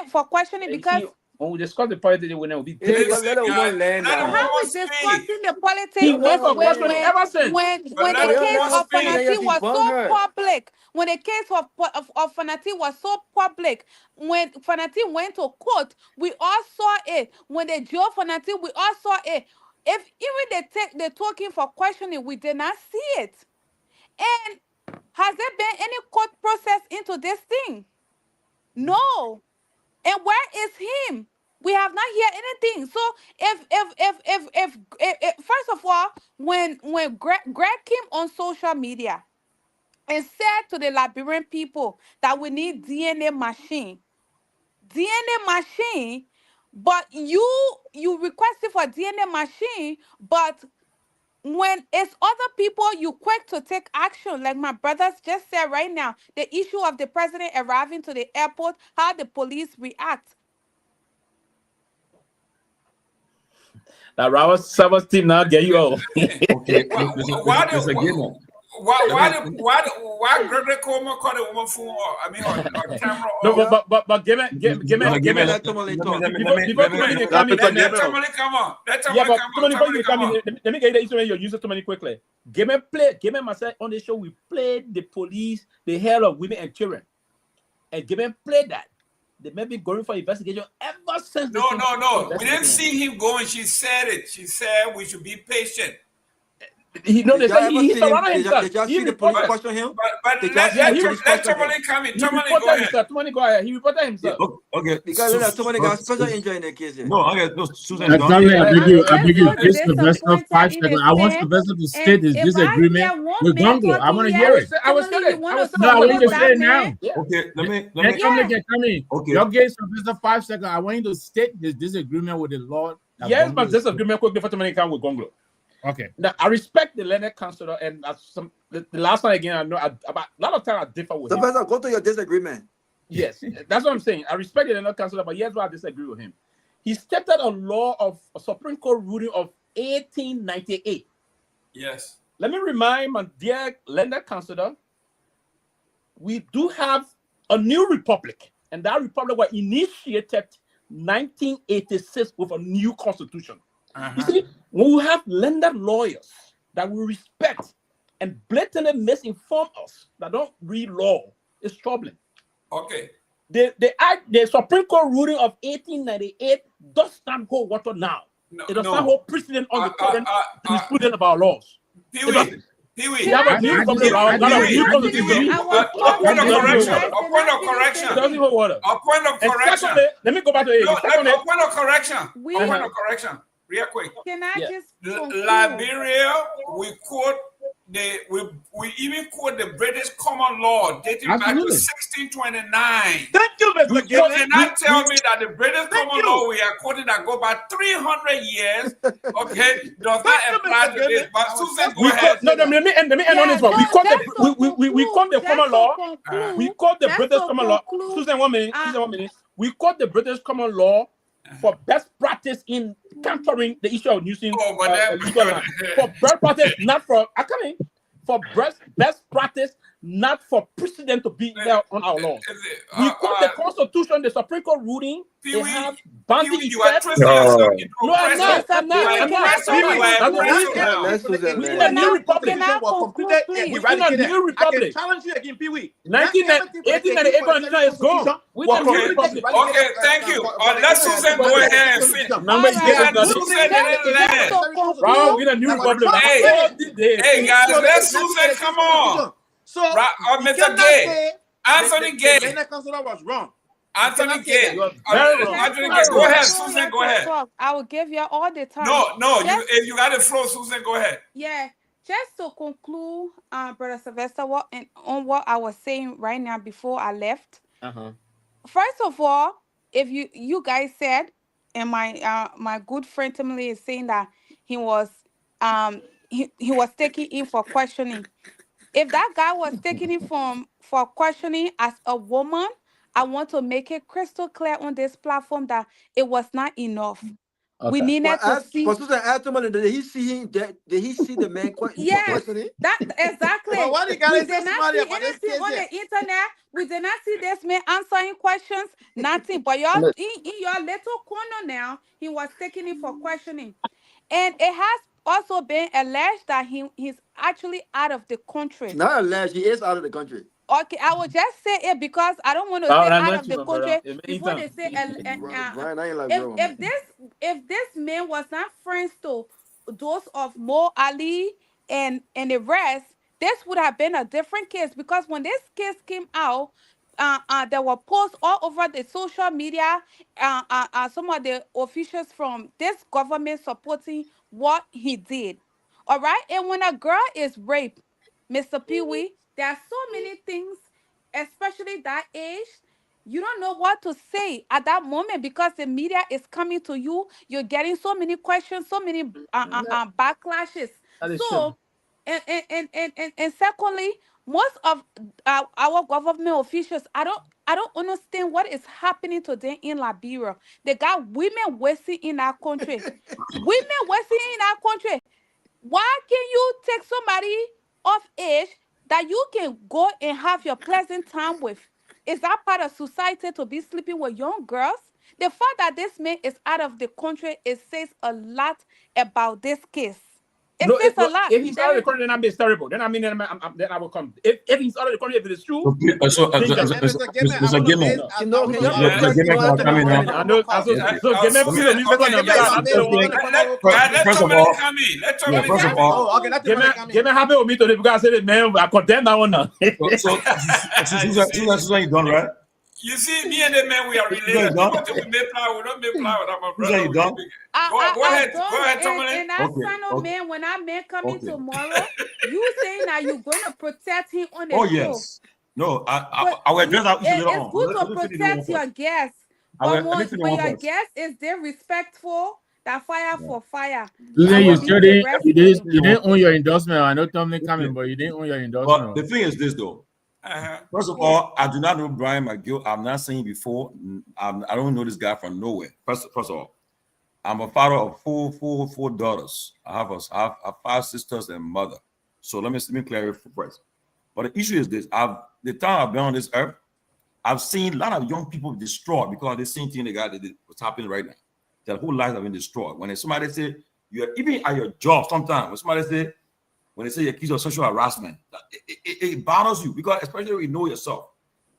for questioning because when we discuss the politics, we will be how is discussing the politics when the case of Funanti was so public? When the case of Funanti was so public, when Funanti went to court, we all saw it. When they jailed Funanti, we all saw it. If even they talking for questioning, we did not see it. And has there been any court process into this thing? No. And where is him? We have not heard anything. So if first of all, when Greg came on social media and said to the Liberian people that we need DNA machine, but you requested for DNA machine, but when it's other people, you quick to take action. Like my brothers just said right now, the issue of the president arriving to the airport, how the police react. That Robert Sabbath team now get you all. Okay. Why Gregory Coleman called a woman phone? I mean, on camera. No, but give me. Let Tomalin talk. Let me get the instrument you're using too many quickly. Give me myself on the show. We played the police, the hell of women and children, and give me play that. They may be going for investigation ever since. No. We didn't see him going. She said it. She said we should be patient. He know they Did y'all say ever he see him? surrounded Did himself. y'all He see the police reported. question him? But Did y'all let see the he police let question him? Tomalin come in. He Tomalin, reported go ahead. himself. Tomani, go ahead. He reported himself. Okay. Because look, somebody got special injury in the case here. No, okay. No, Susan, Sorry, don't. I beg you, I I'm beg you, just so give Sylvester disappointed 5 in seconds. his I want stand. Sylvester to And state his if I disagreement hear one with man Gongo. I want talking to here, hear it. I was Tomlin, you still want I to was still No, I want you support to say that it man? now. Yeah. Okay, let me. Then Tomlin can come in. Okay. Y'all gave Sylvester 5 seconds. I want you to state his disagreement with the law. Yes, but disagreement quick before Tomani come with Gongloe. Okay. Now I respect the learned counselor, and the last time again I know about a lot of time I differ with him. Sylvester, go to your disagreement. Yes, that's what I'm saying. I respect the learned counselor, but here's why I disagree with him. He stepped out a law of a Supreme Court ruling of 1898. Yes. Let me remind my dear learned counselor, we do have a new republic, and that republic was initiated 1986 with a new constitution. You see, when we have landed lawyers that we respect and blatantly misinform us that don't read law, it's troubling. Okay. The Supreme Court ruling of 1898 does not hold water now. No, It does no. not hold precedent on the current jurisprudence of our laws. Pewee. We have a new republic, not a new constitution. A point of correction. A point of correction. It doesn't hold water. A point of And correction. secondly, let me go back to it. No, Secondly, a point of correction. A We- point of correction. Real quick. Can I just conclude? Liberia, we quote we even quote the British common law dating back to Absolutely. 1629. Thank you, Mr. You Gayman. cannot tell me that the British common law we are quoting that go back 300 years, okay, does not apply to this. But Susan, go ahead. Let me end on this one. We quote the common law. We quote the British common law. Susan, 1 minute. Susan, 1 minute. We quote the British common law for best practice in countering the issue of using legal land. For best practice, not for for best practice, not for precedent to be held on our laws. We quote the Constitution, the Supreme Court ruling. They have binding effect. You are twisting yourself into No, I'm not. I'm not. We in a new republic. We in a new republic. Challenge you again, Pewee. 1898 constitution is gone. We in a new republic. Okay, thank you. Let Susan go ahead and finish. Susan didn't land. Wow, we in a new republic. Hey guys, let Susan come on. So, Mr. Gay, Anthony Gay. The learned counselor was wrong. Anthony Gay. Anthony Gay. Go ahead, Susan. Go ahead. I will give you all the time. No. If you got the floor, Susan, go ahead. Yeah. Just to conclude, Brother Sylvester, on what I was saying right now before I left. First of all, if you guys said, and my good friend Tomalin is saying that he was he was taken in for questioning. If that guy was taken in for questioning as a woman, I want to make it crystal clear on this platform that it was not enough. We needed to see. But Susan, did he see him? Did he see the man? Yes, that exactly. But what We did not see anything on the internet. We did not see this man answering questions. Nothing. But y'all in your little corner now, he was taking it for questioning, and it has also been alleged that he's actually out of the country. Not alleged, he is out of the country. Okay, I will just say it because I don't want to say out of the country before they say if this man was not friends to those of Mo Ali and the rest, this would have been a different case, because when this case came out, there were posts all over the social media, some of the officials from this government supporting what he did. All right, and when a girl is raped, Mr. Pewee, there are so many things, especially that age. You don't know what to say at that moment because the media is coming to you. You're getting so many questions, so many backlashes. So, and secondly, most of our government officials, I don't understand what is happening today in Liberia. They got women wasting in our country. Women wasting in our country. Why can you take somebody of age that you can go and have your pleasant time with? Is that part of society to be sleeping with young girls? The fact that this man is out of the country, it says a lot about this case. It says a lot. If he's already recording, then I'm being terrible. Then I mean, then I will come. If he's already recording, if it is true, Mr. Gayman, I condemn that one now. So you done, right? You see, me and the man, we are related. We make plow, we don't make plow with our brother. Go ahead, Tomalin. And that son of man, when that man coming tomorrow, you saying that you're going to protect him on the show. Yes. No, I will address that issue later on. It's good to protect your guests. But when your guest is disrespectful, that fire for fire. You didn't own your endorsement. I know Tomalin coming, but you didn't own your endorsement. But the thing is this, though. First of all, I do not know Brian McGill. I'm not saying before. I don't know this guy from nowhere. First of all, I'm a father of four daughters. I have 5 sisters and mother. So let me clarify first. But the issue is this: the time I've been on this earth, I've seen a lot of young people destroyed because of the same thing what's happening right now. Their whole lives have been destroyed. When somebody say you're even at your job, sometimes when somebody say. When they say you're accused of sexual harassment, it bothers you because especially when you know yourself.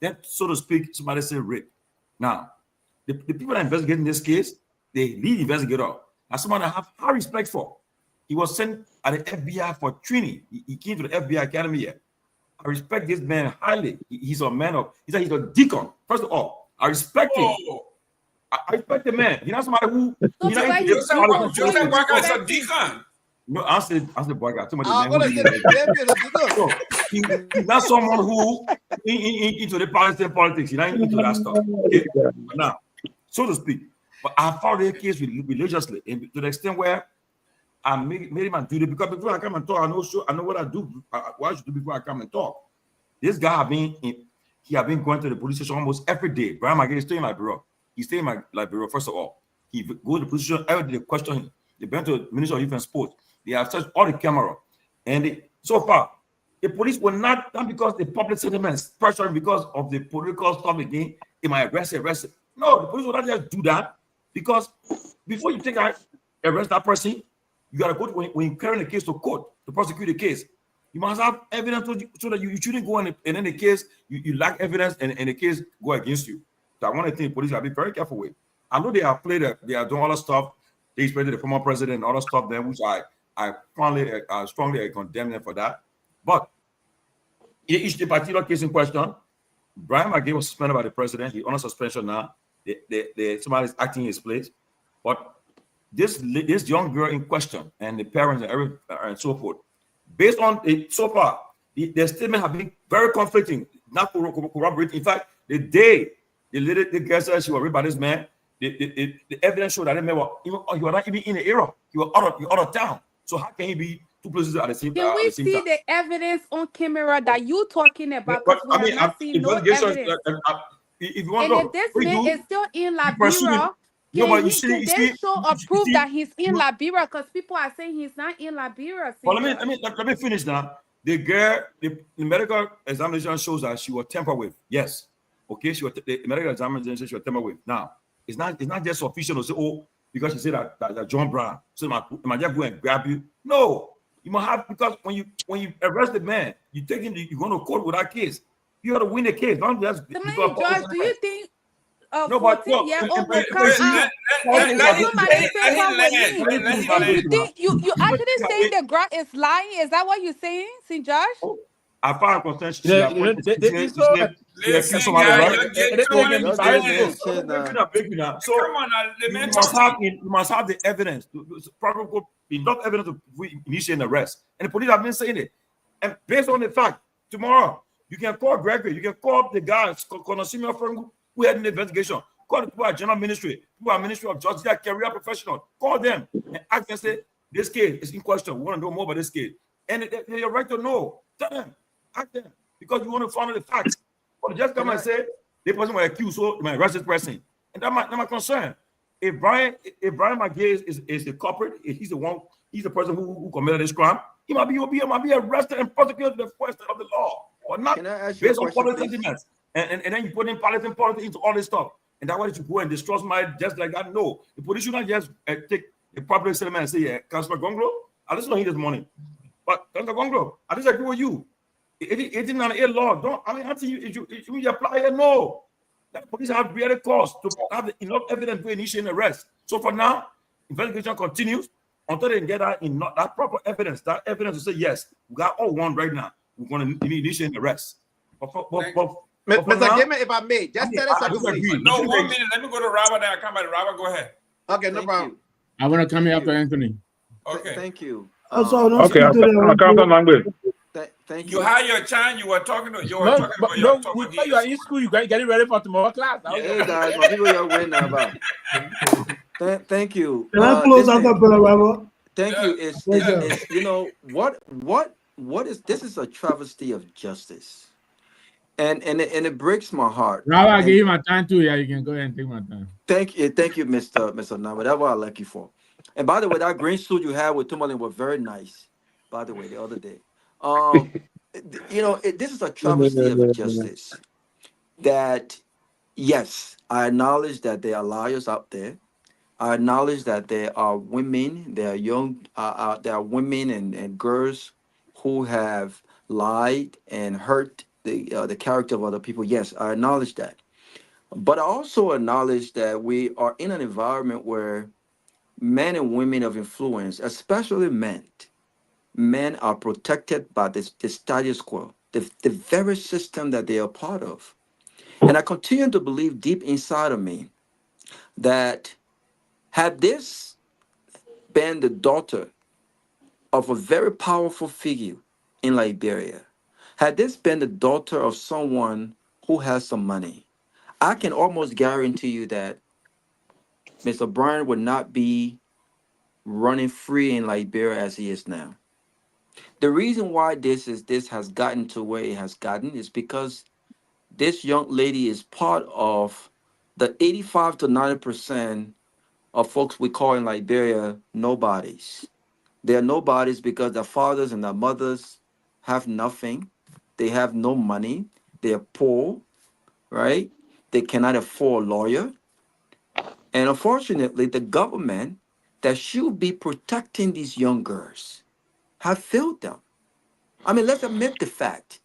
Then, so to speak, somebody say rape. Now, the people that investigate in this case, the lead investigator, and someone I have high respect for. He was sent at the FBI for training. He came to the FBI Academy here. I respect this man highly. He's a man of, he's a deacon. First of all, I respect him. I respect the man. He's not somebody who. Joseph Walker is a deacon. No, I said, boy, I told he's not someone who into the politics. He's not into that stuff. Okay? Now, so to speak, but I followed the case religiously, and to the extent where I made him do it because before I come and talk, I know what I do. What I should do before I come and talk. This guy have been going to the police station almost every day. Brian McGill is staying in my bureau. He stayed in my bureau. First of all, he go to the police station every day. Question him. They went to the Ministry of Youth and Sports. They have searched all the camera, and so far, the police were not because the public sentiments pressure because of the political stuff again. They might arrest. No, the police will not just do that because before you take arrest that person, you gotta go to, when you carry the case to court to prosecute the case. You must have evidence so that you shouldn't go and in the case you lack evidence and the case go against you. So I want to think the police gotta be very careful with. I know they are doing all the stuff. They expected the former president and all the stuff there, which I strongly condemn them for that. But in each particular case in question, Brian McGill was suspended by the president. He's on a suspension now. Somebody's acting in his place. But this young girl in question and the parents and so forth, based on it so far, their statement have been very conflicting, not corroborating. In fact, the day the girl said she was raped by this man, the evidence showed that the man he was not even in the area. He was out of town. So how can he be 2 places at the same time? Can we see the evidence on camera that you talking about? Because we have not seen no evidence. If you want and if this man is still in Liberia, can they show or prove that he's in Liberia? Because people are saying he's not in Liberia. Well, let me finish now. The girl, the medical examination shows that she was tampered with. Yes, okay. The medical examination shows she was tampered with. Now, it's not just sufficient to say, because she said that John Brown, so my just go and grab you. No, you must have, because when you arrest the man, you take him, you're going to court with that case. You got to win the case. Don't just. Judge, do you think? 14-year-old will come out? You actually saying the girl is lying? Is that what you're saying, St. Josh? I found consent. You must have the evidence, probably enough evidence to initiate an arrest. And the police have been saying it. And based on the fact, tomorrow you can call Gregory, you can call the guys, Konosimi from who had an investigation. Call the people at General Ministry, people at Ministry of Justice, they are career professionals. Call them and ask them, say, this case is in question. We want to know more about this case. And they have right to know. Tell them. Ask them, because you want to find out the facts. But just come and say the person was accused, so you might arrest this person. And that's my concern. If Brian McGill is the culprit, if he's the person who committed this crime, he might be arrested and prosecuted to the fullest of the law, or not based on political sentiments. And then you put in politics into all this stuff. And that's why you go and destroy somebody just like that. No, the police should not just take the public settlement and say, Councilor Gongloe, I listened to him this morning. But Dr. Gongloe, I disagree with you. 1898 law, don't, I mean, until you apply it, no. The police have really cause to have enough evidence to initiate an arrest. So for now, investigation continues until they get that proper evidence. That evidence to say, yes, we got all one right now. We're going to initiate an arrest. Mr. Gayman, if I may, just tell us something, please. No, 1 minute. Let me go to Robert and I'll come back to Robert. Go ahead. Okay, no problem. I want to come here after Anthony. Okay. Thank you. Okay, I'll come to Nagbe. Thank you. You had your time. You were talking to. You were talking about no, your we thought you are in school. You getting ready for tomorrow class. Hey guys, my people are waiting about. Thank you. Can I close out the Robert? Thank you. It's you know what is this is a travesty of justice, and it breaks my heart. Robert, I give you my time too. Yeah, you can go ahead and take my time. Thank you, Mr. Nagbe. That's what I like you for. And by the way, that green suit you had with Tomalin was very nice. By the way, the other day. This is a travesty of justice. That, yes, I acknowledge that there are liars out there. I acknowledge that there are women, there are young, there are women and girls who have lied and hurt the character of other people. Yes, I acknowledge that. But I also acknowledge that we are in an environment where men and women of influence, especially men are protected by the status quo, the very system that they are part of. And I continue to believe deep inside of me that had this been the daughter of a very powerful figure in Liberia, had this been the daughter of someone who has some money, I can almost guarantee you that Mr. Brian would not be running free in Liberia as he is now. The reason why this has gotten to where it has gotten is because this young lady is part of the 85 to 90% of folks we call in Liberia nobodies. They are nobodies because their fathers and their mothers have nothing. They have no money. They are poor, right? They cannot afford a lawyer. And unfortunately, the government that should be protecting these young girls have failed them. I mean, let's admit the fact.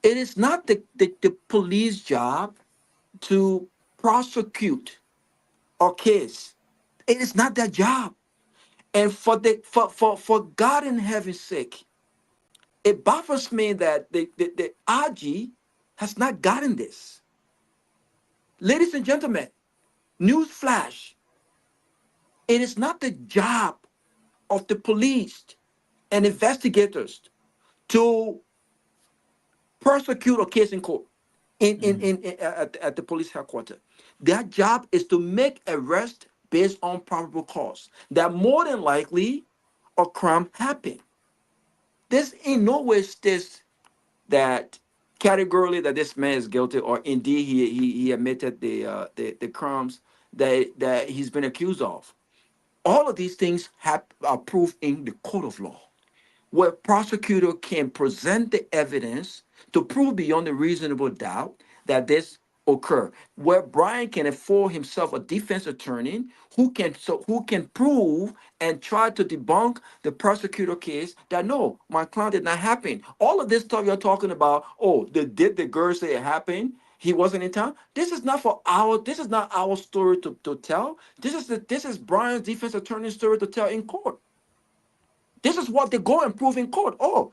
It is not the police job to prosecute a case. It is not their job. And for God in heaven's sake, it bothers me that the RG has not gotten this. Ladies and gentlemen, news flash. It is not the job of the police and investigators to prosecute a case in court at the police headquarters. Their job is to make arrest based on probable cause that more than likely a crime happened. This in no way states that categorically that this man is guilty, or indeed he admitted the crimes that he's been accused of. All of these things are proved in the court of law, where prosecutor can present the evidence to prove beyond a reasonable doubt that this occurred, where Brian can afford himself a defense attorney who can prove and try to debunk the prosecutor case that no, my client did not happen. All of this stuff you're talking about, did the girl say it happened? He wasn't in town. This is not our story to tell. This is Brian's defense attorney's story to tell in court. This is what they go and prove in court. Oh,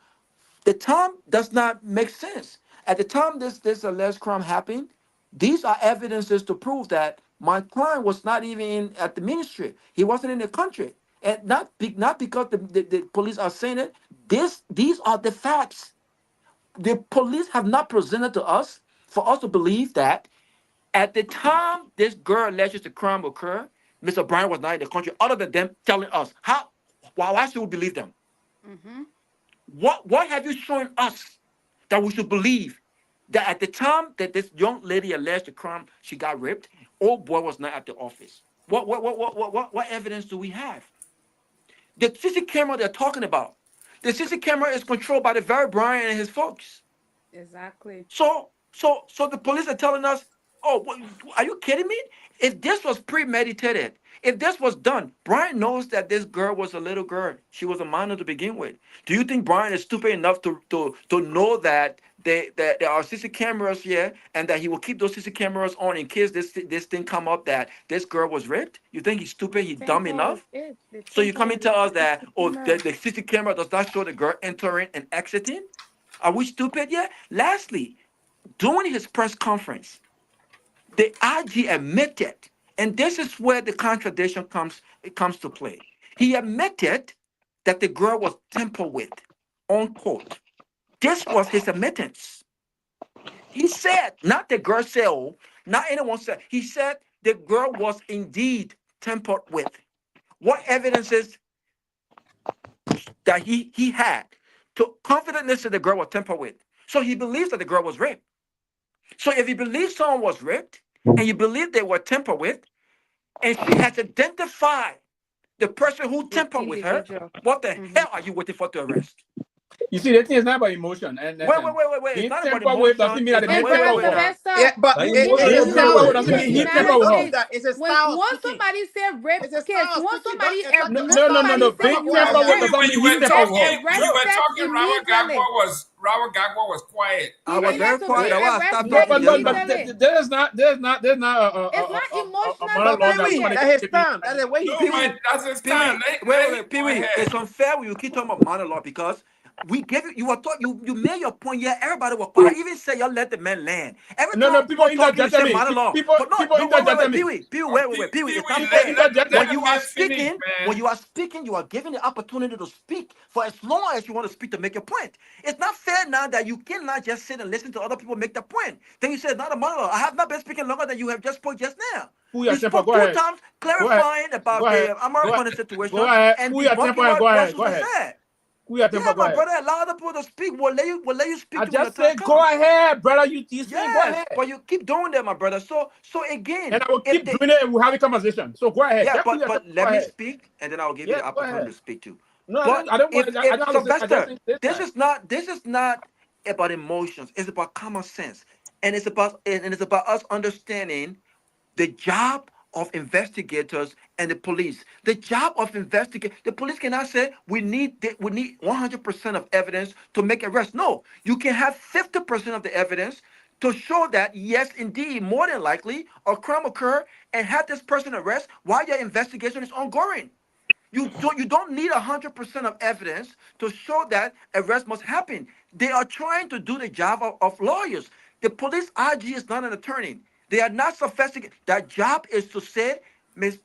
the time does not make sense. At the time this alleged crime happened, these are evidences to prove that my client was not even at the ministry. He wasn't in the country. And not because the police are saying it. These are the facts. The police have not presented to us for us to believe that at the time this girl alleges the crime occurred, Mr. Brian was not in the country, other than them telling us. Why should we believe them? Mm-hmm. What have you shown us that we should believe that at the time that this young lady alleged the crime, she got raped, old boy was not at the office? What evidence do we have? The CC camera they're talking about, the CC camera is controlled by the very Brian and his folks. Exactly. So the police are telling us, Oh, are you kidding me? If this was premeditated, if this was done, Brian knows that this girl was a little girl. She was a minor to begin with. Do you think Brian is stupid enough to know that there are CC cameras here and that he will keep those CC cameras on in case this thing come up that this girl was raped? You think he's stupid? He's dumb enough? So you come and tell us that the CC camera does not show the girl entering and exiting? Are we stupid yet? Lastly, during his press conference, the IG admitted, and this is where the contradiction comes to play. He admitted that the girl was tampered with on court. This was his admittance. He said, not the girl said, oh, not anyone said. He said the girl was indeed tampered with. What evidences that he had to confidently say the girl was tampered with? So he believes that the girl was raped. So if you believe someone was raped and you believe they were tampered with, and she has identified the person who tampered with her, what the hell are you waiting for to arrest? You see, the thing is not about emotion. And wait. It's not about emotion. Doesn't mean that Yeah, but it's a style. Once somebody said rape case, once somebody no. Robert Garguah was quiet. I was very quiet. There's not. It's not emotional. That's his time. That's the way he. That's his time. Wait, Pewee. It's unfair when you keep talking about monologue because we gave you. You were taught. You made your point. Yeah, everybody was quiet. I even say y'all let the man land. Every time people interject me. People interject me. Pewee, it's unfair. When you are speaking, you are given the opportunity to speak for as long as you want to speak to make your point. It's not fair now that you cannot just sit and listen to other people make the point. Then you say it's not a monologue. I have not been speaking longer than you have just spoke just now. You spoke 2 times clarifying about the American situation and debunking what was said. Yeah, my brother, allow other people to speak. We'll let you speak. I just said, go ahead, brother. You say, go ahead. But you keep doing that, my brother. So again, and I will keep doing it, and we'll have a conversation. So go ahead. Yeah, but let me speak, and then I'll give you the opportunity to speak too. No, but I don't want. Sylvester, this is not about emotions. It's about common sense, and it's about us understanding the job of investigators and the police. The job of the police cannot say we need 100% of evidence to make arrest. No, you can have 50% of the evidence to show that yes, indeed, more than likely, a crime occurred and have this person arrested while your investigation is ongoing. You don't need 100% of evidence to show that arrest must happen. They are trying to do the job of lawyers. The police IG is not an attorney. They are not sophisticated. Their job is to say, to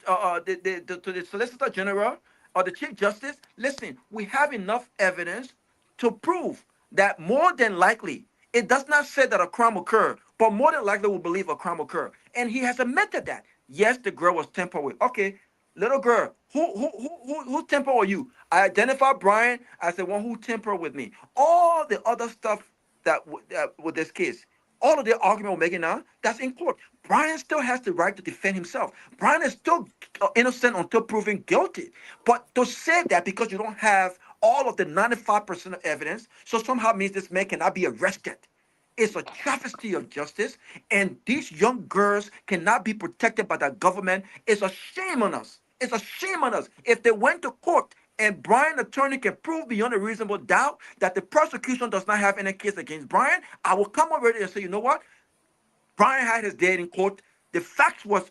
the Solicitor General or the Chief Justice, listen, we have enough evidence to prove that more than likely, it does not say that a crime occurred, but more than likely we believe a crime occurred. And he has admitted that. Yes, the girl was tampered with. Okay, little girl, who tampered with you? I identified Brian as the one who tampered with me. All the other stuff that with this case, all of the argument we're making now, that's in court. Brian still has the right to defend himself. Brian is still innocent until proven guilty. But to say that because you don't have all of the 95% of evidence, so somehow means this man cannot be arrested. It's a travesty of justice, and these young girls cannot be protected by the government. It's a shame on us. It's a shame on us. If they went to court and Brian's attorney can prove beyond a reasonable doubt that the prosecution does not have any case against Brian, I will come over there and say, you know what? Brian had his day in court. The facts were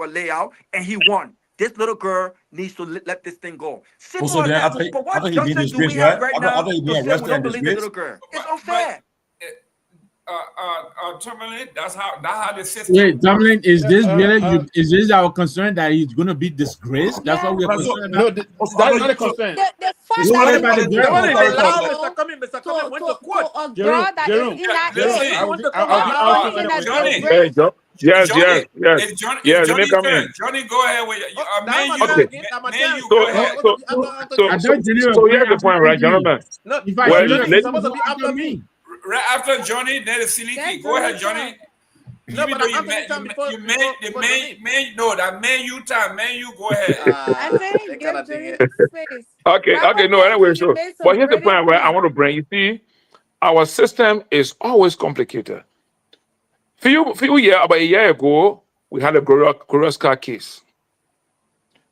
laid out, and he won. This little girl needs to let this thing go. Also, then, I thought he being disgraced, right? I thought he being arrested and disgraced. It's unfair. Tomalin, that's how the system. Wait, Tomalin, is this really? Is this our concern that he's going to be disgraced? That's what we're concerned about. No, that's not a concern. The fact Mr. Cumming went to court. A girl that is in that Yes. Johnny, go ahead with So here's the point, right, gentlemen? Right after Johnny, then the Seleke. Go ahead, Johnny. No, but I'm that man you time. Man, you go ahead. Okay, no, anyway, so, but here's the point where I want to bring. You see, our system is always complicated. About a year ago, we had a Garguah case.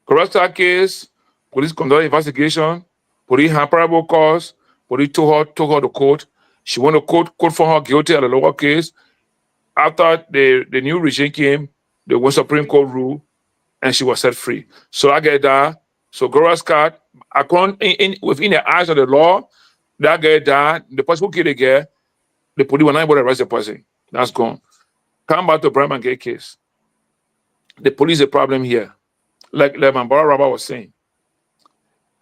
Garguah case, police conducted investigation, police had probable cause, police took her to court. She went to court found her guilty at the lower case. After the new regime came, the Supreme Court ruled, and she was set free. So I get that. So Garguah, within the eyes of the law, that guy died. The person who killed the girl, the police were not able to arrest the person. That's gone. Come back to Brian Gay case. The police a problem here. Like my brother Robert was saying.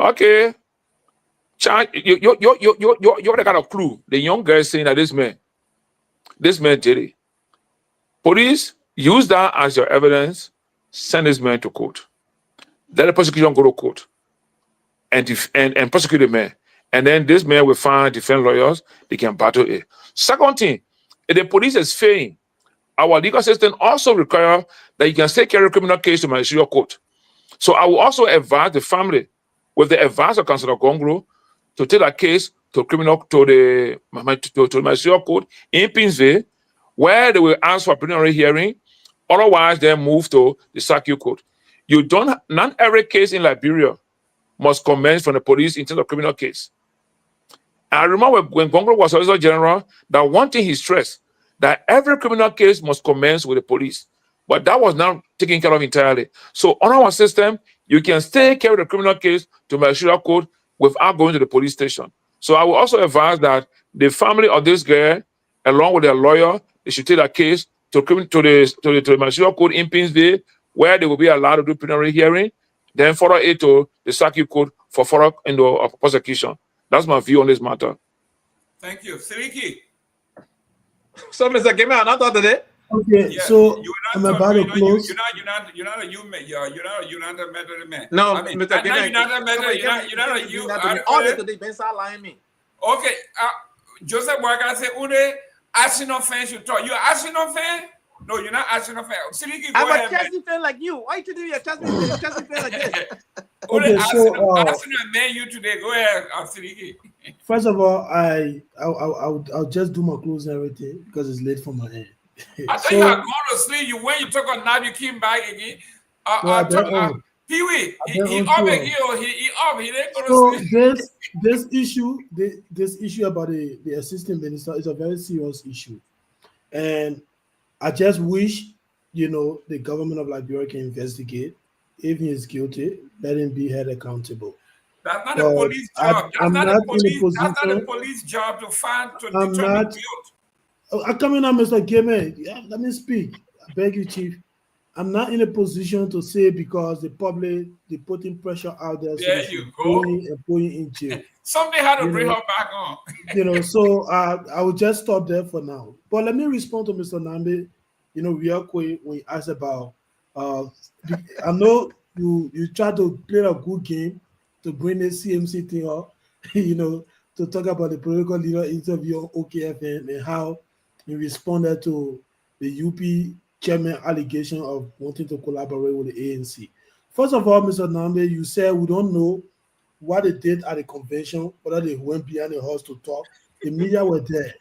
Okay. You already got a clue. The young girl saying that this man did it. Police use that as your evidence, send this man to court. Let the prosecution go to court and prosecute the man. And then this man will find defense lawyers, they can battle it. Second thing, if the police is failing, our legal system also requires that you can still carry a criminal case to ministerial court. So I will also advise the family, with the advice of Councillor Gongloe, to take a case to the ministerial court in Pinsville, where they will ask for a preliminary hearing. Otherwise, they move to the circuit court. Not every case in Liberia must commence from the police in terms of criminal case. I remember when Gongloe was Solicitor General, that one thing he stressed, that every criminal case must commence with the police. But that was not taken care of entirely. So on our system, you can still carry the criminal case to ministerial court without going to the police station. So I will also advise that the family of this girl, along with their lawyer, they should take a case to the ministerial court in Pinsville, where they will be allowed to do preliminary hearing, then follow it to the circuit court for further prosecution. That's my view on this matter. Thank you. Seleke. So, Mr. Gayman, I'm not today. Okay, Yeah, so I'm about to close. You're not a United man. No, I mean, Mr. Gayman, you're not a you. All day today, Ben Sanvee lying me. Okay, Joseph Boyka said, "Ude, Arsenal fans should talk. You're Arsenal fan? No, you're not Arsenal fan. Seleke, I'm go ahead, a Chelsea fan like you. Why you be a Chelsea fan like this? Okay, so Arsenal man, you today. Go ahead, Seleke. first of all, I'll just do my closing and everything because it's late for my end. I thought you had gone to sleep. You took a nap, you came back again. Pewee, he up again. He up. He didn't go to sleep. This issue about the assistant minister is a very serious issue, and I just wish the government of Liberia can investigate. If he is guilty, let him be held accountable. That's not a police job. That's not a police job to determine guilt. I'm coming up, Mr. Gayman. Yeah, let me speak. I beg you, Chief. I'm not in a position to say because the public, they putting pressure out there. There you go. And putting in jail. Somebody had to bring her back on. So I will just stop there for now. But let me respond to Mr. Nagbe, real quick when you asked about, I know you try to play a good game to bring the CMC thing up, to talk about the political leader interview on OKFM and how he responded to the UP chairman allegation of wanting to collaborate with the ANC. First of all, Mr. Nagbe, you said we don't know what they did at the convention, whether they went behind the horse to talk. The media were there.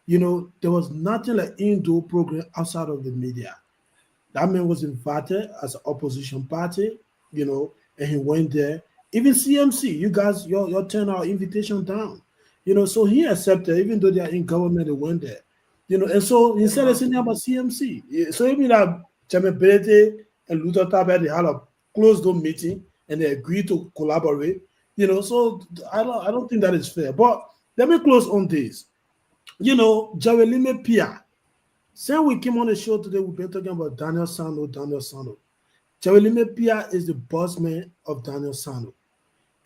There was nothing like indoor program outside of the media. That man was invited as an opposition party, and he went there. Even CMC, you guys, your turn our invitation down. So he accepted, even though they are in government, they went there. And so he said something about CMC. So even that Chairman Belete and Luther Taber, they had a closed-door meeting and they agreed to collaborate. So I don't think that is fair. But let me close on this. Jawelime Pia. Since we came on the show today, we've been talking about Daniel Sano. Jawelime Pia is the boss man of Daniel Sano.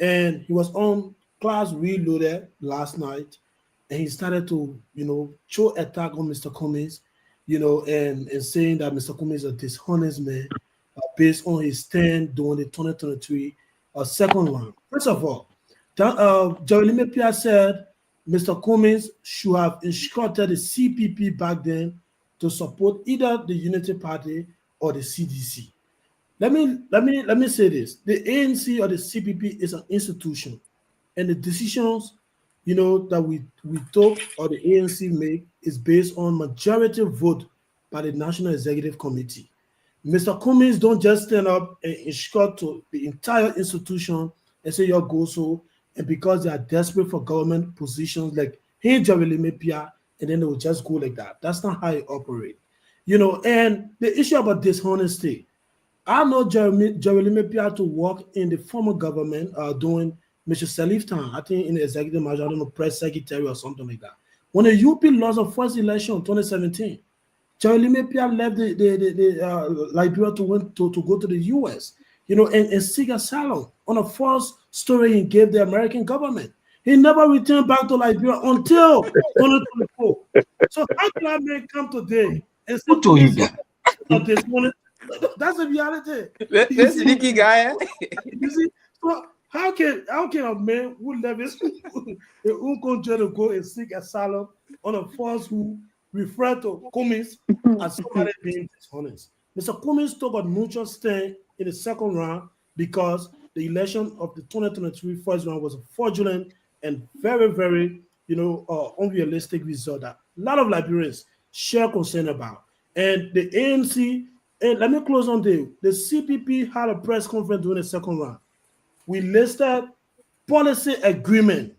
And he was on Class Reloaded last night. And he started to, throw attack on Mr. Cummings, and saying that Mr. Cummings is a dishonest man based on his stand during the 2023 second round. First of all, Jawelime Pia said Mr. Cummings should have instructed the CPP back then to support either the Unity Party or the CDC. Let me say this: the ANC or the CPP is an institution, and the decisions that we took or the ANC make is based on majority vote by the National Executive Committee. Mr. Cummings don't just stand up and instruct to the entire institution and say your go so, and because they are desperate for government positions like hey Jerome Pia, and then they will just go like that. That's not how it operates. And the issue about dishonesty, I know Jerome Pia to work in the former government doing Mr. Salif time, I think in the executive manager, I don't know, press secretary or something like that. When the UP lost the first election in 2017, Jerome Pia left the Liberia to go to the US, and seek asylum on a false story he gave the American government. He never returned back to Liberia until 2024. So how can I make come today and say this morning? That's the reality. This sneaky guy. You see, so how can a man who left his own country to go and seek asylum on a false who refer to Cummings as somebody being dishonest? Mr. Cummings took a neutral stand in the second round because the election of the 2023 first round was a fraudulent and very, very, unrealistic result that a lot of Liberians share concern about. And the ANC, and let me close on the CPP had a press conference during the second round. We listed policy agreement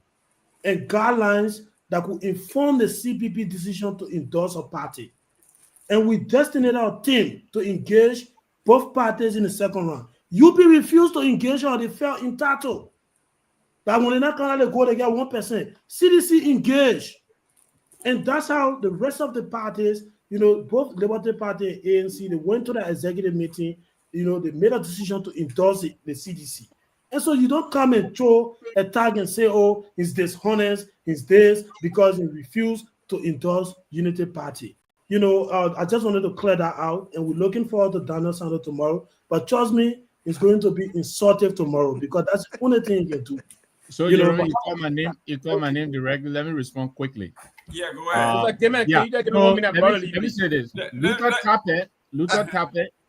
and guidelines that could inform the CPP decision to endorse a party. And we destined our team to engage both parties in the second round. UP refused to engage or they felt entitled. That when they're not going to go, they get 1%. CDC engaged. And that's how the rest of the parties, both Liberty Party and ANC, they went to the executive meeting, they made a decision to endorse the CDC. And so you don't come and throw a tag and say, oh, he's dishonest, he's this, because he refused to endorse Unity Party. I just wanted to clear that out, and we're looking forward to Daniel Sanders tomorrow. But trust me, it's going to be insultive tomorrow because that's the only thing you can do. So you call my name. You call my name directly. Let me respond quickly. Yeah, go ahead. Let me say this. Luther Tapet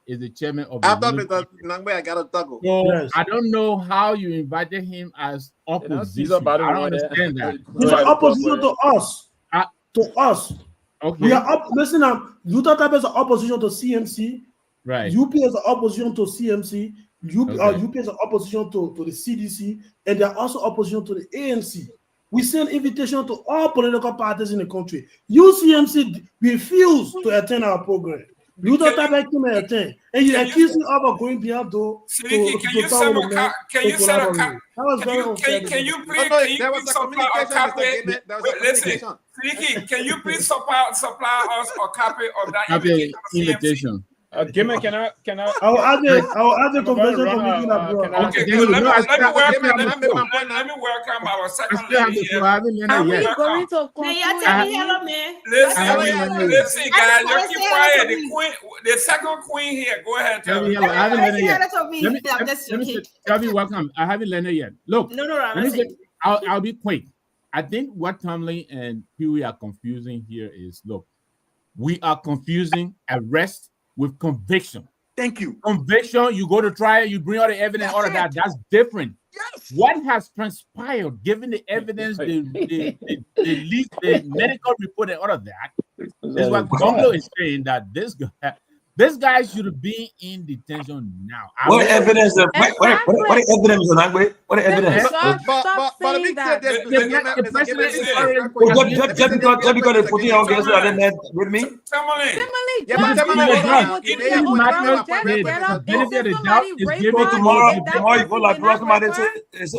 is the chairman of the Nagbe, I got a double. So yes. I don't know how you invited him as opposition. I don't understand that. He's an opposition to us. To us. Okay. We are up. Listen up. Luther Tapet is an opposition to CMC. Right. UP is an opposition to CMC. UP is an opposition to the CDC, and they are also opposition to the ANC. We send invitation to all political parties in the country. UCMC refused to attend our program. Luther Tapet came and attend, and you accuse me of going beyond door. Can you send a copy? Can you please supply a copy? Listen, Seleke, can you please supply us a copy of that invitation? Gayman, can I? I'll add the convention committee. Okay, let me welcome our second lady here. Are we going to Listen, guys, you keep quiet. The second queen here. Go ahead. Tell me, welcome. I haven't learned it yet. Look, I'll be quick. I think what Tomalin and Pewee are confusing here is, look, we are confusing arrest with conviction. Thank you. Conviction, you go to trial, you bring all the evidence, all of that. That's different. Yes. What has transpired, given the evidence, the medical report and all of that, is what Gongloe is saying that this guy should be in detention now. What evidence? What evidence on Nagbe? What evidence? Just because they put it on guest with me. Tomorrow you go like somebody say,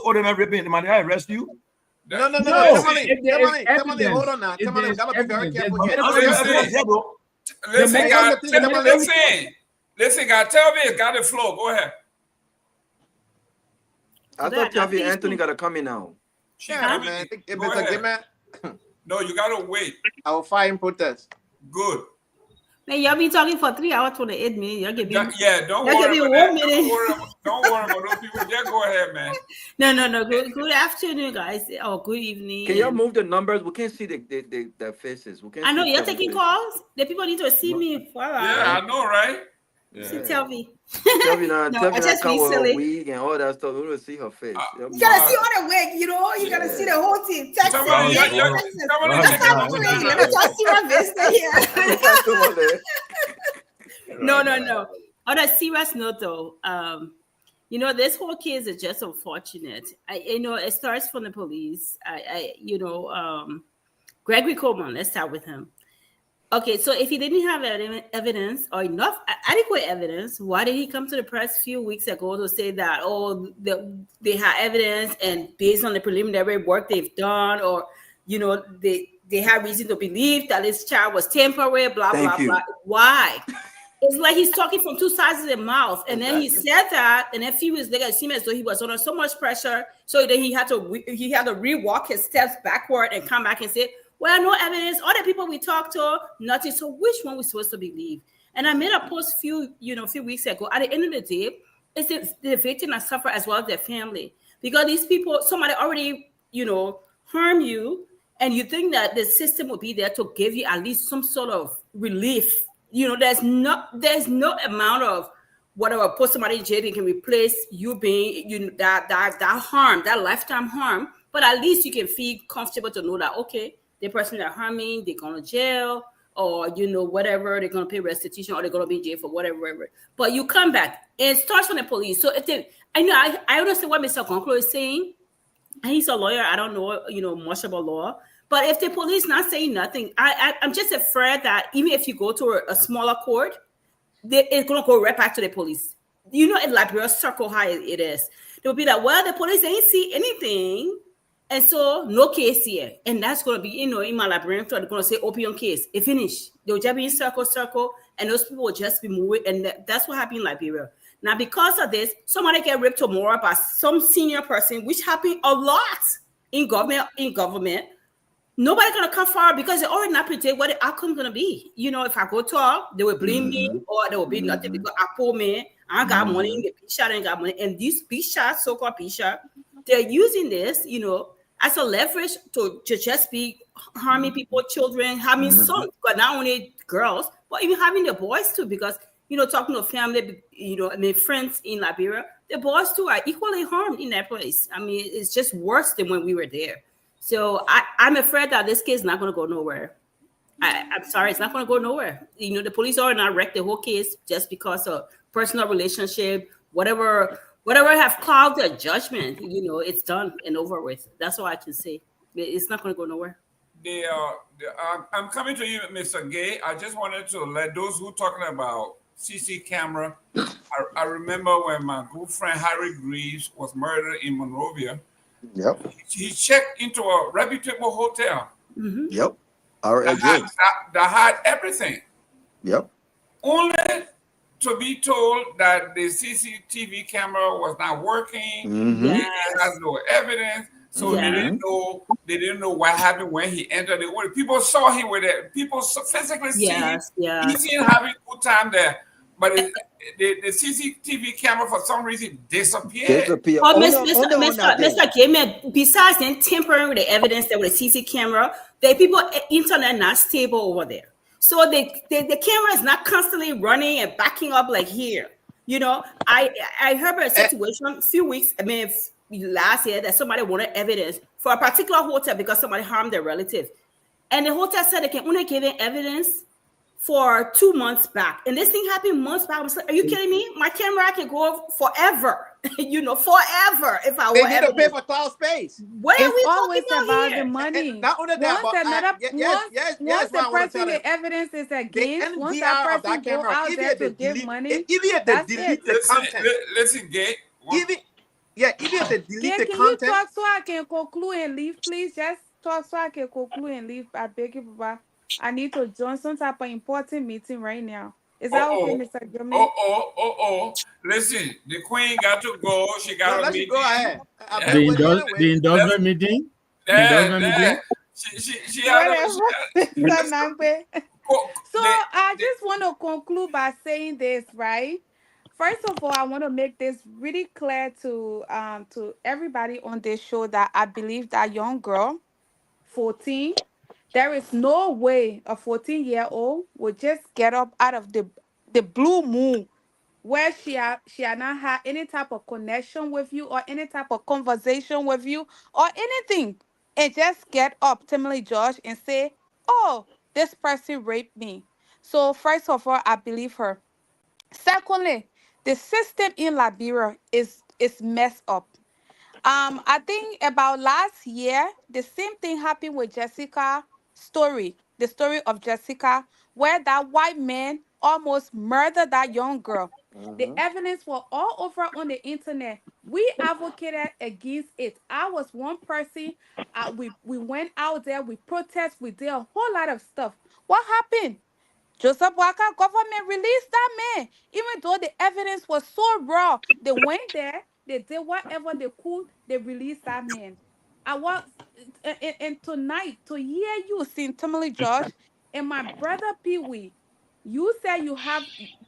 "Oh, they might rip me. They might arrest you." No. Tomalin, hold on now. Tomalin, gotta be very careful. Listen, guys, tell me, got the floor. Go ahead. I thought Tavi Anthony got to come in now. Yeah, man. No, you got to wait. I will fire and protest. Good. Man, y'all be talking for 3 hours, 28 minutes. Y'all give me, don't worry about that. Don't worry about those people. Just go ahead, man. No. Good afternoon, guys. Or good evening. Can y'all move the numbers? We can't see their faces. We can't. I know you're taking calls. The people need to see me. Yeah, I know, right? Yeah. Tell me. Tell me not come with her wig and all that stuff. We don't see her face. You gotta see all the wig, You gotta see the whole team. Text me. Let me just see my face here. No. On a serious note, though, this whole case is just unfortunate. It starts from the police. Gregory Coleman. Let's start with him. Okay, so if he didn't have evidence or enough adequate evidence, why did he come to the press a few weeks ago to say that, they have evidence and based on the preliminary work they've done, or, they have reason to believe that this child was temporary, blah, blah. Why? It's like he's talking from two sides of the mouth. And then he said that, and then a few weeks later, it seemed as though he was under so much pressure, so then he had to rewalk his steps backward and come back and say, well, no evidence. All the people we talked to, nothing. So which one we supposed to believe? And I made a post a few weeks ago. At the end of the day, it's the victim that suffer as well as their family. Because these people, somebody already, harm you, and you think that the system will be there to give you at least some sort of relief. There's no amount of whatever put somebody in jail that can replace you being that harm, that lifetime harm. But at least you can feel comfortable to know that, okay, the person that harming, they're going to jail, or, whatever, they're going to pay restitution, or they're going to be in jail for whatever. But you come back, and it starts from the police. So I understand what Mr. Gongloe is saying, and he's a lawyer. I don't know, much about law. But if the police not saying nothing, I'm just afraid that even if you go to a smaller court, it's going to go right back to the police. In Liberia circle how it is. They'll be like, well, the police ain't see anything. And so no case here. And that's going to be, in my Liberian, they're going to say opium case. It finished. They'll just be in circle, and those people will just be moving. And that's what happened in Liberia. Now, because of this, somebody get ripped tomorrow by some senior person, which happened a lot in government. Nobody going to come forward because they already not predict what the outcome going to be. If I go talk, they will blame me, or there will be nothing because I poor man, I got money, the P-shot ain't got money. And these P-shots, so-called P-shot, they're using this, as a leverage to just be harming people, children, harming sons, but not only girls, but even having the boys too, because, talking to family, friends in Liberia, the boys too are equally harmed in that place. I mean, it's just worse than when we were there. So I'm afraid that this case is not going to go nowhere. I'm sorry, it's not going to go nowhere. The police are not wrecked the whole case just because of personal relationship, whatever have clouded their judgment, it's done and over with. That's all I can say. It's not going to go nowhere. I'm coming to you, Mr. Gay. I just wanted to let those who talking about CC camera. I remember when my good friend Harry Greaves was murdered in Monrovia. Yep. He checked into a reputable hotel. Mm-hmm. Yep. That had everything. Yep. Only to be told that the CCTV camera was not working. Mm-hmm. It has no evidence, so they didn't know what happened when he entered the order. People saw him with it. People physically see him. He seen having a good time there, but the CCTV camera for some reason disappeared. Oh, Mr. Gayman, besides them tampering with the evidence there with the CC camera, the people internet not stable over there. So the camera is not constantly running and backing up like here. I heard about a situation a few weeks, last year, that somebody wanted evidence for a particular hotel because somebody harmed their relative. And the hotel said they can only give them evidence for 2 months back. And this thing happened months back. I was like, are you kidding me? My camera can go forever. Forever. If I they were need to pay for cloud space. What are we always talking about here? the money. And not only that, Once the person with evidence is against, once that person go out there to give money, even if they delete the content. Listen, Gay. Even if they delete the can content. you talk so I can conclude and leave, please? Just talk so I can conclude and leave. I beg you, Papa. I need to join some type of important meeting right now. Is that okay, Mr. Gayman? Listen, the queen got to go. She got a meeting. Go ahead. The endorsement meeting? She had So I just want to conclude by saying this, right? First of all, I want to make this really clear to everybody on this show that I believe that young girl, 14, there is no way a 14-year-old would just get up out of the blue moon where she had not had any type of connection with you or any type of conversation with you or anything, and just get up, timidly judge, and say, oh, this person raped me. So first of all, I believe her. Secondly, the system in Liberia is messed up. I think about last year, the same thing happened with Jessica story, the story of Jessica, where that white man almost murdered that young girl. The evidence were all over on the internet. We advocated against it. I was one person. We went out there, we protest, we did a whole lot of stuff. What happened? Joseph Waka government released that man, even though the evidence was so raw. They went there, they did whatever they could, they released that man. I was and tonight to hear you sing Tomalin Josh and my brother Pewee, you said you have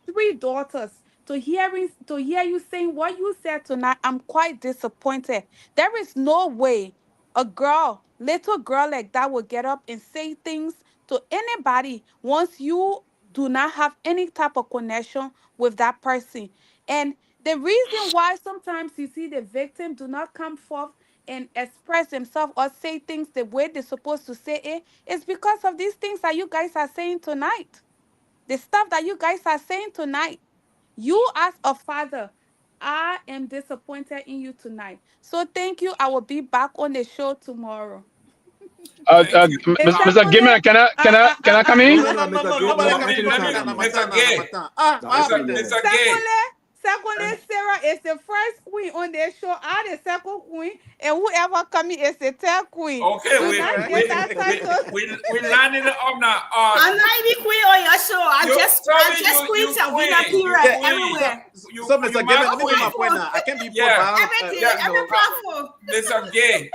3 daughters. To hear you saying what you said tonight, I'm quite disappointed. There is no way a girl, little girl like that will get up and say things to anybody once you do not have any type of connection with that person. And the reason why sometimes you see the victim do not come forth and express themselves or say things the way they're supposed to say it is because of these things that you guys are saying tonight. The stuff that you guys are saying tonight. You as a father, I am disappointed in you tonight. So thank you. I will be back on the show tomorrow. Mr. Gayman, can I come in? Mr. Gay. Secondly, Sarah is the first queen on their show. I'm the second queen, and whoever coming is the third queen. Okay, we lining it up now. I'm not even queen on your show. I just queen Savina period everywhere. So, Mr. Gayman, let me make my point now. I can't be every platform. Mr. Gay,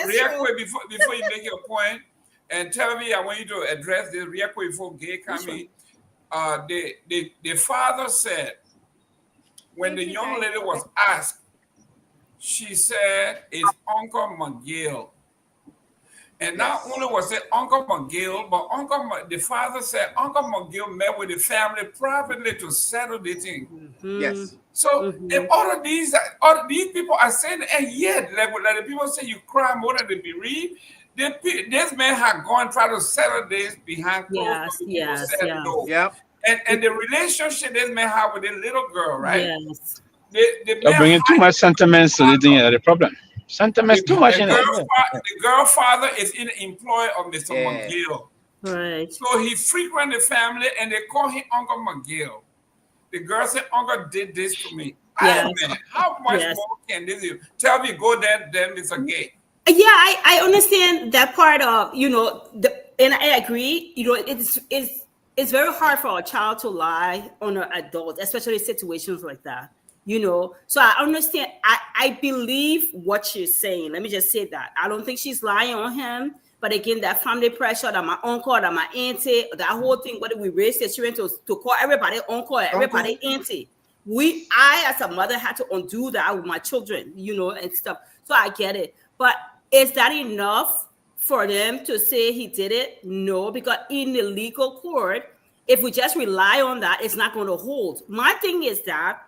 real quick before you make your point, and tell me, I want you to address this real quick before Gay come in. The father said, when the young lady was asked, she said, it's Uncle McGill. And not only was it Uncle McGill, but the father said Uncle McGill met with the family privately to settle the thing. Yes. So if all of these people are saying, and yet, like the people say, you cry more than the bereaved. This man had gone try to settle this behind closed doors. Yes. No. Yep. And the relationship this man had with the little girl, right? Yes. You're bringing too much sentiments to the problem. Sentiments too much in it. The girl father is in the employ of Mr. McGill. Right. So he frequent the family and they call him Uncle McGill. The girl said, Uncle did this to me. Yes. Man, how much more can this do? Tell me, go there, then Mr. Gay. Yeah, I understand that part of, and I agree, it's very hard for a child to lie on an adult, especially in situations like that, So I understand. I believe what she's saying. Let me just say that. I don't think she's lying on him. But again, that family pressure, that my uncle, that my auntie, that whole thing, whether we raise the children to call everybody uncle, everybody auntie. I as a mother had to undo that with my children, and stuff. So I get it. But is that enough for them to say he did it? No, because in the legal court, if we just rely on that, it's not going to hold. My thing is that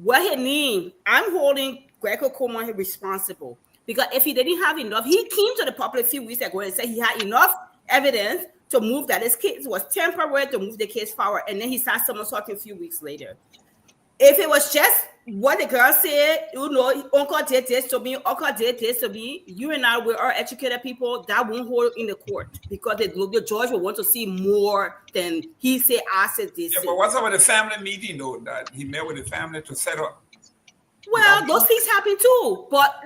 what he means, I'm holding Seleke Kromah responsible. Because if he didn't have enough, he came to the public a few weeks ago and said he had enough evidence to move that his case was temporary to move the case forward. And then he started somersaulting a few weeks later. If it was just what the girl said, uncle did this to me, uncle did this to me, you and I, we are educated people, that won't hold in the court because the judge will want to see more than he said, I said this. Yeah, but what's up with the family meeting, though, that he met with the family to settle? Well, those things happen too. But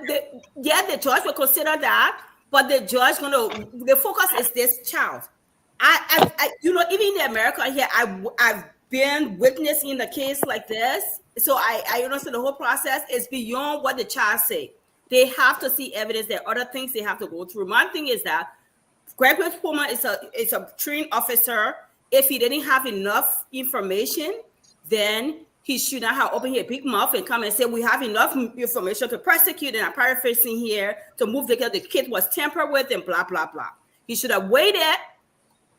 the judge will consider that, but the judge the focus is this child. I even in America here, I've been witnessing the case like this. So I understand the whole process is beyond what the child say. They have to see evidence. There are other things they have to go through. My thing is that Seleke Kromah is a trained officer. If he didn't have enough information, then he should not have opened his big mouth and come and say, we have enough information to prosecute, and I'm paraphrasing here, to move the kid was tampered with and blah, blah, blah. He should have waited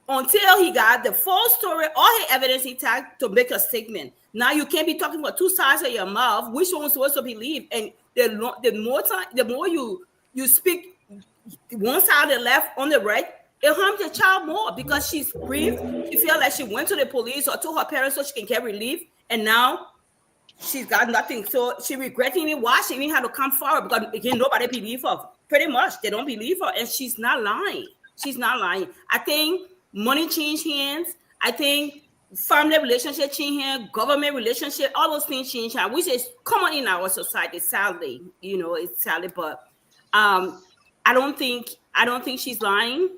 until he got the full story, all his evidence intact to make a statement. Now you can't be talking for two sides of your mouth. Which one's supposed to believe? And the more you speak one side on the left, on the right, it harms the child more because she's grieved. She feels like she went to the police or to her parents so she can get relief, and now she's got nothing. So she regretting it. Why she even had to come forward? Because again, nobody believes her. Pretty much, they don't believe her, and she's not lying. She's not lying. I think money changed hands. I think family relationship change hands, government relationship, all those things change hands, which is common in our society. Sadly, it's sadly, but I don't think she's lying.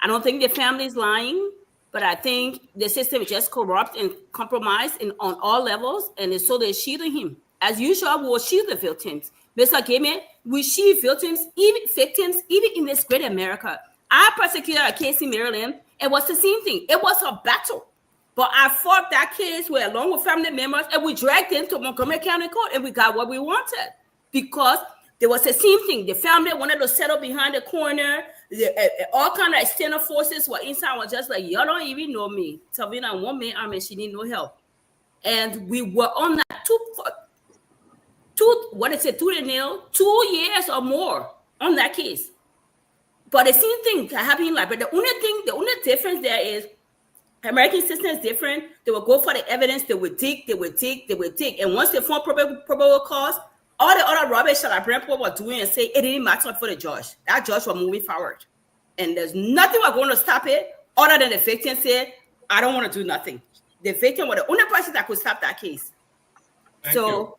I don't think the family is lying, but I think the system is just corrupt and compromised on all levels, and so they're shielding him. As usual, we will shield the victims. Mr. Gayman, we shield victims, even in this great America. I prosecuted a case in Maryland. It was the same thing. It was a battle. But I fought that case along with family members, and we dragged them to Montgomery County Court, and we got what we wanted. Because there was the same thing. The family wanted to settle behind the corner. All kind of external forces were inside. Was just like, y'all don't even know me. Savina won't make army. She need no help. And we were on that 2 years or more on that case. But the same thing that happened in Liberia. The only difference there is American system is different. They will go for the evidence. They will dig. And once they form probable cause, all the other rubbish that Liberian people were doing and say it didn't matter for the judge. That judge was moving forward. And there's nothing was going to stop it other than the victim said, I don't want to do nothing. The victim was the only person that could stop that case. Thank you.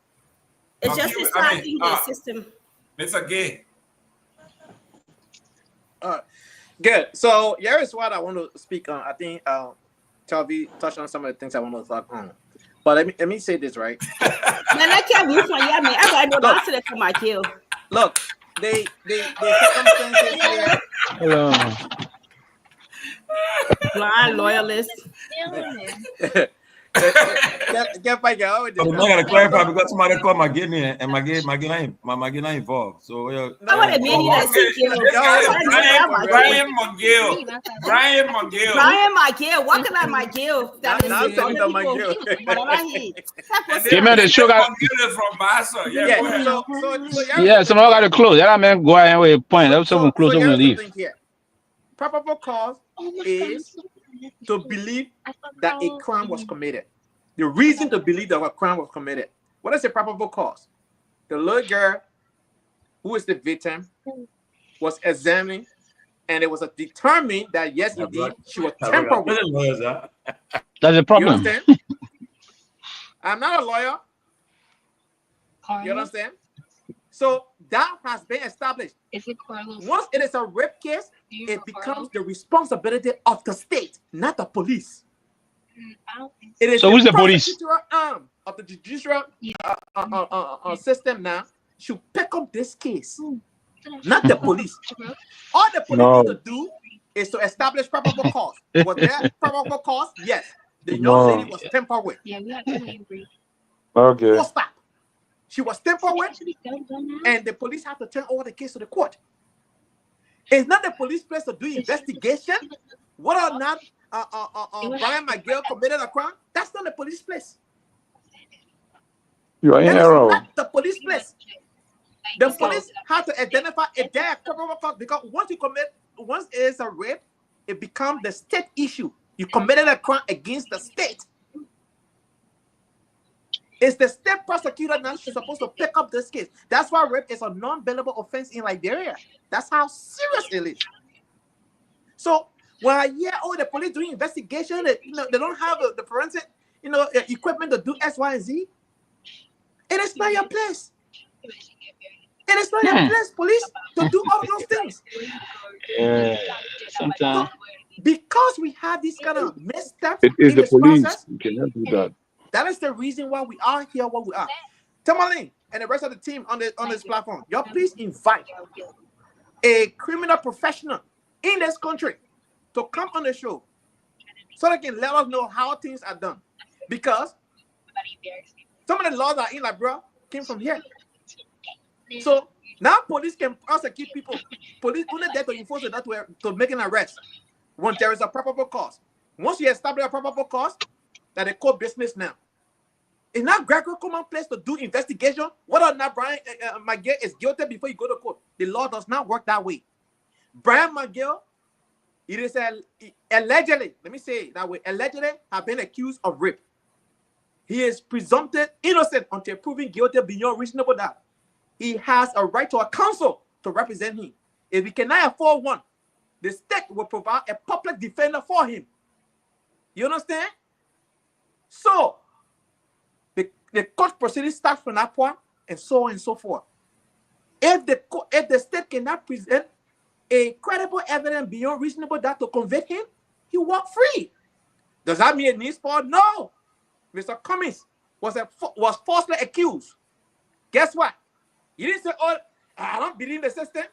It's just a sad thing in the system. Mr. Gay. Good. So here is what I want to speak on. I think Talvi touched on some of the things I want to talk on. But let me say this, right? Man, I can't move from here, man. I got no answer to my kill. Look, they circumstances here. Hello. Blind loyalist. I'm not gonna clarify because somebody called my Guinea and my Guinea not involved. So Brian McGill. What can I McGill? Give me the sugar. From Bassa. Yeah, someone got to close. That man go ahead with a point. That was someone close over and leave. Probable cause is to believe that a crime was committed. The reason to believe that a crime was committed. What is a probable cause? The little girl, who is the victim, was examined, and it was determined that yes, indeed, she was tampered with. That's a problem. You understand? I'm not a lawyer. You understand? So that has been established. Once it is a rape case, it becomes the responsibility of the state, not the police. It is so who's the police? Arm of the judicial system now should pick up this case, not the police. All the police need to do is to establish probable cause. Was there probable cause? Yes. The young lady was tampered with. Yeah, we have to agree. Okay. Full stop. She was tampered with, and the police have to turn over the case to the court. It's not the police place to do investigation. Whether or not Brian McGill committed a crime, that's not the police place. You are in error. Not the police place. The police have to identify if there are probable cause, because once it is a rape, it becomes the state issue. You committed a crime against the state. It's the state prosecutor now supposed to pick up this case. That's why rape is a non-bailable offense in Liberia. That's how serious it is. So when I hear, the police doing investigation, they don't have the forensic, equipment to do X, Y, and Z. It is not your place. It is not your place, police, to do all those things. Sometimes. Because we have this kind of misstep It is in the this police. process, You cannot do that. that is the reason why we are here what we are. Tomalin and the rest of the team on this platform, y'all please invite a criminal professional in this country to come on the show so they can let us know how things are done. Because some of the laws that are in Liberia came from here. So now police can prosecute people. Police only there to enforce that to make an arrest when there is a probable cause. Once you establish a probable cause, that they call business now. It's not Garguah common place to do investigation whether or not Brian McGill is guilty before you go to court. The law does not work that way. Brian McGill It is allegedly, let me say it that way, allegedly have been accused of rape. He is presumptive innocent until proven guilty beyond reasonable doubt. He has a right to a counsel to represent him. If he cannot afford one, the state will provide a public defender for him. You understand? So, the court proceedings start from that point, and so on and so forth. If the state cannot present a credible evidence beyond reasonable doubt to convict him, he walk free. Does that mean it needs for? No. Mr. Cummings was falsely accused. Guess what? He didn't say, "Oh, I don't believe the system."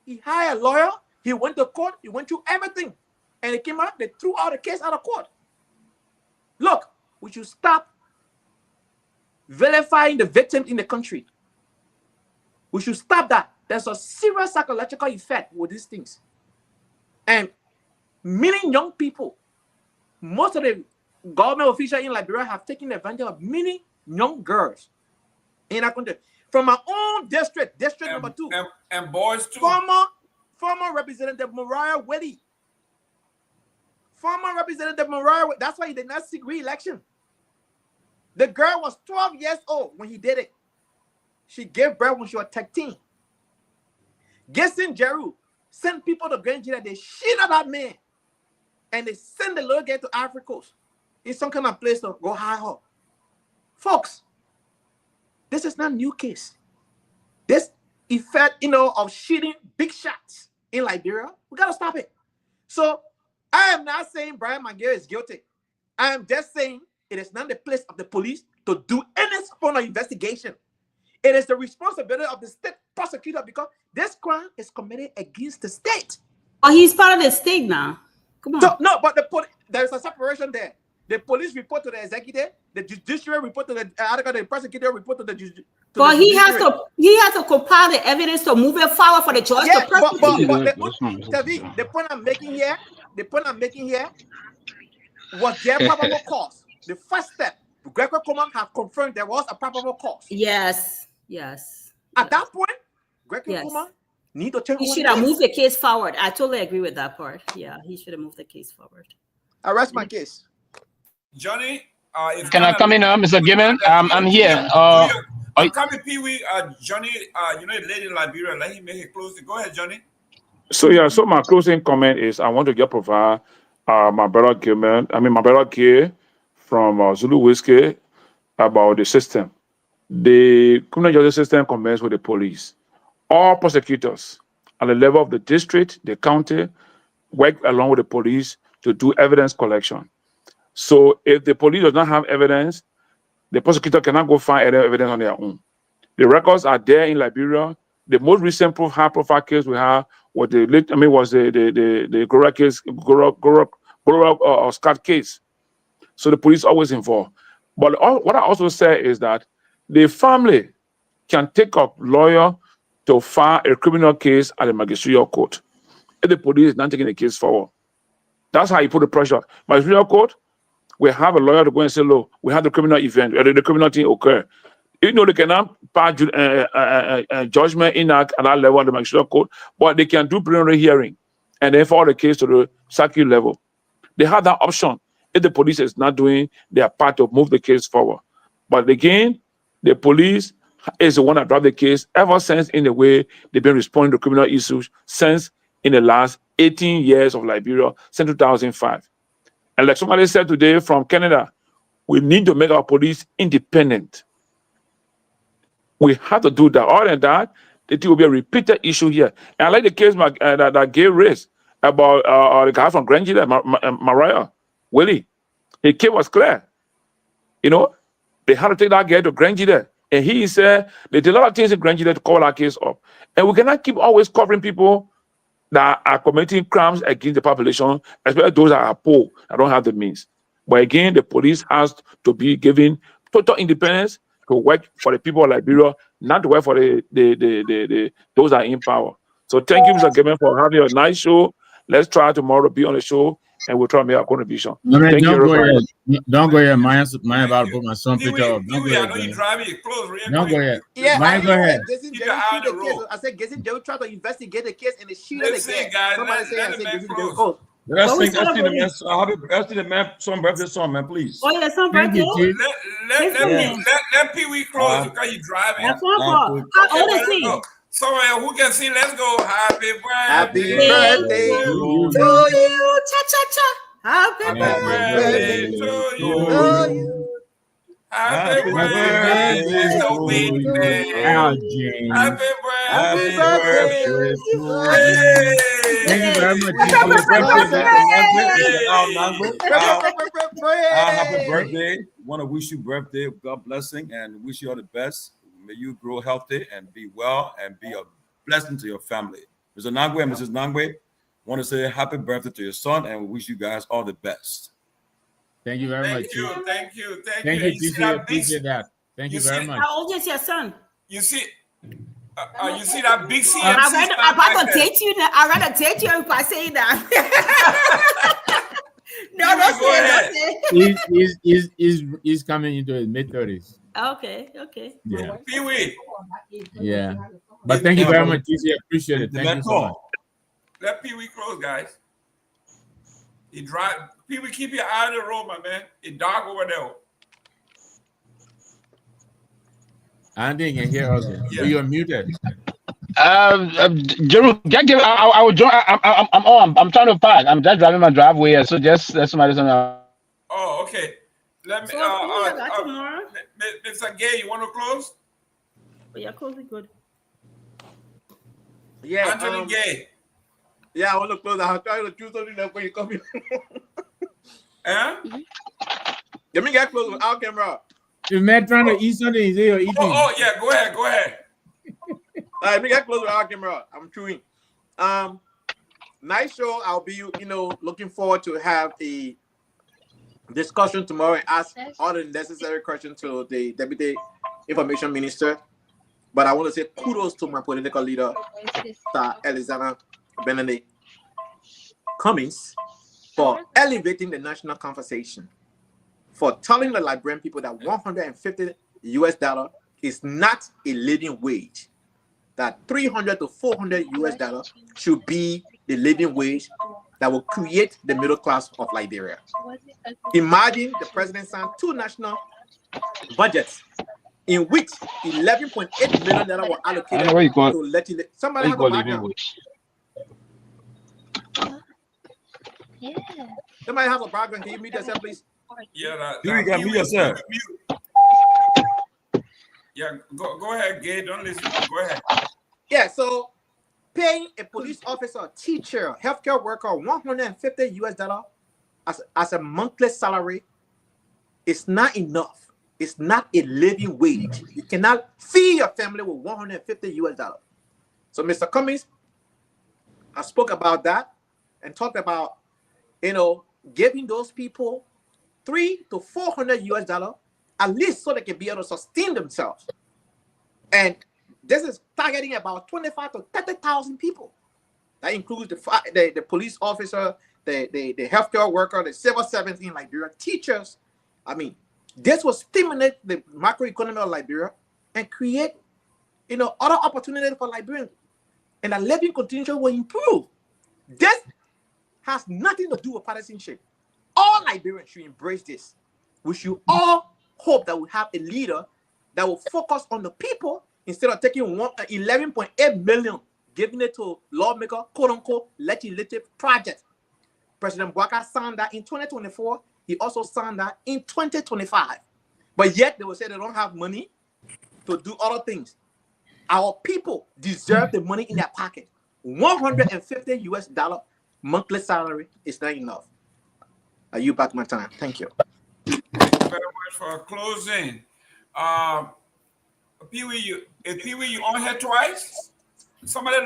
He hired a lawyer. He went to court. He went through everything, and it came out. They threw out the case out of court. Look, we should stop vilifying the victims in the country. We should stop that. There's a serious psychological effect with these things. And many young people, most of the government officials in Liberia have taken advantage of many young girls in our country. From my own district number 2. And boys too. Former Representative Mariah Willie. Former Representative Mariah, that's why he did not seek re-election. The girl was 12 years old when he did it. She gave birth when she was 13. Gesson Jeru sent people to Grand Nigeria. They shit at that man. And they send the little girl to Africa Coast. In some kind of place to go high up. Folks, this is not a new case. This effect, of shooting big shots in Liberia, we got to stop it. So, I am not saying Brian Magere is guilty. I am just saying it is not the place of the police to do any form of investigation. It is the responsibility of the state prosecutor because this crime is committed against the state. Oh, he's part of the state now. Come on. So, no, but there's a separation there. The police report to the executive, the judiciary report to the prosecutor report to the judiciary. But he has to compile the evidence to move it forward for the judge to prosecute. The point I'm making here was their probable cause. The first step, Seleke Kromah have confirmed there was a probable cause. Yes. At that point, Seleke Kromah need to change. He should have moved the case forward. I totally agree with that part. Yeah, he should have moved the case forward. I rest my case. Johnny, can I come in, Mr. Gayman? I'm here. I'm coming, Pewee. Johnny, the lady in Liberia, let him make it close. Go ahead, Johnny. So my closing comment is I want to provide my brother Gay from Zulu Whiskey about the system. The criminal justice system commences with the police. All prosecutors at the level of the district, the county, work along with the police to do evidence collection. So if the police does not have evidence, the prosecutor cannot go find any evidence on their own. The records are there in Liberia. The most recent high-profile case we have was the Garguah case, Garguah Scott case. So the police always involved. But what I also say is that the family can take up lawyer to file a criminal case at the magisterial court if the police is not taking the case forward. That's how you put the pressure. Magisterial court, we have a lawyer to go and say, look, we have the criminal event, the criminal thing occur. They cannot pass judgment in at that level of the magisterial court, but they can do preliminary hearing and then forward the case to the circuit level. They have that option if the police is not doing their part to move the case forward. But again, the police is the one that dropped the case ever since in the way they've been responding to criminal issues since in the last 18 years of Liberia, since 2005. And like somebody said today from Canada, we need to make our police independent. We have to do that. Other than that, it will be a repeated issue here. And I like the case that Gay raised about the guy from Grand Nigeria, Mariah Willie. His case was clear. They had to take that guy to Grand Nigeria. And he said they did a lot of things in Grand Nigeria to cover our case up. And we cannot keep always covering people that are committing crimes against the population, especially those that are poor, that don't have the means. But again, the police has to be given total independence to work for the people of Liberia, not to work for those that are in power. So thank you, Mr. Gayman, for having a nice show. Let's try tomorrow to be on the show and we'll try to make our contribution. No, man, Thank you, don't go everybody. ahead. Don't go ahead. Mine about to put my son picture up. Don't Pewee, go I ahead, know you Johnny. driving it close, real Don't quick. go ahead. Yeah, Mine, go ahead. Jason Keep your Jerry eye shoot on the the case. road. I said Jason Jerry tried to investigate the case and they shoot it Listen, again. guys, Somebody let say I the said man Jason Jerry. close. Let's But we sing the man. celebrate. Let's see the man some birthday song, man, please. Oh, yeah, some Thank birthday. you, Chief. Let Pewee close because you driving. That's one call. How old is let's he? go. Someone who can sing, let's go. Happy Happy birthday birthday to to you. you. Cha cha cha. Happy Happy birthday. birthday to you. Happy birthday, Mr. Whitney. Happy Happy birthday. birthday. Thank you very much, Happy Happy birthday. Want to wish you birthday, God blessing, and wish you all the best. May you grow healthy and be well and be a blessing to your family. Mr. Nagbe and Mrs. Nagbe, want to say happy birthday to your son and we wish you guys all the best. Thank you very much, Chief. Thank you. Thank you, Chief. Appreciate that. Thank you very much. How old is your son? You see that big CMC I'm about to date you now. I'd rather date you if I say that. No, don't say it. He's coming into his mid-30s. Okay. Yeah. Pewee. Yeah. But thank you very much, TC. Appreciate it. Thank you so much. Let Pewee close, guys. He drive. Pewee, keep your eye on the road, my man. It's dark over there. I think you can hear us. Yeah. You're muted. Jerome, I will join. I'm on. I'm trying to park. I'm just driving my driveway. So just let somebody know. Oh, okay. Let me. Mr. Gay, you want to close? Oh, yeah, close it good. Yeah, Anthony Gay. Yeah, I want to close. I'll try to choose something that when you come in. Let me get close with our camera. The man trying to eat something, he's here eating. Oh, yeah, go ahead. All right, let me get close with our camera. I'm chewing. Nice show. I'll be, looking forward to have a discussion tomorrow and ask all the necessary questions to the Deputy Information Minister. But I want to say kudos to my political leader, Sir Alexander Benedict Cummings, for elevating the national conversation, for telling the Liberian people that $150 is not a living wage, that $300 to $400 should be the living wage that will create the middle class of Liberia. Imagine the president signed 2 national budgets in which $11.8 million were allocated to letting somebody have a background. Yeah. Somebody have a background. Can you mute yourself, please? Yeah, You can mute yourself. Yeah, go ahead, Gay. Don't listen. Go ahead. Yeah, so paying a police officer, teacher, healthcare worker $150 as a monthly salary is not enough. It's not a living wage. You cannot feed your family with $150. So Mr. Cummings, I spoke about that and talked about, giving those people $300 to $400 at least so they can be able to sustain themselves. And this is targeting about 25 to 30,000 people. That includes the police officer, the healthcare worker, the civil servants in Liberia, teachers. I mean, this will stimulate the macroeconomy of Liberia and create, other opportunities for Liberians. And the living condition will improve. This has nothing to do with partisanship. All Liberians should embrace this. We should all hope that we have a leader that will focus on the people instead of taking $11.8 million, giving it to lawmaker, quote-unquote, legislative projects. President Bouaka signed that in 2024. He also signed that in 2025. But yet they will say they don't have money to do other things. Our people deserve the money in their pocket. $150 monthly salary is not enough. Are you back my time? Thank you. Thank you very much for closing. Pewee, you on here twice? Somebody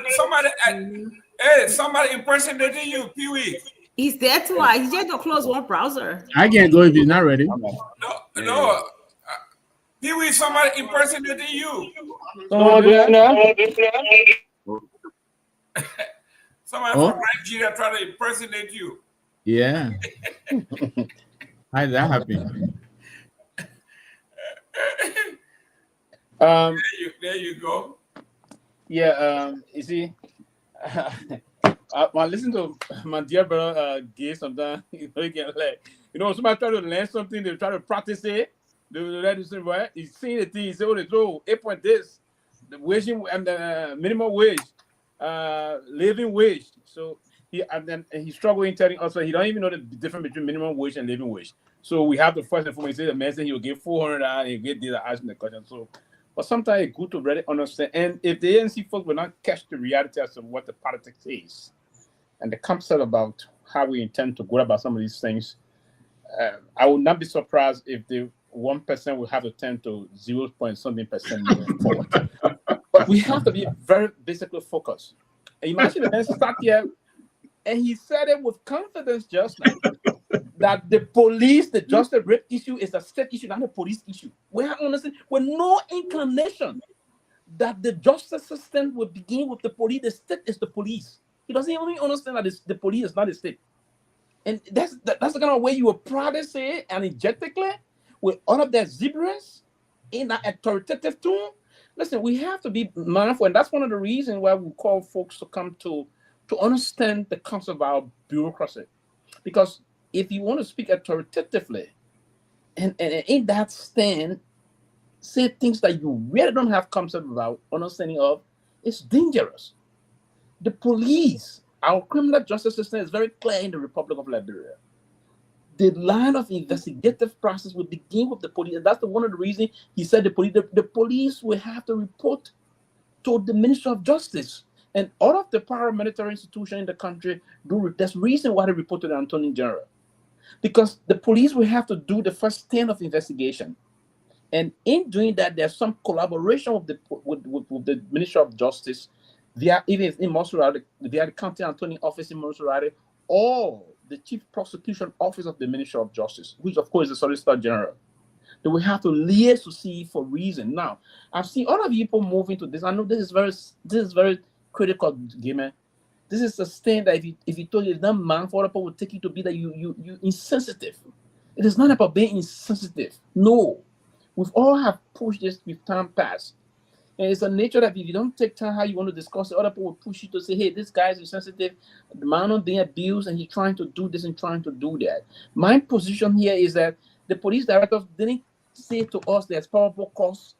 impersonating you, Pewee. He's there twice. He just to close one browser. I can't go if he's not ready. No. Pewee, somebody impersonating you. Somebody from Nigeria trying to impersonate you. Yeah. How did that happen? There you go. Yeah, you see, I listen to my dear brother Gay sometimes. You get like, somebody try to learn something, they try to practice it. They let you say, right? He's seeing the thing, he say, oh, they throw 8 point this, the wage and the minimum wage, living wage. So he's struggling telling us that he don't even know the difference between minimum wage and living wage. So we have the first information. Say the man said he will give $400 and he get this asking the question. So, but sometimes it's good to really understand. And if the ANC folks will not catch the reality as to what the politics is and the concept about how we intend to go about some of these things, I would not be surprised if the 1% will have to tend to 0.something% moving forward. But we have to be very basically focused. Imagine the man sat here and he said it with confidence just now that the police, the justice rape issue is a state issue, not a police issue. We have honestly, with no inclination that the justice system will begin with the police. The state is the police. He doesn't even understand that the police is not the state. And that's the kind of way you will proudly say it energetically with all of that exuberance in that authoritative tone. Listen, we have to be mindful, and that's one of the reasons why we call folks to come to understand the concept of our bureaucracy. Because if you want to speak authoritatively and in that stand, say things that you really don't have concept about, understanding of, it's dangerous. The police, our criminal justice system is very clear in the Republic of Liberia. The line of investigative process will begin with the police, and that's one of the reasons he said the police will have to report to the Ministry of Justice. And all of the paramilitary institutions in the country do. That's the reason why they report to the Attorney General. Because the police will have to do the first stand of investigation. And in doing that, there's some collaboration with the Ministry of Justice, via even in Monserrate, via the County Attorney Office in Monserrate, or the Chief Prosecution Office of the Ministry of Justice, which of course is the Solicitor General. They will have to liaise to see for reason. Now, I've seen other people moving to this. I know this is very critical, Gayman. This is a stand that if you told you that man, for people would take you to be that you insensitive. It is not about being insensitive. No. We've all have pushed this with time past. And it's a nature that if you don't take time how you want to discuss it, other people will push you to say, hey, this guy is insensitive, the man is being abused, and he's trying to do this and trying to do that. My position here is that the police director didn't say to us there's probable cause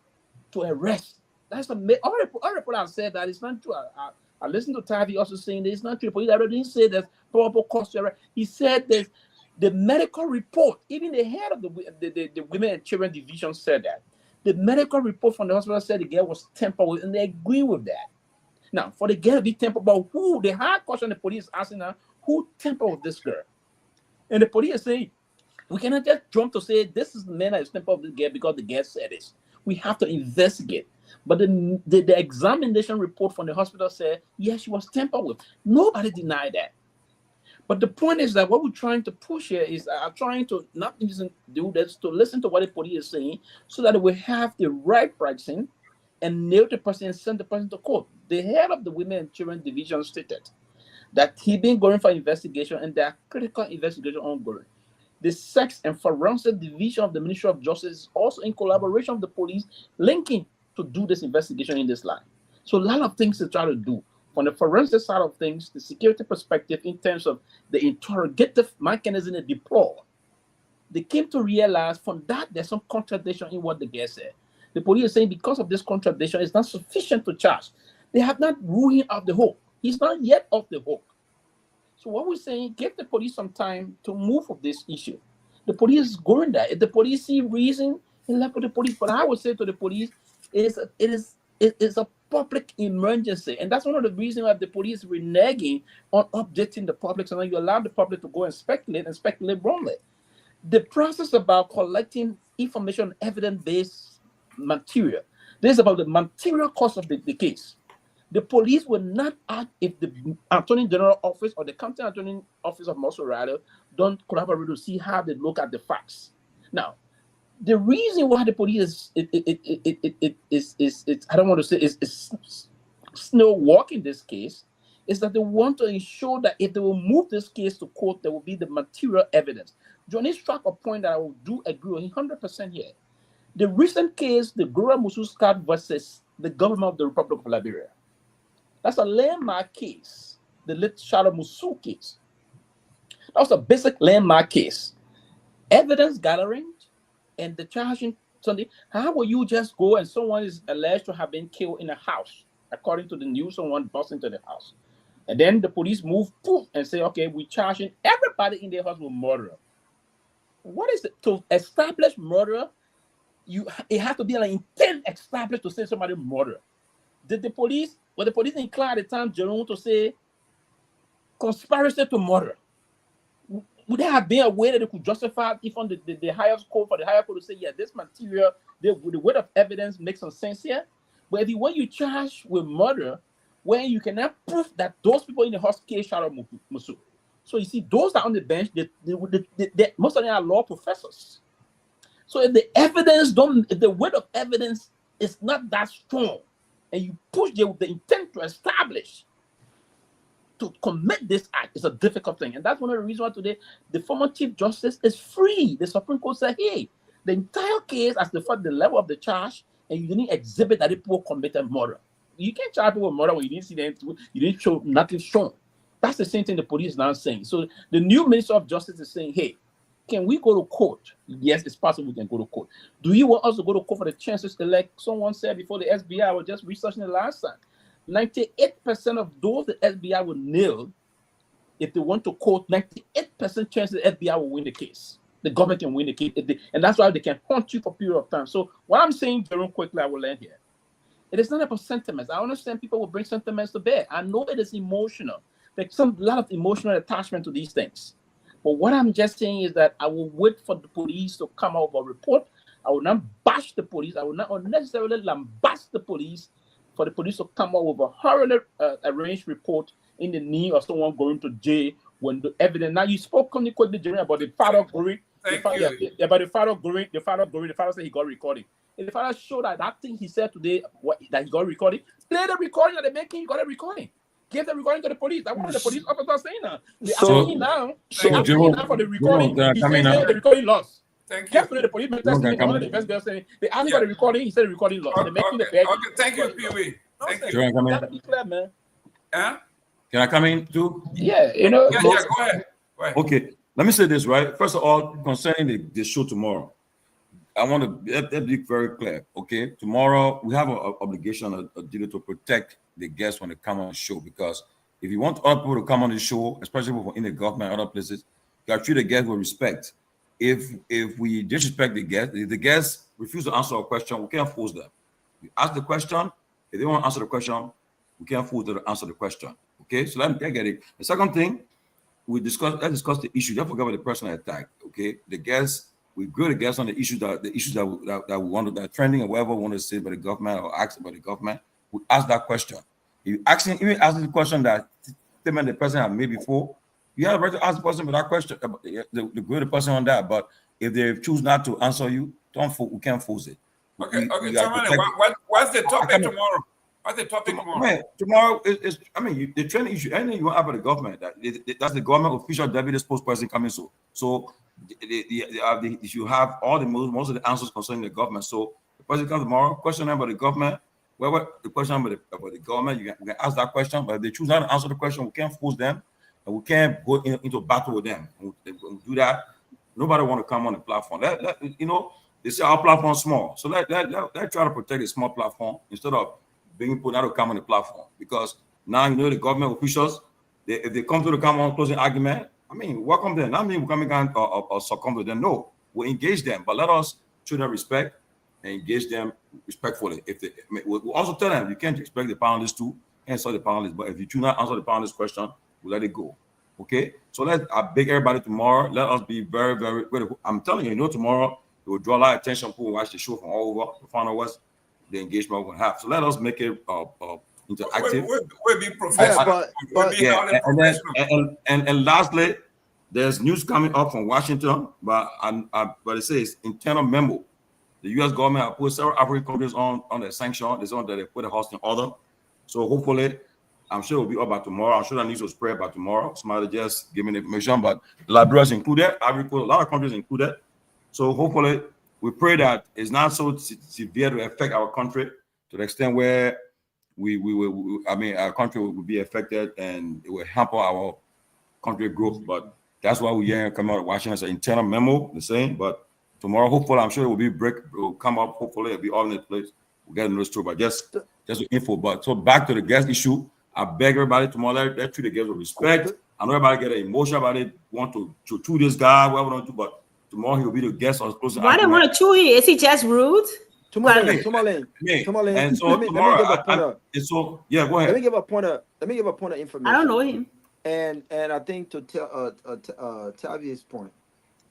to arrest. That's all people have said that it's not true. I listened to Tavi also saying that it's not true. The police director didn't say there's probable cause to arrest. He said there's the medical report. Even the head of the Women and Children Division said that. The medical report from the hospital said the girl was tampered with, and they agree with that. Now, for the girl to be tampered, but who? The hard question the police is asking now, who tampered with this girl? And the police is saying, we cannot just jump to say this is the man that is tampered with this girl because the girl said this. We have to investigate. But the examination report from the hospital said, yes, she was tampered with. Nobody denied that. But the point is that what we're trying to push here is trying to not even do this, to listen to what the police is saying so that we have the right pricing and nail the person and send the person to court. The head of the Women and Children Division stated that he been going for investigation and there are critical investigation ongoing. The Sex and Forensic Division of the Ministry of Justice is also in collaboration with the police linking to do this investigation in this line. So a lot of things to try to do. From the forensic side of things, the security perspective in terms of the interrogative mechanism they deploy, they came to realize from that there's some contradiction in what the guy said. The police is saying because of this contradiction, it's not sufficient to charge. They have not ruled him off the hook. He's not yet off the hook. So what we're saying, give the police some time to move with this issue. The police is going there. If the police see reason, they left with the police. But I would say to the police, it is a public emergency. And that's one of the reasons why the police were reneging on updating the public so that you allow the public to go and speculate wrongly. The process about collecting information, evidence-based material, this is about the material cost of the case. The police will not act if the Attorney General Office or the County Attorney Office of Monserrate don't collaborate to see how they look at the facts. Now, the reason why the police is I don't want to say is still walking this case is that they want to ensure that if they will move this case to court, there will be the material evidence. Johnny struck a point that I will do agree with 100% here. The recent case, the Gora Mususkat versus the government of the Republic of Liberia. That's a landmark case, the Lit Shadow Musu case. That was a basic landmark case. Evidence gathering and the charging Sunday. How will you just go and someone is alleged to have been killed in a house? According to the news, someone burst into the house. And then the police move poof, and say, okay, we're charging everybody in their house with murder. What is it? To establish murder, it has to be an intent established to say somebody murder. Were the police inclined at the time, Jerome, to say conspiracy to murder? Would there have been a way that they could justify even the highest court for the higher court to say, yeah, this material, the weight of evidence makes some sense here? But when you charge with murder, when you cannot prove that those people in the house case Shadow Musu. So you see, those that are on the bench, most of them are law professors. So if the evidence if the weight of evidence is not that strong, and you push the intent to establish to commit this act, it's a difficult thing. And that's one of the reasons why today the former Chief Justice is free. The Supreme Court said, hey, the entire case as the level of the charge, and you didn't exhibit that people committed murder. You can't charge people with murder when you didn't see them, you didn't show nothing shown. That's the same thing the police is now saying. So the new Minister of Justice is saying, hey, can we go to court? Yes, it's possible we can go to court. Do you want us to go to court for the chances to elect? Someone said before the SBI, I was just researching the last time, 98% of those the SBI will nil. If they want to court, 98% chance the FBI will win the case. The government can win the case. And that's why they can hunt you for a period of time. So what I'm saying, Jerome, quickly, I will end here. It is not about sentiments. I understand people will bring sentiments to bear. I know it is emotional. There's a lot of emotional attachment to these things. But what I'm just saying is that I will wait for the police to come out with a report. I will not bash the police. I will not unnecessarily lambast the police for the police to come out with a thoroughly arranged report in the need of someone going to jail when the evidence. Now you spoke quickly, Jeremy, about the father going. About the father going. The father said he got recording. If the father showed that thing he said today, that he got recording, play the recording that they making. He got a recording. Give the recording to the police. That's what the police officers saying now. They asking him now. Now for the recording. He said the recording lost. Thank you. Yesterday, the police testing one of the best girls saying they asked him for the recording. He said the recording lost. They're making the bed. Okay, thank you, Pewee. Thank you. You gotta be clear, man. Can I come in too? Yeah, go ahead. Okay, let me say this, right? First of all, concerning the show tomorrow, I want to be very clear, okay? Tomorrow, we have an obligation, a duty to protect the guests when they come on the show, because if you want other people to come on the show, especially in the government and other places, you got to treat the guests with respect. If we disrespect the guests, if the guests refuse to answer a question, we can't force them. We ask the question. If they want to answer the question, we can't force them to answer the question. Okay, so let me get it. The second thing, let's discuss the issue. Don't forget about the personal attack. Okay, the guests, we agree the guests on the issues that we want, that trending or whatever we want to say about the government or ask about the government. We ask that question. If you even ask the question that the person had made before, you have a right to ask the person about that question, the greater person on that. But if they choose not to answer you, we can't force it. Okay, Tomalin, what's the topic tomorrow? What's the topic tomorrow? Man, tomorrow is the trending issue. Anything you want about the government, that's the government official deputy spokesperson coming. So you have all most of the answers concerning the government. So the person comes tomorrow, question about the government. The question about the government, you can ask that question. But if they choose not to answer the question, we can't force them, and we can't go into battle with them. When we do that, nobody want to come on the platform. They say our platform is small, so let try to protect a small platform instead of being put out to come on the platform. Because now the government officials, if they come to the come on closing argument, welcome them. Not mean we're coming down or succumb to them. No, we engage them, but let us show them respect and engage them respectfully. We'll also tell them you can't expect the panelists to answer the panelists, but if you do not answer the panelists' question, we'll let it go. Okay, so I beg everybody tomorrow. Let us be very, very. I'm telling you, tomorrow it will draw a lot of attention. People will watch the show from all over to find out what the engagement will have. So let us make it interactive. We'll be professional. And lastly, there's news coming up from Washington, but it says internal memo. The U.S. government has put several African countries on the sanction. They want that they put a hosting order. So hopefully, I'm sure it will be up by tomorrow. I'm sure that news will spread by tomorrow. Somebody just give me the information, but Liberia is included. Ivory Coast, a lot of countries included. So hopefully, we pray that it's not so severe to affect our country to the extent where our country will be affected and it will hamper our country growth. But that's why we're here come out of Washington as an internal memo, the same. But tomorrow, hopefully, I'm sure it will come up. Hopefully, it'll be all in place. We'll get a news through. But just the info. But so back to the guest issue. I beg everybody tomorrow, let's treat the guests with respect. I know everybody get emotional about it, want to chew this guy, whatever want to do, but tomorrow he will be the guest or close. Why they want to chew him? Is he just rude? Tomalin. And so tomorrow, yeah, go ahead. Let me give a point of information. I don't know him. And I think to Tavia's point,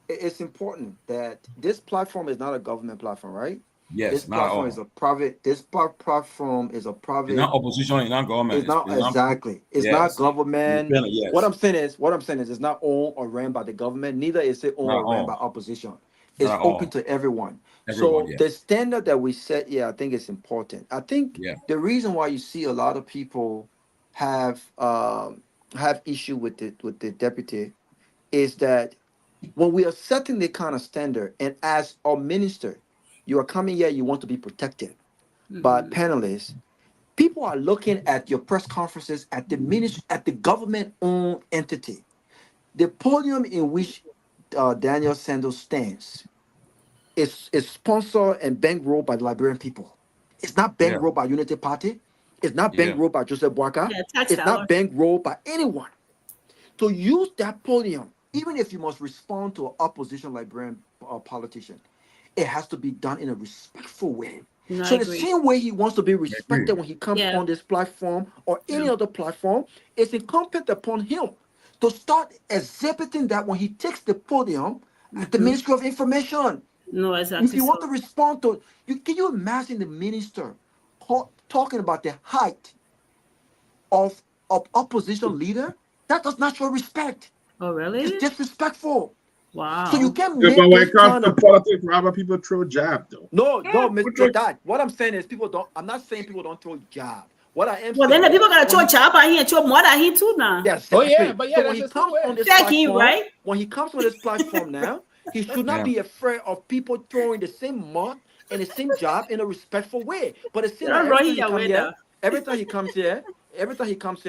it's important that this platform is not a government platform, right? Yes, this platform is a private. This platform is a private. It's not opposition. It's not government. It's not exactly. It's not government. Yes. What I'm saying is, it's not owned or ran by the government. Neither is it owned or ran by opposition. It's open to everyone. So the standard that we set, I think it's important. I think the reason why you see a lot of people have issue with the deputy is that when we are setting the kind of standard, and as a minister, you are coming here, you want to be protected by panelists. People are looking at your press conferences at the government-owned entity. The podium in which Daniel Sanders stands is sponsored and bankrolled by the Liberian people. It's not bankrolled by Unity Party. It's not bankrolled by Joseph Boakai. It's not bankrolled by anyone. To use that podium, even if you must respond to an opposition Liberian politician, it has to be done in a respectful way. No, so the same way he wants to be respected when he comes on this platform or any other platform, it's incumbent upon him to start exhibiting that when he takes the podium at the Ministry of Information. No, exactly. If you want to respond to it, can you imagine the minister talking about the height of opposition leader? That does not show respect. Oh, really? It's disrespectful. Wow. So you can't Yeah, make but when it this comes kind to of politics, Robert, people throw jab though. No, Mr. Dad. What I'm saying is people don't. I'm not saying people don't throw jab. What I am. Well, then the people gotta throw jab at him and throw more than him too now. Yes. Oh yeah, but so when he comes on this platform, right? When he comes on this platform now, he should not be afraid of people throwing the same mud and the same jab in a respectful way. But it seems like every time he comes here,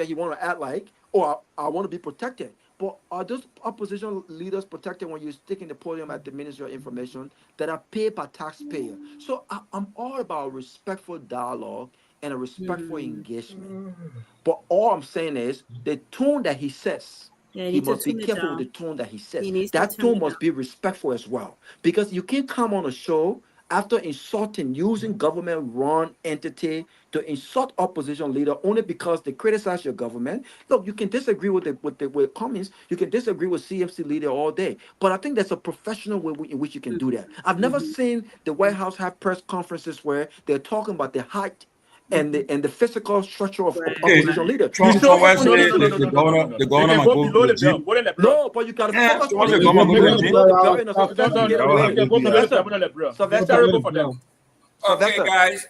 he want to act like, I want to be protected. But are those opposition leaders protected when you're sticking the podium at the Ministry of Information that are paid by taxpayers? So I'm all about respectful dialogue and a respectful engagement. But all I'm saying is the tone that he says, he must be careful with the tone that he says. That tone must be respectful as well. Because you can't come on a show after using government-run entity to insult opposition leader only because they criticize your government. Look, you can disagree with communists, you can disagree with CMC leader all day, but I think there's a professional way in which you can do that. I've never seen the White House have press conferences where they're talking about the height and the physical structure of opposition leader. The governor might go below the belt. No, but you gotta focus on Okay, guys.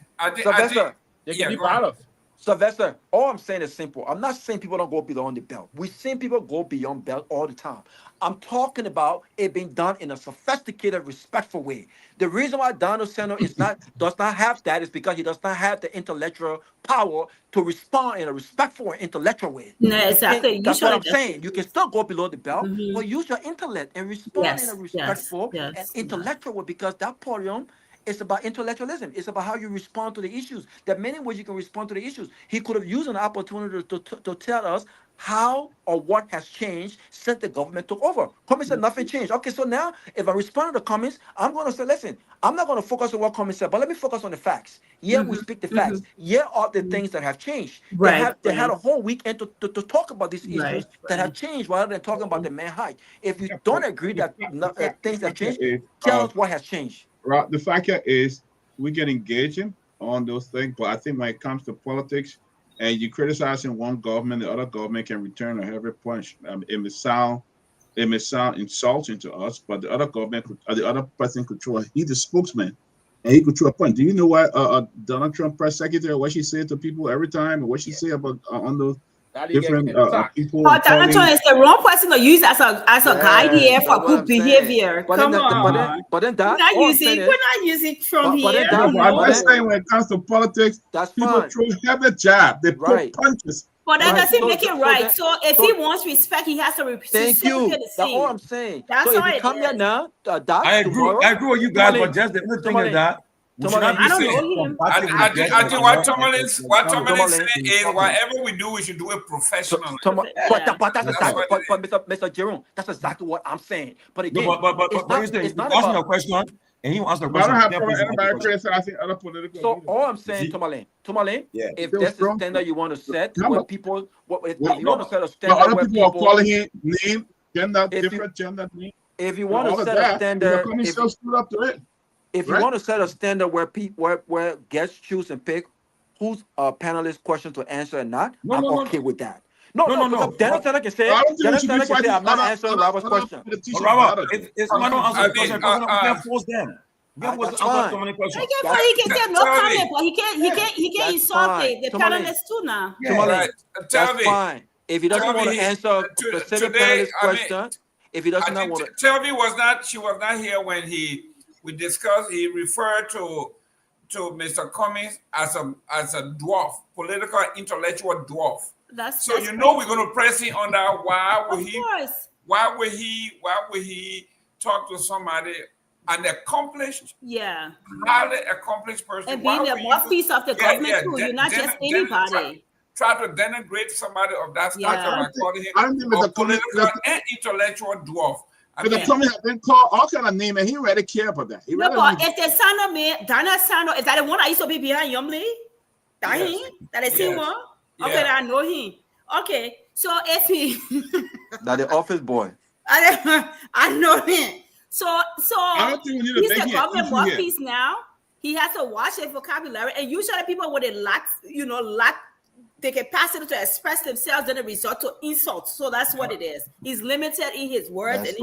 Sylvester, all I'm saying is simple. I'm not saying people don't go beyond the belt. We've seen people go beyond belt all the time. I'm talking about it being done in a sophisticated, respectful way. The reason why Donald Sanders does not have that is because he does not have the intellectual power to respond in a respectful and intellectual way. No, exactly. That's what I'm saying. You can still go below the belt, but use your intellect and respond in a respectful and intellectual way, because that podium is about intellectualism. It's about how you respond to the issues. There are many ways you can respond to the issues. He could have used an opportunity to tell us how or what has changed since the government took over. Comey said nothing changed. Okay, so now if I respond to the comments, I'm going to say, listen, I'm not going to focus on what Comey said, but let me focus on the facts. We speak the facts. Here are the things that have changed. They had a whole weekend to talk about these issues that have changed rather than talking about the man height. If you don't agree that things have changed, tell us what has changed. The fact is, we can engage him on those things, but I think when it comes to politics, and you criticizing one government, the other government can return a heavy punch. It may sound insulting to us, but the other government, the other person could throw. He's the spokesman, and he could throw a punch. Do you know what Donald Trump press secretary, what she said to people every time, and what she said about on those different people. But Anton is the wrong person to use as a guide here for good behavior. But Come then, on. but then that We're not using Trump here. I'm saying when it comes to politics, people throw heavy jab. They put punches. But that doesn't make it right. So if he wants respect, he has to thank you. That's all I'm saying. That's so all if you come here now, I agree with you guys, but just the only thing is that we should not be saying I think what Tomalin is saying is whatever we do, we should do it professionally. But that's exactly, but Mr. Jerome, that's exactly what I'm saying. But again, it's not asking a question, and he wants the question. I don't have anybody criticizing other political. So all I'm saying, Tomalin, if that's the standard you want to set, when people, if you want to set a standard where people are calling him name, gender, different gender name. If you want to set a standard, if you want to set a standard where people where guests choose and pick who's a panelist question to answer and not, I'm okay with that. No. Dennis Senator can say, I'm not answering Robert's question. Robert, if someone don't answer the question, we can't force them. He can say no comment, but he can't insult the panelists too now. That's fine. If he doesn't want to answer the specific panelist question, if he doesn't want to, she was not here when we discussed. He referred to Mr. Cummings as a dwarf, political intellectual dwarf. So we're going to press him on that. Why would he talk to somebody, an accomplished, highly accomplished person, and being the mouthpiece of the government too? You're not just anybody. Try to denigrate somebody of that stature by calling him a political and intellectual dwarf. The Cummings have been called all kind of names, and he really care about that. If the son of me, Dana Sando, is that the one I used to be behind Yumley? That is him one? Okay, I know him. Okay, so if he that the office boy. I know him. So I don't think we need he's a government mouthpiece now. He has to watch his vocabulary, and usually people with a lack the capacity to express themselves, then it resort to insults. So that's what it is. He's limited in his words and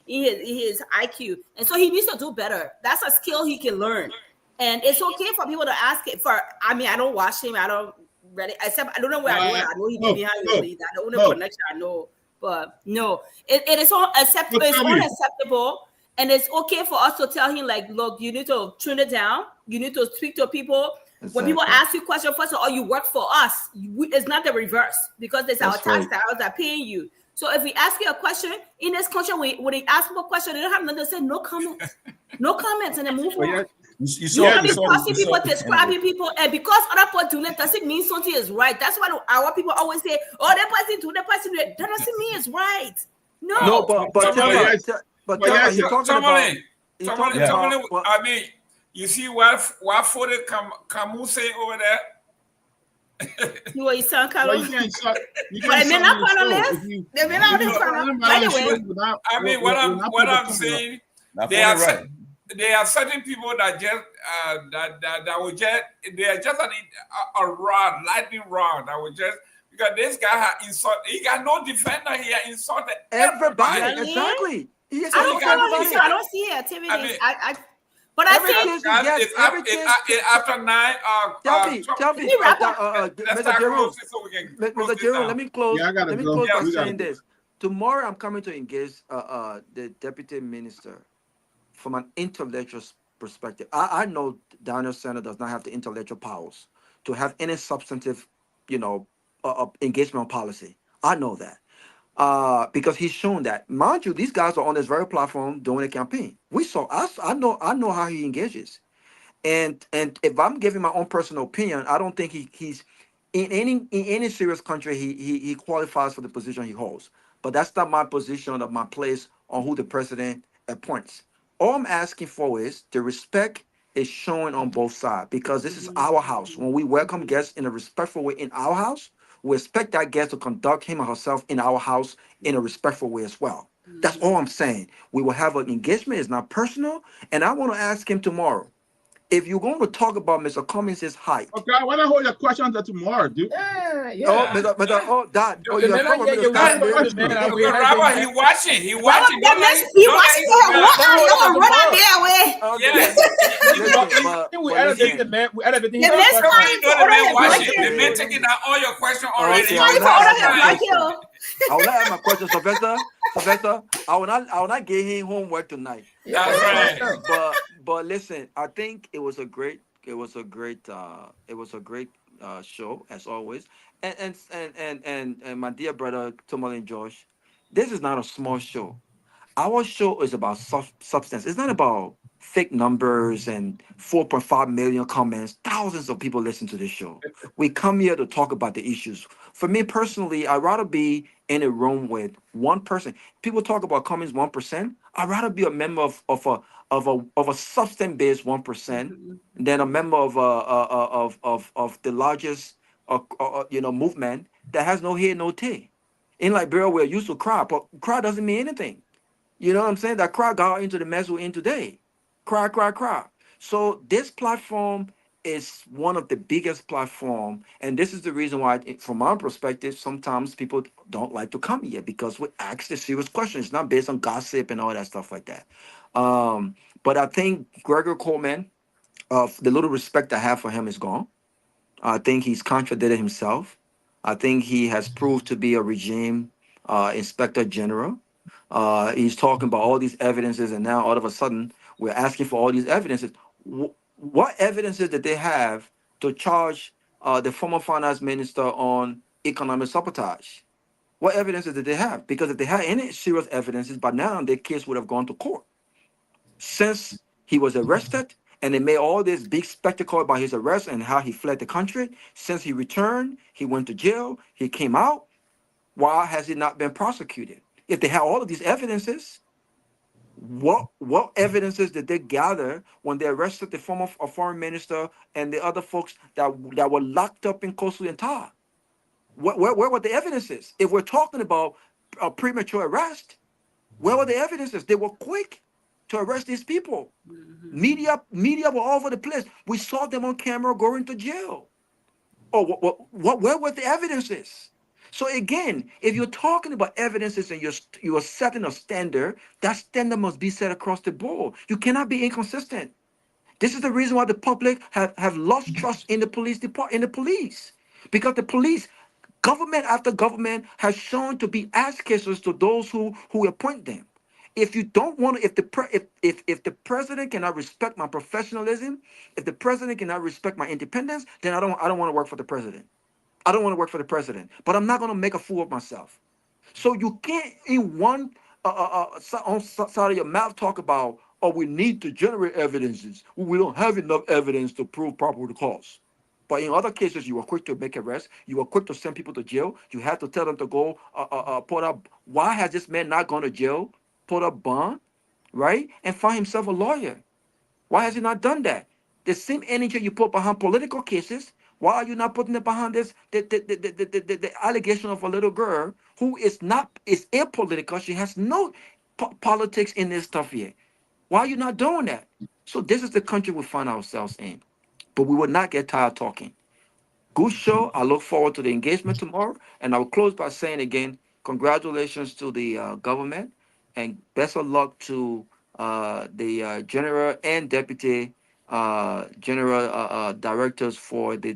in his IQ, and so he needs to do better. That's a skill he can learn, and it's okay for people to ask it. I don't watch him. I don't really. Except I don't know where I know he be behind you. That's the only connection I know. But no, it is unacceptable. It's unacceptable, and it's okay for us to tell him like, look, you need to tune it down. You need to speak to people. Exactly. When people ask you questions, first of all, you work for us. It's not the reverse because it's our tax dollars that are paying you. So if we ask you a question in this country, when they ask people a question, they don't have nothing to say. No comments, no comments, and then move on. You can't be forcing people, describing people, and because other people do that doesn't mean something is right. That's why our people always say, "Oh, that person do that person." That doesn't mean it's right. No, Tomalin, I mean, you see what Fode Camus say over there? You are sound Carlos. But they may not panelists. They may not panelists. I mean, what I'm saying, there are certain people that just that will just they are just a rod, lightning rod that will just because this guy had insulted. He got no defender here. Insulted everybody. Exactly. I don't see activities. But I think after 9. Tell me, Mr. Jerome, let me close. Let me close by saying this. Tomorrow, I'm coming to engage the deputy minister from an intellectual perspective. I know Daniel Sanders does not have the intellectual powers to have any substantive, engagement policy. I know that. Because he's shown that. Mind you, these guys are on this very platform doing a campaign. We saw us. I know how he engages, and if I'm giving my own personal opinion, I don't think he's in any serious country he qualifies for the position he holds. But that's not my position or my place on who the president appoints. All I'm asking for is the respect is showing on both sides because this is our house. When we welcome guests in a respectful way in our house, we expect that guest to conduct him or herself in our house in a respectful way as well. That's all I'm saying. We will have an engagement. It's not personal. And I want to ask him tomorrow, if you're going to talk about Mr. Cummings' height. Okay, I want to hold your question until tomorrow, dude. Oh, Dad. Oh, The you man, are from you Start wait, man. Robert, he watching. He watching. He watching for what I there way. Yeah. We elevate the man. We elevate him. The man watching. The man taking out all your questions already. I will not have my question, Sylvester. I will not give him homework tonight. That's right. But listen, I think it was a great show as always. And my dear brother Tomalin Josh, this is not a small show. Our show is about substance. It's not about fake numbers and 4.5 million comments. Thousands of people listen to this show. We come here to talk about the issues. For me personally, I'd rather be in a room with one person. People talk about Cummings 1%. I'd rather be a member of a substance-based 1% than a member of the largest movement that has no hair, no tear. In Liberia, we're used to cry, but cry doesn't mean anything. You know what I'm saying? That cry got into the mess we're in today. Cry. So this platform is one of the biggest platform, and this is the reason why, from my perspective, sometimes people don't like to come here because we ask the serious questions. It's not based on gossip and all that stuff like that. But I think Gregory Coleman, the little respect I have for him is gone. I think he's contradicted himself. I think he has proved to be a regime inspector general. He's talking about all these evidences, and now all of a sudden we're asking for all these evidences. What evidences did they have to charge the former finance minister on economic sabotage? What evidences did they have? Because if they had any serious evidences, by now their case would have gone to court. Since he was arrested, and they made all this big spectacle about his arrest and how he fled the country. Since he returned, he went to jail, he came out. Why has he not been prosecuted? If they had all of these evidences, what evidences did they gather when they arrested the former foreign minister and the other folks that were locked up in Coastal Utah? Where were the evidences? If we're talking about a premature arrest, where were the evidences? They were quick to arrest these people. Media were all over the place. We saw them on camera going to jail. Oh, where were the evidences? So again, if you're talking about evidences and you're setting a standard, that standard must be set across the board. You cannot be inconsistent. This is the reason why the public have lost trust in the police department, because the police, government after government, has shown to be ass kissers to those who appoint them. If you don't want to, if the president cannot respect my professionalism, if the president cannot respect my independence, then I don't want to work for the president. I don't want to work for the president. But I'm not going to make a fool of myself. So you can't in one on side of your mouth talk about, oh, we need to generate evidences. We don't have enough evidence to prove probable cause. But in other cases, you were quick to make arrests. You were quick to send people to jail. You had to tell them to go put up. Why has this man not gone to jail? Put up bond, right? And find himself a lawyer. Why has he not done that? The same energy you put behind political cases, why are you not putting it behind this the allegation of a little girl who is apolitical? She has no politics in this stuff here. Why are you not doing that? So this is the country we find ourselves in. But we will not get tired talking. Good show. I look forward to the engagement tomorrow. And I will close by saying again, congratulations to the government. And best of luck to the general and deputy general directors for the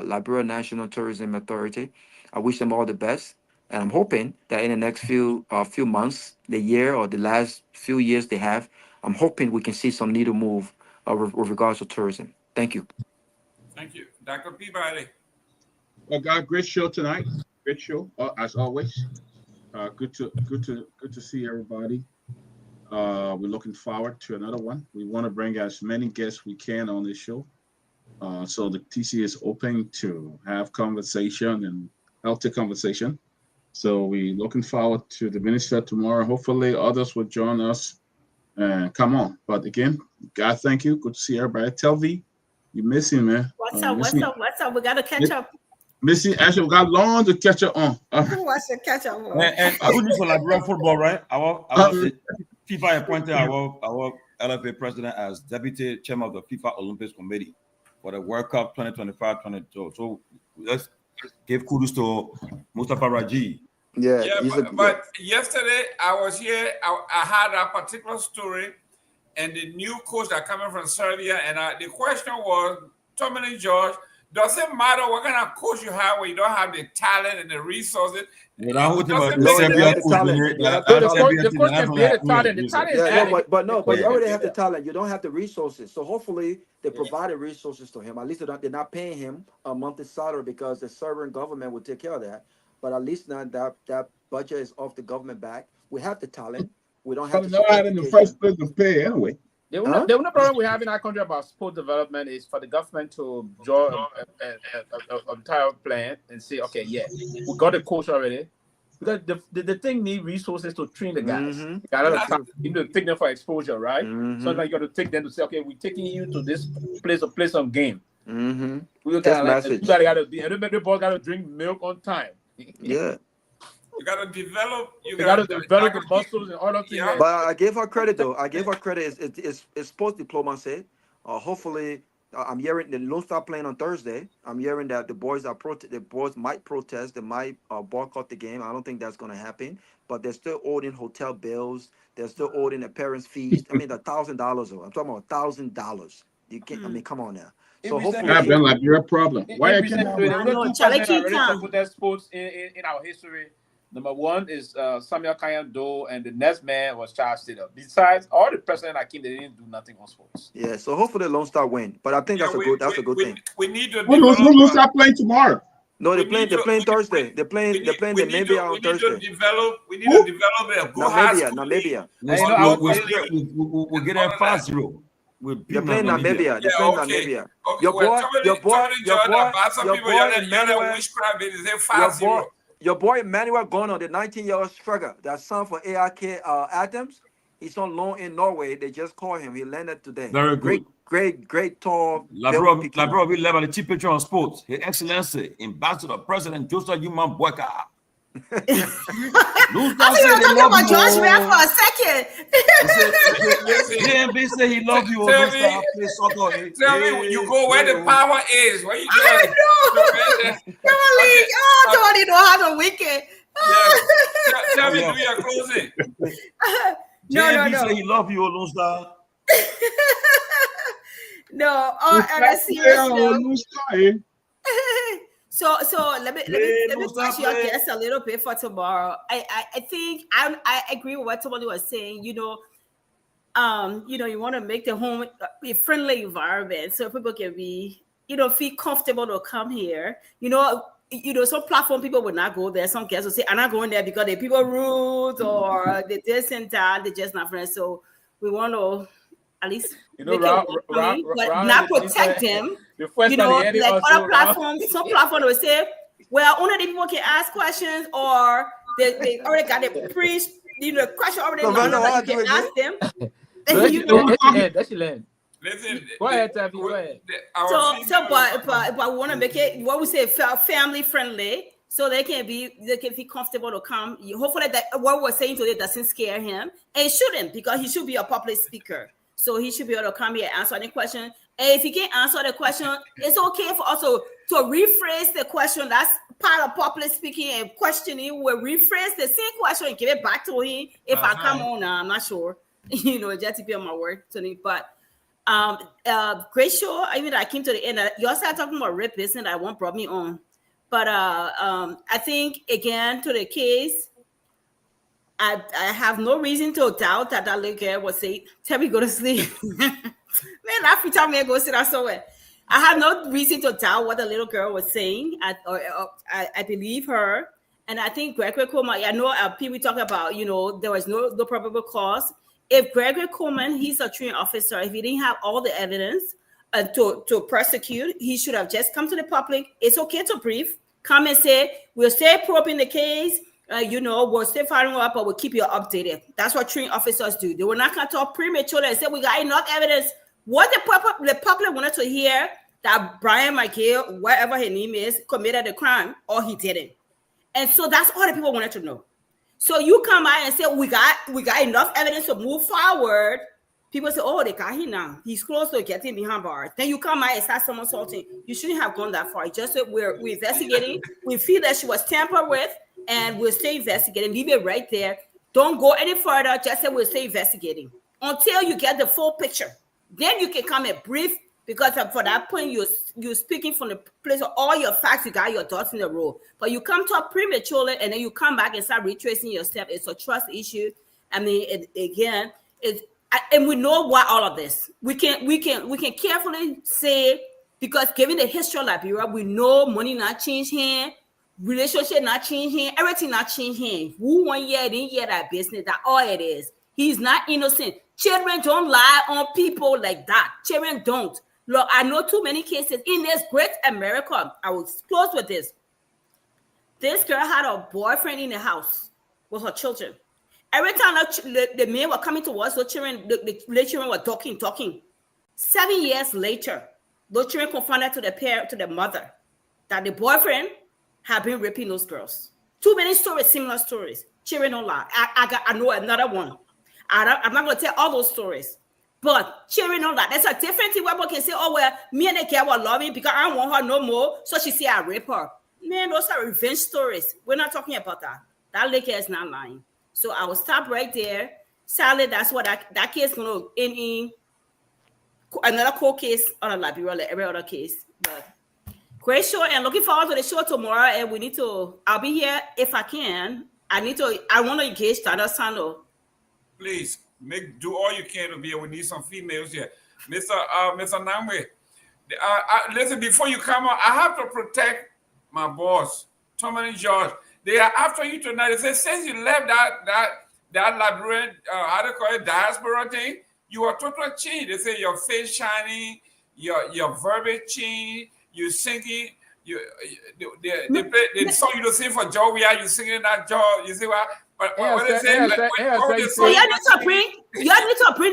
Liberia National Tourism Authority. I wish them all the best, and I'm hoping that in the next few months, the year or the last few years they have, I'm hoping we can see some needle move with regards to tourism. Thank you. Thank you, Dr. Peabody. Well, God, great show tonight. Great show as always. Good to see everybody. We're looking forward to another one. We want to bring as many guests we can on this show. So the TC is open to have conversation and healthy conversation. So we're looking forward to the minister tomorrow. Hopefully others will join us and come on. But again, God, thank you. Good to see everybody. Tell V, you missing, man. What's up? We got to catch up. Missy, actually, we got long to catch up on. Who wants to catch up on? And good news for Liberia football, right? Our FIFA appointed our LFA president as deputy chairman of the FIFA Olympics Committee for the World Cup 2025-22. So let's give kudos to Mustafa Raji. Yeah, but yesterday I was here. I had a particular story, and the new coach that coming from Serbia, and the question was, Tomalin George, does it matter what kind of coach you have when you don't have the talent and the resources? But you already have the talent. You don't have the resources. So hopefully they provided resources to him. At least they're not paying him a monthly salary because the Serbian government will take care of that. But at least now that budget is off the government back. We have the talent. We don't have to in the first place to pay anyway. The only problem we have in our country about sport development is for the government to draw an entire plan and say, okay, yeah, we got a coach already. Because the thing need resources to train the guys. You gotta take them for exposure, right? So like you got to take them to say, okay, we're taking you to this place to play some game. We got to be, and the boys got to drink milk on time. Yeah. You gotta develop. You gotta develop the muscles and all of things. But I gave her credit though. I gave her credit. It's sports diplomacy. Hopefully, I'm hearing they don't start playing on Thursday. I'm hearing that the boys might protest. They might boycott the game. I don't think that's gonna happen. But they're still owing hotel bills. They're still owing their parents' fees. I mean, $1,000. I'm talking about $1,000. You can't. I mean, come on now. So hopefully, that's been like your problem. Why you can't? Put that sports in our history. Number one is Samuel Kanyando, and the next man was Charles Taylor. Besides, all the president that came, they didn't do nothing on sports. Yeah, so hopefully Lone Star win. But I think that's a good thing. We need to. Who's start playing tomorrow? No, they're playing Thursday. They're playing Namibia on Thursday. We need to develop a good Namibia. We'll get a 5-0. They're playing Namibia. They're playing Namibia. Your boy Emmanuel Gono, the 19-year-old striker, that son for AIK Adams, he's on loan in Norway. They just called him. He landed today. Very good. Great tall. Labro, we level the chief picture on sports. His Excellency, Ambassador President Joseph Human Boyka. I thought you were talking about George Weah for a second. JMB said he loves you. Tell me, you go where the power is. Where you going? I know. Nobody know how to wicked. Tell me, do your closing. JMB said he loves you, Lone Star. No, on a serious note. So let me touch your guess a little bit for tomorrow. I think I agree with what somebody was saying. You know, you want to make the home a friendly environment so people can be, feel comfortable to come here. Some platform people would not go there. Some guests will say, "I'm not going there because the people rude or they this and that. They're just not friends." So we want to at least but not protect them. Like other platforms, some platforms will say, well, only the people can ask questions, or they already got it preached, question already you can ask them. That's your land. Listen, go ahead, Taffy. Go ahead. But we want to make it what we say family friendly, so they can feel comfortable to come. Hopefully, that what we're saying today doesn't scare him, and it shouldn't, because he should be a public speaker. So he should be able to come here and answer any question. And if he can't answer the question, it's okay for us to rephrase the question. That's part of public speaking and questioning. We'll rephrase the same question and give it back to him. If I come on now, I'm not sure. Just to be on my work, Tony. But great show. I mean, I came to the end. You also started talking about rape business. That one brought me on. But I think, again, to the case, I have no reason to doubt that little girl would say, "Tell me go to sleep." Man, after time me go sit down somewhere. I have no reason to doubt what the little girl was saying. I believe her, and I think Gregory Kromah. I know people talk about there was no probable cause. If Gregory Kromah, he's a trained officer, if he didn't have all the evidence to prosecute, he should have just come to the public. It's okay to brief, come and say, "We'll stay probing the case. We'll stay following up, but we'll keep you updated." That's what trained officers do. They will not come talk prematurely and say, "We got enough evidence." What the public wanted to hear, that Brian Michael, whatever his name is, committed a crime, or he didn't. And so that's all the people wanted to know. So you come out and say, we got enough evidence to move forward, People say, oh, they got him now. He's close to getting behind bars. Then you come out and start somersaulting. You shouldn't have gone that far. It's just that we're investigating. We feel that she was tampered with, and we'll stay investigating. Leave it right there. Don't go any further. Just say we'll stay investigating until you get the full picture. Then you can come and brief, because for that point, you're speaking from the place of all your facts. You got your thoughts in a row. But you come to prematurely, and then you come back and start retracing your steps. It's a trust issue. I mean, and we know why all of this. We can carefully say, because given the history of Liberia, we know money not change hand, relationship not change hand, everything not change hand. Who 1 year didn't hear that business? That all it is. He's not innocent. Children don't lie on people like that. Children don't. Look, I know too many cases in this great America. I will close with this. This girl had a boyfriend in the house with her children. Every time the men were coming towards the children, the children were talking. 7 years later, those children confronted to the mother, that the boyfriend had been raping those girls. Too many stories, similar stories. Children don't lie. I know another one. I'm not going to tell all those stories, but children don't lie. There's a different thing where people can say, oh, well, me and the girl were loving because I don't want her no more, so she said I rape her. Man, those are revenge stories. We're not talking about that. That lady is not lying. So I will stop right there. Sadly, that's what that case is going to end in another court case on a Liberia, like every other case. But great show, and looking forward to the show tomorrow. And I'll be here if I can. I want to engage Standard Sando. Please do all you can to be here. We need some females here. Mr. Nagbe, listen, before you come on, I have to protect my boss, Tomalin George. They are after you tonight. They say, since you left that Liberian, how do you call it, diaspora thing, you are totally changed. They say your face shining, your verbiage changed, you singing, they saw you to sing for Joe. You singing that Joe. You see what? But what they say? You need to bring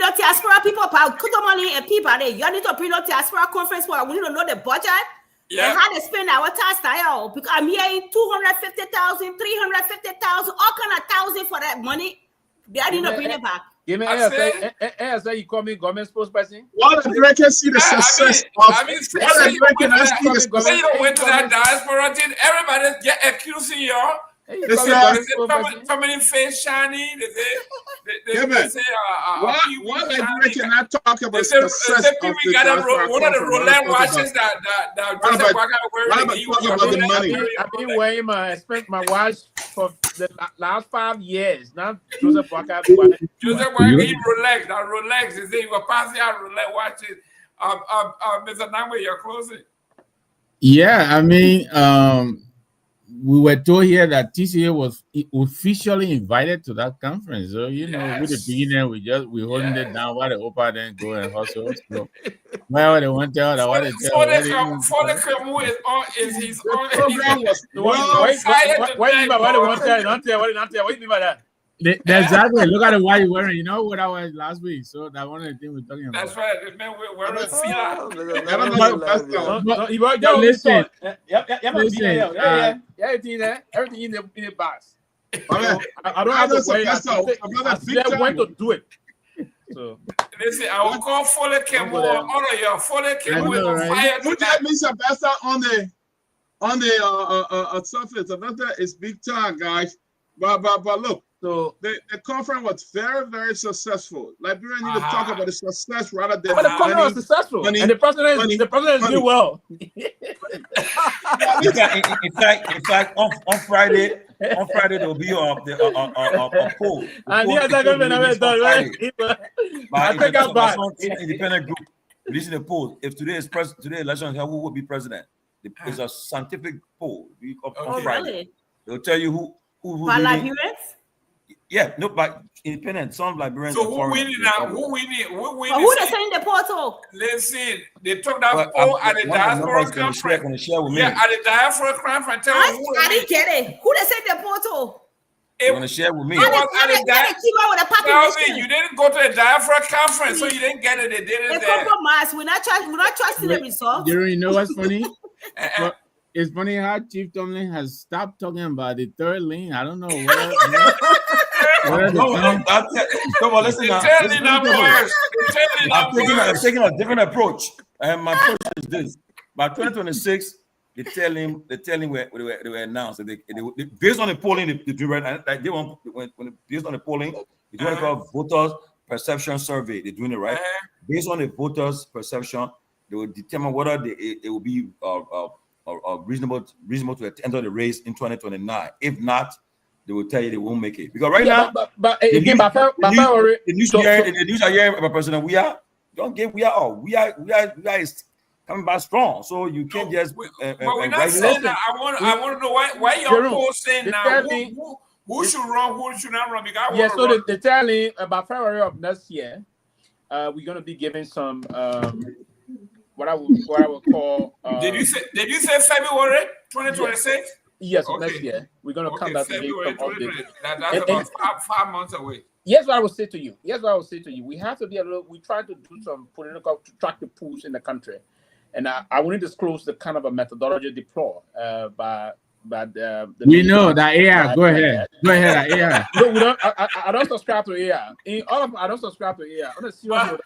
the diaspora people about Tomalin and Peabody. You need to bring the diaspora conference where we need to know the budget. Yeah. And how they spend our tax style, because I'm hearing 250,000, 350,000, all kind of thousand for that money. They didn't bring it back. Give me ASA, you call me government spokesperson? What Americans see the success of say you went to that diaspora thing, everybody get accusing y'all. They say somebody face shiny. They say why Liberia cannot talk about success of the diaspora? One of the Rolex watches that Joseph Waka wearing. I've been wearing my watch for the last 5 years. Now Joseph Waka. Joseph Waka Rolex. That Rolex. They say you were passing out Rolex watches. Mr. Nagbe, you're closing. Yeah, I mean, we were told here that TCA was officially invited to that conference. So, with the beginning, we holding it down while the OPA then go and hustle. So, well, they want to tell that what they tell. For the Kromah is his own. What do you mean by what they want to tell? Don't tell. What do you mean by that? Exactly. Look at the white you're wearing. You know what I was last week. So that one of the things we're talking about. That's right. The man wearing listen. Everything in the box. I don't have to wait. I still want to do it. So listen, I will call Seleke Kromah. All of y'all, Seleke Kromah is on fire. Look at Mr. Besta on the surface. Sylvester is big time, guys. But look. So the conference was very, very successful. Liberia need to talk about the success rather than the conference was successful, and the president is doing well. In fact, on Friday there will be a poll. And I think I'm back. Independent group releasing a poll. If today election, who will be president? It's a scientific poll. On Friday, they'll tell you who. By Liberians? Yeah, no, but independent. Some Liberians. So who winning now? Who winning? Who they saying the portal? Listen, they took that poll at the diaspora conference. Yeah, at the diaspora conference. I didn't get it. Who they saying the portal? You're gonna share with me. You didn't go to the diaspora conference, so you didn't get it. They did it there. Compromise. We're not trusting the results. You know what's funny? It's funny how Chief Tomlin has stopped talking about the third lane. I don't know what. Listen, I'm taking a different approach, and my approach is this: by 2026, they tell him where they were announced that they based on the polling they do right, like they want when based on the polling, they do what they call voters perception survey. They're doing it right based on the voters perception. They will determine whether it will be reasonable to enter the race in 2029. If not, they will tell you they won't make it. Because right now, the news are hearing about President we are coming back strong. So you can't just. But we're not saying that. I want to know why you're all saying now who should run, who should not run. Because so they're telling about February of next year, we're going to be giving some. What I would call. Did you say February 2026? Yes, next year we're gonna come back to give some updates. That's about 5 months away. Yes, what I will say to you. We have to be able. We try to do some political to track the polls in the country, and I wouldn't disclose the kind of a methodology deployed by the. We know that AI. Go ahead, AI. No, we don't. I don't subscribe to AI. In all of them, I don't subscribe to AI. I'm see what.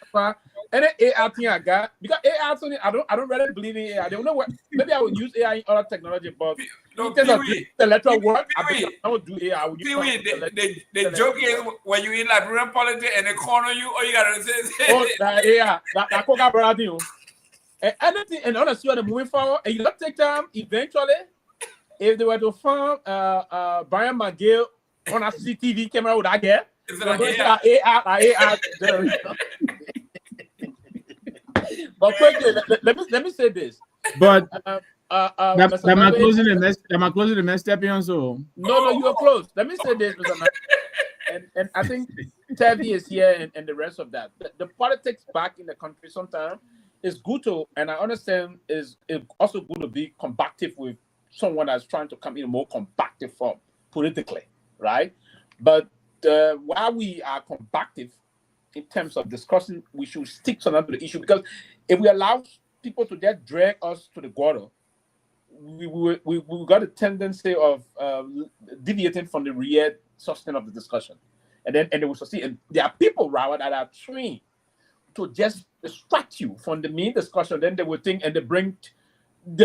Any AI thing I got because AI I don't really believe in AI. I don't know what. Maybe I would use AI in other technology, but in terms of the electoral work, I would do AI. The joke is when you in Liberian politics and they corner you, all you gotta say is that AI, that coca brother. And anything, and honestly, when they're moving forward, and you don't take time. Eventually, if they were to find Brian McGill on a CCTV camera, would I get? Is it AI? But quickly, let me say this. But am I closing the next step here? So no, you are close. Let me say this, Mr. and I think Tevi is here and the rest of that. The politics back in the country sometimes is good to, and I understand is also good to be combative with someone that's trying to come in a more combative form politically, right? But while we are combative in terms of discussing, we should stick to the issue, because if we allow people to just drag us to the gutter, we got a tendency of deviating from the real substance of the discussion, and they will succeed. And there are people, rather, that are trained to just distract you from the main discussion. Then they will think, and they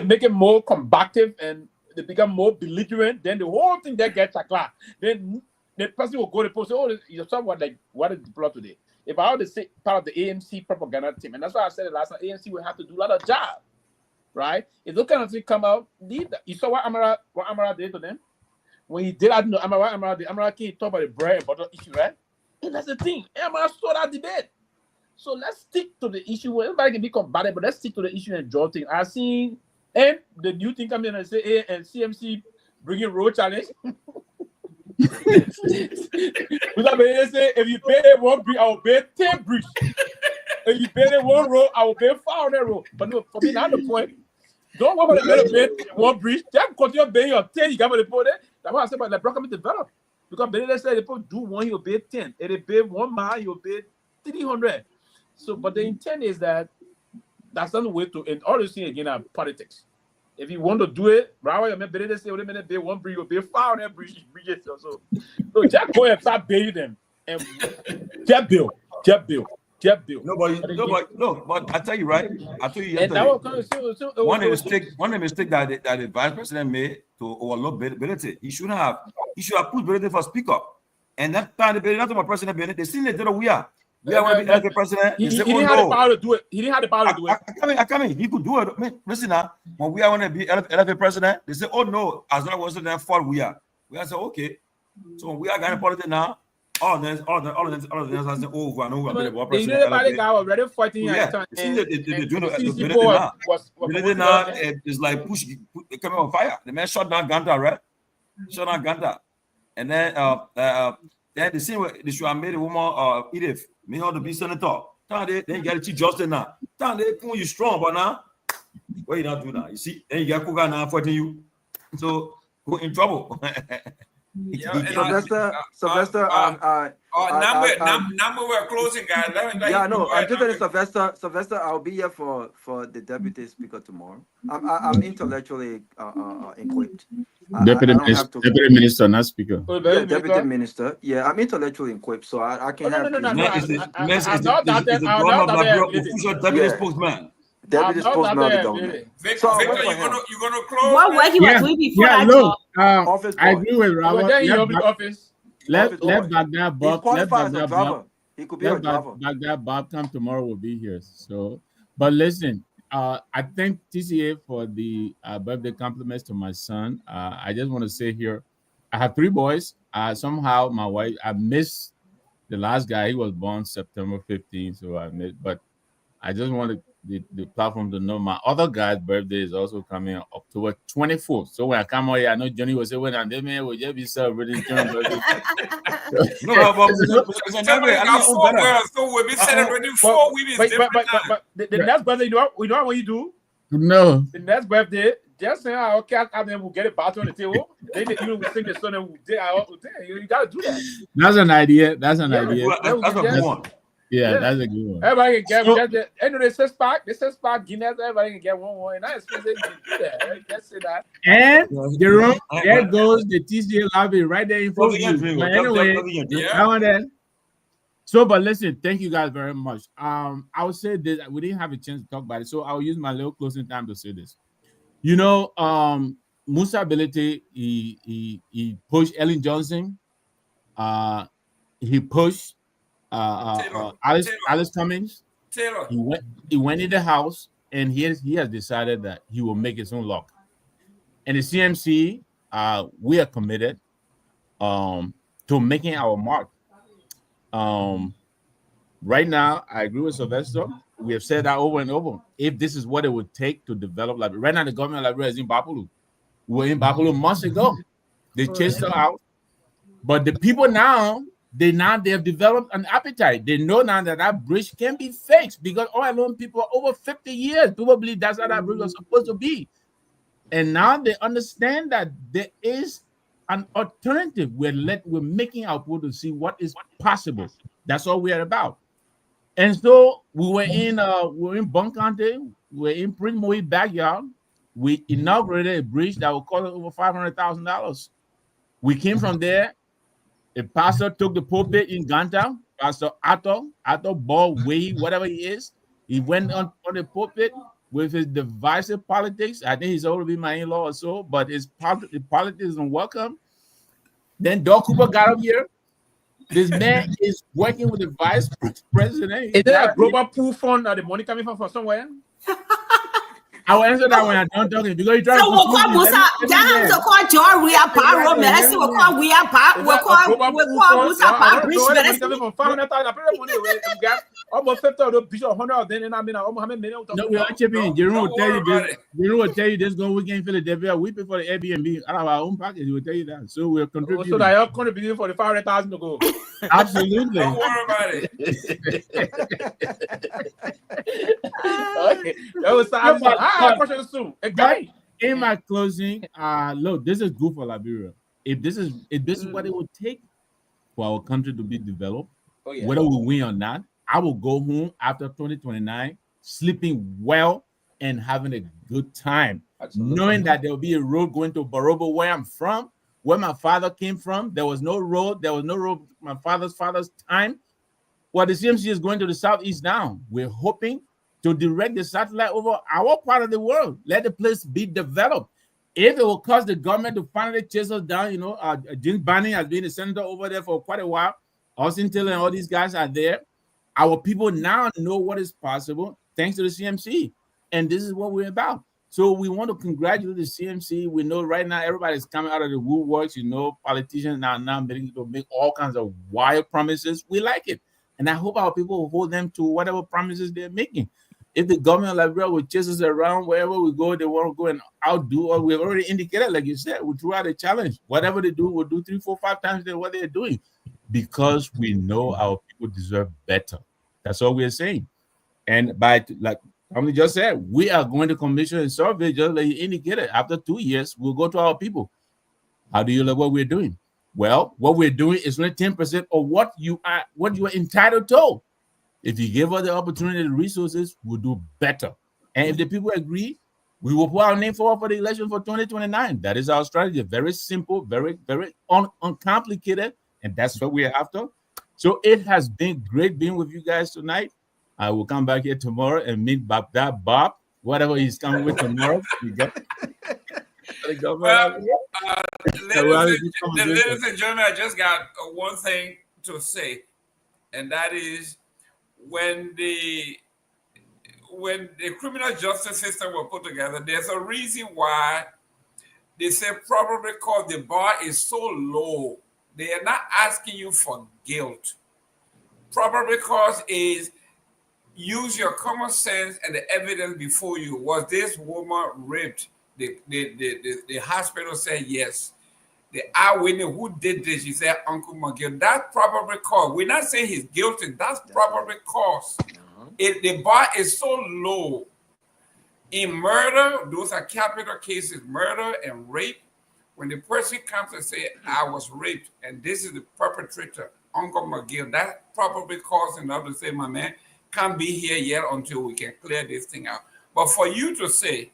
make it more combative, and they become more belligerent. Then the whole thing they gets a class. Then the person will go to post, "Oh, you're someone like what is the plot today?" If I were to say part of the ANC propaganda team, and that's why I said it last time, ANC will have to do a lot of job, right? If those kind of things come out, you saw what Kamara did to them when he did. I don't know Kamara can't talk about the bread and butter issue, right? And that's the thing. Kamara saw that debate. So let's stick to the issue. Everybody can be combative, but let's stick to the issue and draw things. I see, and the new thing coming in and say, hey, and CMC bringing road challenge. If you pay one bridge, I will pay 10 bridge. If you pay one road, I will pay 500 road. But no, for me, not the point. Don't worry about the pay one bridge. Just continue paying your 10. You got to pay that. That's why I said about the program develop. Because they say they do one, you'll pay 10. If they pay 1 mile, you'll pay 300. So, but the intent is that that's not the way to, and all you see again are politics. If you want to do it, right? You may say, "Wait a minute, one bridge, you'll pay 500 bridges." So just go and start paying them, and jet bill. No, but I tell you, right? I tell you yesterday, one of the mistake that the vice president made to overlook Peabody. He should have put Peabody for speaker, and that time the not my president Bennett. They still did we are. We are going to be elected president. He didn't have the power to do it. He didn't have the power to do it. I come in. He could do it. Listen now, when we are going to be elected president, they say, "Oh no, as long as their fault, we are." We are say, "Okay." So when we are going to politics now, all of them are saying, "Oh, we are no going to be president." Everybody got already fighting. Yeah, they're doing it now. It's like push coming on fire. The man shot down Ganta, right? Shot down Ganta, and then the same way they should have made a woman Edith. Me how to be senator. Then you get a chief justice now. They pull you strong, but now what you not do now? You see, then you get Kuka now fighting you. So go in trouble. Sylvester, number we're closing, guys. I'm just telling Sylvester, I'll be here for the deputy speaker tomorrow. I'm intellectually equipped. Deputy minister, not speaker. Yeah, deputy minister. Yeah, I'm intellectually equipped, so I can have. Deputy spokesman. Deputy spokesman of the government. Victor, you're gonna close. What work he was doing before that job? I agree with Robert. Let Baghdad Bob. He could be a driver. Baghdad Bob come tomorrow will be here. So, but listen, I thank TCA for the birthday compliments to my son. I just want to say here, I have 3 boys. Somehow my wife, I missed the last guy. He was born September 15th, so I missed. But I just wanted the platform to know my other guy's birthday is also coming on October 24th. So when I come out here, I know Johnny will say, "When I'm there, man, will just be celebrating John's birthday." No, but so we'll be celebrating 4 women's but the next birthday, you know what you do? No. The next birthday, just say, okay, and then we'll get a bottle on the table. Then you will sing the song and you gotta do that. That's an idea. That's an idea. That's a good one. Yeah, that's a good one. Everybody can get the 6-pack Guinness, everybody can get one. And I expect they can do that. Can't say that. And Jerome, there goes the TCA lobby right there in front of you. But anyway, so but listen, thank you guys very much. I would say this, we didn't have a chance to talk about it, so I'll use my little closing time to say this. You know, Musa Ability, he pushed Ellen Johnson, he pushed Alice Cummings. Taylor. He went in the house and he has decided that he will make his own luck. And the CMC, we are committed to making our mark. Right now, I agree with Sylvester. We have said that over and over. If this is what it would take to develop Liberia, right now the government of Liberia is in Bapulu. We were in Bapulu months ago. They chased her out. But the people now, they have developed an appetite. They know now that bridge can be fixed because all alone people over 50 years, people believe that's how that bridge was supposed to be. And now they understand that there is an alternative. We're making our people to see what is possible. That's all we are about. And so we were in Bunkante, we were in Prince Moe backyard. We inaugurated a bridge that will cost over $500,000. We came from there. A pastor took the pulpit in Ganta, Pastor Atto Ball Way, whatever he is. He went on the pulpit with his divisive politics. I think he's already be my in-law or so, but the politics isn't welcome. Then Doug Cooper got up here. This man is working with the vice president. Is there a global pool fund or the money coming from somewhere? I will answer that when I'm done talking because you try to. So we'll call Musa. That's the call John. We are power. Let's see. We'll call. We are power. We'll call Musa power. Almost 50 of the 100 then and I mean almost how many million. No, we are chipping. Jerome will tell you this. Jerome will tell you this going weekend in Philadelphia. We pay for the Airbnb out of our own pocket. He will tell you that. So we're contributing. So that you're contributing for the 500,000 to go. Absolutely. Don't worry about it. Okay. That was I question soon. In my closing, look, this is good for Liberia. If this is what it would take for our country to be developed, whether we win or not, I will go home after 2029, sleeping well and having a good time. Absolutely. Knowing that there will be a road going to Barobo, where I'm from, where my father came from. There was no road. There was no road my father's time. Well, the CMC is going to the southeast now. We're hoping to direct the satellite over our part of the world. Let the place be developed. If it will cost the government to finally chase us down, James Banning has been the senator over there for quite a while. Austin Taylor and all these guys are there. Our people now know what is possible thanks to the CMC. And this is what we're about. So we want to congratulate the CMC. We know right now everybody's coming out of the woodworks. Politicians now making to make all kinds of wild promises. We like it. And I hope our people will hold them to whatever promises they're making. If the government of Liberia will chase us around wherever we go, they want to go and outdo, or we've already indicated, like you said, we threw out a challenge. Whatever they do, we'll do 3, 4, 5 times than what they're doing because we know our people deserve better. That's all we're saying. And by, like Tommy just said, we are going to commission a survey, just like you indicated. After 2 years, we'll go to our people. How do you like what we're doing? Well, what we're doing is only 10% of what you are entitled to. If you give us the opportunity and resources, we'll do better. And if the people agree, we will put our name forward for the election for 2029. That is our strategy. Very simple, very, very uncomplicated, and that's what we're after. So it has been great being with you guys tonight. I will come back here tomorrow and meet Bob, whatever he's coming with tomorrow. Well, ladies and gentlemen, I just got one thing to say, and that is when the criminal justice system was put together, there's a reason why they say probably because the bar is so low. They are not asking you for guilt. Probably cause is use your common sense and the evidence before you. Was this woman raped? The hospital said yes. The eyewitness who did this, he said Uncle McGill. That's probably cause. We're not saying he's guilty. That's probably cause. The bar is so low. In murder, those are capital cases, murder and rape. When the person comes and say, I was raped, and this is the perpetrator, Uncle McGill, that probably caused enough to say, my man, can't be here yet until we can clear this thing out. But for you to say,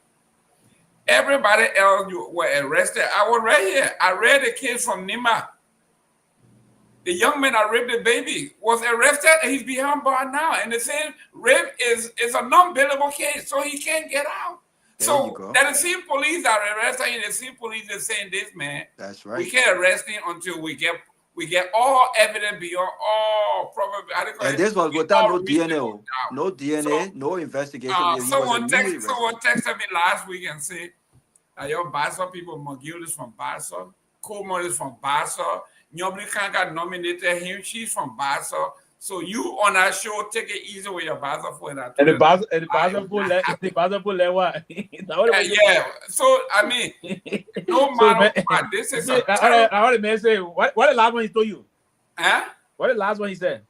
everybody else you were arrested, I was right here. I read the case from Nima. The young man that raped the baby was arrested and he's behind bar now. And the same rape is a non-bailable case, so he can't get out. So that the same police are arresting, the same police is saying this man. That's right. We can't arrest him until we get all evidence beyond all probably. And this was without no DNA, no DNA, no investigation. Someone texted me last week and said, your Bassa people, McGill is from Bassa, Coleman is from Bassa, Nyobli Kanga nominated him, she's from Bassa. So you on that show, take it easy with your Bassa for that. And the Bassa what? Yeah. So I mean, no matter what, this is. I already may say what the last one he told you? Huh? What the last one he said?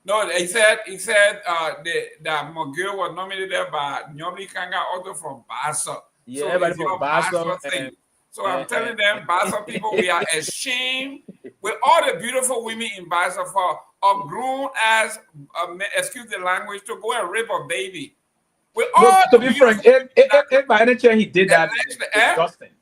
No, he said that McGill was nominated by Nyobli Kanga, also from Bassa. Yeah, so everybody from Bassa. So I'm telling them, Bassa people, we are ashamed with all the beautiful women in Bassa for a grown as, excuse the language, to go and rape a baby. With all to be frank, if by any chance he did that, it's disgusting.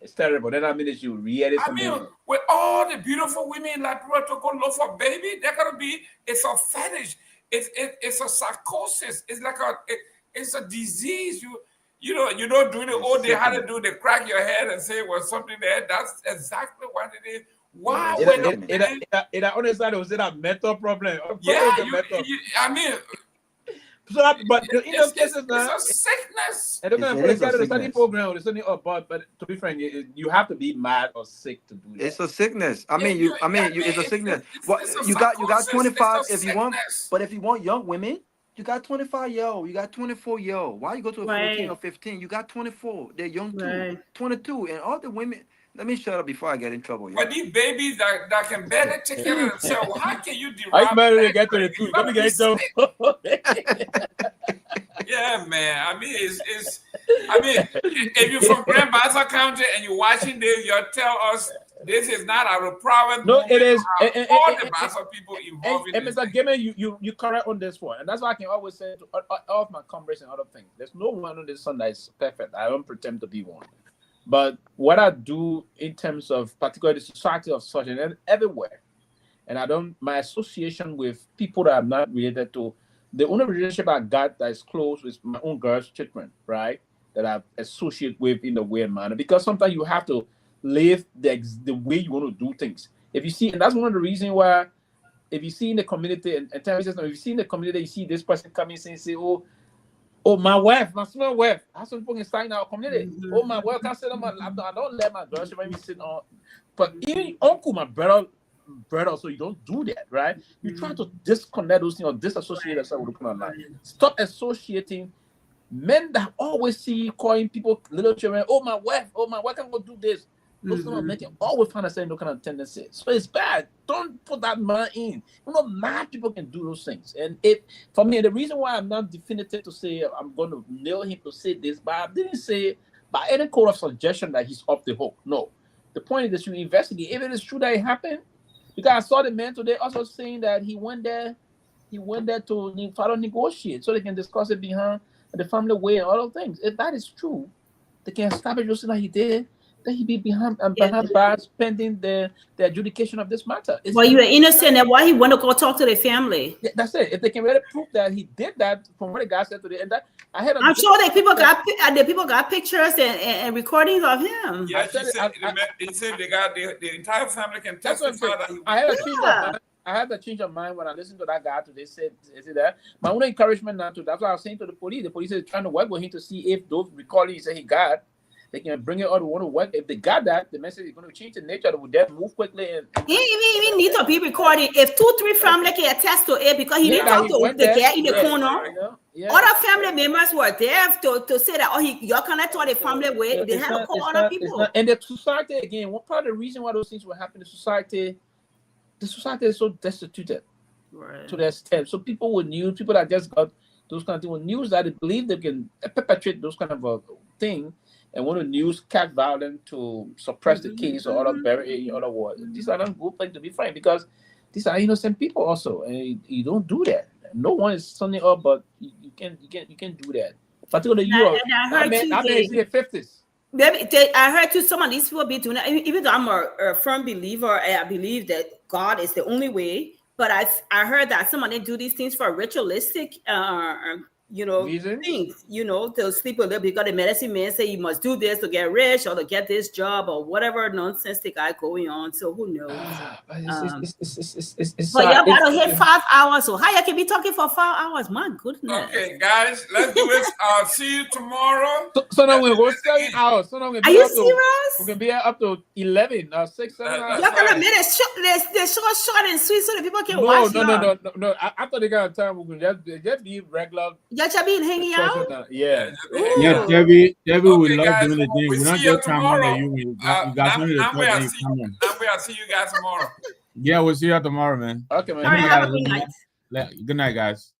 It's terrible. Then I mean, you read it. I mean, with all the beautiful women in Liberia to go look for a baby, they're gonna be. It's a fetish. It's a psychosis. It's like it's a disease. You don't do it all day. How to do? They crack your head and say, well, something there. That's exactly what it is. Why? It honestly was it a mental problem? Yeah, I mean. So but in those cases, it's a sickness. And they're going to put together the study program or the study but to be frank, you have to be mad or sick to do that. It's a sickness. It's a sickness. You got 25 if you want, but if you want young women, you got 25-year-old, you got 24-year-old. Why you go to a 14 or 15? You got 24. They're young too. 22, and all the women. Let me shut up before I get in trouble. But these babies that can barely take care of themselves, how can you derive? I better get 22. Let me get some. Yeah, man. I mean, if you're from Grand Bassa County and you're watching this, you'll tell us this is not our problem. No, it is. All the Bassa people involved in this. Mr. Gayman, you correct on this one, and that's why I can always say to all of my conversations and other things. There's no one on this sun that is perfect. I don't pretend to be one. But what I do in terms of particularly the society of such and everywhere, and my association with people that I'm not related to, the only relationship I got that is close with my own girls' children, right? That I associate with in a weird manner. Because sometimes you have to live the way you want to do things. If you see, and that's one of the reasons why, if you see in the community, and tell me this, if you see in the community, you see this person coming and say, oh, my wife, my small wife. I have some people inside our community. Oh, my wife can't sit on my laptop. I don't let my girl let me sit on. But even uncle, my brother, so you don't do that, right? You try to disconnect those things or disassociate yourself with the kind of life. Stop associating men that always see you calling people little children. Oh, my wife can't go do this. Those kind of men can always find themselves no kind of tendency. So it's bad. Don't put that man in. Mad people can do those things. And for me, the reason why I'm not definitive to say I'm going to nail him to say this, but I didn't say by any code of suggestion that he's off the hook. No. The point is that you investigate. If it is true that it happened, because I saw the man today also saying that he went there to try to negotiate so they can discuss it behind the family way and all those things. If that is true, they can establish just like he did, that he be behind bars pending the adjudication of this matter. Well, you are innocent, and why he want to go talk to the family? Yeah, that's it. If they can really prove that he did that, from what the guy said today, and that I'm sure that people got pictures and recordings of him. Yeah, he said they got the entire family can testify that he. I had a change of mind when I listened to that guy today. Said that my only encouragement not to. That's what I was saying to the police. The police is trying to work with him to see if those recordings he got, they can bring it out to want to work. If they got that, the message is going to change the nature. They would then move quickly. And he need to be recorded. If 2-3 family can attest to it, because he didn't talk to the guy in the corner. Other family members were there to say that y'all cannot tell the family way. They had to call other people. And the society again. One part of the reason why those things will happen, the society is so destituted to the extent. So people that just got those kind of things with news that they believe they can perpetrate those kind of thing, and want to use cat violence to suppress the case or other words. These are not good things to be frank, because these are innocent people also, and you don't do that. No one is standing up, but you can do that. Particularly you, I mean, it's in the 50s. I heard too, some of these people be doing that. Even though I'm a firm believer, I believe that God is the only way. But I heard that some of them do these things for ritualistic, things. They'll sleep with them because the medicine man say you must do this to get rich or to get this job or whatever nonsense they got going on. So who knows? But y'all gotta hit 5 hours. So how you can be talking for 5 hours? My goodness. Okay, guys, let's do it. See you tomorrow. So now we'll go 7 hours. So now are you serious? We can be up to 11 or 6, 7 hours. Y'all gonna make it short and sweet so that people can watch. No. I thought they got a time we can just be regular. Y'all been hanging out? Yeah. Yeah, Debbie, we love guys, doing the thing. We're not just coming at you. You got something to talk to you. Come on. I'll see you guys tomorrow. Yeah, we'll see you tomorrow, man. Okay, man. All right, have a good night. Good night, guys.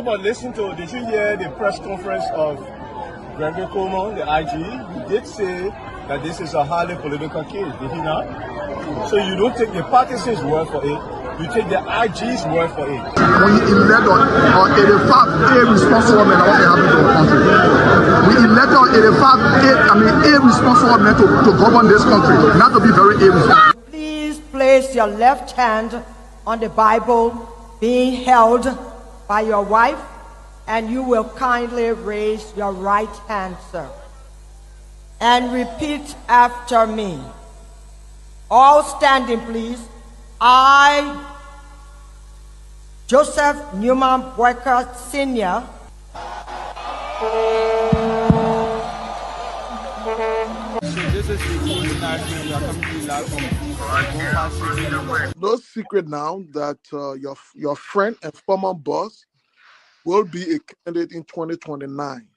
So, but listen to, did you hear the press conference of Seleke Kromah, the IG? He did say that this is a highly political case, did he not? So you don't take the partisans' word for it, you take the IG's word for it. We elect on 85 irresponsible men what happened to our country. We elect on 85 irresponsible men to govern this country, not to be very irresponsible. Please place your left hand on the Bible being held by your wife, and you will kindly raise your right hand, sir, and repeat after me. All standing, please. I, Joseph Newman Boyka Sr., no secret now that your friend and former boss will be a candidate in 2029.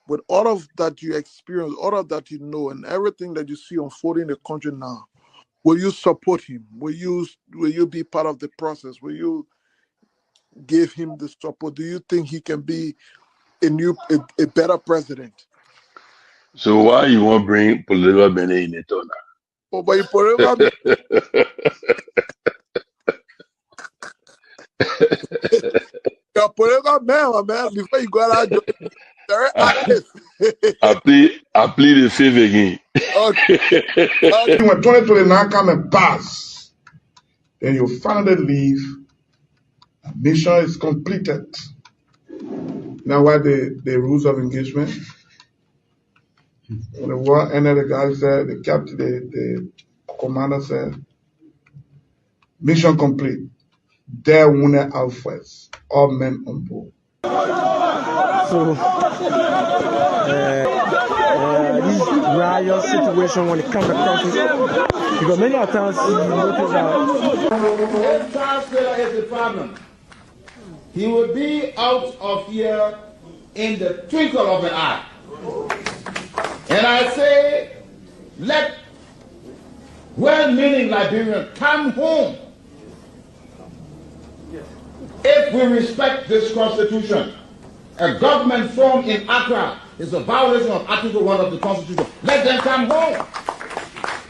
With all of that you experience, all of that you know, and everything that you see unfolding in the country now, will you support him? Will you be part of the process? Will you give him the support? Do you think he can be a better president? So why you want to bring political men in it or not? Oh, but you political you're political man, before you go out, very active. I plead the fifth again. Okay. When 2029 come and pass, then you finally leave. Mission is completed. Now, what the rules of engagement? When the war ended, the guy said, the captain, the commander said, mission complete. There wounded out first. All men on board. So, this riot situation when it comes to country, because many times you notice that. If Charles Taylor is the problem, he will be out of here in the twinkle of an eye. And I say, let well-meaning Liberians come home. If we respect this constitution, a government formed in Accra is a violation of Article 1 of the Constitution. Let them come home.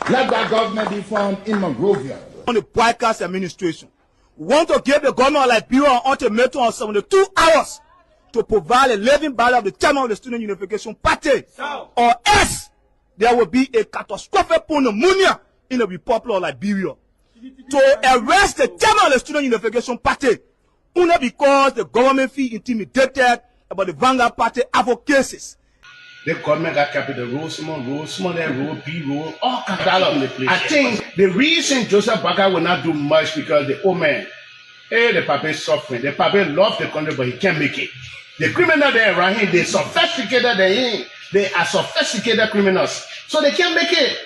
Let that government be formed in Monrovia. On the Boyka's administration, we want to give the government of Liberia an ultimatum of 72 hours to provide a living ballot of the chairman of the Student Unification Party, or else there will be a catastrophic pneumonia in the Republic of Liberia. To arrest the chairman of the Student Unification Party, only because the government feel intimidated about the Vanguard Party advocacies. The government got kept the rule, small, rule, B rule, all kinds of things. I think the reason Joseph Boyka will not do much because the old man, the Papa is suffering. The Papa loves the country, but he can't make it. The criminal there around him, they sophisticated than him. They are sophisticated criminals, so they can't make it.